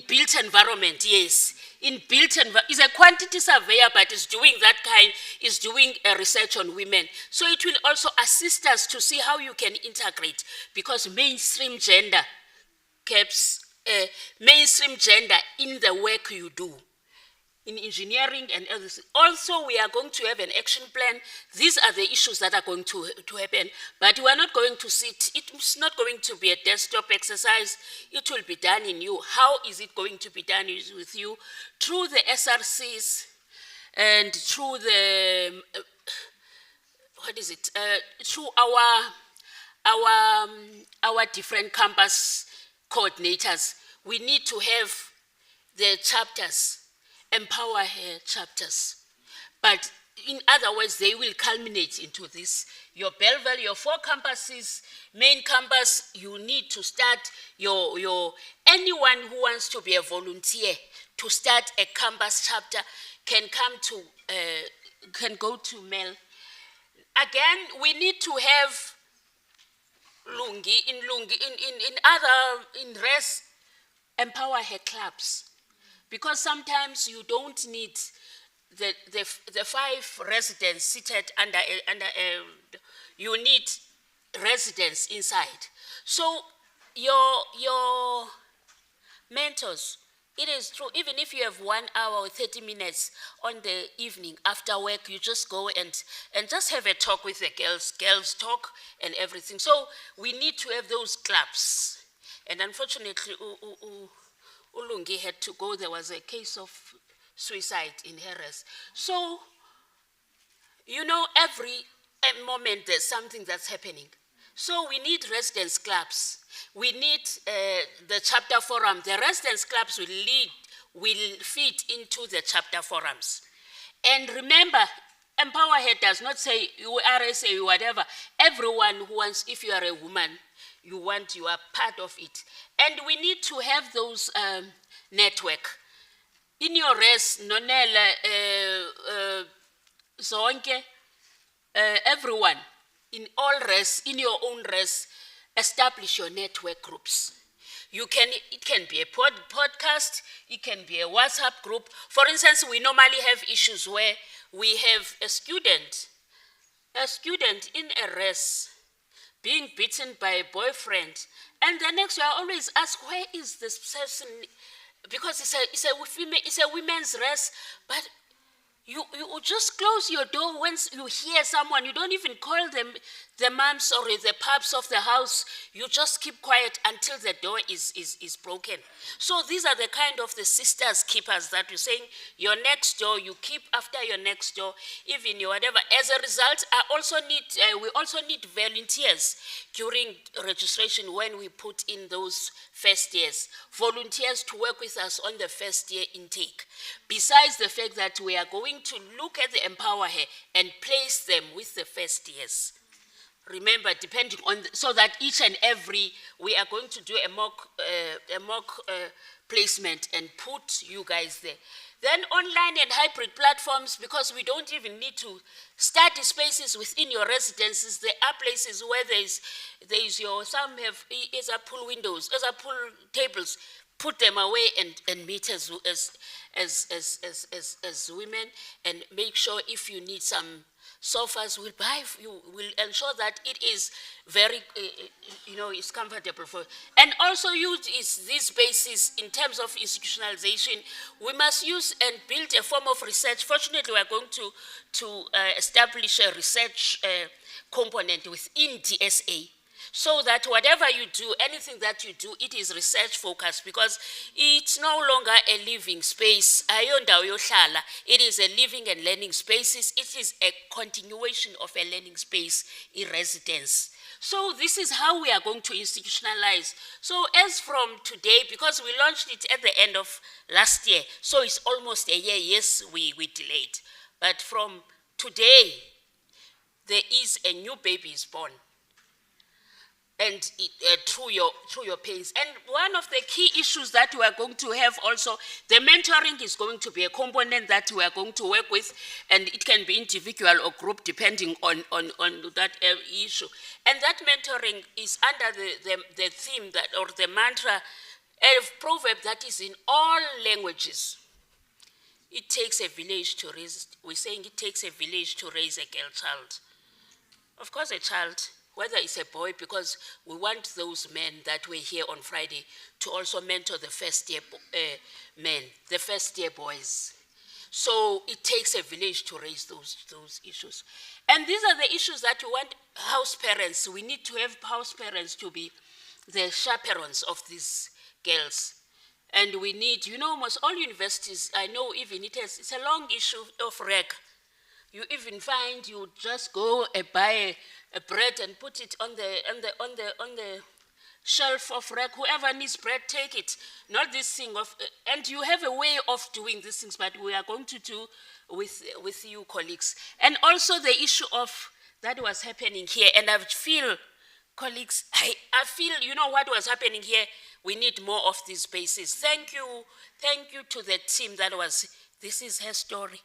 built environment, yes. In built environment, is a quantity surveyor, but is doing that kind, is doing a research on women. So it will also assist us to see how you can integrate, because mainstream gender keeps mainstream gender in the work you do. In engineering and others. Also, we are going to have an action plan. These are the issues that are going to happen, but we are not going to sit. It's not going to be a desktop exercise. It will be done in you. How is it going to be done with you? Through the SRCs and through the, through our different campus coordinators. We need to have the chapters, EmpowHer chapters. But in other words, they will culminate into this. Your Belleville, your 4 campuses, main campus, you need to start anyone who wants to be a volunteer to start a campus chapter can go to Mel. Again, we need to have in rest EmpowHer clubs. Because sometimes you don't need the 5 residents seated under you need residents inside. So your mentors, it is true, even if you have 1 hour or 30 minutes on the evening after work, you just go and just have a talk with the girls talk and everything. So we need to have those clubs. And unfortunately, Ulungi had to go. There was a case of suicide in Harris. So, you know, every moment there's something that's happening. So we need residence clubs. We need the chapter forum. The residence clubs will fit into the chapter forums. And remember, EmpowHer does not say you RSA, you whatever. Everyone who wants, if you are a woman, you are part of it. And we need to have those network. In your res, Nonela, Zonke, everyone, in all res, in your own res, establish your network groups. It can be a podcast, it can be a WhatsApp group. For instance, we normally have issues where we have a student in a res being beaten by a boyfriend, and the next you are always asked, where is this person? Because it's a women's res, but you just close your door once you hear someone. You don't even call them the moms or the pups of the house. You just keep quiet until the door is broken. So these are the kind of the sisters keepers that you're saying, your next door, you keep after your next door, even your whatever. As a result, we also need volunteers during registration when we put in those first years. Volunteers to work with us on the first year intake. Besides the fact that we are going to look at the EmpowHer and place them with the first years. Remember, depending on, so that each and every, we are going to do a mock placement and put you guys there. Then online and hybrid platforms, because we don't even need to study spaces within your residences. There are places where some have pool windows, pool tables. Put them away and meet as women, and make sure if you need some sofas, we'll ensure that it is very, it's comfortable for you. And also use these spaces in terms of institutionalization. We must use and build a form of research. Fortunately, we are going to establish a research component within DSA. So that whatever you do, anything that you do, it is research focused, because it's no longer a living space. It is a living and learning spaces. It is a continuation of a learning space in residence. So this is how we are going to institutionalize. So as from today, because we launched it at the end of last year, so it's almost a year. Yes, we delayed. But from today, there is a new baby is born. And through your pains. And one of the key issues that we are going to have also, the mentoring is going to be a component that we are going to work with, and it can be individual or group depending on that issue. And that mentoring is under the theme that, or the mantra, a proverb that is in all languages. It takes a village to raise, we're saying it takes a village to raise a girl child. Of course, a child, whether it's a boy, because we want those men that were here on Friday to also mentor the first year men, the first year boys. So it takes a village to raise those issues. And these are the issues that we want house parents. We need to have house parents to be the chaperones of these girls. And we need, almost all universities, I know even it's a long issue of reg. You even find you just go and buy a bread and put it on the shelf of reg. Whoever needs bread, take it. Not this thing of, and you have a way of doing these things, but we are going to do with you colleagues. And also the issue of that was happening here, and I feel, colleagues, I feel, what was happening here, we need more of these spaces. Thank you to the team this is her story.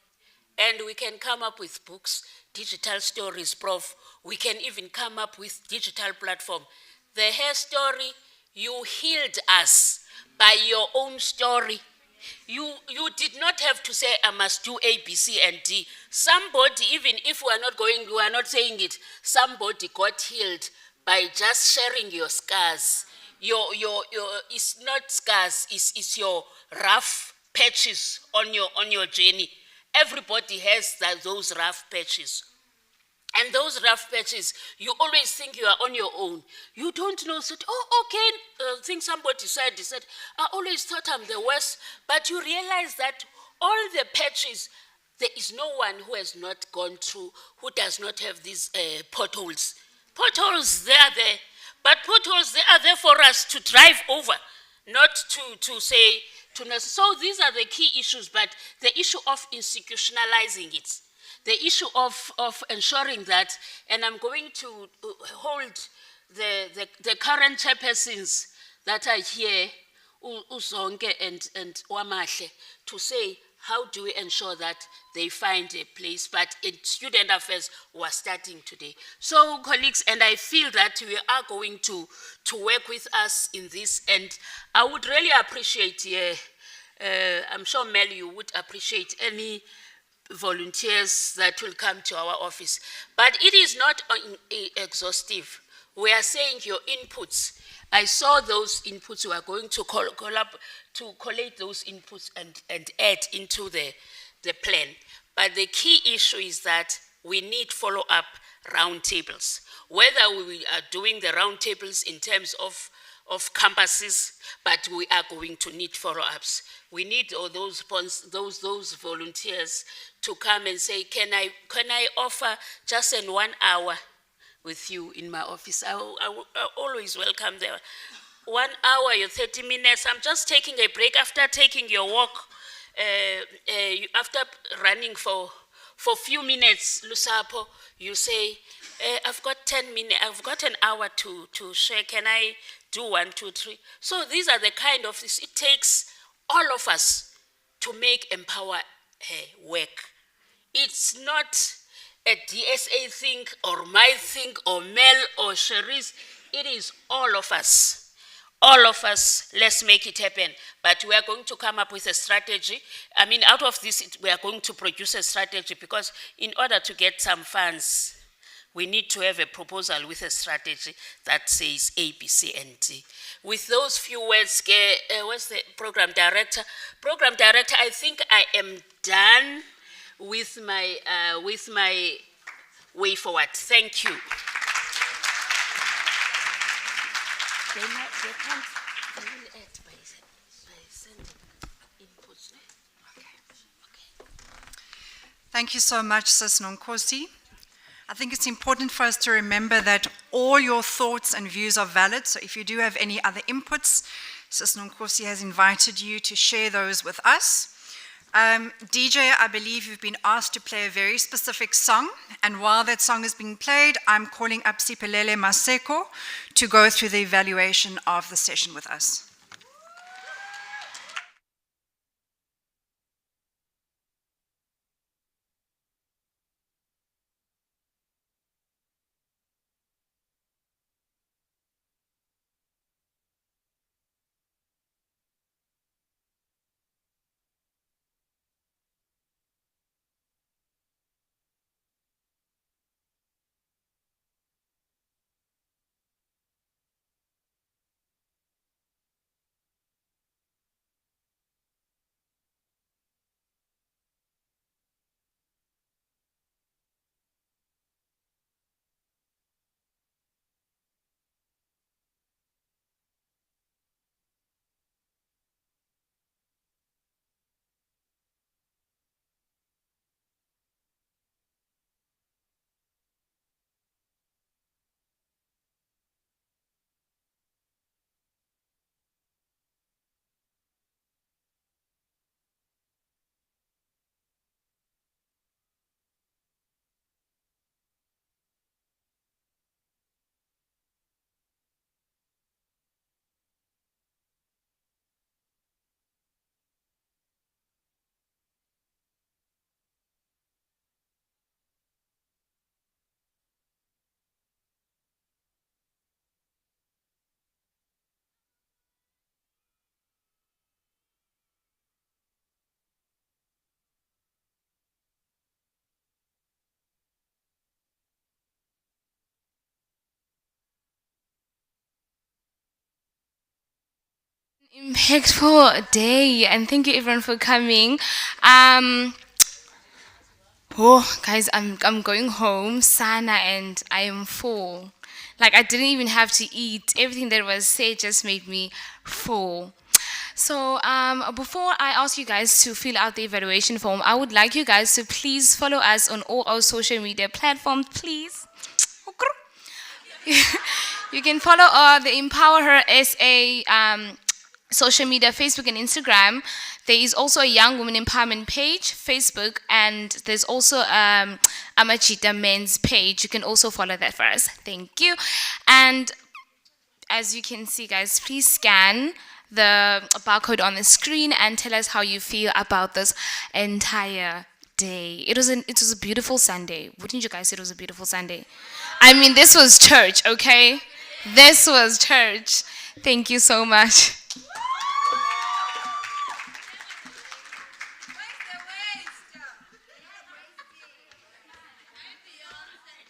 And we can come up with books, digital stories, Prof. We can even come up with digital platform. The hair story, you healed us by your own story. You did not have to say, I must do A, B, C, and D. Somebody, even if we are not saying it, somebody got healed by just sharing your scars. It's not scars, it's your rough patches on your journey. Everybody has those rough patches. And those rough patches, you always think you are on your own. You don't know, I think somebody said, he said, I always thought I'm the worst. But you realize that all the patches, there is no one who has not gone through, who does not have these potholes. Potholes, they are there. But potholes, they are there for us to drive over, not to say, so these are the key issues, but the issue of institutionalizing it, the issue of ensuring that, and I'm going to hold the current chairpersons that are here, Uzonke and Wamahle, to say, how do we ensure that they find a place? But in student affairs, we're starting today. So, colleagues, and I feel that we are going to work with us in this, and I would really appreciate, I'm sure Mel, you would appreciate any volunteers that will come to our office. But it is not exhaustive. We are saying your inputs. I saw those inputs. We are going to collate those inputs and add into the plan. But the key issue is that we need follow-up roundtables. Whether we are doing the roundtables in terms of campuses, but we are going to need follow-ups. We need all those volunteers to come and say, can I offer just in 1 hour with you in my office? I always welcome there. 1 hour, your 30 minutes. I'm just taking a break after taking your walk, after running for a few minutes, Lusapo, you say, I've got 10 minutes, I've got an hour to share. Can I do 1, 2, 3? So these are the kind of things. It takes all of us to make EmpowHer work. It's not a DSA thing or my thing or Mel or Cherise. It is all of us. All of us, let's make it happen. But we are going to come up with a strategy. I mean, out of this, we are going to produce a strategy, because in order to get some funds, we need to have a proposal with a strategy that says A, B, C, and D. With those few words, what's the program director? Program director, I think I am done with my way forward. Thank you. They will add by sending inputs. Okay. Thank you so much, Sis Nonkosi. I think it's important for us to remember that all your thoughts and views are valid. So if you do have any other inputs, Sis Nonkosi has invited you to share those with us. DJ, I believe you've been asked to play a very specific song, and while that song is being played, I'm calling up Siphelele Maseko to go through the evaluation of the session with us. Impactful day, and thank you everyone for coming. Guys, I'm going home, Sana, and I am full. Like, I didn't even have to eat. Everything that was said just made me full. So before I ask you guys to fill out the evaluation form, I would like you guys to please follow us on all our social media platforms, please. You can follow the EmpowHer SA social media, Facebook and Instagram. There is also a Young Women Empowerment page, Facebook, and there's also Amachita Men's page. You can also follow that for us. Thank you. And as you can see, guys, please scan the barcode on the screen and tell us how you feel about this entire day. It was a beautiful Sunday. Wouldn't you guys say it was a beautiful Sunday? I mean, this was church, okay? This was church. Thank you so much.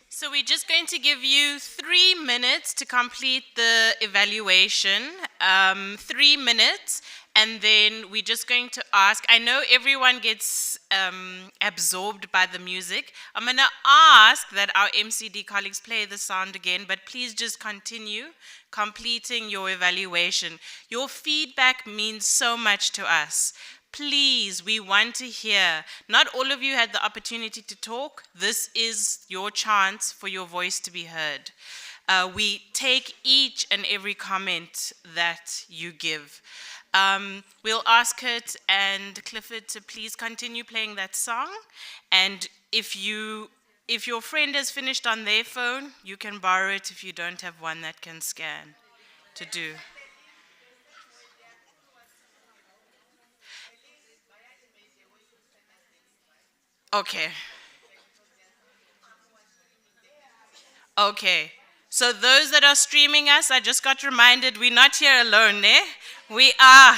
So we're just going to give you 3 minutes to complete the evaluation. 3 minutes, and then we're just going to ask. I know everyone gets absorbed by the music. I'm going to ask that our MCD colleagues play the sound again, but please just continue completing your evaluation. Your feedback means so much to us. Please, we want to hear. Not all of you had the opportunity to talk. This is your chance for your voice to be heard. We take each and every comment that you give. We'll ask Kurt and Clifford to please continue playing that song. And if your friend has finished on their phone, you can borrow it if you don't have one that can scan to do. Okay. Okay. So those that are streaming us, I just got reminded we're not here alone, eh? We are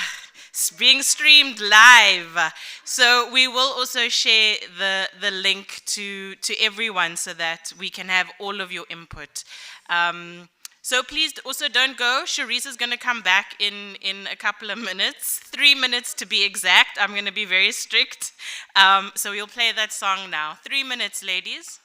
being streamed live. So we will also share the link to everyone so that we can have all of your input. So please also don't go. Sharice is going to come back in a couple of minutes, 3 minutes to be exact. I'm going to be very strict. So we'll play that song now. 3 minutes, ladies.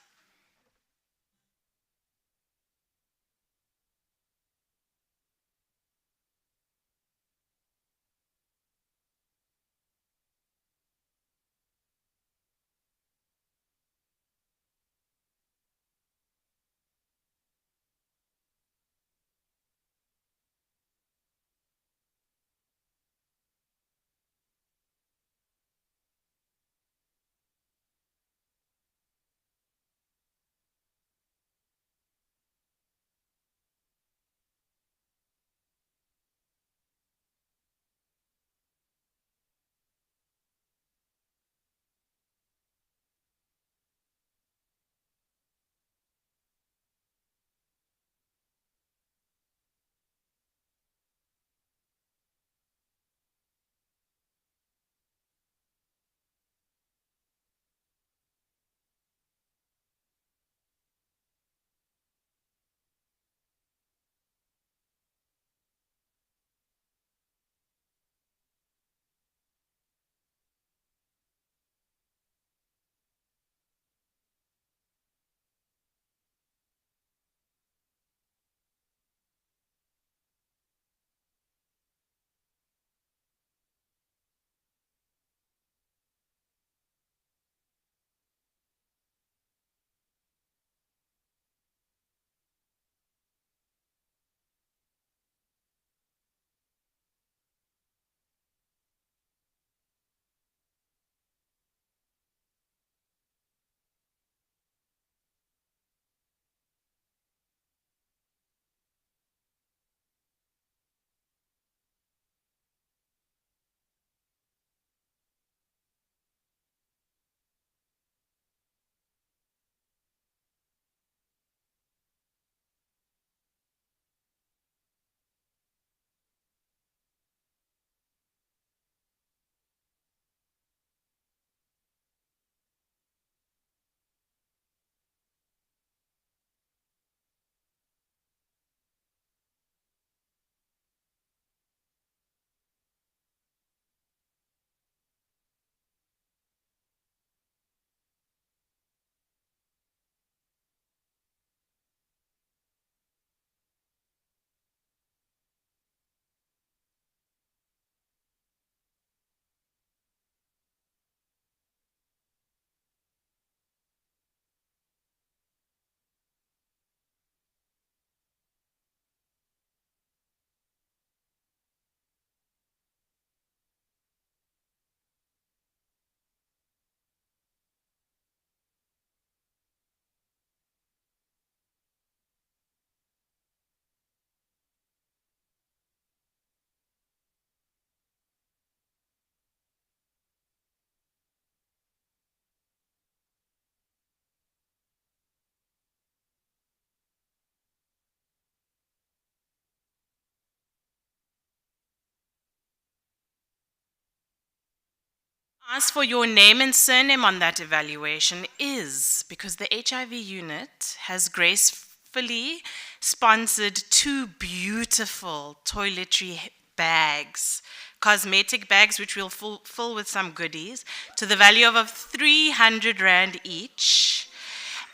Ask for your name and surname on that evaluation is because the HIV unit has gracefully sponsored 2 beautiful toiletry bags, cosmetic bags, which we'll fill with some goodies, to the value of 300 Rand each.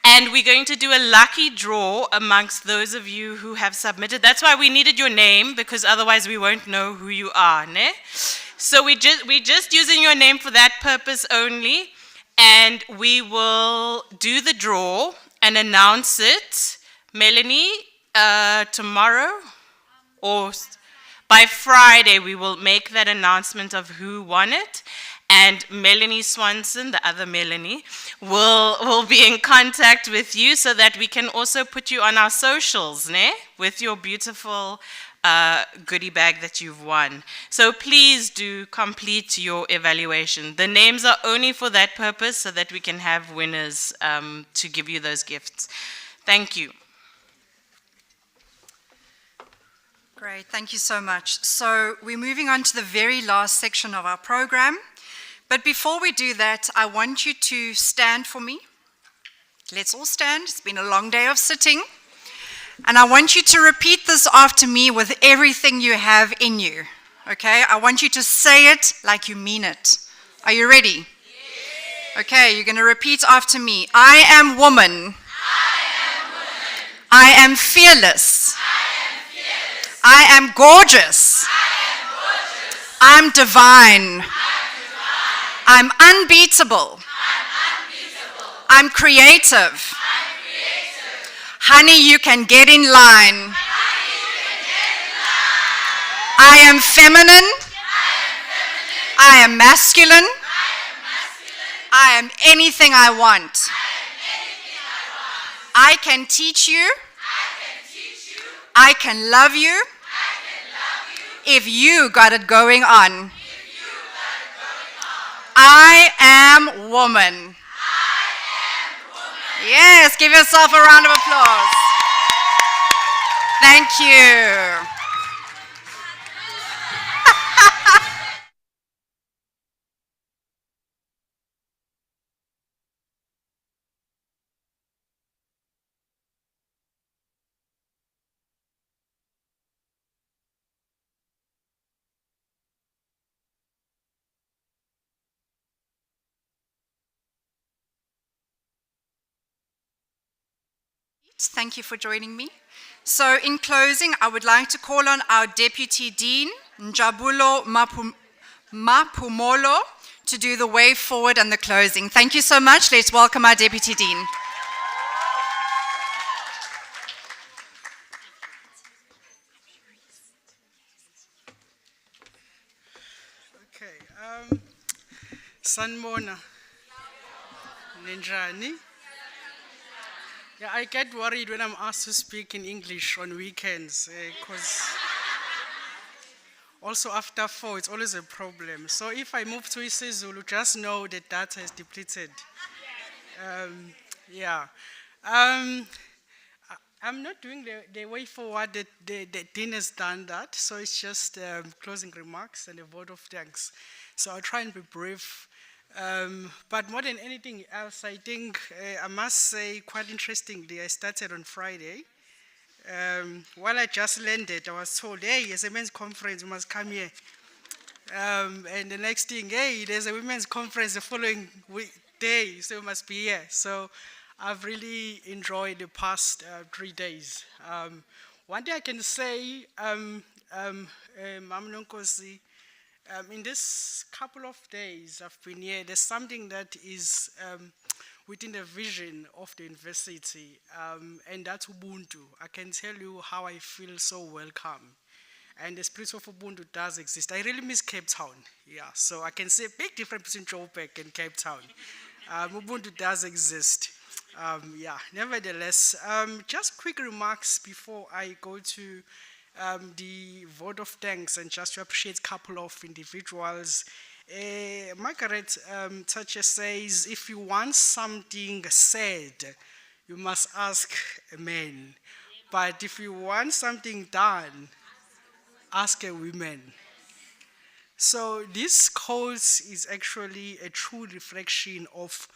And we're going to do a lucky draw amongst those of you who have submitted. That's why we needed your name, because otherwise we won't know who you are, ne? So we're just using your name for that purpose only, and we will do the draw and announce it, Melanie, tomorrow, or by Friday we will make that announcement of who won it, and Melanie Swanson, the other Melanie, will be in contact with you so that we can also put you on our socials, ne? With your beautiful goodie bag that you've won. So please do complete your evaluation. The names are only for that purpose so that we can have winners to give you those gifts. Thank you. Great, thank you so much. So we're moving on to the very last section of our program. But before we do that, I want you to stand for me. Let's all stand. It's been a long day of sitting. And I want you to repeat this after me with everything you have in you. Okay? I want you to say it like you mean it. Are you ready? Yes. Okay, you're going to repeat after me. I am woman. I am fearless. I am gorgeous. I'm divine. I'm unbeatable. I'm creative. Honey, you can get in line. I am feminine. I am masculine. I am anything I want. I can teach you. I can love you. If you got it going on. I am woman. Yes, give yourself a round of applause. Thank you. Thank you for joining me. So in closing, I would like to call on our Deputy Dean, Njabulo Mapumolo, to do the way forward and the closing. Thank you so much. Let's welcome our Deputy Dean. Okay, Sanbona, Ninjani. Yeah, I get worried when I'm asked to speak in English on weekends, because also after 4, it's always a problem. So if I move to isiZulu, just know the data is depleted. Yeah. I'm not doing the way forward. The Dean has done that, so it's just closing remarks and a vote of thanks. So I'll try and be brief. But more than anything else, I think I must say quite interestingly, I started on Friday. While I just landed, I was told, hey, there's a men's conference, you must come here. And the next thing, hey, there's a women's conference the following day, so you must be here. So I've really enjoyed the past 3 days. One thing I can say, Mam Nonkosi, in this couple of days I've been here, there's something that is within the vision of the university, and that's Ubuntu. I can tell you how I feel so welcome. And the spirit of Ubuntu does exist. I really miss Cape Town. Yeah, so I can see a big difference between Joburg and Cape Town. Ubuntu does exist. Yeah, nevertheless, just quick remarks before I go to the vote of thanks and just to appreciate a couple of individuals. Margaret Thatcher says, if you want something said, you must ask a man. But if you want something done, ask a woman. So this quote is actually a true reflection of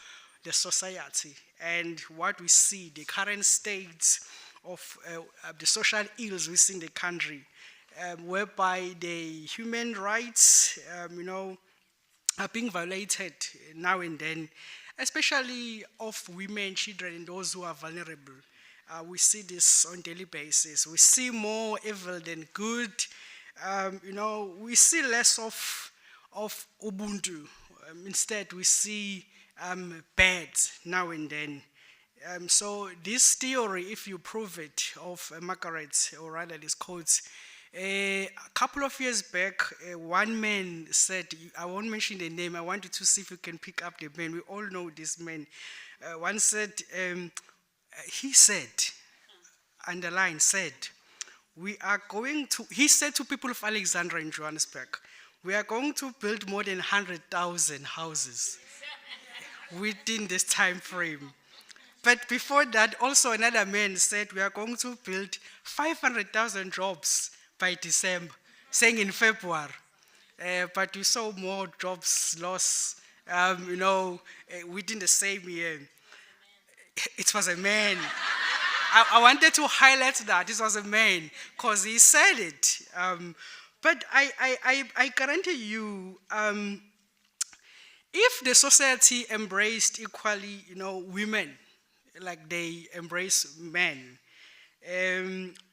the society and what we see, the current state of the social ills we see in the country, whereby the human rights, are being violated now and then, especially of women, children, and those who are vulnerable. We see this on a daily basis. We see more evil than good. We see less of Ubuntu. Instead, we see bad now and then. So this theory, if you prove it, of Margaret, or rather this quote, a couple of years back, one man said, I won't mention the name, I want you to see if you can pick up the man. We all know this man. One said, he said, underline, said, he said to people of Alexandra in Johannesburg, we are going to build more than 100,000 houses within this time frame. But before that, also another man said, we are going to build 500,000 jobs by December, saying in February. But we saw more jobs lost, within the same year. It was a man. I wanted to highlight that it was a man, because he said it. But I guarantee you, if the society embraced equally, women, like they embrace men,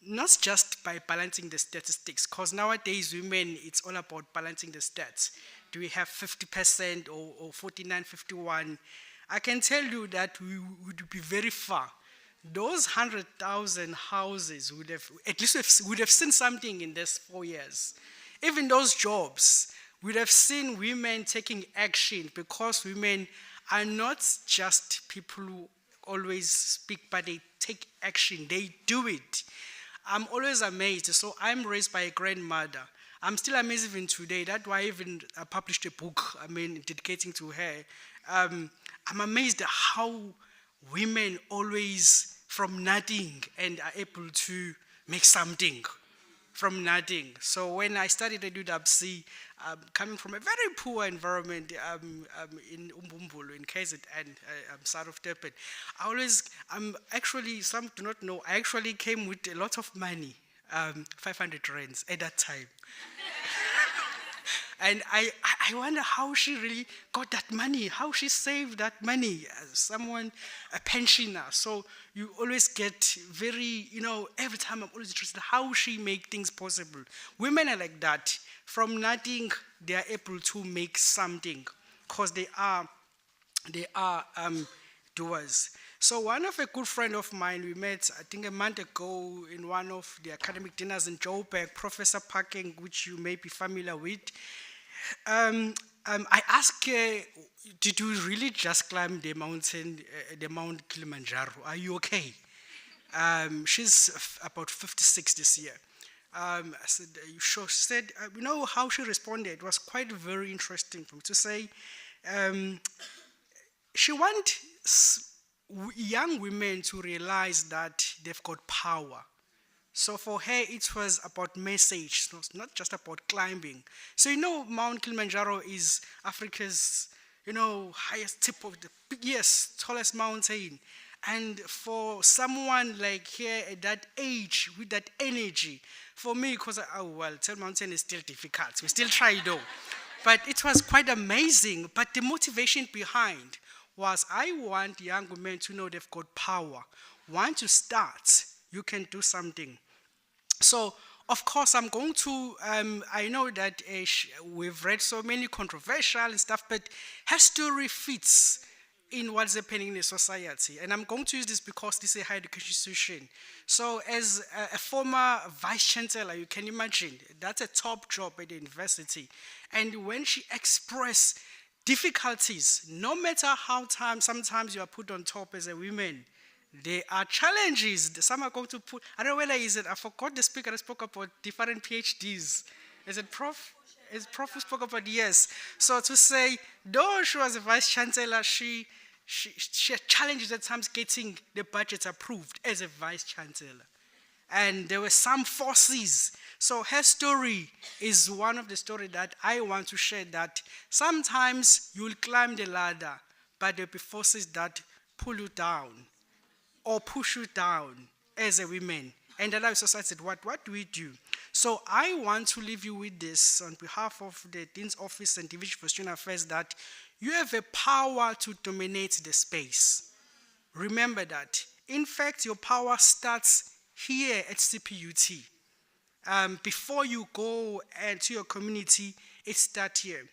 not just by balancing the statistics, because nowadays women, it's all about balancing the stats. Do we have 50% or 49, 51? I can tell you that we would be very far. Those 100,000 houses would have, at least would have seen something in these 4 years. Even those jobs, we'd have seen women taking action, because women are not just people who always speak, but they take action, they do it. I'm always amazed. So I'm raised by a grandmother. I'm still amazed even today. That's why I even published a book, dedicating to her. I'm amazed at how women always, from nothing, and are able to make something from nothing. So when I studied at UWC, coming from a very poor environment in Umbumbulu, in KZN, south of Durban, actually, some do not know, I actually came with a lot of money, 500 rands at that time. And I wonder how she really got that money, how she saved that money as someone, a pensioner. So you always get very, every time I'm always interested how she make things possible. Women are like that. From nothing, they are able to make something, because they are doers. So one of a good friend of mine, we met, I think a month ago, in one of the academic dinners in Joburg, Professor Parking, which you may be familiar with. I asked her, did you really just climb the mountain, the Mount Kilimanjaro? Are you okay? She's about 56 this year. I said, are you sure? She said, how she responded? It was quite very interesting for me to say. She wants young women to realize that they've got power. So for her, it was about message, it was not just about climbing. So Mount Kilimanjaro is Africa's, highest tip of the biggest, tallest mountain. And for someone like here at that age, with that energy, for me, because, Tell Mountain is still difficult. We still try though. But it was quite amazing. But the motivation behind was, I want young women to know they've got power. Once you start, you can do something. So, of course, I'm going to, I know that we've read so many controversial and stuff, but history fits in what's happening in the society. And I'm going to use this because this is a higher education institution. So as a former vice-chancellor, you can imagine, that's a top job at the university. And when she expressed difficulties, no matter how sometimes you are put on top as a woman, there are challenges. Some are going to put, I don't know whether is it, I forgot the speaker that spoke about different PhDs. Is it Prof? Is Prof who spoke about, yes. So to say, though she was a vice-chancellor, she had challenges at times getting the budgets approved as a vice-chancellor. and there were some forces. So her story is one of the stories that I want to share, that sometimes you will climb the ladder, but there will be forces that pull you down or push you down as a woman. And the life society said, what do we do? So I want to leave you with this on behalf of the Dean's Office and Division for Student Affairs, that you have a power to dominate the space. Remember that. In fact, your power starts here at CPUT. Before you go to your community, it starts here.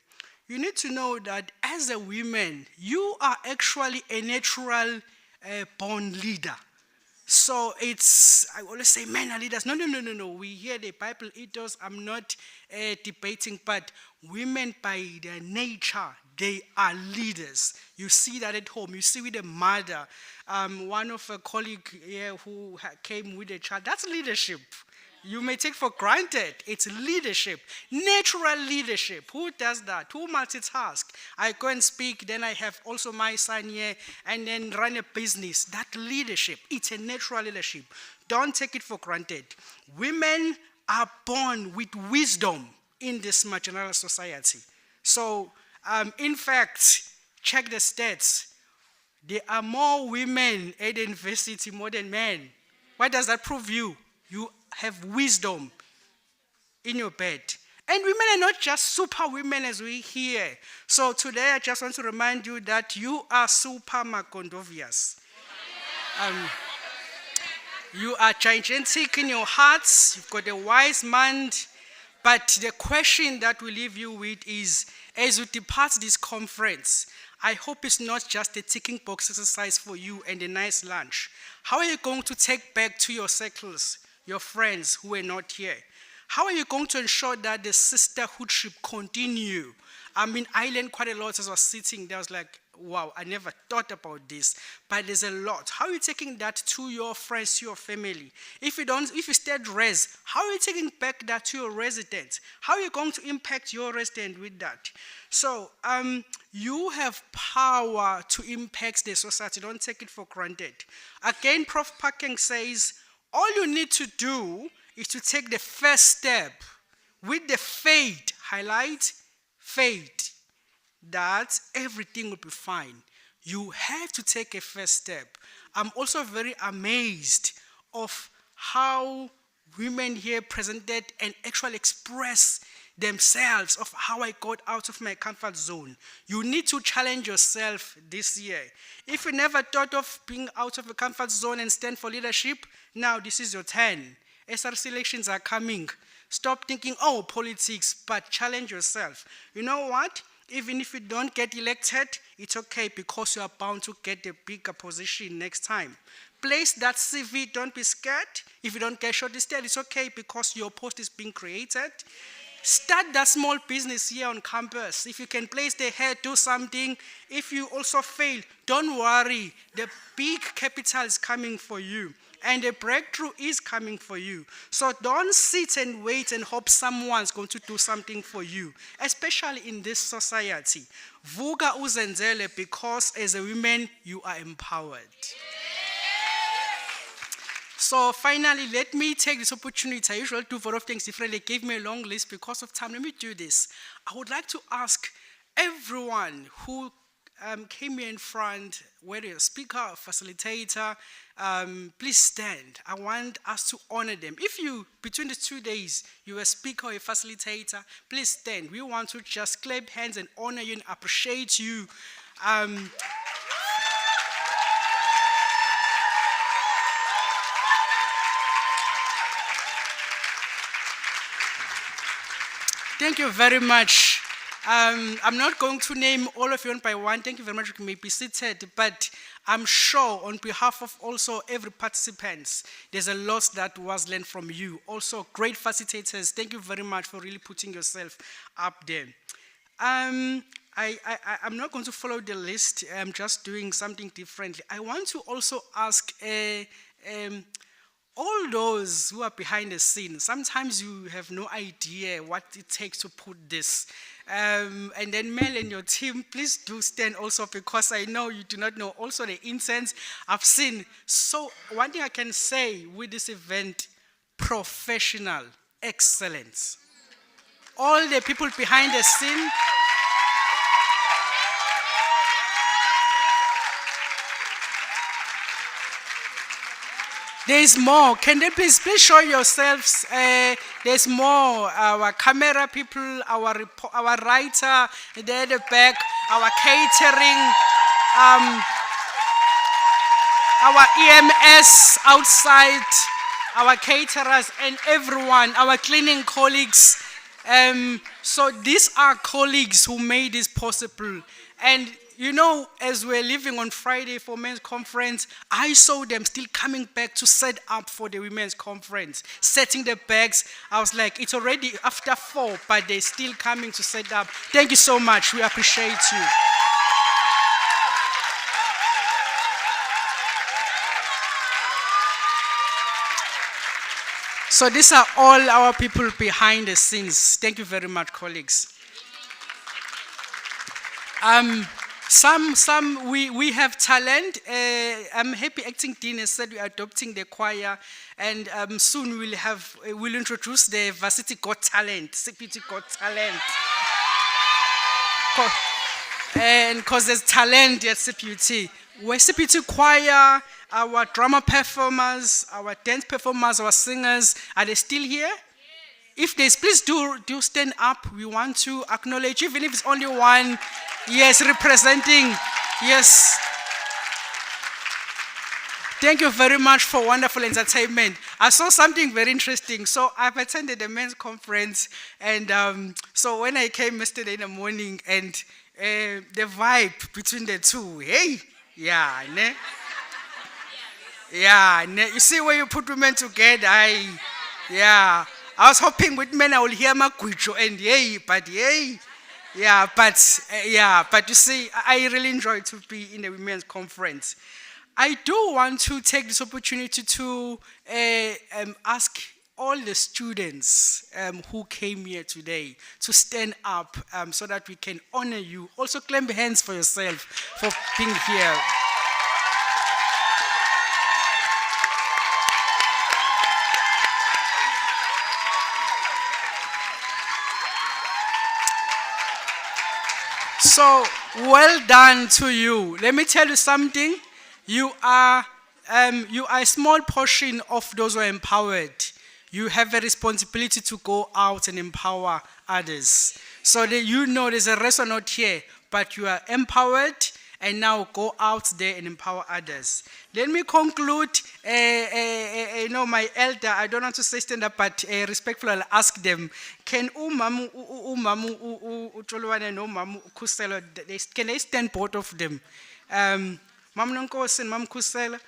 You need to know that as a woman, you are actually a natural born leader. So I always say men are leaders. No. We hear the Bible ethos. I'm not debating, but women by their nature, they are leaders. You see that at home. You see with a mother. One of a colleague here who came with a child. That's leadership. You may take for granted. It's leadership, natural leadership. Who does that? Who multitask? I go and speak, then I have also my son here, and then run a business. That leadership, it's a natural leadership. Don't take it for granted. Women are born with wisdom in this marginalized society. So, in fact, check the stats. There are more women at the university more than men. What does that prove you? You have wisdom in your bed. And women are not just super women as we hear. So today I just want to remind you that you are super Makondovias. You are gigantic in your hearts. You've got a wise mind. But the question that we leave you with is, as you depart this conference, I hope it's not just a ticking box exercise for you and a nice lunch. How are you going to take back to your circles your friends who are not here? How are you going to ensure that the sisterhoodship continue? I mean, I learned quite a lot as I was sitting there. I was like, wow, I never thought about this, but there's a lot. How are you taking that to your friends, to your family? If you stay at res, how are you taking back that to your residents? How are you going to impact your resident with that? So you have power to impact the society. Don't take it for granted. Again, Prof. Parking says, all you need to do is to take the first step with the faith, highlight faith, that everything will be fine. You have to take a first step. I'm also very amazed of how women here presented and actually expressed themselves of how I got out of my comfort zone. You need to challenge yourself this year. If you never thought of being out of a comfort zone and stand for leadership, now this is your turn. SRC elections are coming. Stop thinking, oh, politics, but challenge yourself. You know what? Even if you don't get elected, it's okay because you are bound to get a bigger position next time. Place that CV, don't be scared. If you don't get shortlisted, it's okay because your post is being created. Start that small business here on campus. If you can place the head, do something. If you also fail, don't worry. The big capital is coming for you. And the breakthrough is coming for you. So don't sit and wait and hope someone's going to do something for you, especially in this society. Vuga uzenzele, because as a woman, you are empowered. So finally, let me take this opportunity. I usually do a lot of things differently. They gave me a long list because of time. Let me do this. I would like to ask everyone who came here in front, whether you're a speaker or facilitator, please stand. I want us to honor them. If you, between the 2 days, you're a speaker or a facilitator, please stand. We want to just clap hands and honor you and appreciate you. Thank you very much. I'm not going to name all of you one by one. Thank you very much. You may be seated. But I'm sure on behalf of also every participant, there's a lot that was learned from you. Also, great facilitators. Thank you very much for really putting yourself up there. I'm not going to follow the list. I'm just doing something differently. I want to also ask all those who are behind the scenes. Sometimes you have no idea what it takes to put this. And then Mel and your team, please do stand also, because I know you do not know also the incense I've seen. So one thing I can say with this event, professional excellence. All the people behind the scene, there is more. Can they please show yourselves? There's more. Our camera people, our writer, there at the back, our catering, our EMS outside, our caterers and everyone, our cleaning colleagues. So these are colleagues who made this possible. And you know, as we're leaving on Friday for men's conference, I saw them still coming back to set up for the women's conference, setting the bags. I was like, it's already after 4, but they're still coming to set up. Thank you so much. We appreciate you. So these are all our people behind the scenes. Thank you very much, colleagues. We have talent. I'm happy acting dean has said we are adopting the choir, and soon we'll introduce the Varsity Got Talent, CPUT Got Talent. And because there's talent at CPUT. We're CPUT choir, our drama performers, our dance performers, our singers, are they still here? If there's, please do stand up. We want to acknowledge, even if it's only one, yes, representing, yes. Thank you very much for wonderful entertainment. I saw something very interesting. So I've attended a men's conference, and so when I came yesterday in the morning, and the vibe between the two, hey, yeah, ne? Yeah, ne? You see where you put women together, yeah. I was hoping with men I will hear Maguicho and yay, but yay. Yeah, but you see, I really enjoyed to be in the women's conference. I do want to take this opportunity to ask all the students who came here today to stand up so that we can honor you. Also clap hands for yourself for being here. So, well done to you. Let me tell you something. You are a small portion of those who are empowered. You have a responsibility to go out and empower others. So that you know there's a rest are not here, but you are empowered, and now go out there and empower others. Let me conclude. You know, my elder, I don't want to say stand up, but respectfully, I'll ask them, can umamu Utolwane no mamu Kusela, can they stand both of them? Mam Nonkosen, Mam Kusela.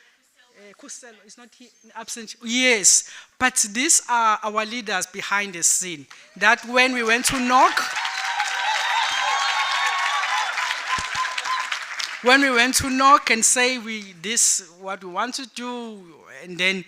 Kusela is not here, absent. Yes, but these are our leaders behind the scene. That when we went to knock, and say this what we want to do, and then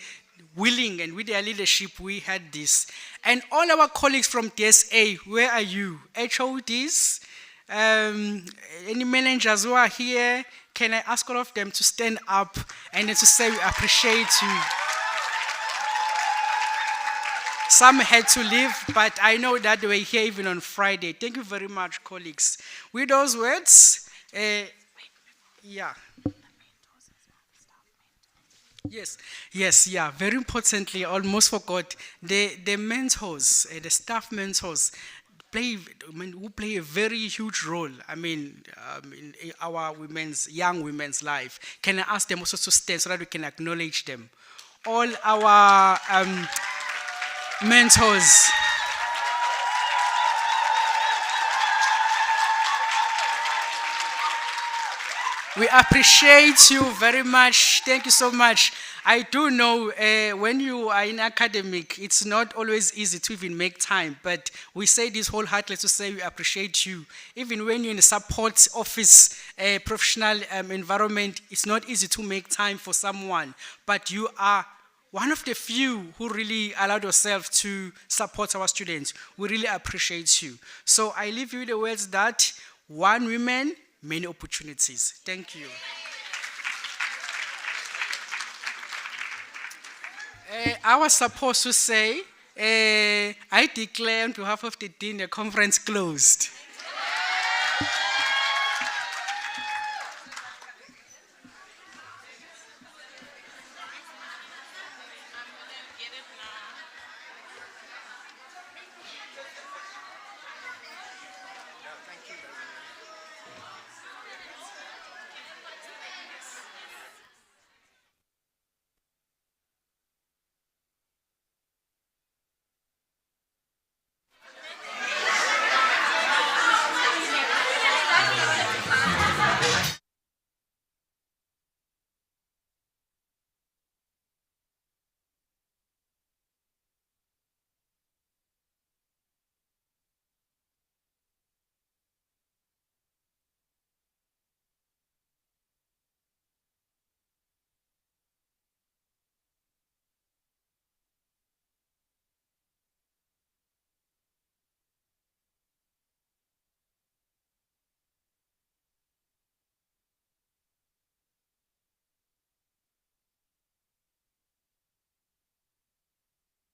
willing, and with their leadership we had this. And all our colleagues from DSA, where are you? HODs, any managers who are here, can I ask all of them to stand up and then to say we appreciate you. Some had to leave, but I know that they were here even on Friday. Thank you very much, colleagues. With those words, yeah. Yes, yeah. Very importantly, almost forgot, the mentors, the staff mentors, who play a very huge role, in our young women's life. Can I ask them also to stand so that we can acknowledge them? All our mentors. We appreciate you very much. Thank you so much. I do know when you are in academic, it's not always easy to even make time, but we say this wholeheartedly to say we appreciate you. Even when you're in a support office, professional environment, it's not easy to make time for someone, but you are one of the few who really allowed yourself to support our students. We really appreciate you. So I leave you with the words that one woman, many opportunities. Thank you. I was supposed to say, I declare on behalf of the Dean the conference closed.